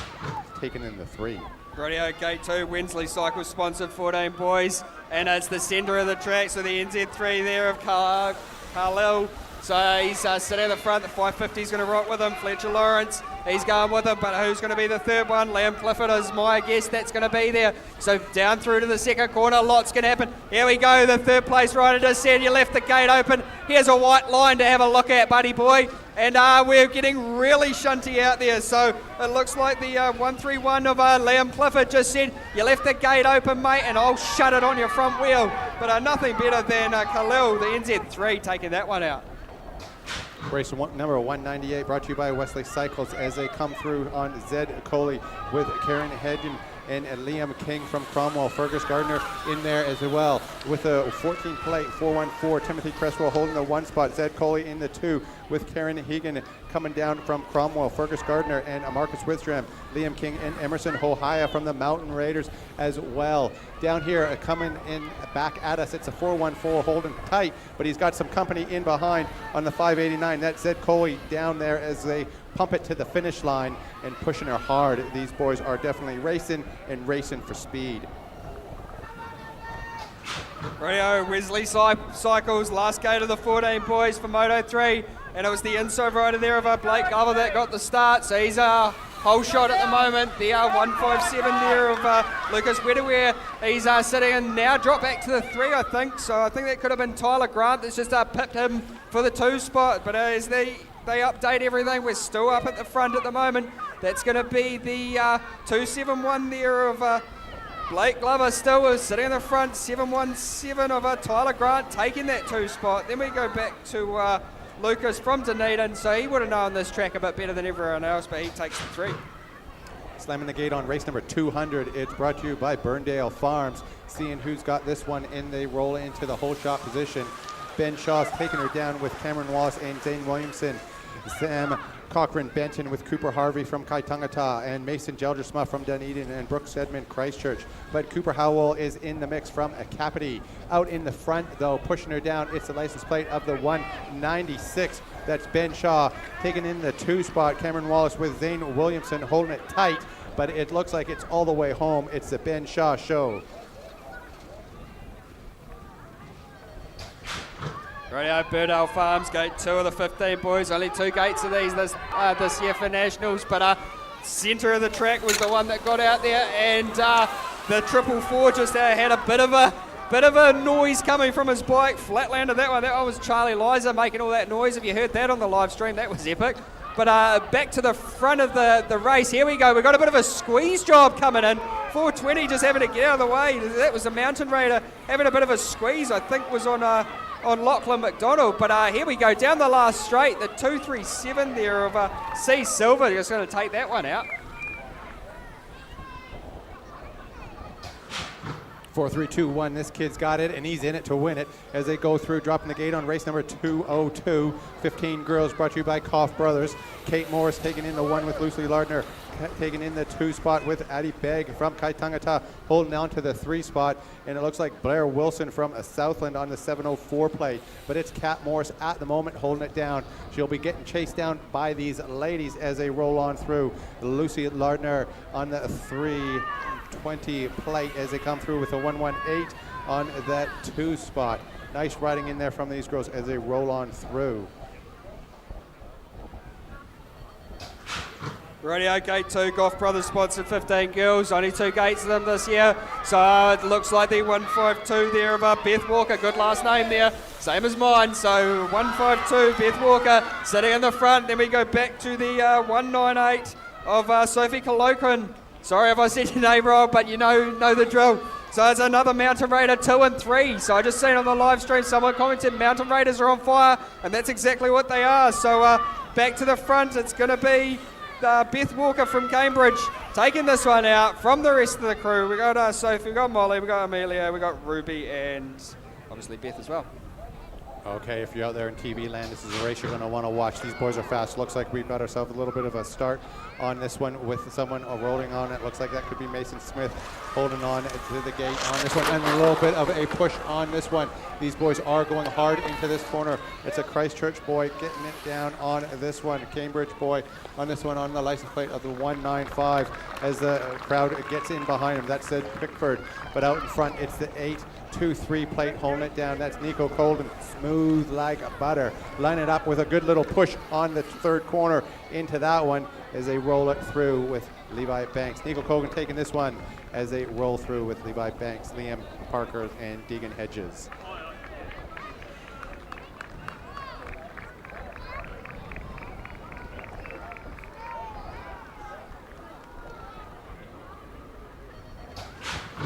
taking in the 3. Radio Gate 2, Wensley Cycle sponsored 14 boys, and it's the centre of the track, so the NZ3 there of Carlil. So he's sitting in the front, the 550 is going to rock with him. Fletcher Lawrence, he's going with him, but who's going to be the 3rd one? Liam Clifford is my guess that's going to be there. So down through to the 2nd corner, lots can happen. Here we go, the 3rd place rider just said you left the gate open. Here's a white line to have a look at, buddy boy. And we're getting really shunty out there. So it looks like the 131 of Liam Clifford just said, you left the gate open, mate, and I'll shut it on your front wheel. But nothing better than Khalil, the NZ3, taking that one out. Race number 198 brought to you by Wesley Cycles as they come through on Zed Coley with Karen Hedgen and Liam King from Cromwell. Fergus Gardner in there as well with a 14 plate 414. Timothy Cresswell holding the 1 spot. Zed Coley in the 2 with Karen Hegan coming down from Cromwell. Fergus Gardner and Marcus Withstram. Liam King and Emerson Hohaya from the Mountain Raiders as well. Down here coming in back at us, it's a 414 holding tight, but he's got some company in behind on the 589. That's Zed Coley down there as they pump it to the finish line and pushing her hard. These boys are definitely racing and racing for speed. Radio Wesley Cycles, last gate of the 14 boys for Moto 3, and it was the inside rider there of Blake Glover that got the start, so he's a whole shot at the moment. The 157 there of Lucas Wedderware, he's sitting in now, drop back to the 3 I think, so I think that could have been Tyler Grant that's just pipped him for the 2 spot, but as they update everything, we're still up at the front at the moment. That's going to be the 271 there of Blake Glover still is sitting in the front, 717 of Tyler Grant taking that 2 spot. Then we go back to Lucas from Dunedin, so he would have known this track a bit better than everyone else, but he takes the 3. Slamming the gate on race number 200. It's brought to you by Burndale Farms. Seeing who's got this one in, they roll into the whole shot position. Ben Shaw's taking her down with Cameron Wallace and Zane Williamson. Sam Cochrane Benton with Cooper Harvey from Kaitangata and Mason Geldersma from Dunedin and Brooks Edmund Christchurch. But Cooper Howell is in the mix from Acapity. Out in the front, though, pushing her down, it's the license plate of the 196. That's Ben Shaw. Taking in the 2 spot, Cameron Wallace with Zane Williamson holding it tight, but it looks like it's all the way home. It's the Ben Shaw show. Radio Birdale Farms, gate 2 of the 15 boys. Only 2 gates of these this year for nationals, but centre of the track was the one that got out there, and the 444 just had a bit of a noise coming from his bike. Flatlanded that one. That one was Charlie Liza making all that noise. If you heard that on the live stream, that was epic. But back to the front of the race. Here we go. We've got a bit of a squeeze job coming in. 420 just having to get out of the way. That was the Mountain Raider having a bit of a squeeze, I think was on Lachlan McDonald. But here we go, down the last straight, the 237 there of C Silver. Just going to take that one out. 4-3-2-1, this kid's got it, and he's in it to win it as they go through, dropping the gate on race number 202. 15 girls, brought to you by Koff Brothers. Kate Morris taking in the 1 with Lucy Lardner, taking in the 2 spot with Addie Begg from Kaitangata, holding on to the 3 spot, and it looks like Blair Wilson from Southland on the 704 plate, but it's Kat Morris at the moment holding it down. She'll be getting chased down by these ladies as they roll on through. Lucy Lardner on the 320 plate as they come through with a 118 on that 2 spot. Nice riding in there from these girls as they roll on through. Radio Gate 2, Goff Brothers sponsored 15 girls, only 2 gates of them this year. So it looks like the 152 there of Beth Walker, good last name there, same as mine. So 152, Beth Walker sitting in the front. Then we go back to the 198 of Sophie Colloquin. Sorry if I said your name wrong, but you know the drill. So it's another Mountain Raider 2 and 3. So I just seen on the live stream someone commented Mountain Raiders are on fire, and that's exactly what they are. So back to the front, it's going to be Beth Walker from Cambridge taking this one out from the rest of the crew. We got Sophie, we got Molly, we got Amelia, we got Ruby, and obviously Beth as well. Okay, if you're out there in TV land, this is a race you're going to want to watch. These boys are fast. Looks like we've got ourselves a little bit of a start on this one with someone rolling on it. Looks like that could be Mason Smith holding on to the gate on this one, and a little bit of a push on this one. These boys are going hard into this corner. It's a Christchurch boy getting it down on this one. Cambridge boy on this one on the license plate of the 195 as the crowd gets in behind him. That said Pickford, but out in front it's the 823 plate holding it down. That's Nico Colden, smooth like butter. Line it up with a good little push on the 3rd corner into that one as they roll it through with Levi Banks. Nico Colden taking this one as they roll through with Levi Banks, Liam Parker, and Deegan Hedges.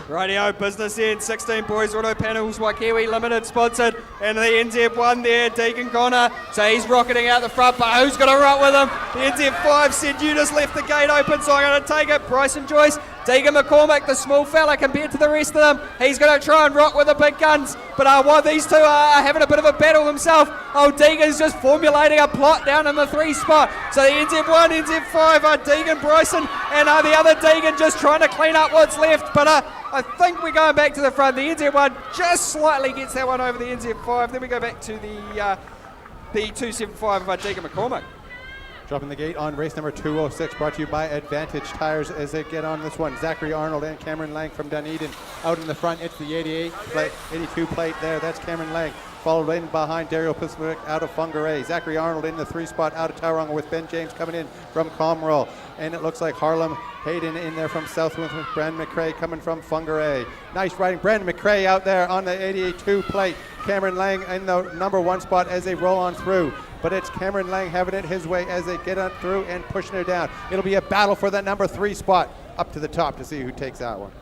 Radio Business End, 16 boys, auto panels, Waikiwi Limited sponsored, and the NZ1 there, Deegan Connor, so he's rocketing out the front, but who's going to rock with him? The NZ5 said you just left the gate open, so I'm going to take it. Bryson Joyce, Deegan McCormick, the small fella compared to the rest of them, he's going to try and rock with the big guns, but while these two are having a bit of a battle himself, Deegan's just formulating a plot down in the 3 spot, so the NZ1, NZ5, Deegan, Bryson, and the other Deegan just trying to clean up what's left, but I think we're going back to the front. The NZ1 just slightly gets that one over the NZ5. Then we go back to the 275 of Deegan McCormick. Dropping the gate on race number 206, brought to you by Advantage Tires as they get on this one. Zachary Arnold and Cameron Lang from Dunedin. Out in the front, it's the 82 plate there. That's Cameron Lang. Followed in behind Dario Pacific out of Whangarei. Zachary Arnold in the 3 spot out of Tauranga with Ben James coming in from Comroll. And it looks like Harlem Hayden in there from Southwind with Brandon McRae coming from Whangarei. Nice riding. Brandon McRae out there on the 82 plate. Cameron Lang in the number 1 spot as they roll on through. But it's Cameron Lang having it his way as they get on through and pushing her down. It'll be a battle for that number 3 spot up to the top to see who takes that one.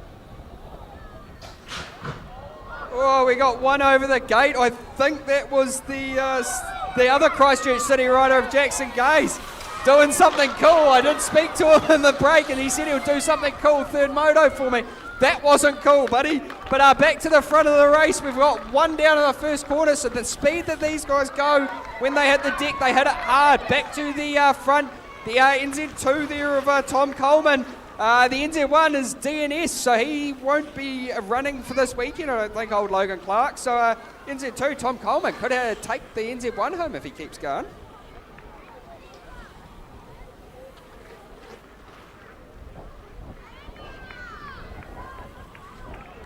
Oh, we got one over the gate. I think that was the other Christchurch City rider of Jackson Gaze. doing something cool. I did speak to him in the break and he said he'll do something cool, third moto for me. That wasn't cool, buddy. But back to the front of the race. We've got one down in the first corner, so the speed that these guys go when they hit the deck, they hit it hard. Back to the front, the NZ2 there of Tom Coleman. The NZ1 is DNS, so he won't be running for this weekend, I don't think, old Logan Clark. So NZ2, Tom Coleman, could take the NZ1 home if he keeps going.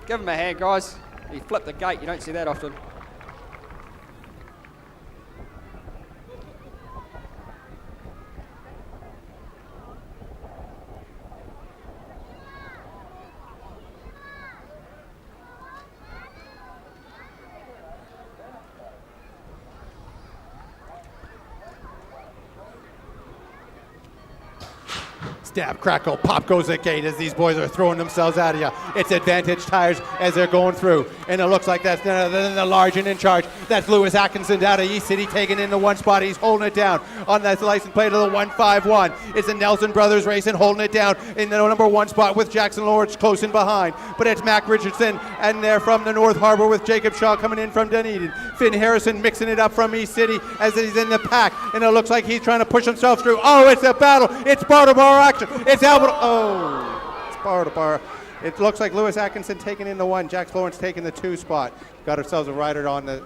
Give him a hand, guys. He flipped the gate. You don't see that often. Stab, crackle, pop goes the gate as these boys are throwing themselves out of you. It's Advantage Tires as they're going through. And it looks like that's none other than the large and in charge. That's Lewis Atkinson out of East City taking in the one spot. He's holding it down on that license plate of the 151. It's the Nelson Brothers racing, holding it down in the number one spot with Jackson Lawrence close in behind. But it's Mac Richardson and they're from the North Harbor with Jacob Shaw coming in from Dunedin. Finn Harrison mixing it up from East City as he's in the pack. And it looks like he's trying to push himself through. Oh, it's a battle. It's bar to bar action. It's Albert. Oh, it's bar to bar. It looks like Lewis Atkinson taking in the one. Jack Lawrence taking the two spot. Got ourselves a rider on the.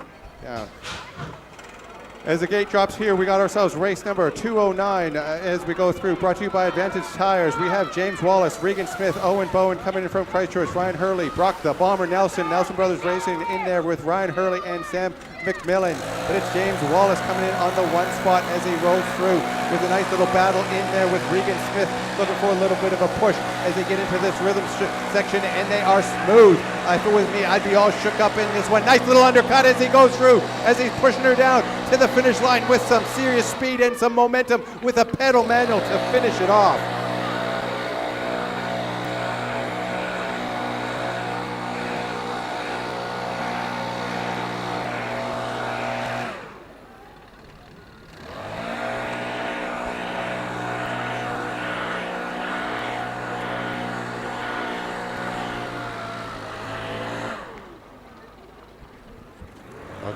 As the gate drops here, we got ourselves race number 209 as we go through. Brought to you by Advantage Tires. We have James Wallace, Regan Smith, Owen Bowen coming in from Christchurch, Ryan Hurley, Brock the Bomber Nelson Brothers racing in there with Ryan Hurley and Sam McMillan. But it's James Wallace coming in on the one spot as he rolls through with a nice little battle in there with Regan Smith looking for a little bit of a push as they get into this rhythm section, and they are smooth. If it was me, I'd be all shook up in this one. Nice little undercut as he goes through, as he's pushing her down to the finish line with some serious speed and some momentum with a pedal manual to finish it off.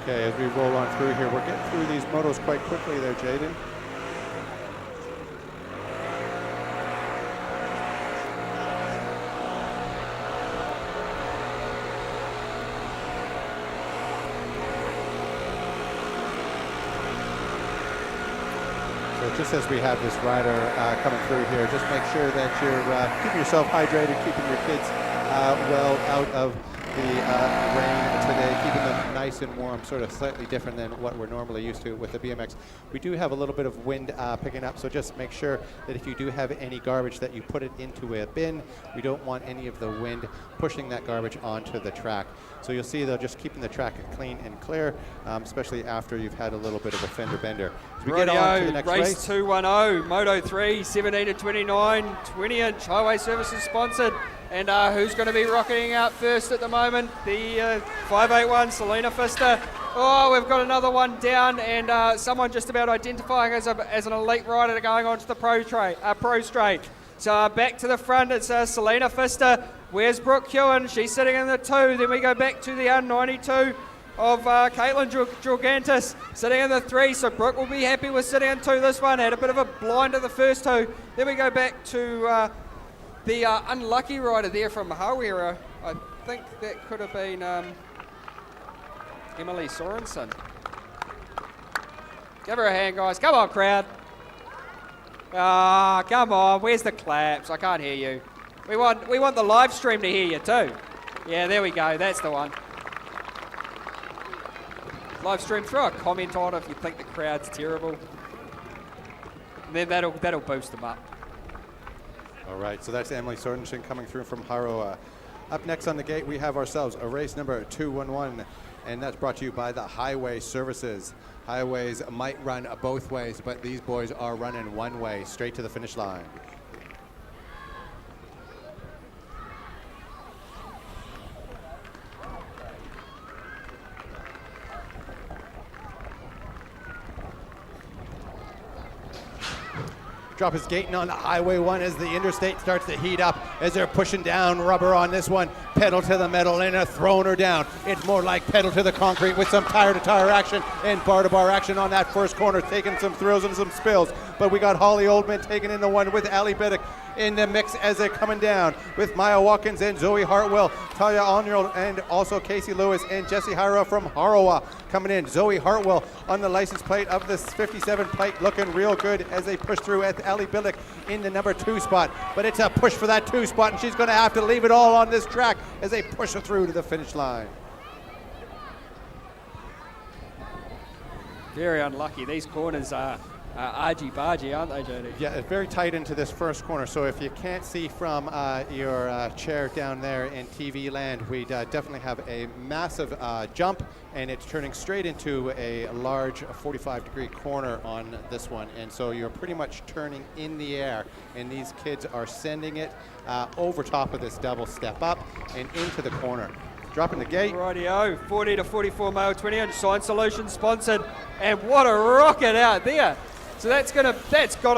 Okay, as we roll on through here, we're getting through these motos quite quickly there, Jaden. So just as we have this rider coming through here, just make sure that you're keeping yourself hydrated, keeping your kids well out of the rain today, keeping them nice and warm, sort of slightly different than what we're normally used to with the BMX. We do have a little bit of wind picking up, so just make sure that if you do have any garbage that you put it into a bin. We don't want any of the wind pushing that garbage onto the track. So you'll see they're just keeping the track clean and clear, especially after you've had a little bit of a fender bender. As we get on to the next race. 210, Moto 3, 17 to 29, 20-inch Highway Services sponsored. And who's going to be rocketing out first at the moment? The 581, Selena Pfister. Oh, we've got another one down, and someone just about identifying as an elite rider going on to the pro straight. So back to the front, it's Selena Pfister. Where's Brooke Hewen? She's sitting in the 2. Then we go back to the R92 of Caitlin Jorgantis sitting in the 3. So Brooke will be happy with sitting in 2 this one. Had a bit of a blind at the first 2. Then we go back to the unlucky rider there from Hawera. I think that could have been Emily Sorensen. Give her a hand, guys. Come on, crowd. Ah, come on. Where's the claps? I can't hear you. We want the live stream to hear you too. Yeah, there we go. That's the one. Live stream, throw a comment on if you think the crowd's terrible. And then that'll boost them up. All right, so that's Emily Sorensen coming through from Haroa. Up next on the gate, we have ourselves a race number 211, and that's brought to you by the Highway Services. Highways might run both ways, but these boys are running one way, straight to the finish line. Drop his gating on the Highway 1 as the interstate starts to heat up as they're pushing down rubber on this one. Pedal to the metal and throwing her down. It's more like pedal to the concrete with some tire-to-tire action and bar-to-bar action on that first corner, taking some thrills and some spills. But we got Holly Oldman taking in the one with Ali Biddick in the mix as they're coming down with Maya Watkins and Zoe Hartwell, Talia Onril, and also Casey Lewis and Jessie Hira from Harawa coming in. Zoe Hartwell on the license plate of this 57 plate, looking real good as they push through at Ali Biddick in the number 2 spot. But it's a push for that 2 spot, and she's going to have to leave it all on this track as they push her through to the finish line. Very unlucky. These corners are argy-bargy, aren't they, Jody? Yeah, it's very tight into this first corner, so if you can't see from your chair down there in TV land, we definitely have a massive jump, and it's turning straight into a large 45-degree corner on this one, and so you're pretty much turning in the air, and these kids are sending it over top of this double step up and into the corner. Dropping the gate. Rightio, 40 to 44 male 20-inch Sign Solutions sponsored, and what a rocket out there. So that's got to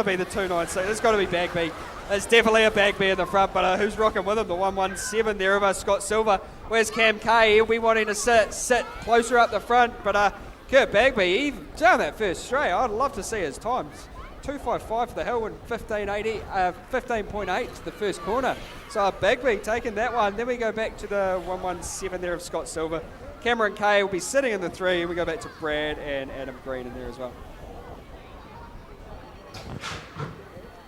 be the 296. That's got to be Bagby. There's definitely a Bagby in the front, but who's rocking with him? The 117 there of Scott Silver. Where's Cam Kay? He'll be wanting to sit closer up the front, but Kurt Bagby, he down that first straight. I'd love to see his times. 2:55 for the hill and 15.8 to the first corner. So Bagby taking that one. Then we go back to the 117 there of Scott Silver. Cameron Kay will be sitting in the 3, and we go back to Brad and Adam Green in there as well.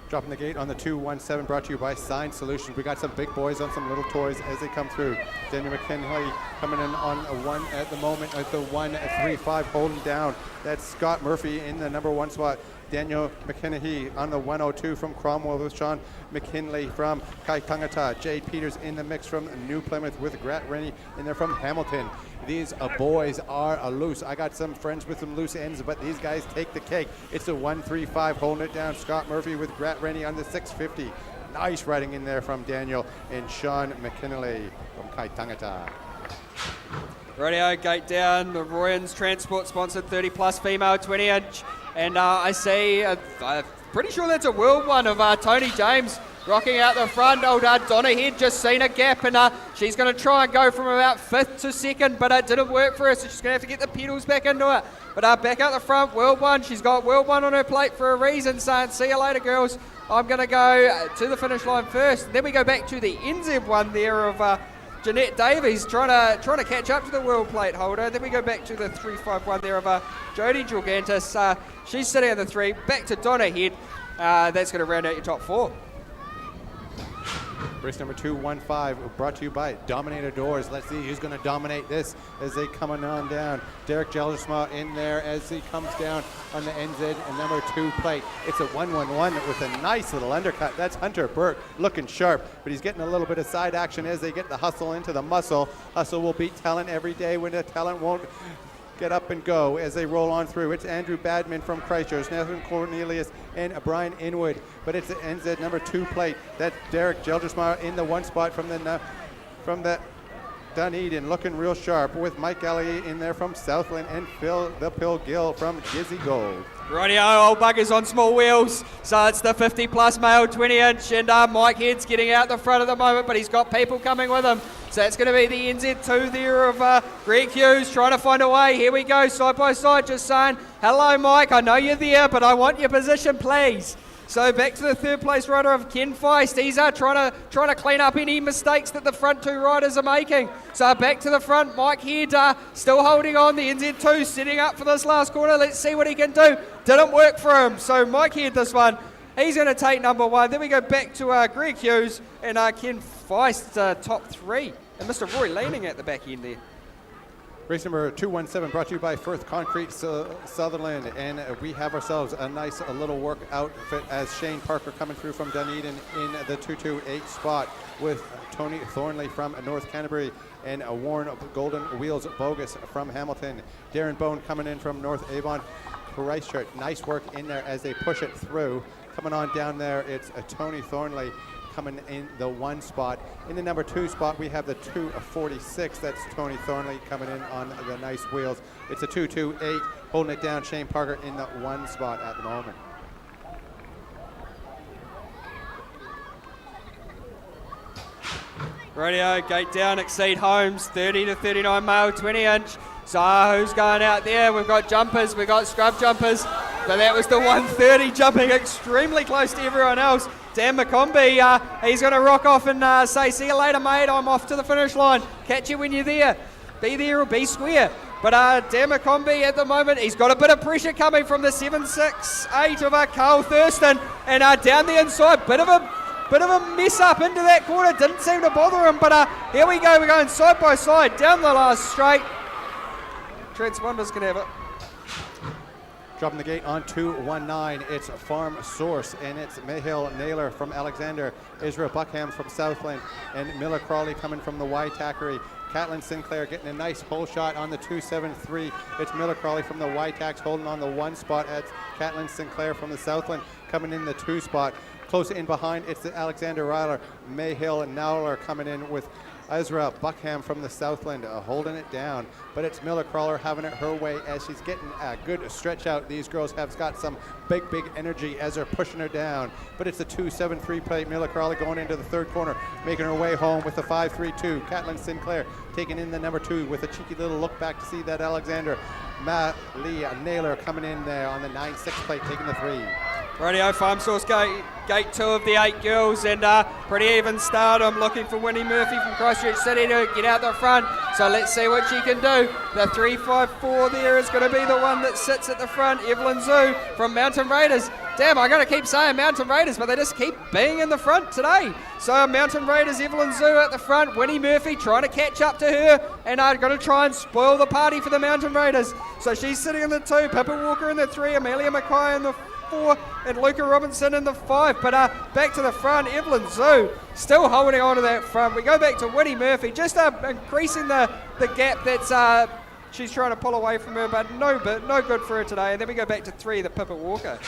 Dropping the gate on the 217, brought to you by Sign Solutions. We got some big boys on some little toys as they come through. Daniel McKinley coming in on a 1 at the moment at the 135, holding down. That's Scott Murphy in the number 1 spot. Daniel McKinney on the 102 from Cromwell with Sean McKinley from Kaitangata. Jade Peters in the mix from New Plymouth with Grat Rennie in there from Hamilton. These boys are loose. I got some friends with some loose ends, but these guys take the cake. It's a 135 holding it down. Scott Murphy with Grat Rennie on the 650. Nice riding in there from Daniel and Sean McKinley from Kaitangata. Radio gate down. The Royans Transport sponsored 30 plus female 20-inch. And I see, I'm pretty sure that's a world one of Tony James rocking out the front. Old Donna Head just seen a gap, and she's going to try and go from about 5th to 2nd, but it didn't work for her, so she's going to have to get the pedals back into it. But back out the front, world one. She's got world one on her plate for a reason, saying, see you later, girls. I'm going to go to the finish line first. Then we go back to the NZ one there of Jeanette Davies trying to catch up to the world plate holder. Then we go back to the 351 there of Jodie Gilgantis. She's sitting on the 3. Back to Donna Head. That's going to round out your top 4. Race number 215 brought to you by Dominator Doors. Let's see who's going to dominate this as they coming on down. Derek Geldersma in there as he comes down on the NZ and number 2 plate. It's a 111 with a nice little undercut. That's Hunter Burke looking sharp, but he's getting a little bit of side action as they get the hustle into the muscle. Hustle will beat talent every day when the talent won't get up and go as they roll on through. It's Andrew Badman from Christchurch, Nathan Cornelius and Brian Inwood, but it's the NZ number 2 plate. That's Derek Geldersma in the 1 spot from the Dunedin, looking real sharp with Mike Elliott in there from Southland and Phil the Pill Gill from Gizzy Gold. Rightio, old buggers on small wheels. So it's the 50 plus male 20-inch, and Mike Head's getting out the front at the moment, but he's got people coming with him. So that's going to be the NZ2 there of Greg Hughes trying to find a way. Here we go, side by side, just saying, hello Mike, I know you're there, but I want your position, please. So back to the 3rd place rider of Ken Feist. He's trying to clean up any mistakes that the front 2 riders are making. So back to the front, Mike Head still holding on. The NZ2 setting up for this last corner. Let's see what he can do. Didn't work for him. So Mike Head this one. He's going to take number 1. Then we go back to Greg Hughes and Ken Feist, top 3. And Mr. Roy leaning at the back end there. Race number 217 brought to you by Firth Concrete Sutherland, and we have ourselves a nice little work outfit as Shane Parker coming through from Dunedin in the 228 spot with Tony Thornley from North Canterbury and Warren Golden Wheels Bogus from Hamilton. Darren Bone coming in from North Avon Christchurch. Nice work in there as they push it through. Coming on down there, it's Tony Thornley coming in the 1 spot. In the number 2 spot, we have the 246. That's Tony Thornley coming in on the nice wheels. It's a 228, holding it down. Shane Parker in the 1 spot at the moment. Radio, gate down, exceed Holmes, 30 to 39 mile, 20 inch. So who's going out there? We've got jumpers, we've got scrub jumpers. But that was the 130 jumping extremely close to everyone else. Dan McCombie, he's going to rock off and say, see you later, mate. I'm off to the finish line. Catch you when you're there. Be there or be square. But Dan McCombie at the moment, he's got a bit of pressure coming from the 7.68 of Carl Thurston. And down the inside, bit of a mess up into that corner. Didn't seem to bother him. But here we go. We're going side by side down the last straight. Transponder's going to have it. Dropping the gate on 219, it's Farm Source, and it's Mayhill Naylor from Alexander, Israel Buckham from Southland, and Miller Crawley coming from the Waitackery. Catlin Sinclair getting a nice hole shot on the 273. It's Miller Crawley from the Waitax holding on the 1 spot. It's Catlin Sinclair from the Southland coming in the 2 spot. Close in behind, it's the Alexander Ryler, Mayhill and Nowler coming in with Ezra Buckham from the Southland holding it down, but it's Miller Crawler having it her way as she's getting a good stretch out. These girls have got some big energy as they're pushing her down, but it's a 2.73 plate. Miller Crawler going into the 3rd corner, making her way home with the 5.32. Catlin Sinclair taking in the number 2 with a cheeky little look back to see that Alexander Lee Naylor coming in there on the 9.6 plate, taking the 3. Radio, Farm Source gate 2 of the 8 girls, and pretty even start. I'm looking for Winnie Murphy from Christchurch City to get out the front, so let's see what she can do. The 3.54 there is going to be the one that sits at the front. Evelyn Zhu from Mountain Raiders. Damn, I got to keep saying Mountain Raiders, but they just keep being in the front today. So Mountain Raiders, Evelyn Zhu at the front, Winnie Murphy trying to catch up to her, and I'm going to try and spoil the party for the Mountain Raiders. So she's sitting in the 2, Pippa Walker in the 3, Amelia Mackay in the 4, and Luca Robinson in the 5. But back to the front, Evelyn Zhu still holding on to that front. We go back to Winnie Murphy, just increasing the gap that's she's trying to pull away from her, but no good for her today. And then we go back to 3, the Pippa Walker.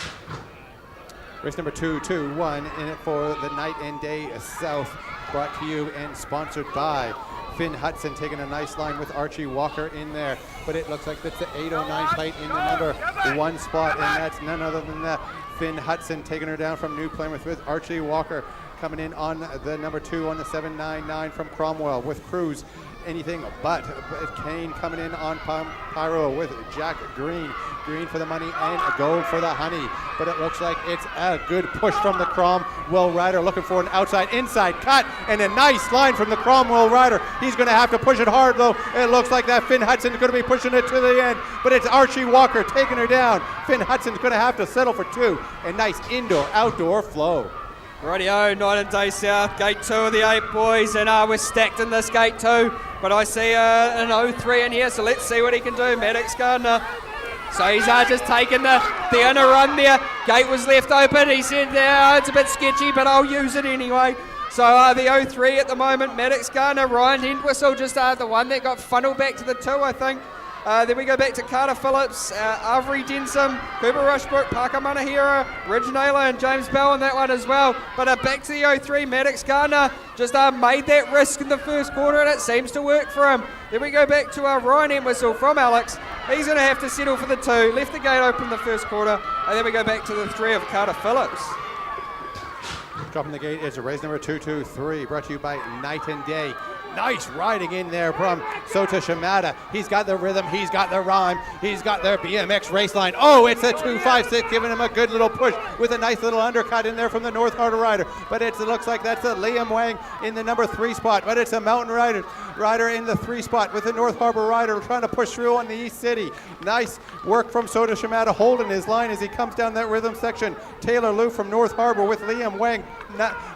Race number 221 in it for the Night and Day South, brought to you and sponsored by Finn Hudson, taking a nice line with Archie Walker in there, but it looks like that's the 809 plate in the number 1 spot, and that's none other than the Finn Hudson taking her down from New Plymouth with Archie Walker coming in on the number 2 on the 799 from Cromwell with Cruz. Anything but Kane coming in on Pyro with Jack Green for the money and gold for the honey, but it looks like it's a good push from the Cromwell rider, looking for an inside cut, and a nice line from the Cromwell rider. He's going to have to push it hard though. It looks like that Finn Hudson's going to be pushing it to the end, but it's Archie Walker taking her down. Finn Hudson's going to have to settle for 2. A nice indoor-outdoor flow. Rightio, Night and Day South, gate 2 of the 8 boys, and we're stacked in this gate 2, but I see an 03 in here, so let's see what he can do. Maddox Gardner, so he's just taking the inner run there. Gate was left open, he said it's a bit sketchy, but I'll use it anyway. So the 03 at the moment, Maddox Gardner, Ryan Hentwistle, just the one that got funneled back to the 2, I think. Then we go back to Carter Phillips, Avery Denson, Cooper Rushbrook, Parker Manahira, Ridge Naylor, and James Bell in that one as well. But back to the 03, Maddox Gardner just made that risk in the 1st quarter, and it seems to work for him. Then we go back to Ryan Entwistle from Alex. He's going to have to settle for the 2, left the gate open in the 1st quarter, and then we go back to the 3 of Carter Phillips. Dropping the gate is race number 223, brought to you by Night and Day. Nice riding in there from Sota Shimada. He's got the rhythm, he's got the rhyme, he's got their BMX race line. Oh, it's a 2.56, giving him a good little push with a nice little undercut in there from the North Harbour rider. But it looks like that's a Liam Wang in the number 3 spot, but it's a Mountain rider in the 3 spot with the North Harbour rider trying to push through on the East City. Nice work from Sota Shimada holding his line as he comes down that rhythm section. Taylor Liu from North Harbour with Liam Wang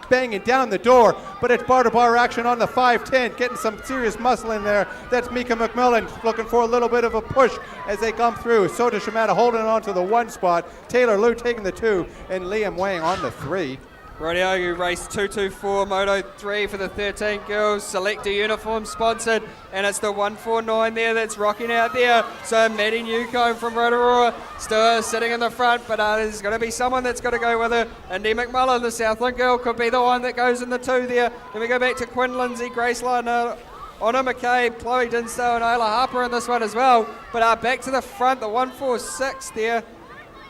banging down the door, but it's bar-to-bar action on the 510, getting some serious muscle in there. That's Mika McMillan looking for a little bit of a push as they come through. Sota Shimada holding on to the 1 spot, Taylor Liu taking the 2, and Liam Wang on the 3. Rightio, race 224, Moto 3 for the 13 girls, Selector uniform sponsored, and it's the 149 there that's rocking out there. So Maddie Newcomb from Rotorua still sitting in the front, but there's going to be someone that's got to go with her. Andy McMullen, the Southland girl, could be the one that goes in the 2 there. Then we go back to Quinn Lindsay, Grace Lardner, Honor McCabe, Chloe Dinsdale, and Ayla Harper in this one as well. But back to the front, the 146 there.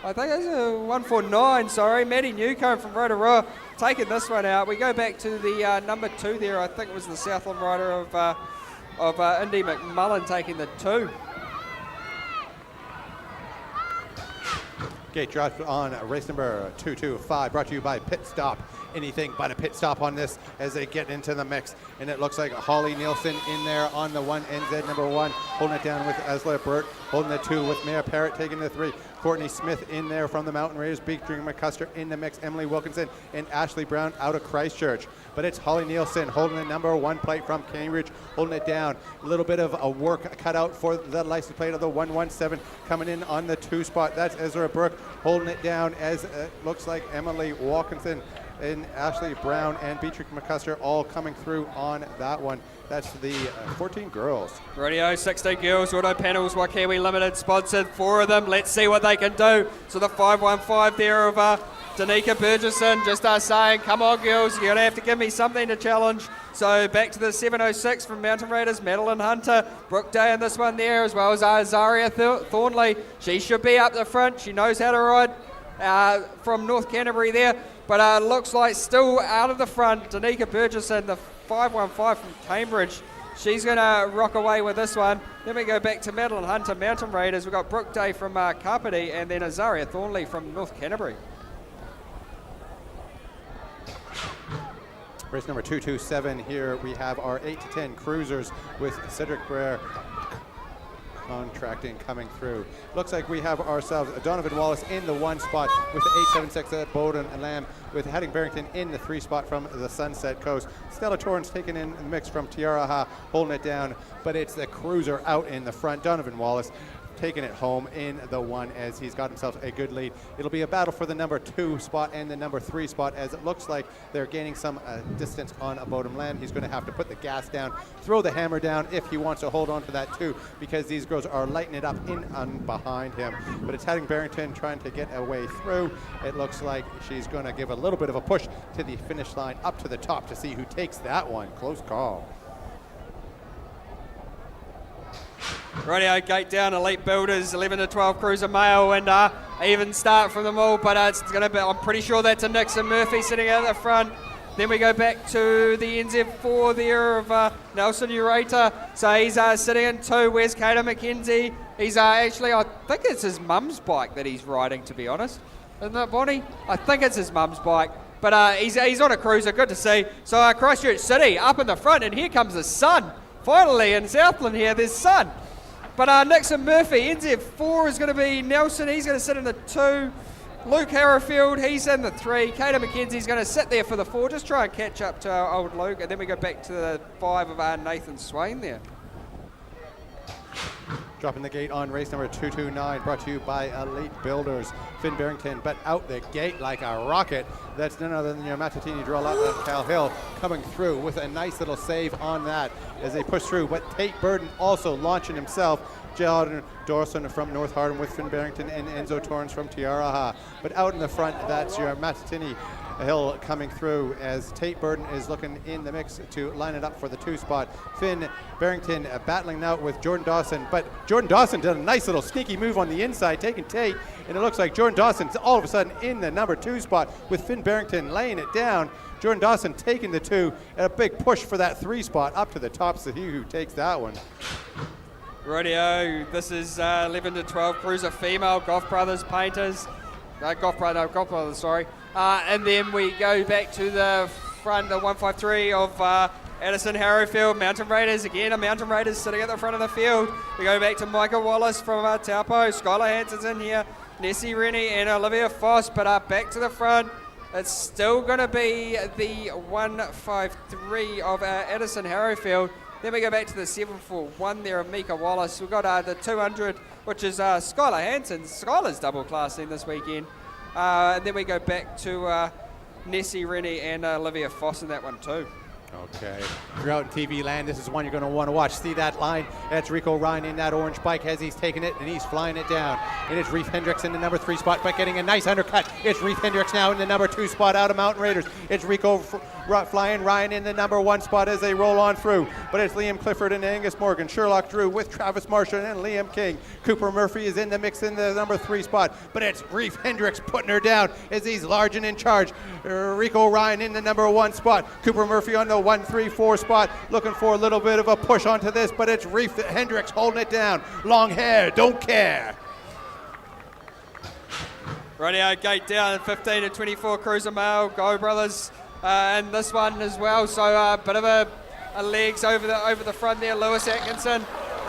I think it's a 149, sorry. Maddie Newcomb from Rotorua taking this one out. We go back to the number 2 there. I think it was the Southland rider of Indy McMullen taking the 2. Gate dropped on race number 225, brought to you by Pit Stop. Anything but a pit stop on this as they get into the mix. And it looks like Holly Nielsen in there on the 1NZ number 1, holding it down with Asla Burt, holding the 2 with Maya Parrott taking the 3. Courtney Smith in there from the Mountain Raiders, Beatrice McCusker in the mix, Emily Wilkinson and Ashley Brown out of Christchurch. But it's Holly Nielsen holding the number 1 plate from Cambridge, holding it down. A little bit of a work cut out for the license plate of the 117 coming in on the 2 spot. That's Ezra Burke holding it down as it looks like Emily Wilkinson and Ashley Brown and Beatrice McCusker all coming through on that one. That's the 14 girls. Radio 16 girls, auto panels, Wakiwi Limited sponsored, 4 of them. Let's see what they can do. So the 515 there of Danica Burgesson just saying, come on girls, you're going to have to give me something to challenge. So back to the 706 from Mountain Raiders, Madeline Hunter, Brooke Day in this one there, as well as Zaria Thornley. She should be up the front. She knows how to ride from North Canterbury there. But looks like still out of the front, Danica Burgesson, the 515 from Cambridge. She's going to rock away with this one. Then we go back to Madeline Hunter, Mountain Raiders. We've got Brooke Day from Kapiti and then Azaria Thornley from North Canterbury. Race number 227 here, we have our 8 to 10 cruisers with Cedric Brer contracting coming through. Looks like we have ourselves Donovan Wallace in the 1 spot with the 876 at Bowden and Lamb, with Hattie Barrington in the 3 spot from the Sunset Coast. Stella Torrance taking in the mix from Tiaraha, holding it down, but it's the cruiser out in the front. Donovan Wallace taking it home in the 1 as he's got himself a good lead. It'll be a battle for the number 2 spot and the number 3 spot, as it looks like they're gaining some distance on Bodum Lamb. He's going to have to put the gas down, throw the hammer down if he wants to hold on to that too, because these girls are lighting it up in and behind him. But it's Hattie Barrington trying to get a way through. It looks like she's going to give a little bit of a push to the finish line up to the top to see who takes that one. Close call. Radio gate down, Elite Builders, 11 to 12 cruiser male, and even start from them all, but it's going to be, I'm pretty sure that's a Nixon Murphy sitting out the front. Then we go back to the NZ4 there of Nelson Ureta. So he's sitting in 2. Where's Kato McKenzie? He's actually, I think it's his mum's bike that he's riding, to be honest. Isn't it, Bonnie? I think it's his mum's bike. But he's on a cruiser, good to see. So Christchurch City up in the front, and here comes the sun. Finally, in Southland here, there's sun. But Nixon Murphy, NZ4 is going to be Nelson. He's going to sit in the 2. Luke Harrowfield, he's in the 3. Kato McKenzie's going to sit there for the 4. Just try and catch up to our old Luke. And then we go back to the 5 of Nathan Swain there. Dropping the gate on race number 229, brought to you by Elite Builders. Finn Barrington, but out the gate like a rocket. That's none other than your Matatini draw out of Cal Hill, coming through with a nice little save on that as they push through. But Tate Burden also launching himself. Jordan Dawson from North Hardin with Finn Barrington and Enzo Torrance from Tiaraha. But out in the front, that's your Matatini Hill coming through as Tate Burden is looking in the mix to line it up for the 2 spot. Finn Barrington battling now with Jordan Dawson, but Jordan Dawson did a nice little sneaky move on the inside, taking Tate, and it looks like Jordan Dawson's all of a sudden in the number 2 spot with Finn Barrington laying it down. Jordan Dawson taking the 2, and a big push for that 3 spot up to the top, so he who takes that one. Radio, this is 11 to 12 cruiser female, Golf Brothers Painters. Golf Brothers, sorry. And then we go back to the front, the 153 of Addison Harrowfield, Mountain Raiders. Again, a Mountain Raiders sitting at the front of the field. We go back to Michael Wallace from Taupo. Skylar Hanson's in here. Nessie Rennie and Olivia Foss, but back to the front. It's still going to be the 153 of Addison Harrowfield. Then we go back to the 741 there of Mika Wallace. We've got the 200, which is Skylar Hanson. Skylar's double classing this weekend. And then we go back to Nessie Rennie and Olivia Foss in that one too. Okay, if you're out in TV land, this is one you're going to want to watch. See that line? That's Rico Ryan in that orange bike as he's taking it and he's flying it down. It is Reef Hendricks in the number 3 spot, but getting a nice undercut. It's Reef Hendricks now in the number 2 spot out of Mountain Raiders. It's Rico flying Ryan in the number 1 spot as they roll on through. but it's Liam Clifford and Angus Morgan. Sherlock Drew with Travis Marshall and Liam King. Cooper Murphy is in the mix in the number 3 spot, but it's Reef Hendricks putting her down as he's large and in charge. Rico Ryan in the number 1 spot. Cooper Murphy on the 1-3-4 spot, looking for a little bit of a push onto this, but it's Reef Hendricks holding it down. Long hair, don't care. Radio gate down, 15 to 24 cruiser male, go brothers, and this one as well. So a bit of a legs over the front there, Lewis Atkinson.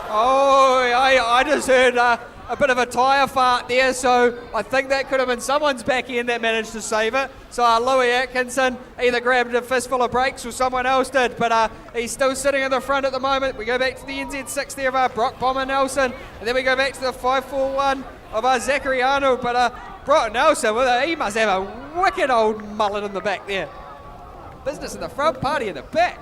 Oh, I just heard a bit of a tyre fart there, so I think that could have been someone's back end that managed to save it. So Louis Atkinson either grabbed a fistful of brakes or someone else did, but he's still sitting in the front at the moment. We go back to the NZ6 there of Brock Bomber Nelson, and then we go back to the 541 of Zachary Arnold, but Brock Nelson, he must have a wicked old mullet in the back there. Business in the front, party in the back.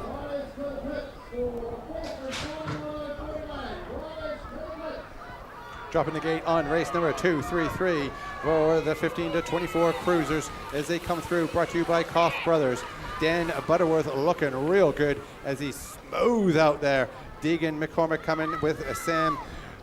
Dropping the gate on race number 233 for the 15 to 24 cruisers as they come through, brought to you by Koff Brothers. Dan Butterworth looking real good as he's smooth out there. Deegan McCormick coming with Sam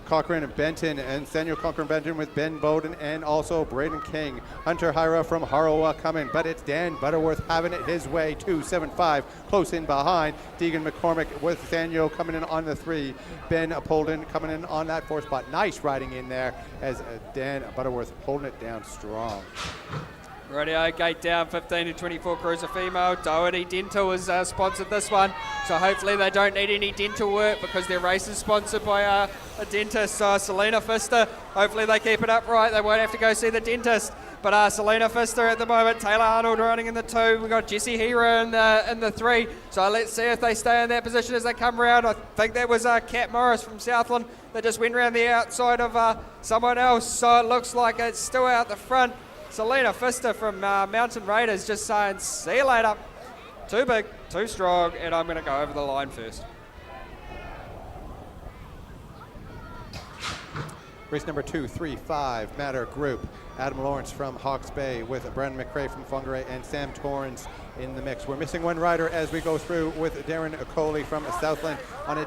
Cochran Benton, and Samuel Cochran Benton with Ben Bowden, and also Braden King. Hunter Hira from Harawa coming, but it's Dan Butterworth having it his way. 275 close in behind. Deegan McCormick with Daniel coming in on the 3. Ben Polden coming in on that 4 spot. Nice riding in there as Dan Butterworth holding it down strong. Radio gate down, 15 to 24 cruiser female. Doherty Dental has sponsored this one, so hopefully they don't need any dental work because their race is sponsored by a dentist. So Selena Pfister, hopefully they keep it upright. They won't have to go see the dentist. But Selena Pfister at the moment, Taylor Arnold running in the 2. We've got Jesse Hera in the 3. So let's see if they stay in that position as they come around. I think that was Kat Morris from Southland that just went around the outside of someone else. So it looks like it's still out the front. Selena Pfister from Mountain Raiders just saying, see you later. Too big, too strong, and I'm going to go over the line first. Race number 235, Matter Group. Adam Lawrence from Hawke's Bay with Brandon McRae from Whangarei and Sam Torrens in the mix. We're missing one rider as we go through with Darren Coley from Southland on a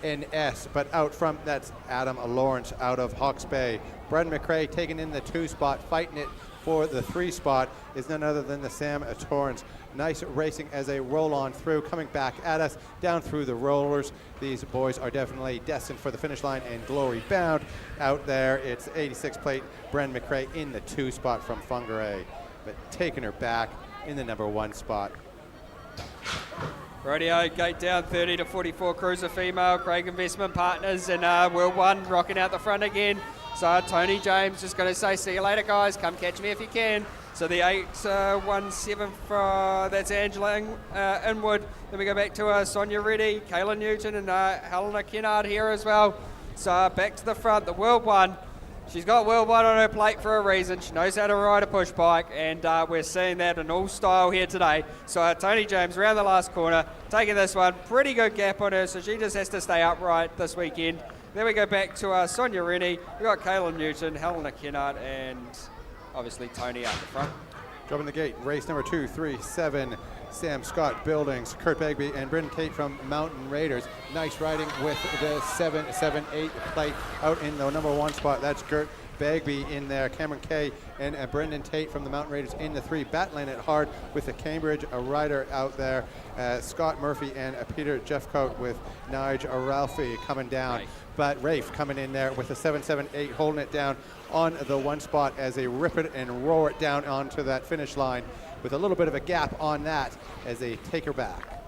DNS, but out front, that's Adam Lawrence out of Hawke's Bay. Brandon McRae taking in the 2 spot, fighting it for the 3 spot is none other than the Sam Torrens. Nice racing as they roll on through, coming back at us down through the rollers. These boys are definitely destined for the finish line and glory bound. Out there, it's 86 plate Brandon McRae in the 2 spot from Whangarei, but taking her back in the number 1 spot. Radio gate down, 30 to 44 cruiser female, Craig Investment Partners, and World 1 rocking out the front again. So Tony James just going to say, see you later guys, come catch me if you can. So the 817 for that's Angela Inwood. Then we go back to Sonia Reddy, Kayla Newton, and Helena Kennard here as well. So back to the front, the World 1. She's got World 1 on her plate for a reason. She knows how to ride a push bike, and we're seeing that in all style here today. So Tony James around the last corner, taking this one. Pretty good gap on her, so she just has to stay upright this weekend. Then we go back to Sonia Rennie. We've got Kayla Newton, Helena Kennard, and obviously Tony out the front. Dropping the gate, race number 237, Sam Scott Buildings, Kurt Bagby, and Brendan Tate from Mountain Raiders. Nice riding with the 778 plate out in the number 1 spot. That's Kurt Bagby in there, Cameron Kay and Brendan Tate from the Mountain Raiders in the 3, battling it hard with the Cambridge rider out there, Scott Murphy and Peter Jeffcoat with Nige Ralphie coming down. Nice. But Rafe coming in there with a 778, holding it down on the 1 spot as they rip it and roar it down onto that finish line with a little bit of a gap on that as they take her back.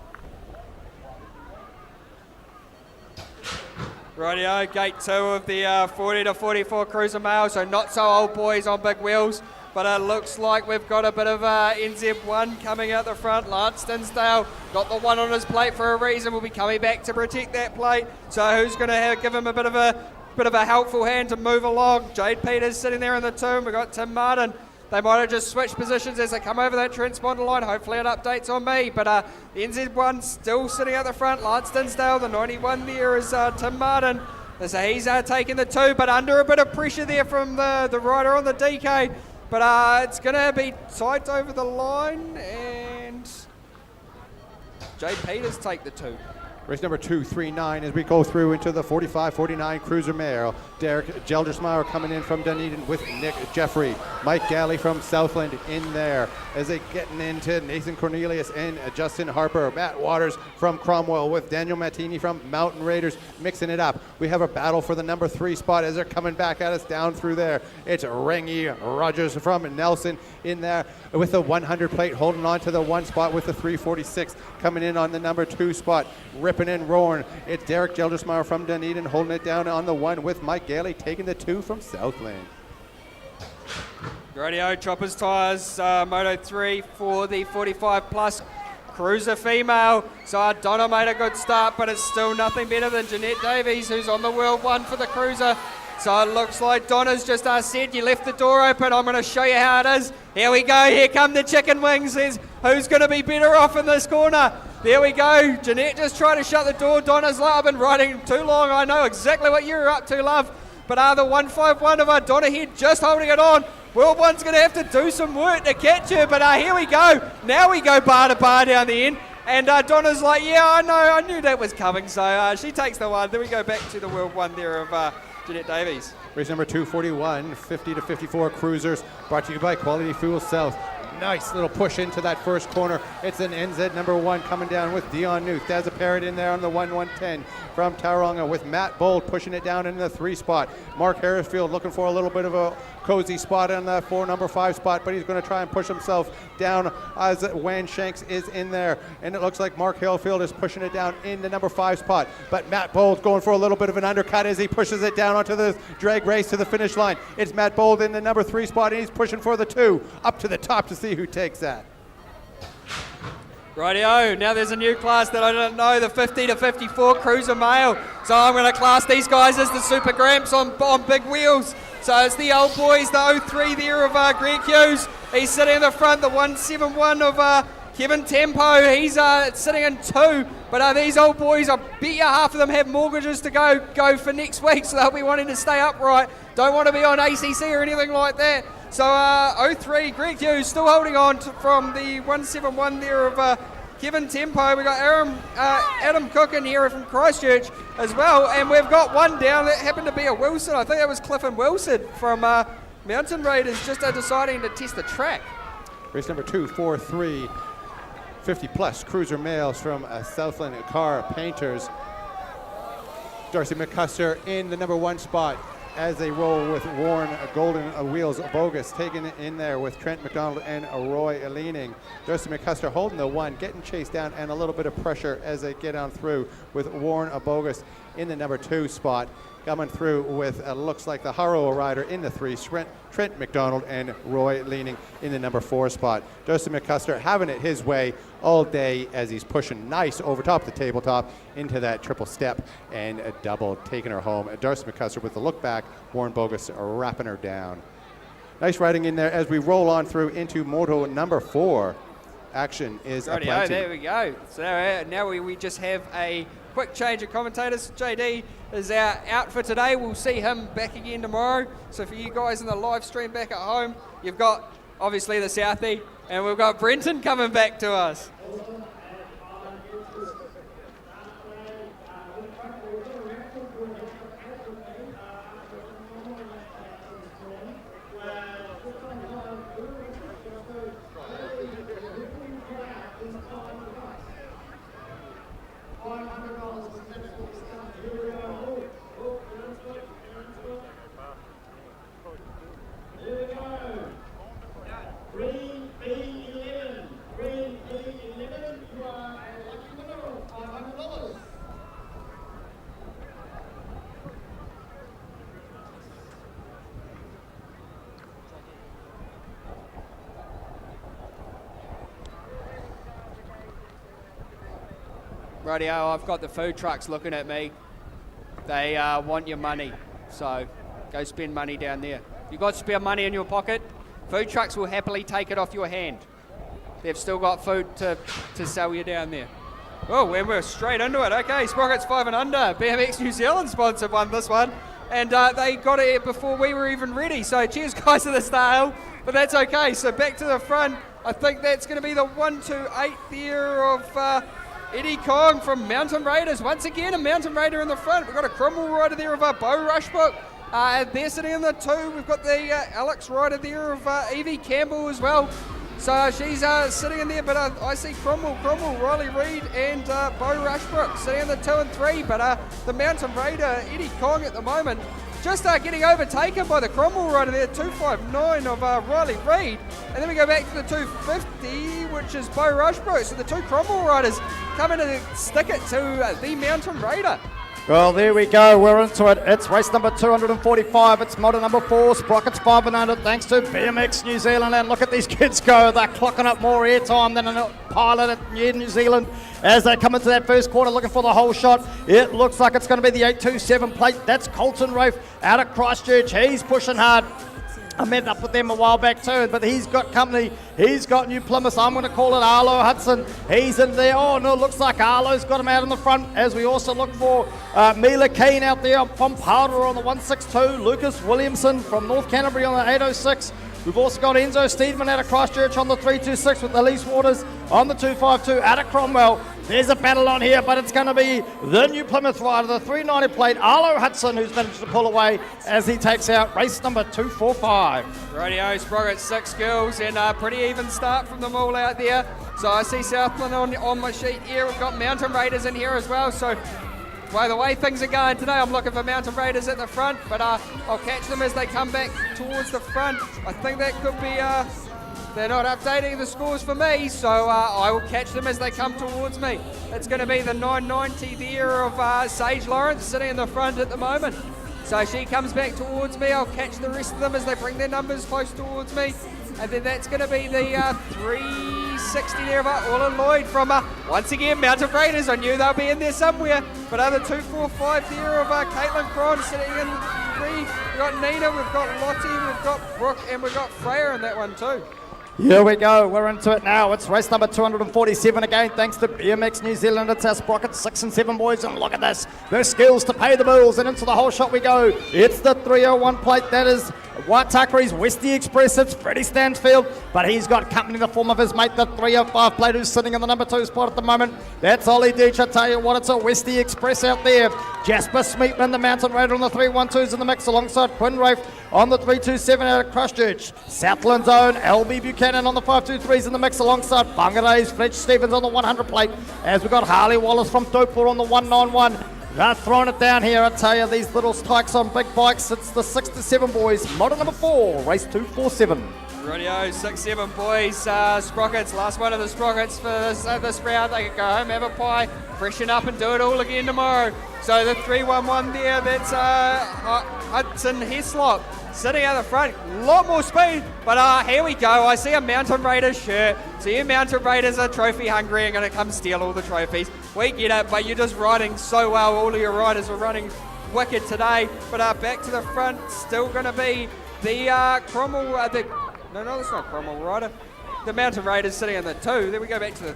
Rightio, gate 2 of the 40 to 44 cruiser male, so not so old boys on big wheels, but it looks like we've got a bit of NZ1 coming out the front. Lance Dinsdale got the 1 on his plate for a reason, will be coming back to protect that plate, so who's going to give him a bit of a helpful hand to move along? Jade Peters sitting there in the 2, and we've got Tim Martin. They might have just switched positions as they come over that transponder line. Hopefully it updates on me. But the NZ1 still sitting at the front. Lance Dinsdale, the 91 there is Tim Martin. So he's taking the 2, but under a bit of pressure there from the rider on the DK. But it's going to be tight over the line. And Jade Peters take the 2. Race number 239 as we go through into the 45-49 Cruiser Male. Derek Geldersmeyer coming in from Dunedin with Nick Jeffrey. Mike Galley from Southland in there as they getting into Nathan Cornelius and Justin Harper. Matt Waters from Cromwell with Daniel Mattini from Mountain Raiders mixing it up. We have a battle for the number 3 spot as they're coming back at us down through there. It's Rengie Rogers from Nelson in there with the 100 plate holding on to the 1 spot with the 346 coming in on the number 2 spot. Ripping and roaring. It's Derek Geldersmeyer from Dunedin holding it down on the 1 with Mike Galley taking the 2 from Southland. Radio Choppers Tyres, Moto 3 for the 45 plus Cruiser female. So Donna made a good start, but it's still nothing better than Jeanette Davies, who's on the World 1 for the Cruiser. So it looks like Donna's just said, you left the door open. I'm going to show you how it is. Here we go. Here come the chicken wings. Who's going to be better off in this corner? There we go. Jeanette just tried to shut the door. Donna's like, I've been riding too long. I know exactly what you're up to, love. But the 151 of Donna Head just holding it on. World 1's going to have to do some work to catch her. But here we go. Now we go bar to bar down the end. And Donna's like, yeah, I know. I knew that was coming. So she takes the 1. Then we go back to the World 1 there of Jeanette Davies. Race number 241, 50 to 54 Cruisers, brought to you by Quality Fuel South. Nice little push into that first corner. It's an NZ number 1 coming down with Dion Newth. There's a Parrot in there on the 110 from Tauranga with Matt Bold pushing it down in the 3 spot. Mark Harrisfield looking for a little bit of a cozy spot on the number 5 spot, but he's going to try and push himself down as Wan Shanks is in there. And it looks like Mark Hillfield is pushing it down in the number 5 spot. But Matt Bold going for a little bit of an undercut as he pushes it down onto the drag race to the finish line. It's Matt Bold in the number 3 spot, and he's pushing for the 2 up to the top to see who takes that. Rightio, now there's a new class that I don't know, the 50 to 54 Cruiser Male. So I'm going to class these guys as the Super Gramps on big wheels. So it's the old boys, the 03 there of Greg Hughes. He's sitting in the front, the 171 of Kevin Tempo. He's sitting in 2. But these old boys, I bet you half of them have mortgages to go for next week, so they'll be wanting to stay upright. Don't want to be on ACC or anything like that. So 03, Greg Hughes still holding on from the 171 there of Kevin Tempo. We got Adam Cook in here from Christchurch as well, and we've got one down that happened to be a Wilson. I think that was Clifford Wilson from Mountain Raiders, just deciding to test the track. Race number 243, 50 plus Cruiser Males from Southland Car Painters. Darcy McCusker in the number 1 spot as they roll with Warren Golden Wheels Bogus, taking it in there with Trent McDonald and Roy Leaning. Darcy McCusker holding the 1, getting chased down, and a little bit of pressure as they get on through with Warren Bogus in the number 2 spot. Coming through with looks like the Harrow rider in the 3, Trent McDonald and Roy Leaning in the number 4 spot. Darcy McCusker having it his way all day as he's pushing nice over top the tabletop into that triple step and a double, taking her home. Darcy McCusker with the look back, Warren Bogus wrapping her down. Nice riding in there as we roll on through into Moto number 4. Action is aplenty. There we go. So now we just have a quick change of commentators. JD is out for today. We'll see him back again tomorrow. So for you guys in the live stream back at home, you've got obviously the Southie, and we've got Brenton coming back to us. Radio, I've got the food trucks looking at me. They want your money, so go spend money down there. You've got spare money in your pocket, food trucks will happily take it off your hand. They've still got food to sell you down there. Oh, and we're straight into it. Okay, Sprockets 5 and Under. BMX New Zealand sponsor won this one, and they got it before we were even ready. So cheers, guys, to the style, but that's okay. So back to the front. I think that's going to be the 128 there of Eddie Kong from Mountain Raiders. Once again, a Mountain Raider in the front. We've got a Cromwell rider there of Bo Rushbrook. They're sitting in the 2. We've got the Alex rider there of Evie Campbell as well. So she's sitting in there, but I see Cromwell, Riley Reid, and Bo Rushbrook sitting in the 2 and 3. But the Mountain Raider, Eddie Kong at the moment, just getting overtaken by the Cromwell rider there, 259 of Riley Reid. And then we go back to the 250, which is Bo Rushbrook. So the 2 Cromwell riders coming to stick it to the Mountain Raider. Well, there we go. We're into it. It's race number 245. It's motor number 4. Sprockets 500 thanks to BMX New Zealand. And look at these kids go. They're clocking up more airtime than a pilot at New Zealand as they come into that first quarter looking for the whole shot. It looks like it's going to be the 827 plate. That's Colton Rafe out of Christchurch. He's pushing hard. I met up with them a while back too, but he's got company. He's got New Plymouth. I'm going to call it Arlo Hudson. He's in there. Oh, no, looks like Arlo's got him out in the front as we also look for Mila Keane out there from Powder on the 162. Lucas Williamson from North Canterbury on the 806. We've also got Enzo Steedman out of Christchurch on the 326 with Elise Waters on the 252 out of Cromwell. There's a battle on here, but it's going to be the New Plymouth rider, the 390 plate, Arlo Hudson, who's managed to pull away as he takes out race number 245. Radio Sprocket 6 girls and a pretty even start from them all out there. So I see Southland on my sheet here. We've got Mountain Raiders in here as well. So by the way things are going today, I'm looking for Mountain Raiders at the front, but I'll catch them as they come back towards the front. I think that could be, they're not updating the scores for me, so I will catch them as they come towards me. It's going to be the 990 there of Sage Lawrence sitting in the front at the moment. So she comes back towards me, I'll catch the rest of them as they bring their numbers close towards me. And then that's going to be the 360 there of Orla Lloyd from, once again, Mountain Raiders. I knew they'll be in there somewhere. But the 245 there of Caitlin Cron sitting in 3. We've got Nina, we've got Lottie, we've got Brooke, and we've got Freya in that one too. Here we go. We're into it now. It's race number 247 again, thanks to BMX New Zealand. It's our Sprocket 6 and 7 boys, and look at this. There's skills to pay the bills, and into the whole shot we go. It's the 301 plate. That is Waitakeri's Westie Express. It's Freddie Stansfield, but he's got company in the form of his mate, the 305 plate, who's sitting in the number 2 spot at the moment. That's Ollie Deitch. I tell you what, it's a Westie Express out there. Jasper Smeatman, the Mountain Raider on the 312s in the mix, alongside Quinn Rafe on the 327 out of Christchurch. Southland's own LB Buchanan on the 523s in the mix, alongside Whangarei's Fletch Stevens on the 100 plate, as we've got Harley Wallace from Dopur on the 191. They're throwing it down here. I tell you, these little spikes on big bikes. It's the 6 to 7 boys. Model number 4, race 247. Radio 6-7 boys, Sprockets, last one of the Sprockets for this round. They can go home, have a pie, freshen up and do it all again tomorrow. So the 311 there, that's Hudson Heslop sitting out the front, a lot more speed, but here we go. I see a Mountain Raiders shirt. So you Mountain Raiders are trophy hungry and going to come steal all the trophies. We get it, but you're just riding so well. All of your riders are running wicked today. But back to the front, still going to be the Cromwell, no, that's not Cromwell rider. The Mountain Raiders sitting in the 2. Then we go back to the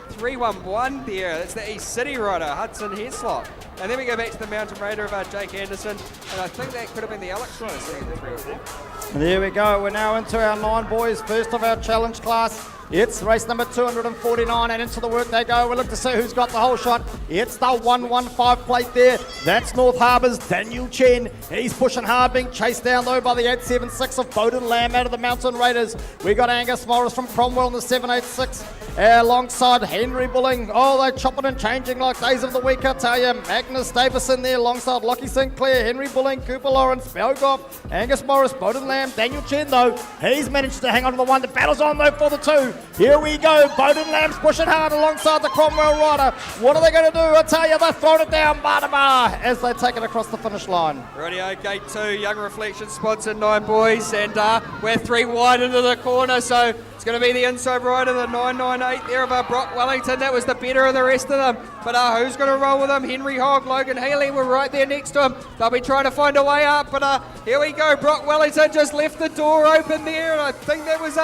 311 there. That's the East City rider, Hudson Heslop. And then we go back to the Mountain Raider of Jake Anderson. And I think that could have been the Alex rider sitting in the 304. There we go. We're now into our 9 boys. First of our challenge class. It's race number 249, and into the work they go. We look to see who's got the whole shot. It's the 115 plate there. That's North Harbour's Daniel Chen. He's pushing hard, being chased down though by the 876 of Bowden Lamb out of the Mountain Raiders. We got Angus Morris from Cromwell in the 786. Alongside Henry Bulling. Oh, they're chopping and changing like days of the week, I tell you. Magnus Davison there alongside Lockie Sinclair, Henry Bulling, Cooper Lawrence, Belgoff, Angus Morris, Bowden Lamb, Daniel Chen though. He's managed to hang on to the 1. The battle's on though for the 2. Here we go. Bowden Lamb's pushing hard alongside the Cromwell rider. What are they going to do? I tell you, they're throwing it down bar to bar as they take it across the finish line. Radio Gate 2, Young Reflection sponsored 9 boys, and we're 3 wide into the corner, so it's going to be the inside rider, the 998 there of Brock Wellington. That was the better of the rest of them. But who's going to roll with them? Henry Hogg, Logan Healy were right there next to him. They'll be trying to find a way up, but here we go. Brock Wellington just left the door open there, and I think that was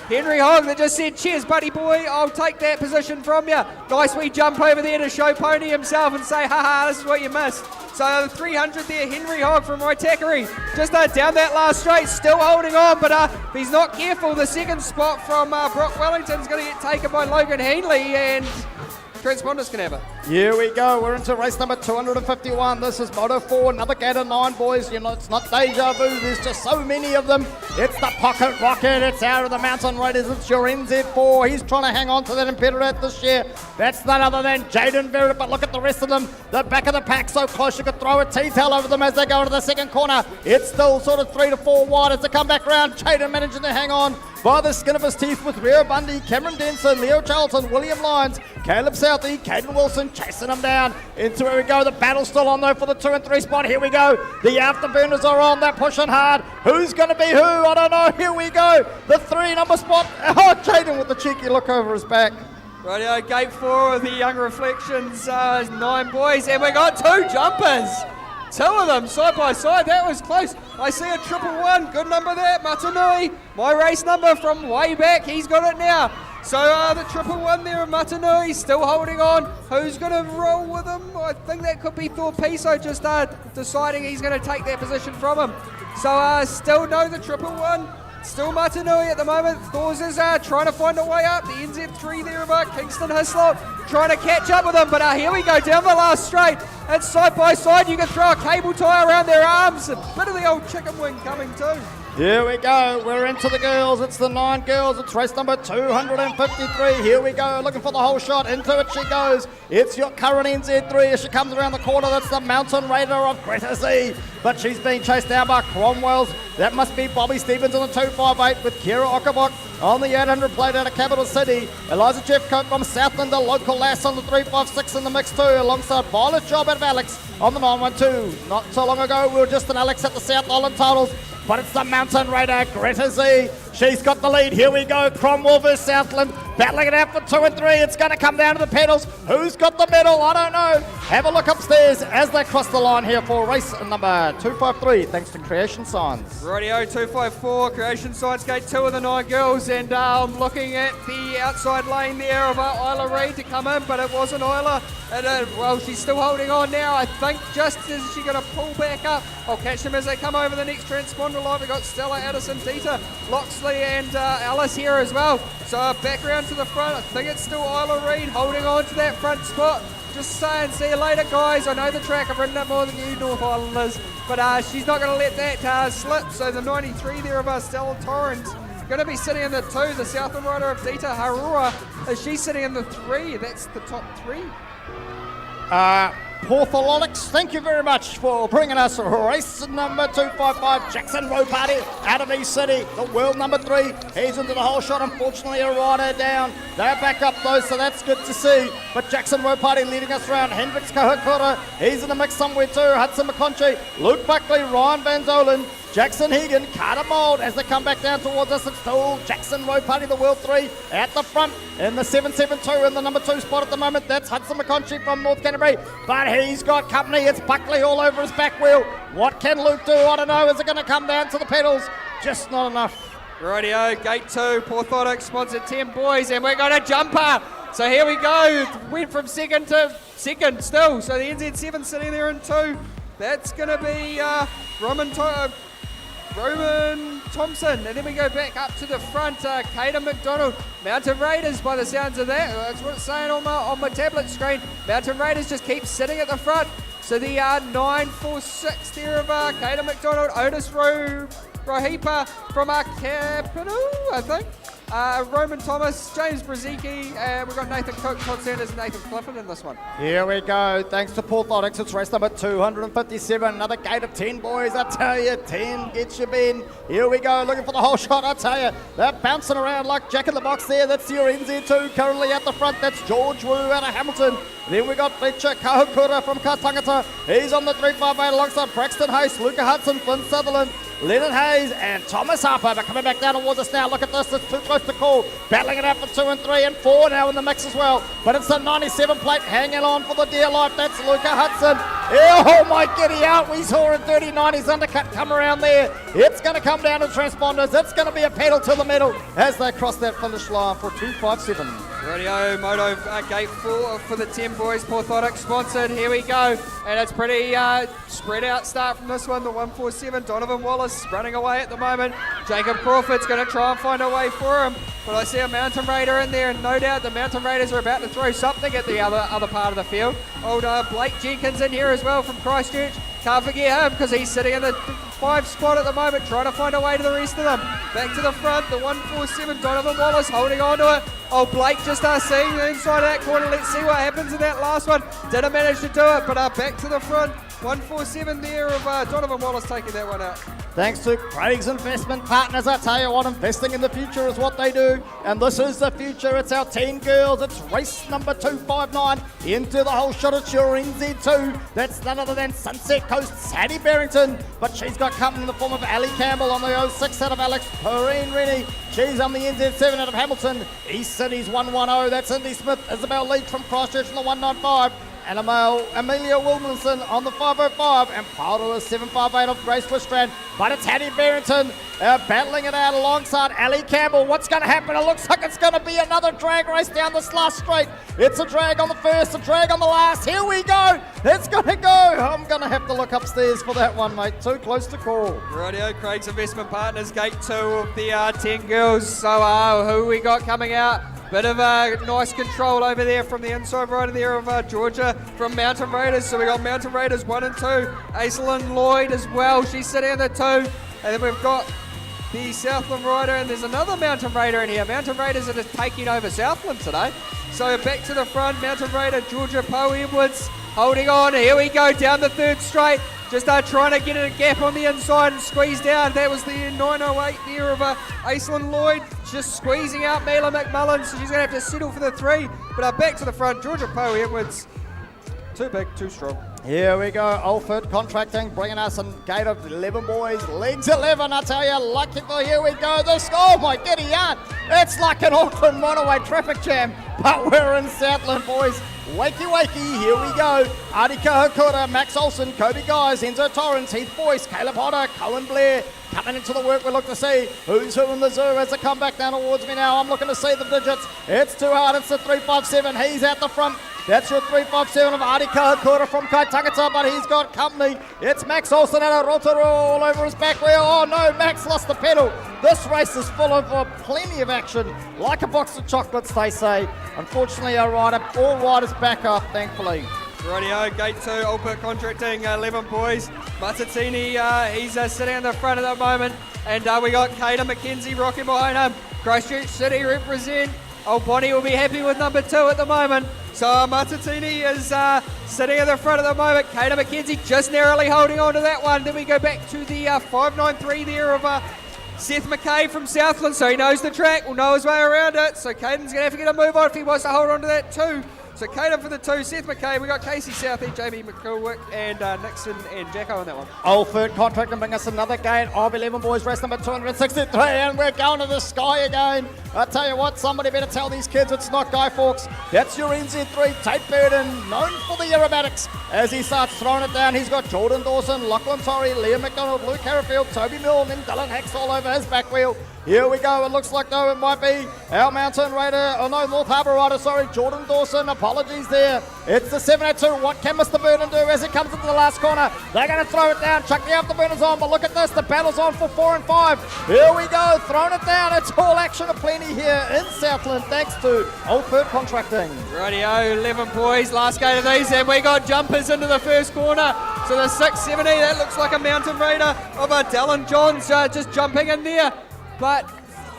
Henry Hogg that just said, cheers buddy boy, I'll take that position from you. Nice wee jump over there to show Pony himself and say, haha, this is what you missed. So the 300 there, Henry Hogg from Waitakere, just down that last straight, still holding on, but if he's not careful, the second spot from Brock Wellington's going to get taken by Logan Healy, and transponders can have it. Here we go. We're into race number 251. This is Moto 4, another gate of 9, boys. You know, it's not deja vu. There's just so many of them. It's the Pocket Rocket. It's out of the Mountain Raiders. It's your NZ4. He's trying to hang on to that Imperator this year. That's none other than Jaden Verrett. But look at the rest of them. The back of the pack so close you could throw a T-tail over them as they go into the second corner. It's still sort of 3 to 4 wide as they come back round. Jaden managing to hang on by the skin of his teeth with Rio Bundy, Cameron Denson, Leo Charlton, William Lyons, Caleb Southey, Caden Wilson chasing them down. Into where we go. The battle's still on though for the 2 and 3 spot. Here we go. The afterburners are on. They're pushing hard. Who's going to be who? I don't know. Here we go. The 3 number spot. Oh, Jaden with the cheeky look over his back. Rightio, gate 4 of the Young Reflections, 9 boys, and we got 2 jumpers. 2 of them side by side. That was close. I see a 111. Good number there, Matanui. My race number from way back. He's got it now. So the 111 there of Matanui still holding on. Who's going to roll with him? I think that could be Thor Piso just deciding he's going to take that position from him. So still no the 111. Still Matanui at the moment. Thors is trying to find a way up. The NZ3 there of Kingston Hislop trying to catch up with him. But here we go down the last straight. It's side by side. You can throw a cable tie around their arms. A bit of the old chicken wing coming too. Here we go. We're into the girls. It's the 9 girls. It's race number 253. Here we go. Looking for the whole shot. Into it she goes. It's your current NZ3 as she comes around the corner. That's the Mountain Raider of Greta Z. But she's being chased down by Cromwell's. That must be Bobby Stevens on the 258 with Kira Okabok on the 800 plate out of Capital City. Eliza Jeffcoat from Southland, the local lass on the 356 in the mix too, alongside Violet Job out of Alex on the 912. Not so long ago, we were just an Alex at the South Island titles. But it's the Mountain Raider, Greta Z. She's got the lead. Here we go. Cromwell versus Southland. Battling it out for 2 and 3. It's going to come down to the pedals. Who's got the medal? I don't know. Have a look upstairs as they cross the line here for race number 253, thanks to Creation Signs. Rightio, 254, Creation Signs, gate 2 of the 9 girls. And I'm looking at the outside lane there of Isla Reid to come in, but it wasn't Isla. And, well, she's still holding on now. I think just as she's going to pull back up. I'll catch them as they come over the next transponder line. We've got Stella, Addison, Dita, Loxley and Alice here as well. So back around to the front. I think it's still Isla Reid holding on to that front spot. Just saying, see you later, guys. I know the track. I've ridden it more than you North Islanders. But she's not going to let that slip. So the 93 there of Stella Torrens going to be sitting in the 2. The Southland rider of Dita Harua. She's sitting in the 3. That's the top 3. Portholonics, thank you very much for bringing us race number 255, Jackson Road Party out of East City, the world number 3. He's into the whole shot, unfortunately a rider down. They're back up though, so that's good to see. But Jackson Road Party leading us around. Hendricks Kahukura, he's in the mix somewhere too. Hudson McConchie, Luke Buckley, Ryan Van Zolen, Jackson Hegan, Carter Mould as they come back down towards us. It's still Jackson Road Party, the World 3 at the front in the 772 in the number 2 spot at the moment. That's Hudson McConchie from North Canterbury, but he's got company. It's Buckley all over his back wheel. What can Luke do? I don't know. Is it going to come down to the pedals? Just not enough. Rightio, gate 2, Porthotic sponsored 10 boys, and we're going to jumper. So here we go. Went from second to second still. So the NZ7 sitting there in 2. That's going to be Roman Thompson, and then we go back up to the front, Caden McDonald, Mountain Raiders by the sounds of that. That's what it's saying on my tablet screen. Mountain Raiders just keep sitting at the front. So the 946 there of Caden McDonald, Otis Rohipa from Capital, I think. Roman Thomas, James Brzezicki, and we've got Nathan Cook, Todd Sanders, and Nathan Clifford in this one. Here we go. Thanks to Porthotics, it's race number 257. Another gate of 10 boys. I tell you, 10 gets you Ben. Here we go, looking for the whole shot. I tell you, they're bouncing around like Jack in the Box there. That's your NZ2 currently at the front. That's George Wu out of Hamilton. Then we got Fletcher Kahukura from Katangata. He's on the 358 alongside Braxton Hayes, Luca Hudson, Flynn Sutherland, Leonard Hayes and Thomas Harper. But coming back down towards us now. Look at this. It's too close to call. Battling it out for 2 and 3 and 4 now in the mix as well. But it's the 97 plate hanging on for the dear life. That's Luca Hudson. Oh my giddy out. We saw in 39 his undercut come around there. It's going to come down to transponders. It's going to be a pedal to the middle as they cross that finish line for 257. Radio Moto Gate 4 for the 10 boys, Porthotic sponsored. Here we go. And it's pretty spread out start from this one. The 147, Donovan Wallace running away at the moment. Jacob Crawford's going to try and find a way for him. But I see a Mountain Raider in there, and no doubt the Mountain Raiders are about to throw something at the other part of the field. Old Blake Jenkins in here as well from Christchurch. Can't forget him because he's sitting in the 5 spot at the moment, trying to find a way to the rest of them. Back to the front, the 147, Donovan Wallace holding on to it. Oh, Blake just seeing the inside of that corner. Let's see what happens in that last one. Didn't manage to do it, but back to the front. 147 there of Donovan Wallace taking that one out. Thanks to Craig's Investment Partners. I tell you what, investing in the future is what they do. And this is the future. It's our 10 girls. It's race number 259 into the whole shot. It's your NZ2. That's none other than Sunset Coast, Sadie Barrington. But she's got company in the form of Ali Campbell on the 06 out of Alex Perrine Rennie. She's on the NZ7 out of Hamilton. East City's 110. That's Indy Smith. Isabel Leach from Christchurch in the 195. And Amelia Williamson on the 505, and Paolo is 758 of Grace Wistrand. But it's Hattie Barrington battling it out alongside Ali Campbell. What's going to happen? It looks like it's going to be another drag race down this last straight. It's a drag on the first, a drag on the last. Here we go. It's going to go. I'm going to have to look upstairs for that one, mate. Too close to call. Radio Craig's Investment Partners, gate 2 of the 10 girls. So who we got coming out? Bit of nice control over there from the inside rider there of Georgia from Mountain Raiders. So we got Mountain Raiders 1 and 2. Aislinn Lloyd as well. She's sitting in the 2. And then we've got the Southland rider, and there's another Mountain Raider in here. Mountain Raiders are just taking over Southland today. So back to the front, Mountain Raider Georgia Poe Edwards holding on. Here we go down the 3rd straight. Just trying to get a gap on the inside and squeeze down. That was the 908 there of Aislinn Lloyd. Just squeezing out Mela McMullen, so she's going to have to settle for the 3. But back to the front, Georgia Poe Edwards. Too big, too strong. Here we go, Alford Contracting, bringing us a gate of 11 boys, legs 11, I tell you, lucky for here we go, this, oh my giddy yarn, it's like an Auckland motorway traffic jam, but we're in Southland, boys. Wakey wakey, here we go. Arika Hokura, Max Olsen, Kobe Guys, Enzo Torrance, Heath Boyce, Caleb Hodder, Cohen Blair. Coming into the work, we look to see who's who in the zoo as they come back down towards me now. I'm looking to see the digits. It's too hard, it's the 357. He's out the front. That's your 357 of Arika Hokura from Kaitangata, but he's got company. It's Max Olsen out of Rotorua all over his back wheel. Oh no, Max lost the pedal. This race is full of plenty of action, like a box of chocolates, they say. Unfortunately, all riders back up, thankfully. Radio, gate 2, Alpert Contracting, 11 boys. Matatini, he's sitting in the front at the moment. And we got Kaden McKenzie rocking behind him. Christchurch City represent. Old Bonnie will be happy with number 2 at the moment. So Matatini is sitting in the front at the moment. Kaden McKenzie just narrowly holding on to that one. Then we go back to the 593 there of Seth McKay from Southland. So he knows the track, will know his way around it. So Caden's going to have to get a move on if he wants to hold on to that too. So Caden for the 2, Seth McKay, we got Casey Southey, Jamie McCulwick, and Nixon and Jacko on that one. Alford Contracting bring us another gate of 11 boys, race number 263, and we're going to the sky again. I tell you what, somebody better tell these kids it's not Guy Fawkes. That's your NZ3, Tate Burden, known for the aerobatics. As he starts throwing it down, he's got Jordan Dawson, Lachlan Torrey, Liam McDonald, Luke Harrifield, Toby Milne, and Dylan Hicks all over his back wheel. Here we go, it looks like though it might be our Mountain Raider, North Harbour Rider, Jordan Dawson, apologies there. It's the 702, what can Mr. Burden do as he comes into the last corner? They're going to throw it down, chuck the afterburners on, but look at this, the battle's on for 4 and 5. Here we go, throwing it down, it's all action aplenty here in Southland, thanks to Alford Contracting. Radio, 11 boys, last gate of these, and we got jumpers into the first corner. So the 670, that looks like a Mountain Raider of Dallin Johns just jumping in there. But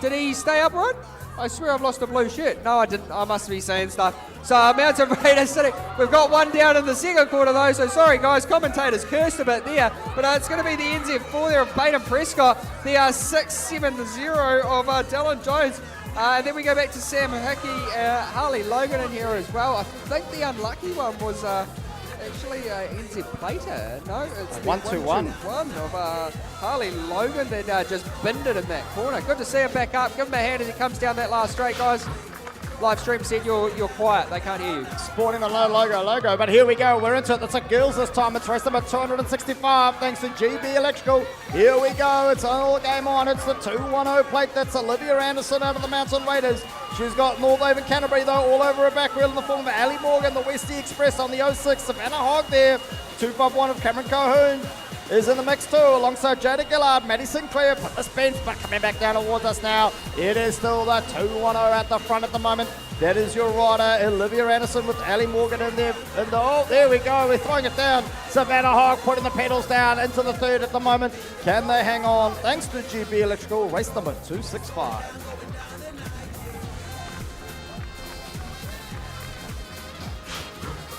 did he stay upright? I swear I've lost a blue shirt. No, I didn't. I must be saying stuff. So Mountain Raider sitting. We've got one down in the second quarter though. So sorry guys, commentators cursed a bit there. But it's going to be the NZ4 there of Baden Prescott. The 670 of Dallin Jones. And then we go back to Sam Hickey, Harley Logan in here as well. I think the unlucky one was actually NZ Plater. No, it's the 121 of Harley Logan that just binned it in that corner. Good to see him back up. Give him a hand as he comes down that last straight, guys. Live stream said you're quiet. They can't hear you. Sporting the logo. But here we go. We're into it. It's a girls this time. It's race number 265 thanks to GB Electrical. Here we go. It's all game on. It's the 210 plate. That's Olivia Anderson over the Mountain Raiders. She's got North Haven Canterbury, though, all over her back wheel in the form of Ali Morgan, the Westie Express on the 06. Savannah Hogg there. 251 of Cameron Colquhoun is in the mix too, alongside Jada Gillard, Maddie Sinclair, put the spins, but coming back down towards us now. It is still the 210 at the front at the moment. That is your rider, Olivia Anderson, with Ali Morgan in there. Oh, there we go, we're throwing it down. Savannah Hogg putting the pedals down into the third at the moment. Can they hang on? Thanks to GB Electrical, race number 265.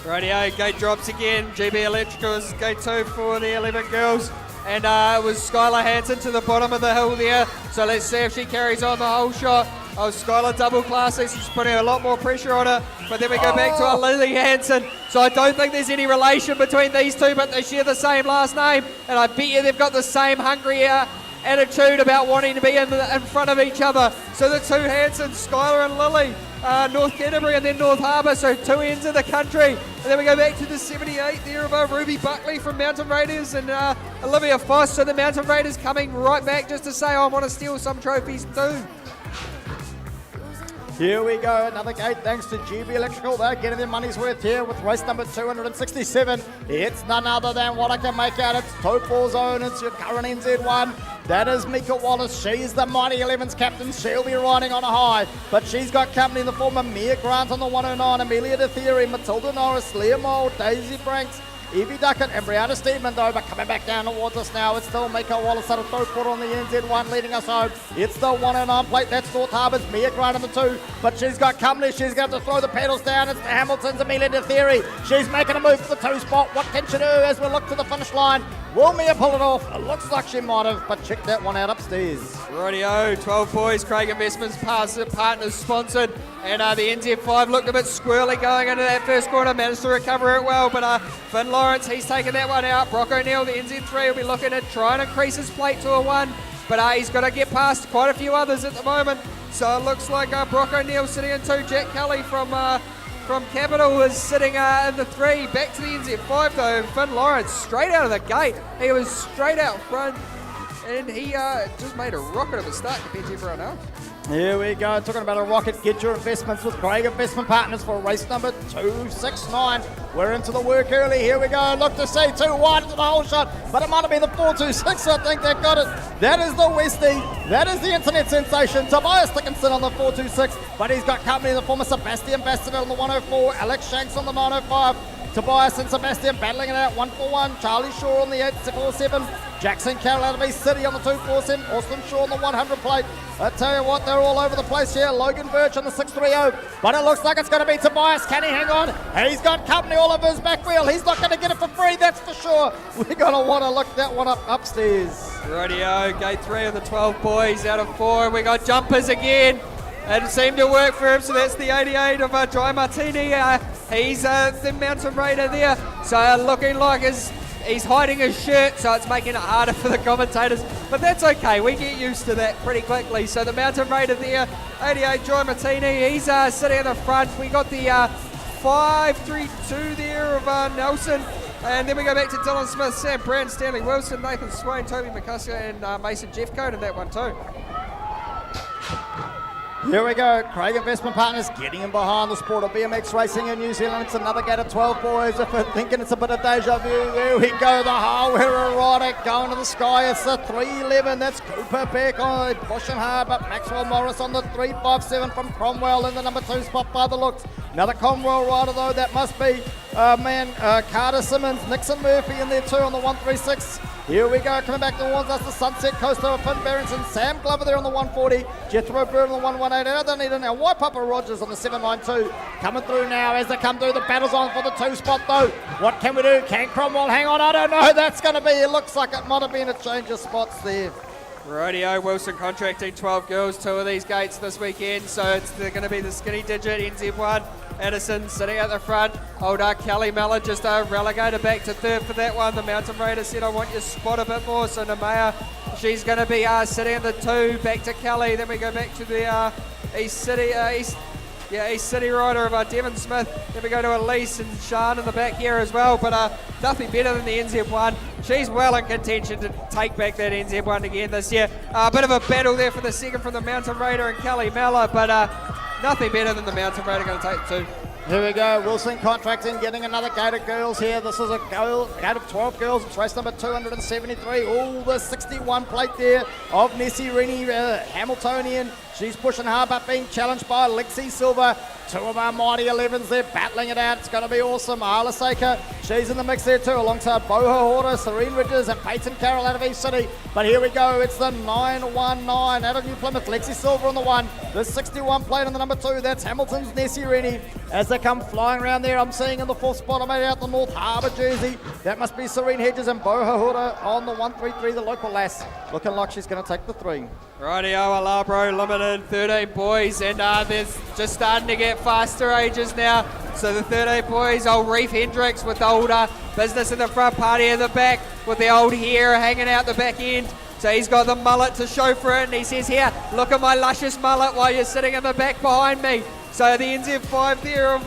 Rightio, gate drops again. GB Electricals, gate 2 for the 11 girls. And it was Skylar Hansen to the bottom of the hill there. So let's see if she carries on the whole shot. Oh, Skylar double classing, she's putting a lot more pressure on her. But then we go back to our Lily Hansen. So I don't think there's any relation between these two, but they share the same last name. And I bet you they've got the same hungry attitude about wanting to be in front of each other. So the two Hansens, Skylar and Lily, North Canterbury and then North Harbour, so two ends of the country. And then we go back to the 78 there above Ruby Buckley from Mountain Raiders and Olivia Foss. So the Mountain Raiders coming right back just to say, I want to steal some trophies too. Here we go, another gate thanks to GB Electrical. They're getting their money's worth here with race number 267. It's none other than what I can make out. It's Topol Zone, it's your current NZ1. That is Mika Wallace. She's the Mighty 11's captain. She'll be riding on a high, but she's got company in the form of Mia Grant on the 109, Amelia DeThieri, Matilda Norris, Leah Mould, Daisy Branks, Evie Duckett and Brianna Steedman though, but coming back down towards us now, it's still Mika Wallace at a third quarter on the NZ1 leading us home. It's the 109 plate, that's North Harbour's Mia Grant on the 2, but she's got company, she's going to throw the pedals down. It's the Hamilton's Amelia DeThieri. She's making a move for the 2 spot. What can she do as we look to the finish line? Will Mia pull it off? It looks like she might have, but check that one out upstairs. Rightio, 12 boys, Craig Investments partners sponsored, and the NZ5 looked a bit squirrely going into that first quarter, managed to recover it well, but Finn Lawrence, he's taken that one out. Brock O'Neill, the NZ3, will be looking at trying to increase his plate to a 1, but he's got to get past quite a few others at the moment, so it looks like Brock O'Neill sitting in 2, Jack Kelly from Capital is sitting in the 3, back to the NZ5 though. Finn Lawrence straight out of the gate, he was straight out front and he just made a rocket of a start compared to everyone else. Here we go, talking about a rocket. Get your investments with Craig Investment Partners for race number 269. We're into the work early. Here we go. Look to see 2 wide into the whole shot, but it might have been the 426. I think they got it. That is the Westie. That is the internet sensation. Tobias Dickinson on the 426, but he's got company in the form of Sebastian Bassett on the 104, Alex Shanks on the 905. Tobias and Sebastian battling it out 141. Charlie Shaw on the 847. Jackson Carroll out of East City on the 247. Austin Shaw on the 100 plate. I tell you what, they're all over the place here. Logan Birch on the 630. But it looks like it's going to be Tobias. Can he hang on? He's got company all over his back wheel. He's not going to get it for free, that's for sure. We're going to want to look that one up upstairs. Rightio, gate 3 of the 12 boys out of 4. We got jumpers again. It seemed to work for him, so that's the 88 of Dry Martini. He's the Mountain Raider there, so looking like he's hiding his shirt, so it's making it harder for the commentators, but that's okay, we get used to that pretty quickly. So the Mountain Raider there, 88 Dry Martini, he's sitting in the front. We got the 532 there of Nelson, and then we go back to Dylan Smith, Sam Brand, Stanley Wilson, Nathan Swain, Toby McCusker, and Mason Jeffcoat in that one too. Here we go, Craig Investment Partners getting in behind the sport of BMX racing in New Zealand. It's another gate of 12 boys. If you're thinking it's a bit of deja vu, there we go, the Hawera rider going to the sky. It's the 311, that's Cooper Peck on the pushing hard, but Maxwell Morris on the 357 from Cromwell in the number 2 spot by the looks. Another Cromwell rider though, that must be Carter Simmons, Nixon Murphy in there too on the 136. Here we go, coming back towards us, the Sunset Coaster of Finn Berenson, Sam Glover there on the 140, Jethro Bird on the 118, and I don't need it now, White Papa Rogers on the 792, coming through now as they come through, the battle's on for the 2 spot though. What can we do? Can Cromwell hang on? I don't know, that's going to be, it looks like it might have been a change of spots there. Rightio, Wilson contracting 12 girls, 2 of these gates this weekend, so they're going to be the Skinny Digit, NZ1, Edison sitting at the front. Old Kelly Mallard just relegated back to 3rd for that one. The Mountain Raider said, I want your spot a bit more, so Nemea, she's going to be sitting in the 2, back to Kelly. Then we go back to the East City rider of Devon Smith. Then we go to Elise and Sean in the back here as well, but nothing better than the NZ1. She's well in contention to take back that NZ1 again this year. A bit of a battle there for the second from the Mountain Raider and Kelly Mallard, but nothing better than the mountain raider going to take the 2. Here we go, Wilson Contracting getting another gate of girls here. This is a gate of 12 girls. It's race number 273. Oh, the 61 plate there of Nessie Rennie, Hamiltonian. She's pushing hard but being challenged by Lexi Silver. 2 of our mighty 11s there battling it out. It's going to be awesome. Arla Saker, she's in the mix there too, alongside Boho Horta, Serene Ridges, and Peyton Carroll out of East City. But here we go, it's the 919 out of New Plymouth. Lexi Silver on the 1, the 61 plate on the number 2. That's Hamilton's Nessie Rennie. As they come flying around there, I'm seeing in the 4th spot, I made out the North Harbour jersey. That must be Serene Hedges and Boho Horta on the 133, the local lass. Looking like she's going to take the 3. Rightio, Alabro Limited, 13 boys, and there's just starting to get faster ages now. So the 13 boys, old Reef Hendricks with old Business in the front, Party in the back, with the old hair hanging out the back end. So he's got the mullet to show for it, and he says, here, look at my luscious mullet while you're sitting in the back behind me. So the NZ5 there of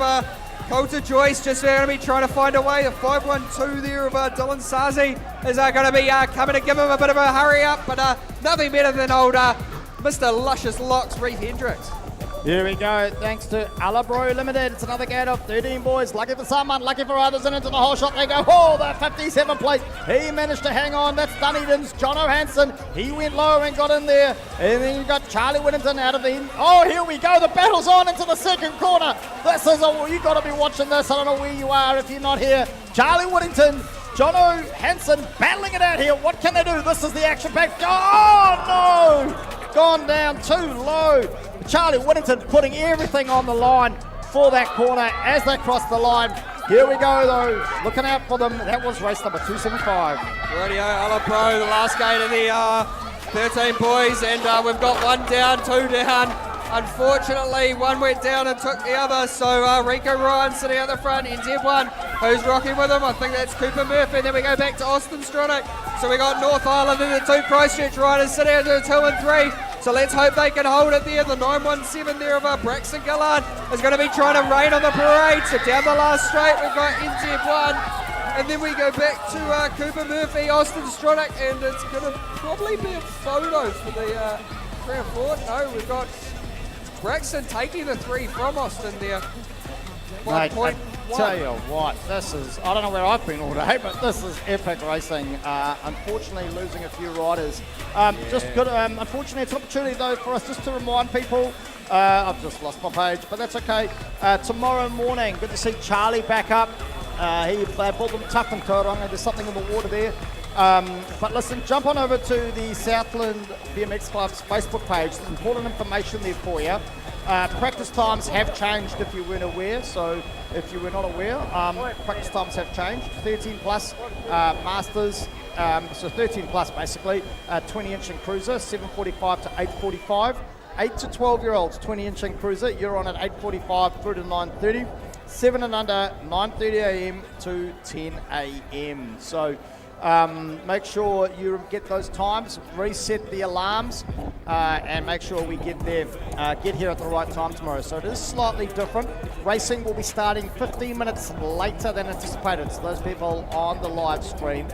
Coulter Joyce just going to be trying to find a way. The 512 there of Dylan Sazi is going to be coming to give him a bit of a hurry up, but nothing better than old Mr. Luscious Locks, Reef Hendricks. Here we go, thanks to Alabro Limited. It's another gate of 13 boys. Lucky for some, unlucky for others, and into the whole shot they go. Oh, the 57 plate. He managed to hang on. That's Dunedin's John O'Hanson. He went low and got in there. And then you've got Charlie Whittington out of the... Oh, here we go. The battle's on into the second corner. This is you've got to be watching this. I don't know where you are if you're not here. Charlie Whittington, John O'Hanson battling it out here. What can they do? This is the action pack. Oh, no! Gone down too low. Charlie Whittington putting everything on the line for that corner as they cross the line. Here we go though, looking out for them. That was race number 275. Radio Alabro, the last gate of the 13 boys, and we've got 1 down, 2 down. Unfortunately, one went down and took the other, so Rico Ryan sitting at the front, NZ1, who's rocking with him? I think that's Cooper Murphy, and then we go back to Austin Stronach. So we got North Island and the 2 Christchurch riders sitting at the 2 and 3. So let's hope they can hold it there. The 917 there of Braxton Gillard is going to be trying to rain on the parade. So down the last straight, we've got NZ1. And then we go back to Cooper Murphy, Austin Stronach, and it's going to probably be a photo for the 3 and 4. No, we've got Braxton taking the 3 from Austin there. Mate, I tell you what, this is, I don't know where I've been all day, but this is epic racing. Unfortunately, losing a few riders. Unfortunately, it's an opportunity though for us just to remind people. I've just lost my page, but that's okay. Tomorrow morning, good to see Charlie back up. He pulled them tough and Tauranga. There's something in the water there. But listen, jump on over to the Southland BMX Club's Facebook page. There's important information there for you. Practice times have changed if you weren't aware. So if you were not aware, practice times have changed. 13 plus masters, so 13 plus basically, 20-inch and cruiser, 7:45 to 8:45. 8 to 12-year-olds, 20-inch and cruiser, you're on at 8:45 through to 9:30. 7 and under, 9:30 a.m. to 10 a.m. So make sure you get those times, reset the alarms, and make sure we get there, get here at the right time tomorrow. So it is slightly different. Racing will be starting 15 minutes later than anticipated. So those people on the live stream,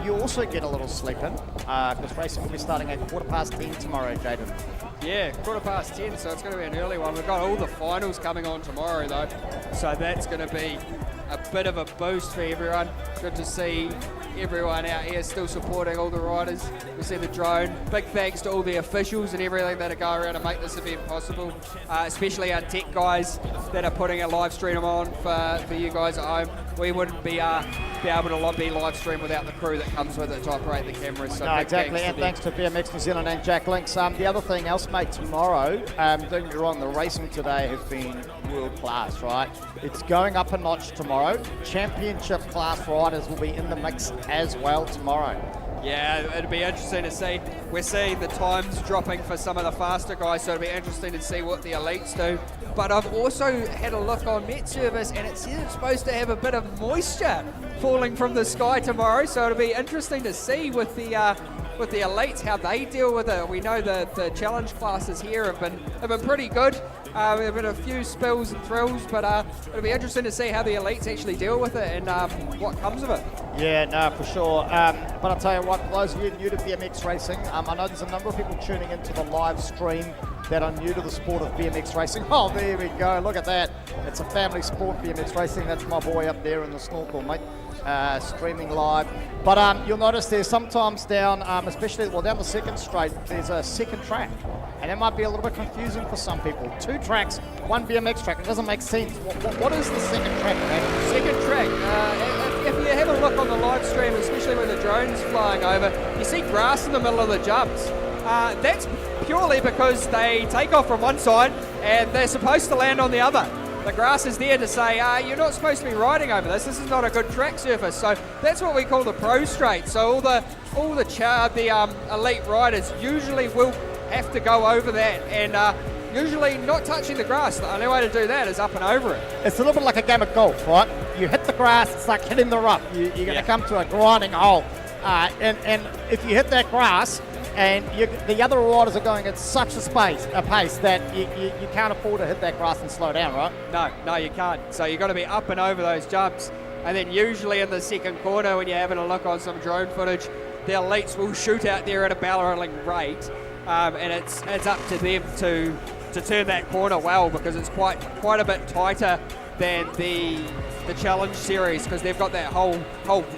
you also get a little sleep in, because racing will be starting at 10:15 tomorrow, Jaden. Yeah, 10:15, so it's going to be an early one. We've got all the finals coming on tomorrow though, so that's going to be a bit of a boost for everyone. Good to see everyone out here still supporting all the riders. We see the drone. Big thanks to all the officials and everything that are going around to make this event possible, especially our tech guys that are putting a live stream on for you guys at home. We wouldn't be able to be live stream without the crew that comes with it to operate the cameras. So no, exactly, and thanks to BMX New Zealand and Jack Links. The other thing else, mate, tomorrow, don't get me wrong, the racing today has been world class, right? It's going up a notch tomorrow. Championship class riders will be in the mix as well tomorrow. Yeah, it'll be interesting to see. We're seeing the times dropping for some of the faster guys, so it'll be interesting to see what the elites do. But I've also had a look on Met Service, and it says it's supposed to have a bit of moisture falling from the sky tomorrow, so it'll be interesting to see with the elites how they deal with it. We know the challenge classes here have been pretty good. There have been a few spills and thrills, but it'll be interesting to see how the elites actually deal with it and what comes of it. Yeah, no, for sure. But I'll tell you what, for those of you new to BMX racing, I know there's a number of people tuning into the live stream that are new to the sport of BMX racing. Oh, there we go. Look at that. It's a family sport, BMX racing. That's my boy up there in the snorkel, mate. Streaming live. But you'll notice there's sometimes down, especially down the second straight, there's a second track. And that might be a little bit confusing for some people. 2 tracks, 1 BMX track. It doesn't make sense. What is the second track, man? Second track. If you have a look on the live stream, especially when the drone's flying over, you see grass in the middle of the jumps. That's purely because they take off from one side and they're supposed to land on the other. The grass is there to say, you're not supposed to be riding over this. This is not a good track surface. So that's what we call the pro straight. So all the elite riders usually will have to go over that and usually not touching the grass. The only way to do that is up and over it. It's a little bit like a game of golf, right? You hit the grass, it's like hitting the rough. You're going to come to a grinding hole. And if you hit that grass, and the other riders are going at such a pace that you can't afford to hit that grass and slow down, right? No, you can't. So you've got to be up and over those jumps. And then usually in the second corner, when you're having a look on some drone footage, the elites will shoot out there at a barreling rate. And it's up to them to turn that corner well, because it's quite a bit tighter than the challenge series, because they've got that whole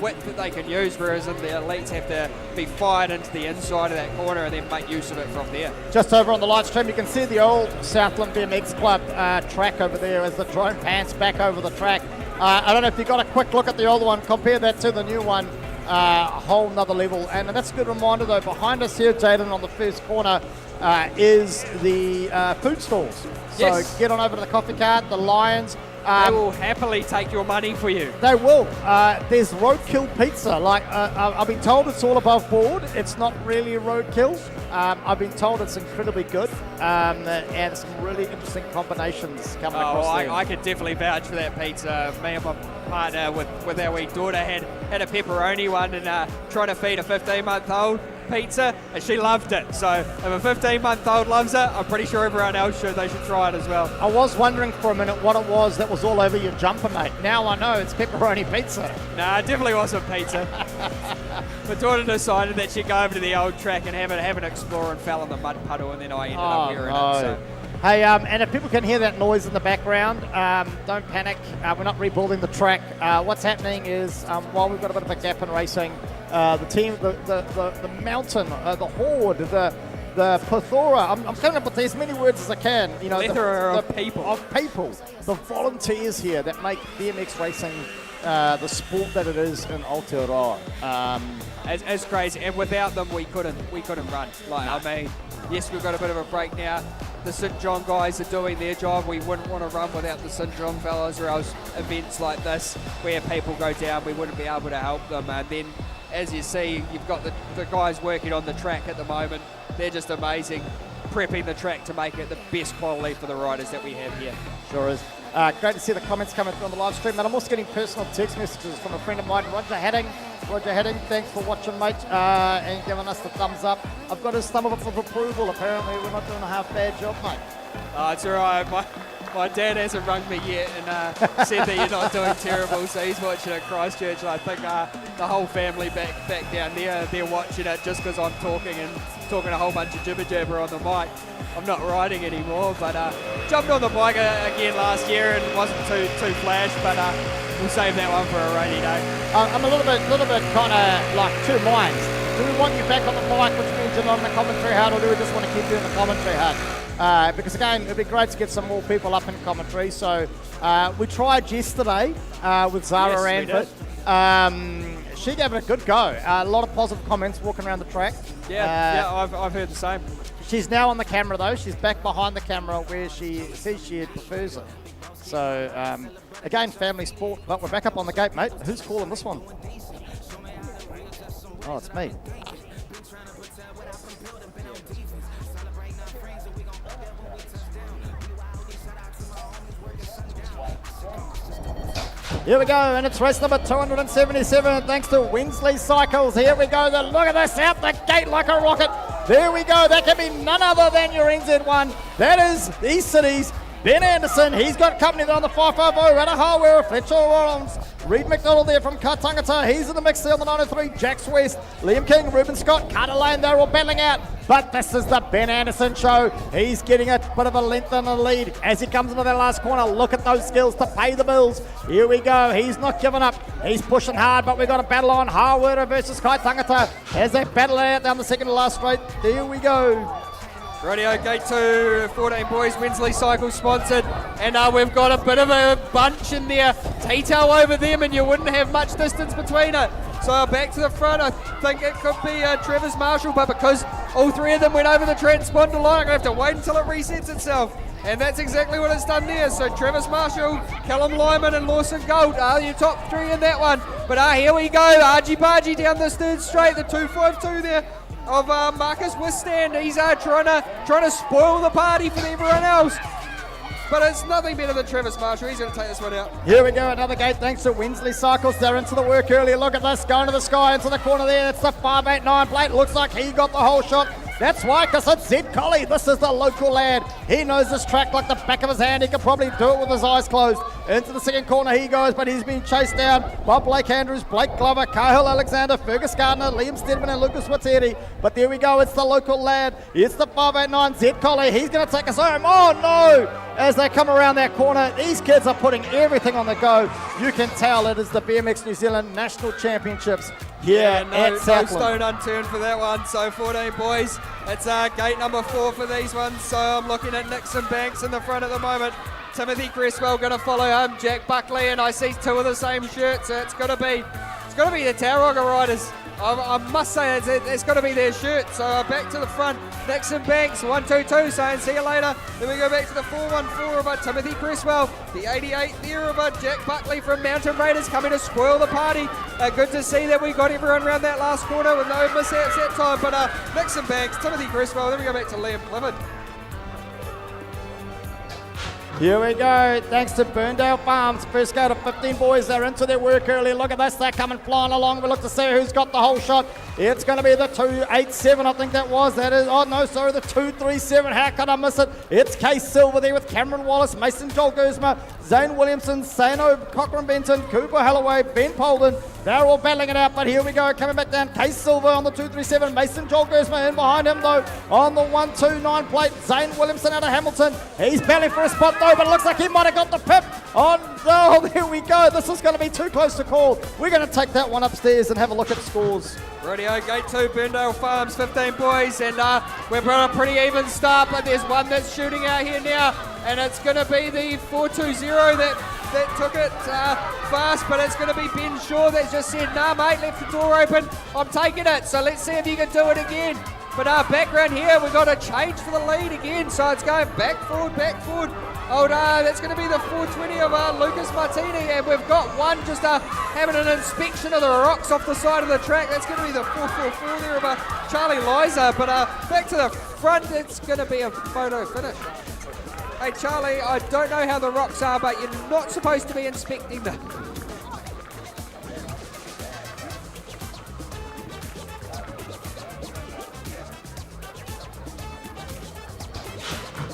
width that they can use, whereas the elites have to be fired into the inside of that corner and then make use of it from there. Just over on the live stream, you can see the old Southland BMX Club track over there as the drone pants back over the track. I don't know if you got a quick look at the old one, compare that to the new one, a whole nother level. And that's a good reminder though, behind us here, Jaden, on the first corner, is the food stalls. So yes. Get on over to the coffee cart, the Lions. They will happily take your money for you. They will. There's roadkill pizza. I've been told it's all above board. It's not really roadkill. I've been told it's incredibly good, and some really interesting combinations coming across there. I could definitely vouch for that pizza. Me and my partner with our wee daughter had a pepperoni one and trying to feed a 15-month-old pizza, and she loved it. So if a 15-month-old loves it, I'm pretty sure everyone else they should try it as well. I was wondering for a minute what it was that was all over your jumper, mate. Now I know it's pepperoni pizza. Nah, it definitely wasn't pizza. My daughter decided that she'd go over to the old track and have an explore and fell in the mud puddle, and then I ended up wearing it. So. Hey, and if people can hear that noise in the background, don't panic. We're not rebuilding the track. What's happening is, while we've got a bit of a gap in racing, the team, the mountain, the horde, the plethora, I'm coming up with as many words as I can. You know, of people. The volunteers here that make BMX racing the sport that it is in Aotearoa. It's crazy, and without them, we couldn't run. I mean, yes, we've got a bit of a break now. The St John guys are doing their job. We wouldn't want to run without the St John fellas, or else events like this where people go down, we wouldn't be able to help them. And then, as you see, you've got the guys working on the track at the moment. They're just amazing, prepping the track to make it the best quality for the riders that we have here. Sure is. Great to see the comments coming through on the live stream. And I'm also getting personal text messages from a friend of mine, Roger Hadding. Roger Hadding, thanks for watching, mate, and giving us the thumbs up. I've got his thumb up of approval. Apparently, we're not doing a half bad job, mate. It's all right. My dad hasn't rung me yet and said that you're not doing terrible, so he's watching at Christchurch. And I think the whole family back down there, they're watching it just because I'm talking a whole bunch of jibber-jabber on the mic. I'm not riding anymore, but jumped on the bike again last year and wasn't too flash, but we'll save that one for a rainy day. I'm a little bit kind of like two minds. Do we want you back on the mic, which means you're not in the commentary hut, or do we just want to keep you in the commentary hut? Because again, it'd be great to get some more people up in commentary. So we tried yesterday with Zara Ranford. She gave it a good go. A lot of positive comments walking around the track. Yeah, I've heard the same. She's now on the camera though. She's back behind the camera where she says she prefers it. So again, family sport. But we're back up on the gate, mate. Who's calling this one? Oh, it's me. Here we go, and it's race number 277, thanks to Winsley Cycles. Here we go, look at this, out the gate like a rocket. There we go, that can be none other than your NZ1. That is East City's Ben Anderson, he's got company there on the 550. Rata Hardware, Fletcher Rollins. Reed McDonald there from Katangata. He's in the mix there on the 903. Jax West, Liam King, Ruben Scott, Carter Lane. They're all battling out. But this is the Ben Anderson show. He's getting a bit of a length and a lead as he comes into that last corner. Look at those skills to pay the bills. Here we go. He's not giving up. He's pushing hard, but we've got a battle on. Harwood versus Kai Tangata as they battle out down the second to last straight. There we go. Radio Gate 2, 14 boys, Wensley Cycle sponsored, and we've got a bit of a bunch in there, detail over them, and you wouldn't have much distance between it. So back to the front, I think it could be Travis Marshall, but because all three of them went over the transponder line, I'm going to have to wait until it resets itself. And that's exactly what it's done there. So Travis Marshall, Callum Lyman and Lawson Gold are your top three in that one. But here we go, Argy Bargy down this third straight, the 252 there of Marcus Withstand. He's trying to spoil the party for everyone else. But it's nothing better than Travis Marshall. He's going to take this one out. Here we go, another gate thanks to Wensley Cycles. They're into the work early. Look at this, going to the sky, into the corner there. It's the 589 plate. Looks like he got the whole shot. That's why, because it's Zed Colley. This is the local lad. He knows this track like the back of his hand. He could probably do it with his eyes closed. Into the second corner he goes, but he's been chased down by Blake Andrews, Blake Glover, Cahill Alexander, Fergus Gardner, Liam Stedman and Lucas Wateri. But there we go, it's the local lad. It's the 589 Zed Colley. He's going to take us home. Oh no! As they come around that corner, these kids are putting everything on the go. You can tell it is the BMX New Zealand National Championships here at Southland. No stone unturned for that one. So 14 boys, it's gate number 4 for these ones. So I'm looking at Nixon Banks in the front at the moment. Timothy Cresswell going to follow him. Jack Buckley, and I see 2 of the same shirts. So it's got to be the Tauranga riders. I must say it's got to be their shirt. So back to the front, Nixon Banks, 122, saying see you later. Then we go back to the 414 of Timothy Cresswell, the 88 there of Jack Buckley from Mountain Raiders coming to spoil the party. Good to see that we got everyone around that last corner with no mishaps that time. But Nixon Banks, Timothy Cresswell, then we go back to Liam Clifford. Here we go, thanks to Burndale Farms. First go to 15 boys, they're into their work early. Look at this, they're coming flying along. We look to see who's got the whole shot. It's going to be the 287, I think that was. That is, oh no, sorry, the 237. How could I miss it? It's Case Silver there with Cameron Wallace, Mason Joel Guzma, Zane Williamson, Sano, Cochran Benton, Cooper Holloway, Ben Polden. They're all battling it out, but here we go, coming back down. Case Silver on the 237, Mason Joel Guzma in behind him though. On the 129 plate, Zane Williamson out of Hamilton. He's battling for a spot though, but it looks like he might have got the pip. Oh, there we go. This is going to be too close to call. We're going to take that one upstairs and have a look at scores. Radio Gate 2, Burndale Farms, 15 boys, and we've got a pretty even start, but there's one that's shooting out here now, and it's going to be the 420 that took it fast, but it's going to be Ben Shaw that just said, nah mate, left the door open, I'm taking it, so let's see if you can do it again. But background here, we've got a change for the lead again, so it's going back forward. That's going to be the 420 of Lucas Martini, and we've got one just having an inspection of the rocks off the side of the track. That's going to be the 444 there of Charlie Liza, but back to the front, it's going to be a photo finish. Hey Charlie, I don't know how the rocks are, but you're not supposed to be inspecting them.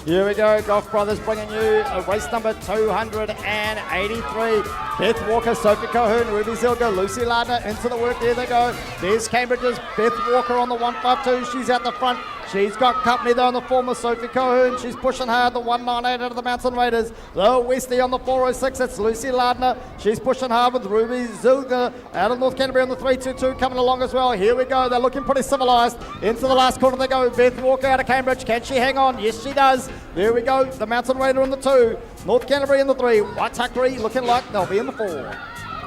Here we go, Golf Brothers bringing you race number 283. Beth Walker, Sophie Cohoon, Ruby Zilga, Lucy Lardner into the work. There they go. There's Cambridge's Beth Walker on the 152. She's out the front. She's got company though on the former Sophie Cohoon. She's pushing hard, the 198 out of the Mountain Raiders. The Westie on the 406, it's Lucy Lardner. She's pushing hard with Ruby Zilga out of North Canterbury on the 322 coming along as well. Here we go, they're looking pretty civilised. Into the last corner they go. Beth Walker out of Cambridge. Can she hang on? Yes, she does. There we go, the Mountain Raider in the 2. North Canterbury in the 3. Waitakere looking like they'll be in the 4.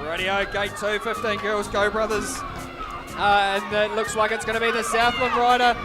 Radio Gate 2, 15 girls, Go Brothers. And it looks like it's going to be the Southland rider.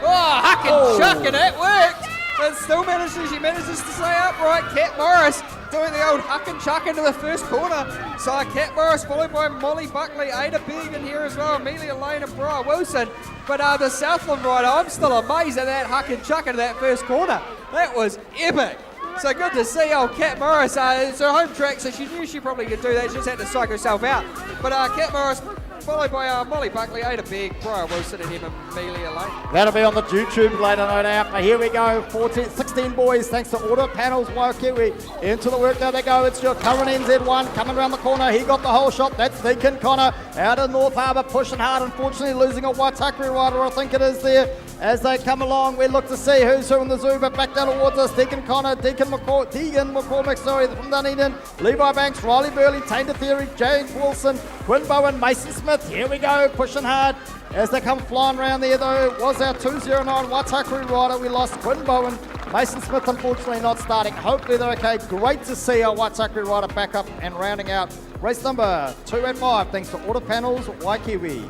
Oh, huck and chuck, and it worked. But still she manages to stay upright. Kat Morris doing the old huck and chuck into the first corner. So Kat Morris followed by Molly Buckley, Ada Big in here as well, Amelia Lane and Briar Wilson. But the Southland rider, I'm still amazed at that huck and chuck into that first corner. That was epic. So good to see old Kat Morris. It's her home track, so she knew she probably could do that. She just had to psych herself out. But Kat Morris followed by Molly Buckley, Ada Begg, Brian Wilson and Emma Amelia Lane. That'll be on the YouTube later, no doubt. But here we go, 16 boys, thanks to Auto Panels, Waikiwi. Into the work, there they go. It's your current NZ1 coming around the corner. He got the whole shot. That's Deacon Connor out of North Harbour, pushing hard, unfortunately losing a Waitakere rider, I think it is there. As they come along, we look to see who's who in the zoo, but back down towards us, Deacon Connor, Deacon McCormick, from Dunedin, Levi Banks, Riley Burley, Tainter Theory, James Wilson, Quinn Bowen, Mason Smith. Here we go, pushing hard as they come flying around there, though. Was our 209 Waitakere rider. We lost Quinn Bowen. Mason Smith, unfortunately, not starting. Hopefully they're okay. Great to see our Waitakere rider back up and rounding out race number 2 and 5, thanks to Auto Panels, Waikiwi.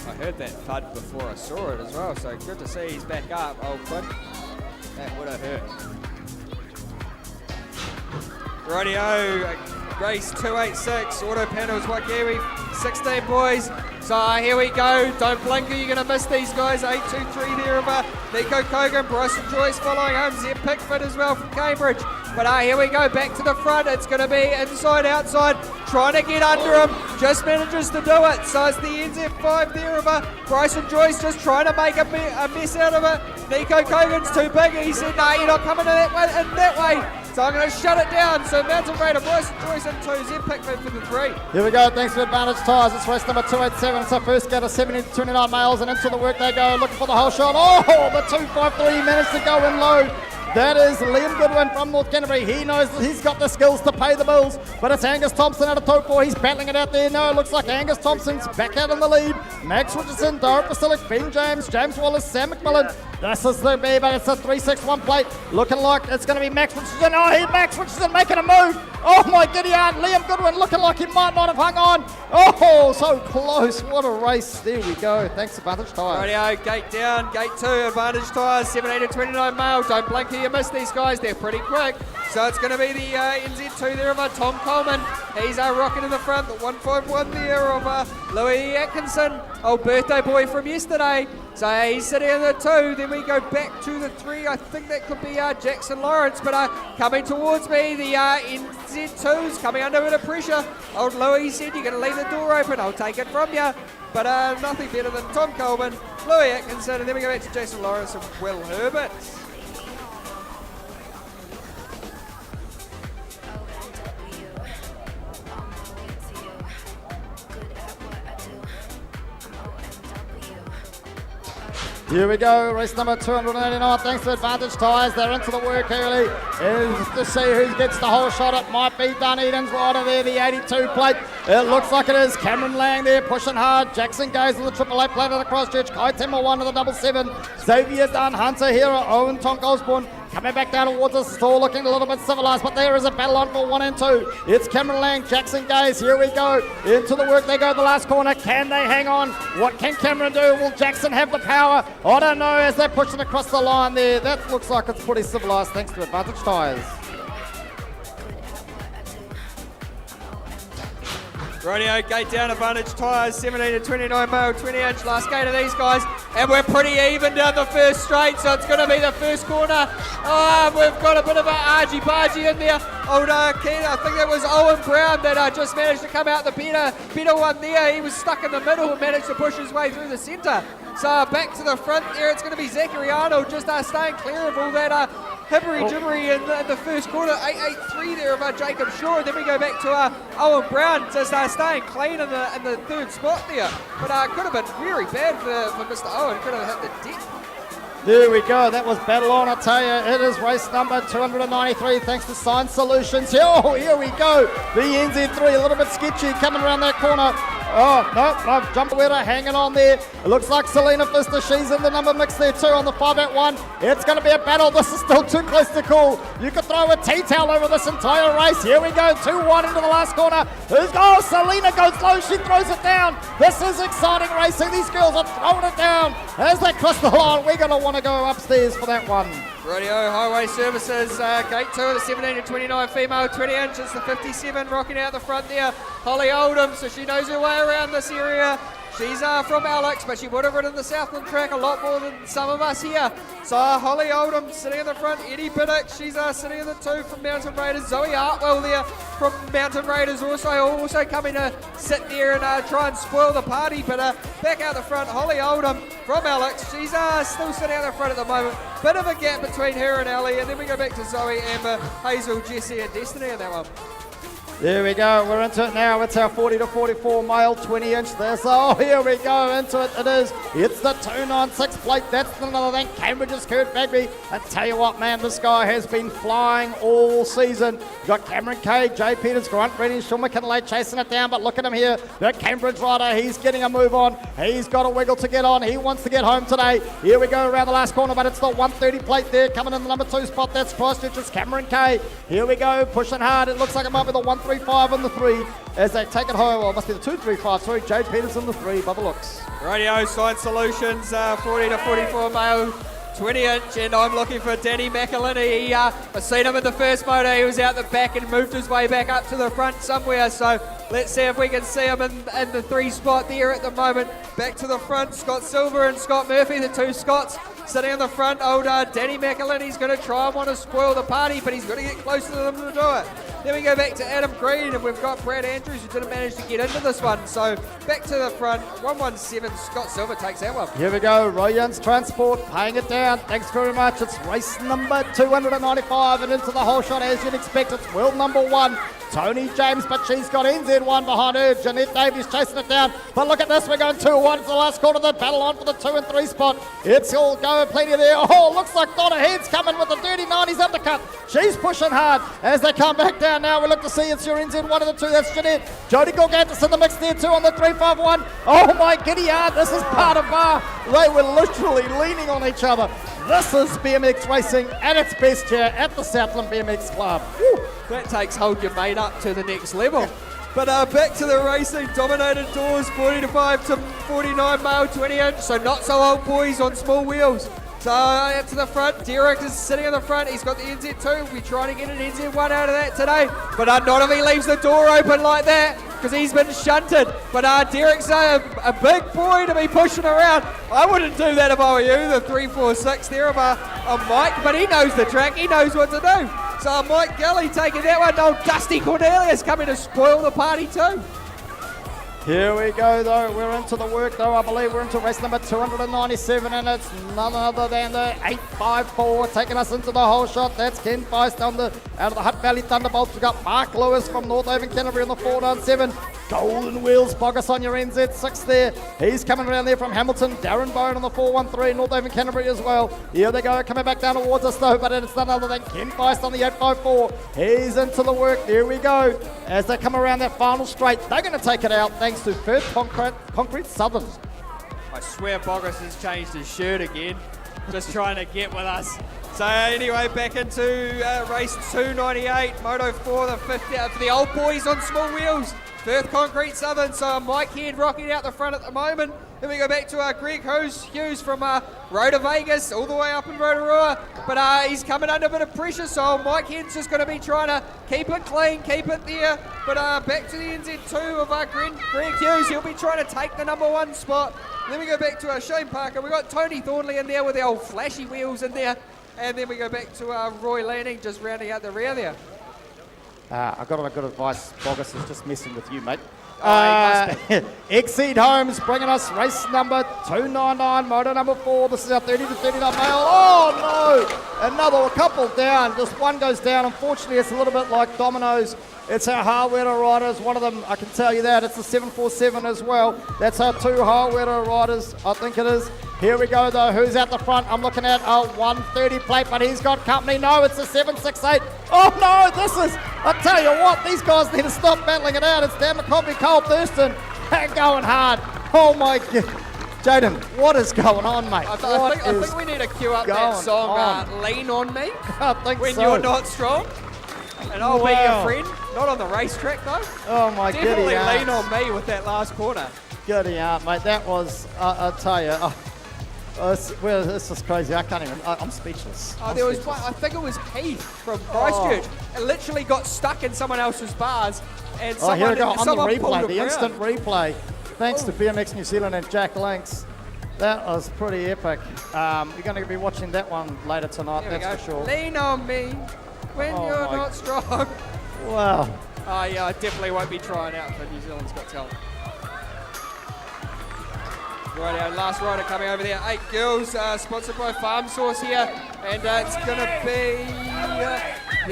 I heard that thud before I saw it as well, so good to see he's back up. Oh, Quinn, that would have hurt. Rightio, race 286, Auto Panels, Waikiwi, 16 boys. So here we go, don't blink, you're going to miss these guys. 8-2-3 there of Nico Kogan, Bryson Joyce following home, Zeb Pickford as well from Cambridge. But here we go, back to the front. It's going to be inside, outside, trying to get under him. Just manages to do it. So it's the NZ5 there of Bryson Joyce just trying to make a mess out of it. Nico Kogan's too big. He said, no, you're not coming in that way. So I'm going to shut it down. So Mountain Raider, Bryson Joyce in 2, Zeb Pickford for the 3. Here we go, thanks to Advantage Tyres. It's race number 287. It's our first go to 70-29 males, and into the work they go, looking for the whole shot. Oh, the 253 managed to go in low. That is Liam Goodwin from North Canterbury. He knows that he's got the skills to pay the bills, but it's Angus Thompson out of Taupo. He's battling it out there. No, it looks like Angus Thompson's back out in the lead. Max Richardson, Dara Basilic, Ben James, James Wallace, Sam McMillan. This is the B, but it's a 361 plate. Looking like it's going to be Max Richardson. Oh, Max Richardson making a move. Oh my giddy aunt. Liam Goodwin looking like he might not have hung on. Oh, so close. What a race. There we go. Thanks, Advantage Tyres. Rightio, gate down, gate 2, Advantage Tyres, 17-29 male. Don't blink here, you miss these guys. They're pretty quick. So it's going to be the NZ2 there of Tom Coleman. He's rocking in the front. The 151 there of Louis Atkinson, old birthday boy from yesterday. So he's sitting in the 2. Then we go back to the 3. I think that could be Jackson Lawrence. But coming towards me, the NZ2's coming under a bit of pressure. Old Louis said, you're going to leave the door open. I'll take it from you. But nothing better than Tom Coleman, Louis Atkinson. And then we go back to Jason Lawrence and Will Herbert. Here we go, race number 289, thanks to Advantage Tyres. They're into the work early. Is to see who gets the whole shot. It might be Dunedin's rider there, the 82 plate. It looks like it is. Cameron Lang there pushing hard. Jackson Gaze on the 888 plate of the Christchurch. Kai Temple 1 to the 77. Xavier Dunn, Hunter Hero, Owen Tonk Osborne. Coming back down towards us, still looking a little bit civilised, but there is a battle on for 1 and 2. It's Cameron Lang, Jackson Gaze. Here we go. Into the work they go, the last corner. Can they hang on? What can Cameron do? Will Jackson have the power? I don't know as they're pushing across the line there. That looks like it's pretty civilised thanks to Advantage Tyres. Rightio, gate down, Advantage Tyres, 17-29 male, 20-inch last gate of these guys, and we're pretty even down the first straight, so it's going to be the first corner. We've got a bit of an argy-bargy in there. Old kid, I think that was Owen Brown that just managed to come out the better one there. He was stuck in the middle and managed to push his way through the centre. So back to the front there, it's going to be Zachary Arnold just staying clear of all that hibbery-jibbery in the first quarter. 8-8-3 there of Jacob Shaw, and then we go back to Owen Brown just staying clean in the third spot there. But could have been very bad for Mr. Owen, could have hit the deck. There we go, that was battle on, I tell you. It is race number 293 thanks to Science Solutions. Oh, here we go. The NZ3 a little bit sketchy coming around that corner. Oh, no, Jumpawera hanging on there. It looks like Selena Pfister, she's in the number mix there too on the 5-8-1. It's going to be a battle. This is still too close to call. You could throw a tea towel over this entire race. Here we go, 2-1 into the last corner. Selena goes low, she throws it down. This is exciting racing. These girls are throwing it down as they cross the line. We're going to want to go upstairs for that one. Rightio, Highway Services, gate 2 of the 17-29 female, 20 inches, the 57 rocking out the front there. Holly Oldham, so she knows her way around this area. She's from Alex, but she would have ridden the Southland track a lot more than some of us here. So Holly Oldham sitting in the front, Eddie Pinnock, she's sitting in the 2 from Mountain Raiders. Zoe Hartwell there from Mountain Raiders also coming to sit there and try and spoil the party. But back out the front, Holly Oldham from Alex, she's still sitting out the front at the moment. Bit of a gap between her and Ellie, and then we go back to Zoe, Amber, Hazel, Jessie and Destiny in that one. There we go, we're into it now. It's our 40 to 44 mile 20 inch there. So here we go, into it is. It's the 296 plate, that's another thing. Cambridge's Kurt Bagby. I tell you what, man, this guy has been flying all season. You've got Cameron Kay, Jay Peters, Grant Redding, Sean McKinley chasing it down, but look at him here. The Cambridge rider, he's getting a move on. He's got a wiggle to get on. He wants to get home today. Here we go around the last corner, but it's the 130 plate there, coming in the number 2 spot. That's Christchurch's Cameron Kay. Here we go, pushing hard. It looks like it might be the 135 and the 3 as they take it home. Well, it must be the 235. Sorry, Jade Peters in the 3 by the looks. Radio Science Solutions, 40 to 44 male, 20 inch, and I'm looking for Danny McElhinney. I've seen him in the first moto. He was out the back and moved his way back up to the front somewhere. So let's see if we can see him in the 3 spot there at the moment. Back to the front, Scott Silver and Scott Murphy, the 2 Scots. Sitting on the front, old Danny McElhinney's going to try and want to spoil the party, but he's got to get close to them to do it. Then we go back to Adam Green, and we've got Brad Andrews, who didn't manage to get into this one. So back to the front, 117, Scott Silver takes that one. Here we go, Royan's Transport paying it down. Thanks very much. It's race number 295 and into the whole shot as you'd expect. It's world number 1. Tony James, but she's got NZ1 behind her. Jeanette Davies chasing it down. But look at this, we're going 2-1 to the last quarter. The battle on for the 2 and 3 spot. It's all going plenty there. Oh, looks like Donna Head's coming with the dirty 90s undercut. She's pushing hard as they come back down now. We look to see it's your NZ1 of the 2. That's Jeanette. Jodie Gorgantis in the mix there too on the 351. Oh my giddy yard, this is part of bar. They were literally leaning on each other. This is BMX racing at its best here at the Southland BMX Club. Woo. That takes Hold Your Mate up to the next level. But back to the racing, dominated doors, 40 to 5 to 49 male, 20 inch, so not so old boys on small wheels. So out to the front, Derek is sitting in the front, he's got the NZ2, we'll be trying to get an NZ1 out of that today. But not if he leaves the door open like that, because he's been shunted. But Derek's a big boy to be pushing around. I wouldn't do that if I were you, the 346 there of Mike, but he knows the track, he knows what to do. So Mike Galley taking that one. Old Dusty Cornelius coming to spoil the party too. Here we go though, we're into the work though, I believe we're into race number 297 and it's none other than the 854 taking us into the whole shot. That's Ken Feist out of the Hutt Valley Thunderbolts. We've got Mark Lewis from North Haven Canterbury on the 497. Golden Wheels, Bogus on your NZ6 there. He's coming around there from Hamilton. Darren Bone on the 413, North Haven Canterbury as well. Here they go, coming back down towards us though, but it's none other than Ken Feist on the 854. He's into the work, there we go. As they come around that final straight, they're going to take it out thanks to Firth Concrete Southern. I swear Bogus has changed his shirt again, just trying to get with us. So anyway, back into race 298, Moto 4, the 50 for the old boys on small wheels. Firth Concrete Southern, so Mike Head rocking out the front at the moment. Then we go back to Greg Hughes from Rotor Vegas, all the way up in Rotorua. But he's coming under a bit of pressure, so Mike Head's just going to be trying to keep it clean, keep it there. But back to the NZ2 of Greg Hughes, he'll be trying to take the number 1 spot. Then we go back to Shane Parker. We've got Tony Thornley in there with the old flashy wheels in there. And then we go back to Roy Lanning just rounding out the rear there. I got a good advice. Bogus is just messing with you, mate. Oh, Exceed Homes bringing us race number 299, motor number 4. This is our 30 to 39 male. Oh no! Another couple down. Just one goes down. Unfortunately, it's a little bit like dominoes. It's our hardware riders. One of them, I can tell you that. It's the 747 as well. That's our 2 hardware riders, I think it is. Here we go though, who's out the front? I'm looking at a 130 plate, but he's got company. No, it's a 768. Oh no, this is, I tell you what, these guys need to stop battling it out. It's Dan McCombie, Cole Thurston, they're going hard. Oh my God. Jaden, what is going on, mate? I think we need to cue up that song, Lean On Me, I think when so. you're not strong. And I'll be your friend, not on the racetrack though. Oh my God. Definitely lean on me with that last corner. Giddy aunt, mate, that was, I tell you, this is crazy. I can't even. I'm speechless. There was one, I think it was Keith from Christchurch. It literally got stuck in someone else's bars, and here we go on the someone replay, pulled the him instant around. replay. thanks to BMX New Zealand and Jack Links. That was pretty epic. You're going to be watching that one later tonight, that's for sure. Lean on me when you're not strong. Wow. Oh yeah, I definitely won't be trying out for New Zealand's Got Talent. Rightio, last rider coming over there. 8 girls, sponsored by Farm Source here. And it's going to be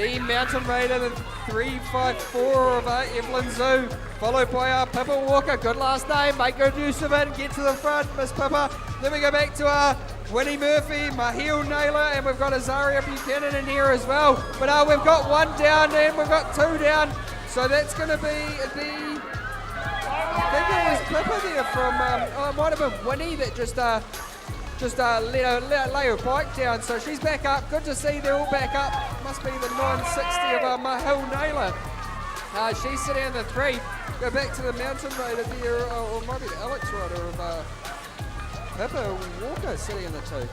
the Mountain Raider, the 354 of Evelyn Zoo, followed by Pippa Walker. Good last name, make good use of it and get to the front, Miss Pippa. Then we go back to Winnie Murphy, Mahil Naylor, and we've got Azaria Buchanan in here as well. But we've got 1 down and we've got 2 down. So that's going to be the... I think it was Pippa there from, it might have been Winnie that just lay her bike down. So she's back up. Good to see they're all back up. Must be the 960 of Mahil Naylor. She's sitting in the 3. Go back to the Mountain Raider there, or it might be the Alex rider of Pippa Walker sitting in the 2.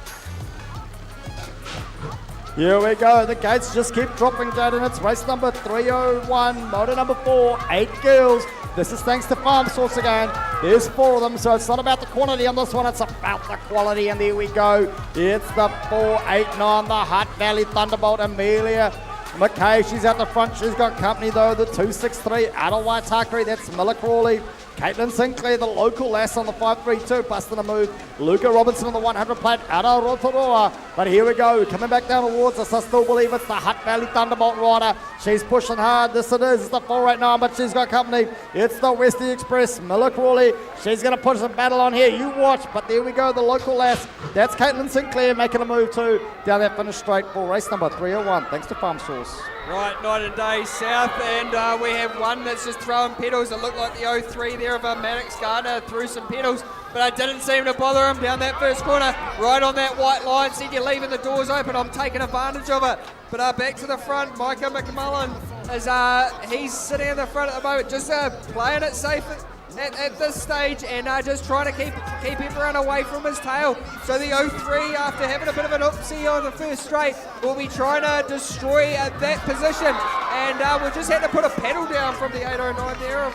Here we go, the gates just keep dropping down, and it's race number 301, motor number 4, 8 girls. This is thanks to Farm Source again. There's 4 of them, so it's not about the quantity on this one, it's about the quality, and there we go. It's the 489, the Hutt Valley Thunderbolt, Amelia McKay, she's out the front. She's got company though, the 263 out of Waitakere, that's Miller Crawley. Caitlin Sinclair, the local lass on the 532, busting a move. Luca Robinson on the 100 plate out of Rotorua. But here we go, coming back down towards us. I still believe it's the Hutt Valley Thunderbolt rider. She's pushing hard. This it is. It's the 489, but she's got company. It's the Westie Express, Miller Crawley. She's going to push some battle on here. You watch. But there we go, the local lass. That's Caitlin Sinclair making a move too. Down that finish straight for race number 301. Thanks to Farm Source. Right, Night and Day South, and we have one that's just throwing pedals. It looked like the 03 there of Maddox Gardner threw some pedals, but I didn't seem to bother him down that first corner, right on that white line. Said you're leaving the doors open, I'm taking advantage of it. But back to the front, Micah McMullen, is he's sitting in the front at the moment, just playing it safe at this stage, and just trying to keep everyone away from his tail. So the 03, after having a bit of an oopsie on the first straight, will be trying to destroy that position. And we just had to put a pedal down from the 809 there of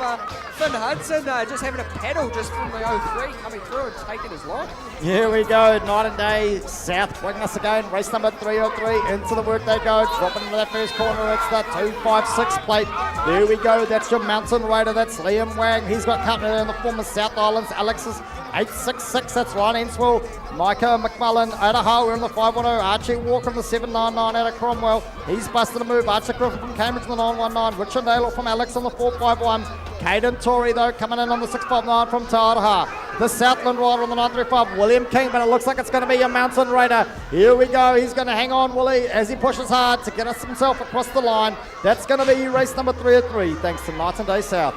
Finn Hudson, just having a pedal just from the 03 coming through and taking his line. Here we go, Night and Day South bringing us again. Race number 303, into the work they go, dropping into that first corner. It's the 256 plate. There we go, that's your Mountain Raider, that's Liam Wang. He's got company in the former South Islands, Alexis 866, that's Ryan Enswell. Micah McMullen out of Hull, we're in the 510. Archie Walker in the 799 out of Cromwell. He's busted a move. Archie Griffin from Cambridge in the 919. Richard Naylor from Alex on the 451. Caden Torrey though coming in on the 659 from Tauraha. The Southland rider on the 935, William King, but it looks like it's going to be a Mountain Raider. Here we go, he's going to hang on, Willie, as he pushes hard to get us himself across the line. That's going to be race number 303, thanks to Night and Day South.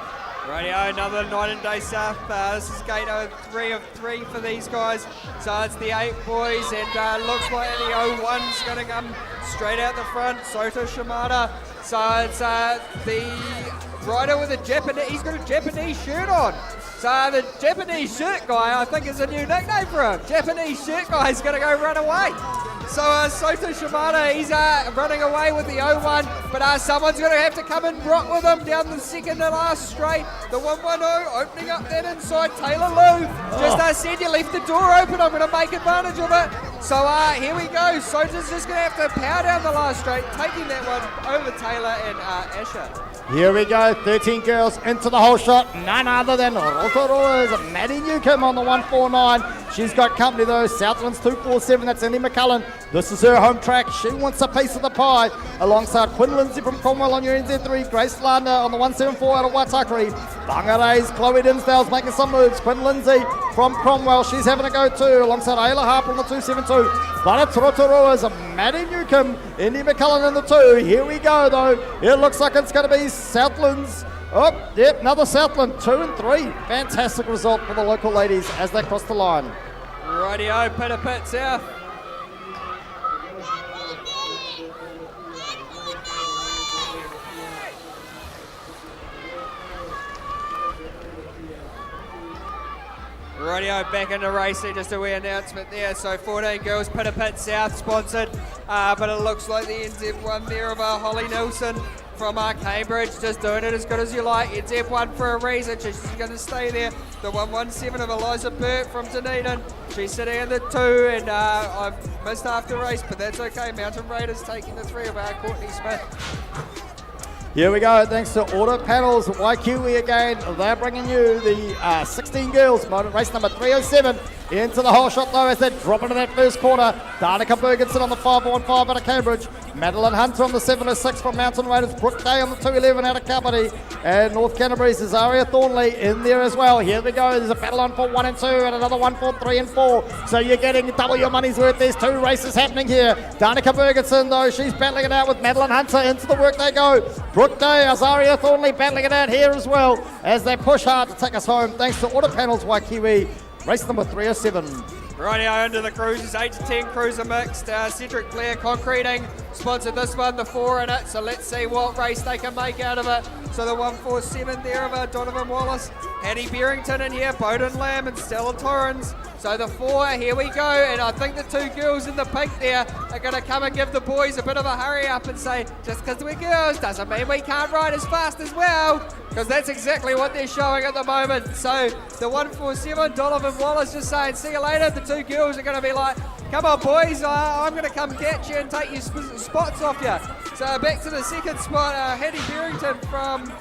Radio, another Night and Day South. This is gate 3 of 3 for these guys. So it's the 8 boys, and looks like the 01's going to come straight out the front. Soto Shimada. So it's the rider with a Japanese, he's got a Japanese shirt on. So the Japanese shirt guy, I think, is a new nickname for him. Japanese shirt guy is going to go run away. So Soto Shimada, he's running away with the 01, but someone's going to have to come and rock with him down the second to last straight. The 110 opening up that inside. Taylor Lou just said you left the door open, I'm going to make advantage of it. So here we go, Sota's just going to have to power down the last straight, taking that one over Taylor and Asher. Here we go, 13 girls into the whole shot, none other than Rotorua's Maddie Newcomb on the 149. She's got company though, Southlands 247, that's Andy McCullen. This is her home track, she wants a piece of the pie. Alongside Quinn Lindsay from Cromwell on your NZ3, Grace Lander on the 174 out of Waitakere. Bangare's Chloe Dinsdale's making some moves. Quinn Lindsay from Cromwell, she's having a go too, alongside Ayla Harper on the 272. But it's Rotorua's Maddie Newcomb, Andy McCullen in the 2. Here we go though, it looks like it's going to be Southlands. Oh, yep, another Southland, 2 and 3. Fantastic result for the local ladies as they cross the line. Rightio, Pit South. Radio back into racing, just a wee announcement there. So 14 girls, Pit South sponsored, but it looks like the NZ one there of Holly Nelson from Cambridge, just doing it as good as you like. NZ1 for a reason, she's going to stay there. The 117 of Eliza Burt from Dunedin, she's sitting in the 2, and I've missed half the race, but that's okay. Mountain Raiders taking the 3 of our Courtney Smith. Here we go, thanks to Auto Panels, YQE again. They're bringing you the 16 girls, race number 307. Into the whole shot though as they drop into that first corner. Danica Bergenson on the 515 out of Cambridge. Madeline Hunter on the 706 from Mountain Raiders. Brooke Day on the 211 out of Kapiti. And North Canterbury's Azaria Thornley in there as well. Here we go, there's a battle on for 1 and 2 and another one for 3 and 4. So you're getting double your money's worth. There's 2 races happening here. Danica Bergenson though, she's battling it out with Madeline Hunter. Into the work they go. Brooke Day, Azaria Thornley battling it out here as well as they push hard to take us home. Thanks to Auto Panels YQE. Race number 307. Rightio, into the cruisers, 8 to 10 cruiser mixed. Cedric Blair Concreting sponsored this one, the 4 in it. So let's see what race they can make out of it. So the 147 there of Donovan Wallace, Hattie Barrington in here, Bowden Lamb and Stella Torrens. So the 4, here we go, and I think the 2 girls in the pink there are going to come and give the boys a bit of a hurry up and say, just because we're girls doesn't mean we can't ride as fast as well, because that's exactly what they're showing at the moment. So the 147, Donovan Wallace just saying, see you later. The 2 girls are going to be like, come on boys, I'm going to come catch you and take your spots off you. So back to the second spot, Hattie Barrington from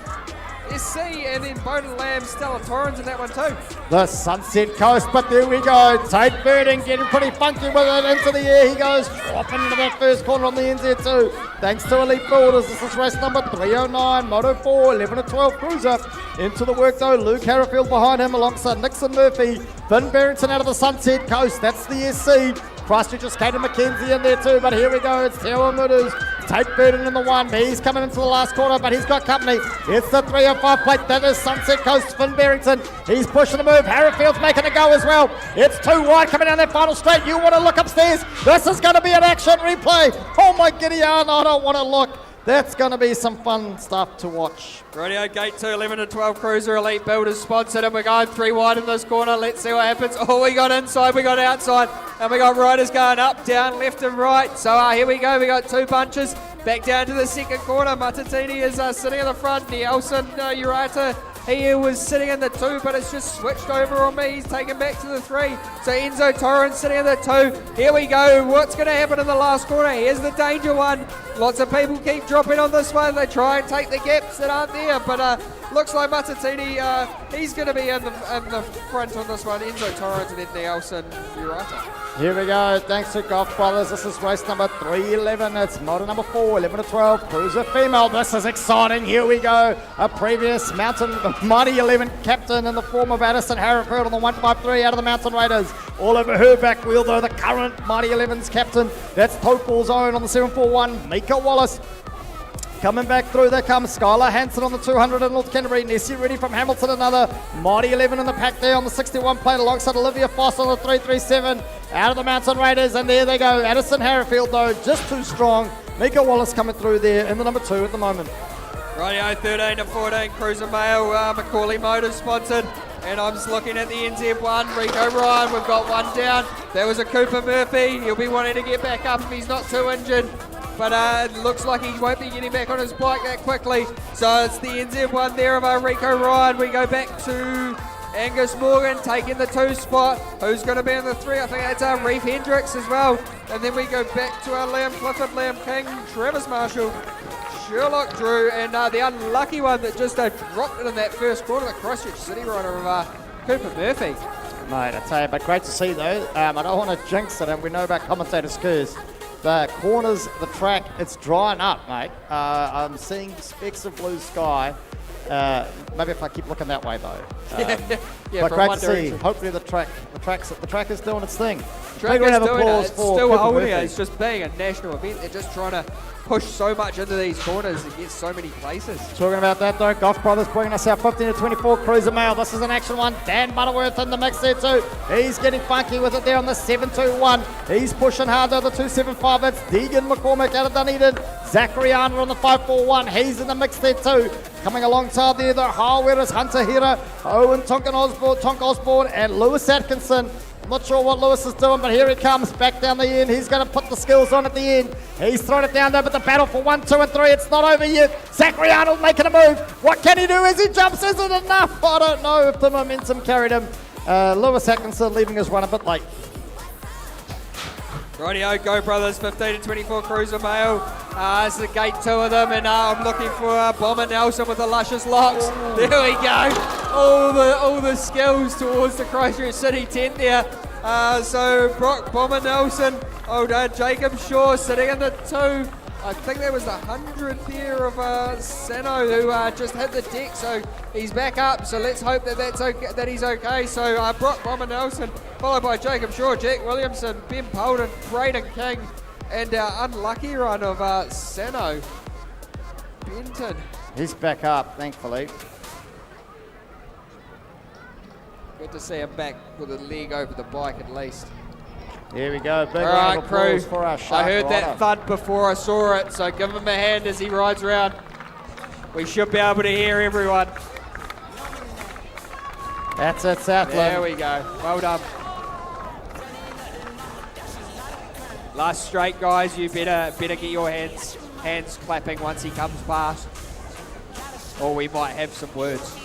SC, and then Bowden Lamb, Stella Torrens in that one too. The Sunset Coast, but there we go. Tate Birding getting pretty funky with it. Into the air he goes, dropping into that first corner on the NZ2. Thanks to Elite Builders, this is race number 309, Moto 4, 11 to 12 cruiser. Into the work though, Luke Harrifield behind him alongside Nixon Murphy. Finn Barrington out of the Sunset Coast, that's the SC. Christchurch's Kaden McKenzie in there too, but here we go, it's Teo Mudus. Tate Burden in the 1, he's coming into the last corner, but he's got company. It's the 305 plate, that is Sunset Coast, Finn Barrington. He's pushing the move, Harrifield's making a go as well. It's 2 wide coming down that final straight. You want to look upstairs, this is going to be an action replay. Oh my giddy yarn, I don't want to look. That's going to be some fun stuff to watch. Radio Gate 2, 11 to 12 Cruiser Elite Builders sponsored, and we're going 3 wide in this corner. Let's see what happens. Oh, we got inside, we got outside, and we got riders going up, down, left and right. So here we go, we got 2 bunches. Back down to the second corner. Matatini is sitting in the front. Nielsen Urata, he was sitting in the 2, but it's just switched over on me. He's taken back to the 3. So Enzo Torrens sitting in the 2. Here we go. What's going to happen in the last corner? Here's the danger one. Lots of people keep dropping on this one. They try and take the gaps that aren't there, but looks like Matatini, he's going to be in the front on this one. Enzo Torrens and then Nielsen Urata. Here we go, thanks to Golf Brothers. This is race number 311. It's motor number 4, 11 to 12, cruiser female. This is exciting. Here we go. A previous Mountain Mighty 11 captain in the form of Addison Harriford on the 153 out of the Mountain Raiders. All over her back wheel though, the current Mighty 11's captain. That's Topol's own on the 741, Mika Wallace. Coming back through, there comes Skylar Hansen on the 200 in North Canterbury. Nessie Reddy from Hamilton, another Mighty 11 in the pack there on the 61 plate alongside Olivia Foss on the 337 out of the Mountain Raiders. And there they go. Addison Harrifield though, just too strong. Mika Wallace coming through there in the number 2 at the moment. Radio 13 to 14 Cruiser Mail, Macaulay Motors sponsored. And I'm just looking at the NZ1, Rico Ryan, we've got one down. There was a Cooper Murphy, he'll be wanting to get back up if he's not too injured. But it looks like he won't be getting back on his bike that quickly. So it's the NZ1 there of Rico Ryan. We go back to Angus Morgan taking the 2 spot. Who's going to be in the 3? I think that's Reef Hendricks as well. And then we go back to our Liam Clifford, Liam King, Travis Marshall, Sherlock Drew, and the unlucky one that just dropped it in that first corner, the Christchurch City rider of Cooper Murphy. Mate, I tell you, but great to see though. I don't want to jinx it, and we know about commentators' curse. The corners, the track, it's drying up, mate. I'm seeing specks of blue sky. Maybe if I keep looking that way though. Yeah, but great to direction. see. Hopefully the track is doing its thing. Track is doing it. It's still holding it. Murphy. It's just being a national event. They're just trying to push so much into these corners and get so many places. Talking about that though, Golf Brothers bringing us our 15 to 24 Cruiser Mail. This is an action one. Dan Butterworth in the mix there too. He's getting funky with it there on the 721. He's pushing hard though, the 275. It's Deegan McCormick out of Dunedin. Zachary Arner on the 541. He's in the mix there too. Coming alongside there, the Harwetters, Hunter Hira, Owen Tonk Osborne, and Lewis Atkinson. I'm not sure what Lewis is doing, but here he comes back down the end. He's going to put the skills on at the end. He's thrown it down there, but the battle for 1, 2, and 3, it's not over yet. Zachary Arnold making a move. What can he do as he jumps? Is it enough? I don't know if the momentum carried him. Lewis Atkinson leaving his run a bit late. Rightio, go brothers, 15 to 24 cruiser male. It's the gate 2 of them, and I'm looking for Bomber Nelson with the luscious locks. There we go. All the skills towards the Christchurch City tent there. So Brock Bomber Nelson, Jacob Shaw sitting in the 2. I think that was the 100th there of Sano who just hit the deck, so he's back up. So let's hope that he's okay. So Brock Bomber Nelson, followed by Jacob Shaw, Jack Williamson, Ben Polden, Braden King, and our unlucky run of Sano Benton. He's back up, thankfully. Good to see him back with a leg over the bike at least. Here we go, big All round right, of applause crew. for our shark I heard rider. that thud before I saw it, so give him a hand as he rides around. We should be able to hear everyone. That's it, Southland. There we go. Well done. Last straight, guys. You better get your hands clapping once he comes past, or we might have some words.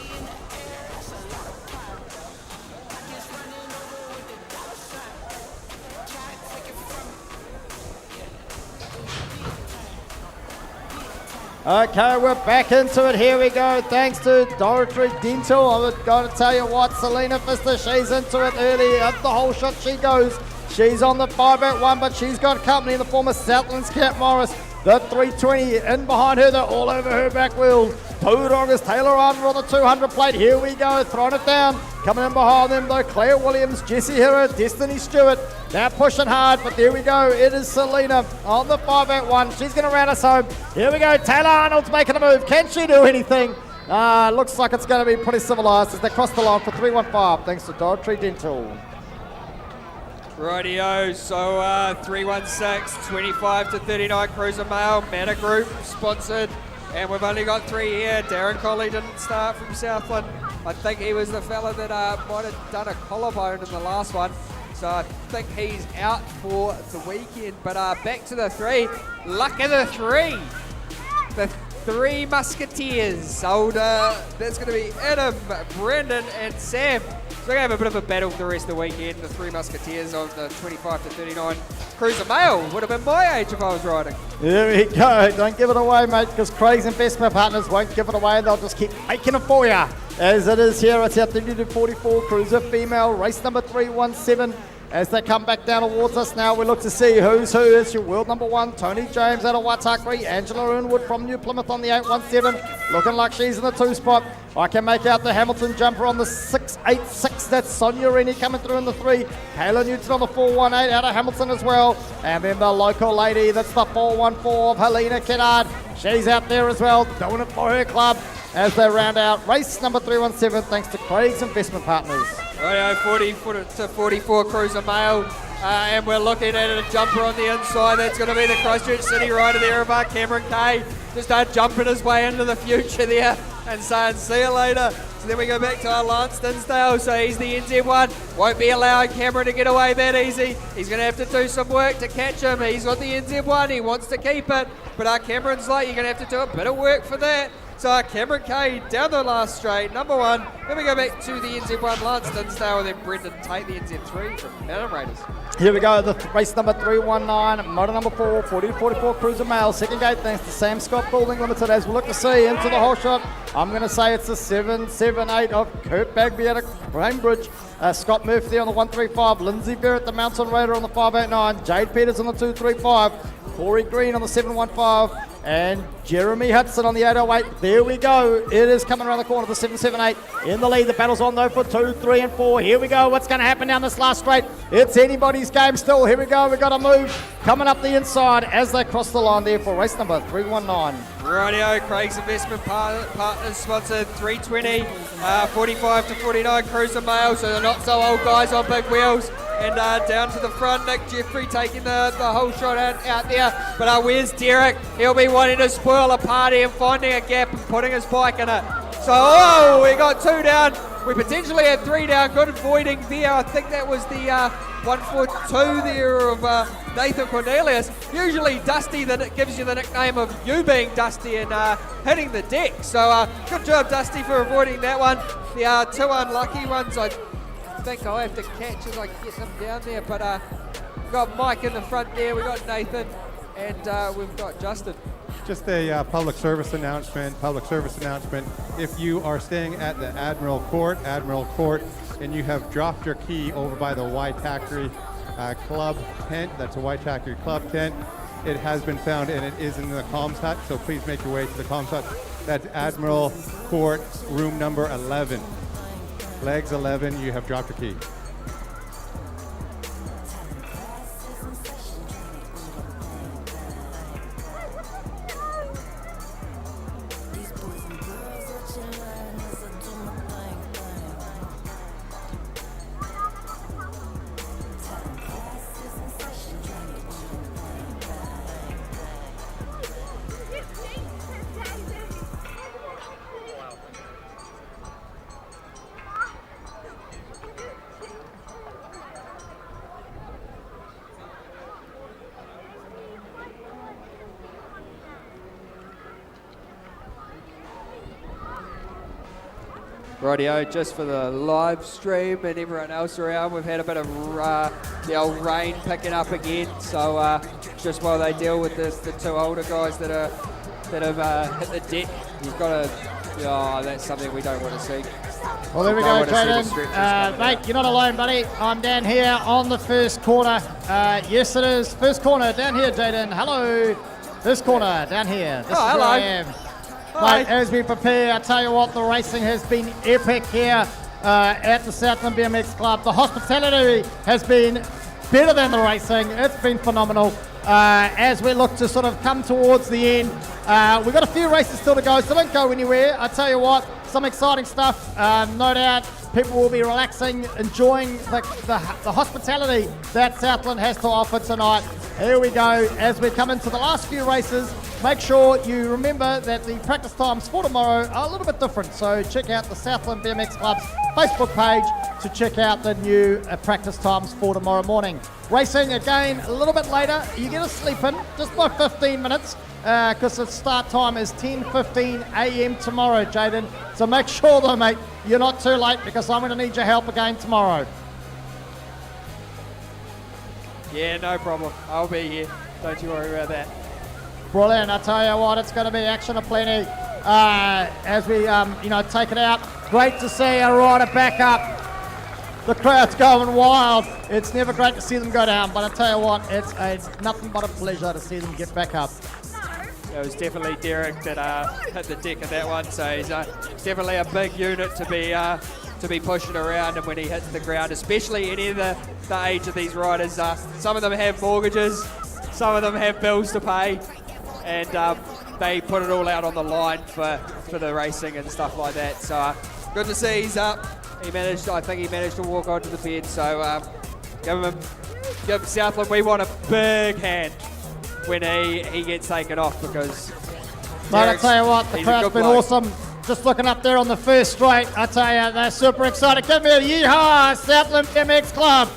Okay, we're back into it. Here we go. Thanks to Dorothy Dental. I was going to tell you what, Selena Pfister, she's into it early. Up the whole shot she goes. She's on the 5-8-1, but she's got company in the form of Southland's Cat Morris. The 320 in behind her. They're all over her back wheels. Two doggers, Taylor Arden on the 200 plate. Here we go, throwing it down. Coming in behind them though, Claire Williams, Jessie Hero, Destiny Stewart. They're pushing hard, but there we go. It is Selena on the 5-8-1. She's going to round us home. Here we go. Taylor Arnold's making a move. Can she do anything? Looks like it's going to be pretty civilized as they cross the line for 3-1-5, thanks to Dorothy Dental. Rightio, so 316, 25 to 39 cruiser male, Mana Group sponsored, and we've only got 3 here. Darren Colley didn't start from Southland. I think he was the fella that might have done a collarbone in the last one, so I think he's out for the weekend. But back to the 3, luck of the 3. The 3 Musketeers. That's going to be Adam, Brendan, and Sam. So we're going to have a bit of a battle for the rest of the weekend. The 3 Musketeers on the 25 to 39 cruiser male. Would have been my age if I was riding. There we go. Don't give it away, mate, because Craig's investment partners won't give it away. They'll just keep making it for you. As it is here, it's our 30 to 44 cruiser female, race number 317. As they come back down towards us now, we look to see who's who. It's your world number 1, Tony James out of Waitakere, Angela Ernwood from New Plymouth on the 817, looking like she's in the 2 spot. I can make out the Hamilton jumper on the 686. That's Sonia Rennie coming through in the 3. Kayla Newton on the 418 out of Hamilton as well. And then the local lady, that's the 414 of Helena Kennard. She's out there as well, doing it for her club as they round out race number 317, thanks to Craig's investment partners. Rightio, 40 to 44 cruiser male. And we're looking at a jumper on the inside. That's going to be the Christchurch City rider there of Cameron Kay. Just jumping his way into the future there and saying, see you later. So then we go back to our Lance Dinsdale. So he's the NZ1. Won't be allowing Cameron to get away that easy. He's going to have to do some work to catch him. He's got the NZ1. He wants to keep it. But Cameron's like, you're going to have to do a bit of work for that. So Cameron Kay down the last straight, number 1. Then we go back to the NZ1, Lance Dinsdale, and then Brendan Tate, the NZ3 from Mountain Raiders. Here we go, the race number 319, motor number 4, 40 to 44 cruiser male. Second gate, thanks to Sam Scott Building Limited. As we look to see into the whole shot, I'm going to say it's the 778 of Kurt Bagby out of Cambridge. Scott Murphy on the 135, Lindsay Barrett, the Mountain Raider on the 589, Jade Peters on the 235, Corey Green on the 715, and Jeremy Hudson on the 808. There we go. It is coming around the corner, the 778 in the lead. The battle's on though for 2, 3, and 4. Here we go. What's going to happen down this last straight? It's anybody's game still. Here we go. We've got a move coming up the inside as they cross the line there for race number 319. Rightio, Craig's investment partners sponsored 320, 45 to 49 cruiser male. So they're not so old guys on big wheels. And down to the front, Nick Jeffrey taking the whole shot out there. But where's Derek? He'll be wanting to spoil a party and finding a gap and putting his bike in it. So, we got 2 down. we potentially had 3 down. Good avoiding there. I think that was the 142 there of Nathan Cornelius. Usually Dusty that gives you the nickname of you being Dusty and hitting the deck. So good job, Dusty, for avoiding that one. The 2 unlucky ones, I think I'll have to catch as I get them down there. But we've got Mike in the front there. We've got Nathan, and we've got Justin. Just a public service announcement. If you are staying at the Admiral Court, and you have dropped your key over by the Waitakere Club tent, that's a Waitakere Club tent, it has been found and it is in the comms hut, so please make your way to the comms hut. That's Admiral Court, room number 11. Legs 11, you have dropped your key. Rightio, just for the live stream and everyone else around, we've had a bit of the old rain picking up again. So just while they deal with the 2 older guys that have hit the deck, you've got to. Oh, that's something we don't want to see. Well, there we go, Jaden. Mate, you're not alone, buddy. I'm down here on the first corner. Yes, it is. First corner down here, Jaden. Hello. First corner down here. This is hello. where I am. Mate, as we prepare, I tell you what, the racing has been epic here at the Southland BMX Club. The hospitality has been better than the racing. It's been phenomenal. As we look to sort of come towards the end, we've got a few races still to go, so don't go anywhere. I tell you what, some exciting stuff. No doubt people will be relaxing, enjoying the hospitality that Southland has to offer tonight. Here we go, as we come into the last few races. Make sure you remember that the practice times for tomorrow are a little bit different, so check out the Southland BMX Club's Facebook page to check out the new practice times for tomorrow morning. Racing again a little bit later. You get a sleep in just by 15 minutes because the start time is 10:15 a.m. tomorrow, Jaden. So make sure though, mate, you're not too late because I'm going to need your help again tomorrow. Yeah, no problem. I'll be here. Don't you worry about that. Brilliant. I tell you what, it's going to be action aplenty as we take it out. Great to see a rider back up. The crowd's going wild. It's never great to see them go down, but I tell you what, it's nothing but a pleasure to see them get back up. It was definitely Derek that hit the deck of that one, so he's definitely a big unit to be pushing around, and when he hits the ground, especially any of the age of these riders, some of them have mortgages, some of them have bills to pay, and they put it all out on the line for the racing and stuff like that. So good to see he's up. I think he managed to walk onto the bed. So give Southland, we want a big hand when he gets taken off, because Mate, I tell you what, the crowd's been awesome. Just looking up there on the first straight, I tell you, they're super excited. Give me a yeehaw, Southland BMX Club.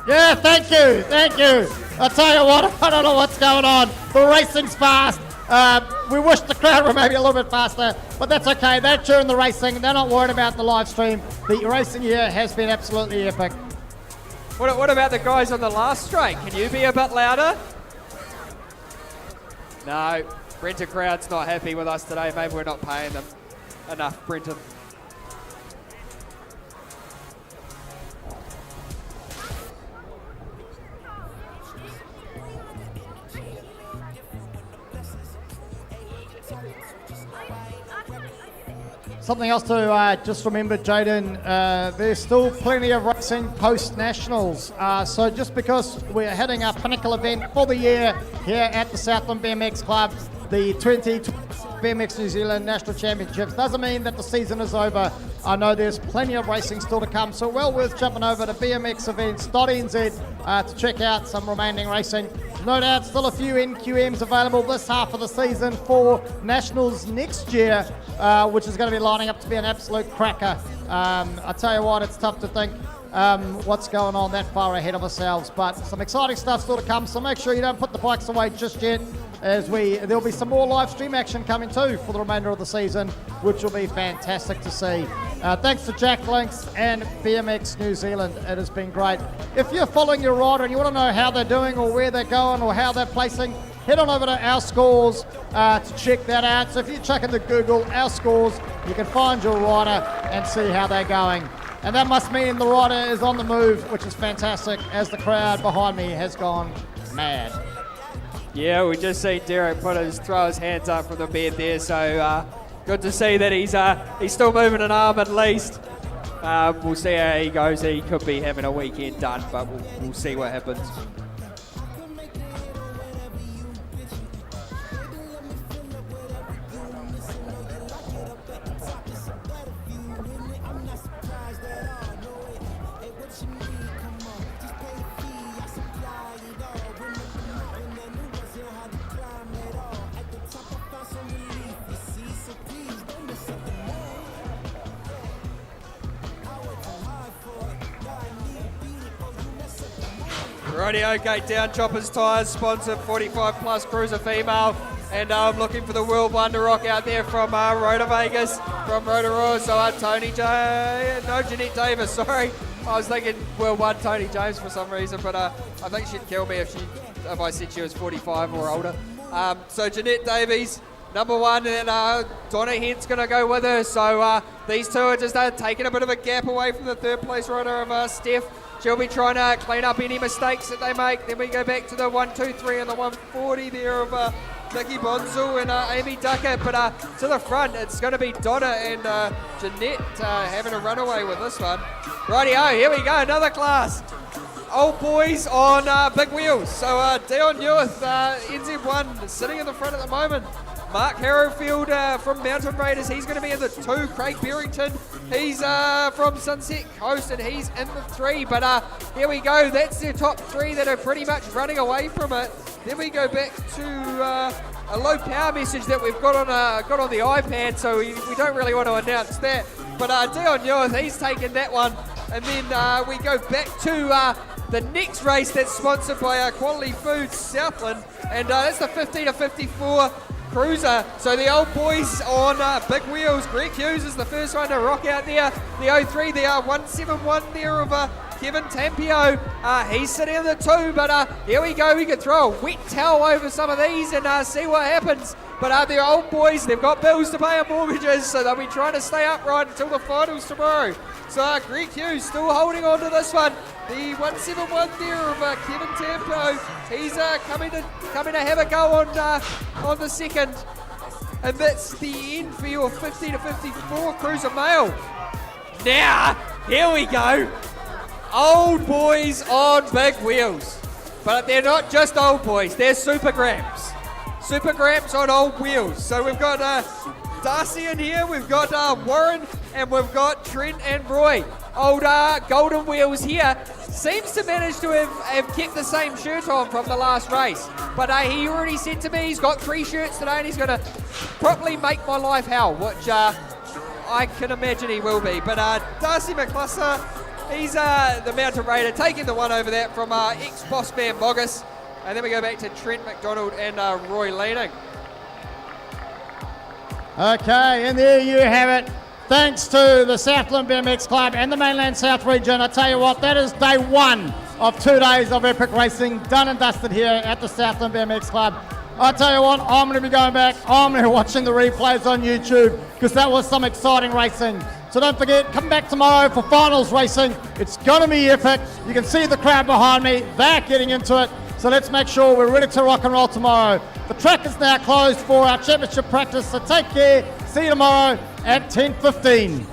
Yeah, thank you. I tell you what, I don't know what's going on. The racing's fast. We wish the crowd were maybe a little bit faster, but that's okay. They're cheering the racing. They're not worried about the live stream. The racing here has been absolutely epic. What about the guys on the last straight? Can you be a bit louder? No, Brenton crowd's not happy with us today. Maybe we're not paying them enough, Brenton. Something else to just remember, Jaden, there's still plenty of racing post-nationals. So just because we're heading our pinnacle event for the year here at the Southland BMX Club, the 2020 BMX New Zealand National Championships. Doesn't mean that the season is over. I know there's plenty of racing still to come, so well worth jumping over to BMXEvents.nz to check out some remaining racing. No doubt still a few NQMs available this half of the season for Nationals next year, which is going to be lining up to be an absolute cracker. I tell you what, it's tough to think what's going on that far ahead of ourselves, but some exciting stuff still to come, so make sure you don't put the bikes away just yet, as there'll be some more live stream action coming too for the remainder of the season, which will be fantastic to see. Thanks to Jack Links and BMX New Zealand. It has been great. If you're following your rider and you want to know how they're doing or where they're going or how they're placing, head on over to Our Scores to check that out. So if you check into Google Our Scores, you can find your rider and see how they're going. And that must mean the rider is on the move, which is fantastic, as the crowd behind me has gone mad. Yeah, we just seen Derek throw his hands up from the bed there, so good to see that he's still moving an arm at least. We'll see how he goes. He could be having a weekend done, but we'll see what happens. Rightio, Gate Down Choppers Tyres, sponsored 45 plus cruiser female, and I'm looking for the World Wonder Rock out there from Rotor Vegas, from Rotorua. So Jeanette Davis, sorry. I was thinking World One Tony James for some reason, but I think she'd kill me if I said she was 45 or older. So Jeanette Davies, number one, and Donna Hent's going to go with her. So these two are just taking a bit of a gap away from the third place rider of Steph. She'll be trying to clean up any mistakes that they make. Then we go back to the 1, 2, 3 and the 140 there of Nikki Bonzel and Amy Duckett. But to the front, it's going to be Donna and Jeanette having a runaway with this one. Rightio, here we go, another class. Old boys on big wheels. So Dion Newith, NZ1, sitting in the front at the moment. Mark Harrowfield from Mountain Raiders, he's going to be in the 2. Craig Berrington, he's from Sunset Coast and he's in the 3. But here we go, that's their top 3 that are pretty much running away from it. Then we go back to a low power message that we've got on the iPad, so we don't really want to announce that. But Dion Newith, he's taken that one. And then we go back to the next race that's sponsored by Quality Foods Southland, and that's the 50 to 54 cruiser. So the old boys on big wheels. Greg Hughes is the first one to rock out there. The 03, the 171 there of Kevin Tampio. He's sitting in the 2, but here we go. We can throw a wet towel over some of these and see what happens. But the old boys, they've got bills to pay and mortgages, so they'll be trying to stay upright until the finals tomorrow. So Greg Hughes still holding on to this one. The 171 there of Kevin Tampio. He's coming to have a go on the second. And that's the end for your 50 to 54 cruiser male. Now, here we go. Old boys on big wheels. But they're not just old boys, they're Super Gramps. Super Gramps on old wheels. So we've got Darcy in here, we've got Warren, and we've got Trent and Roy. Old Golden Wheels here seems to manage to have kept the same shirt on from the last race. But he already said to me he's got 3 shirts today and he's going to properly make my life hell, which I can imagine he will be. But Darcy McCluster, he's the Mountain Raider, taking the one over that from ex-boss man Bogus. And then we go back to Trent McDonald and Roy Leading. Okay, and there you have it. Thanks to the Southland BMX Club and the Mainland South region. I tell you what, that is day 1 of 2 days of epic racing, done and dusted here at the Southland BMX Club. I tell you what, I'm going to be going back, I'm going to be watching the replays on YouTube, because that was some exciting racing. So don't forget, come back tomorrow for finals racing. It's going to be epic. You can see the crowd behind me, they're getting into it. So let's make sure we're ready to rock and roll tomorrow. The track is now closed for our championship practice, so take care. See you tomorrow at 10:15.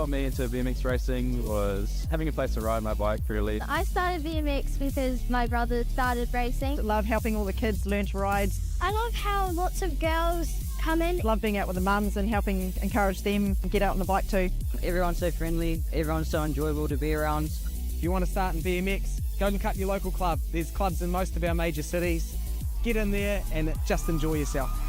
got me into BMX racing was having a place to ride my bike, really. I started BMX because my brother started racing. Love helping all the kids learn to ride. I love how lots of girls come in. Love being out with the mums and helping encourage them to get out on the bike too. Everyone's so friendly, everyone's so enjoyable to be around. If you want to start in BMX, go and cut your local club. There's clubs in most of our major cities. Get in there and just enjoy yourself.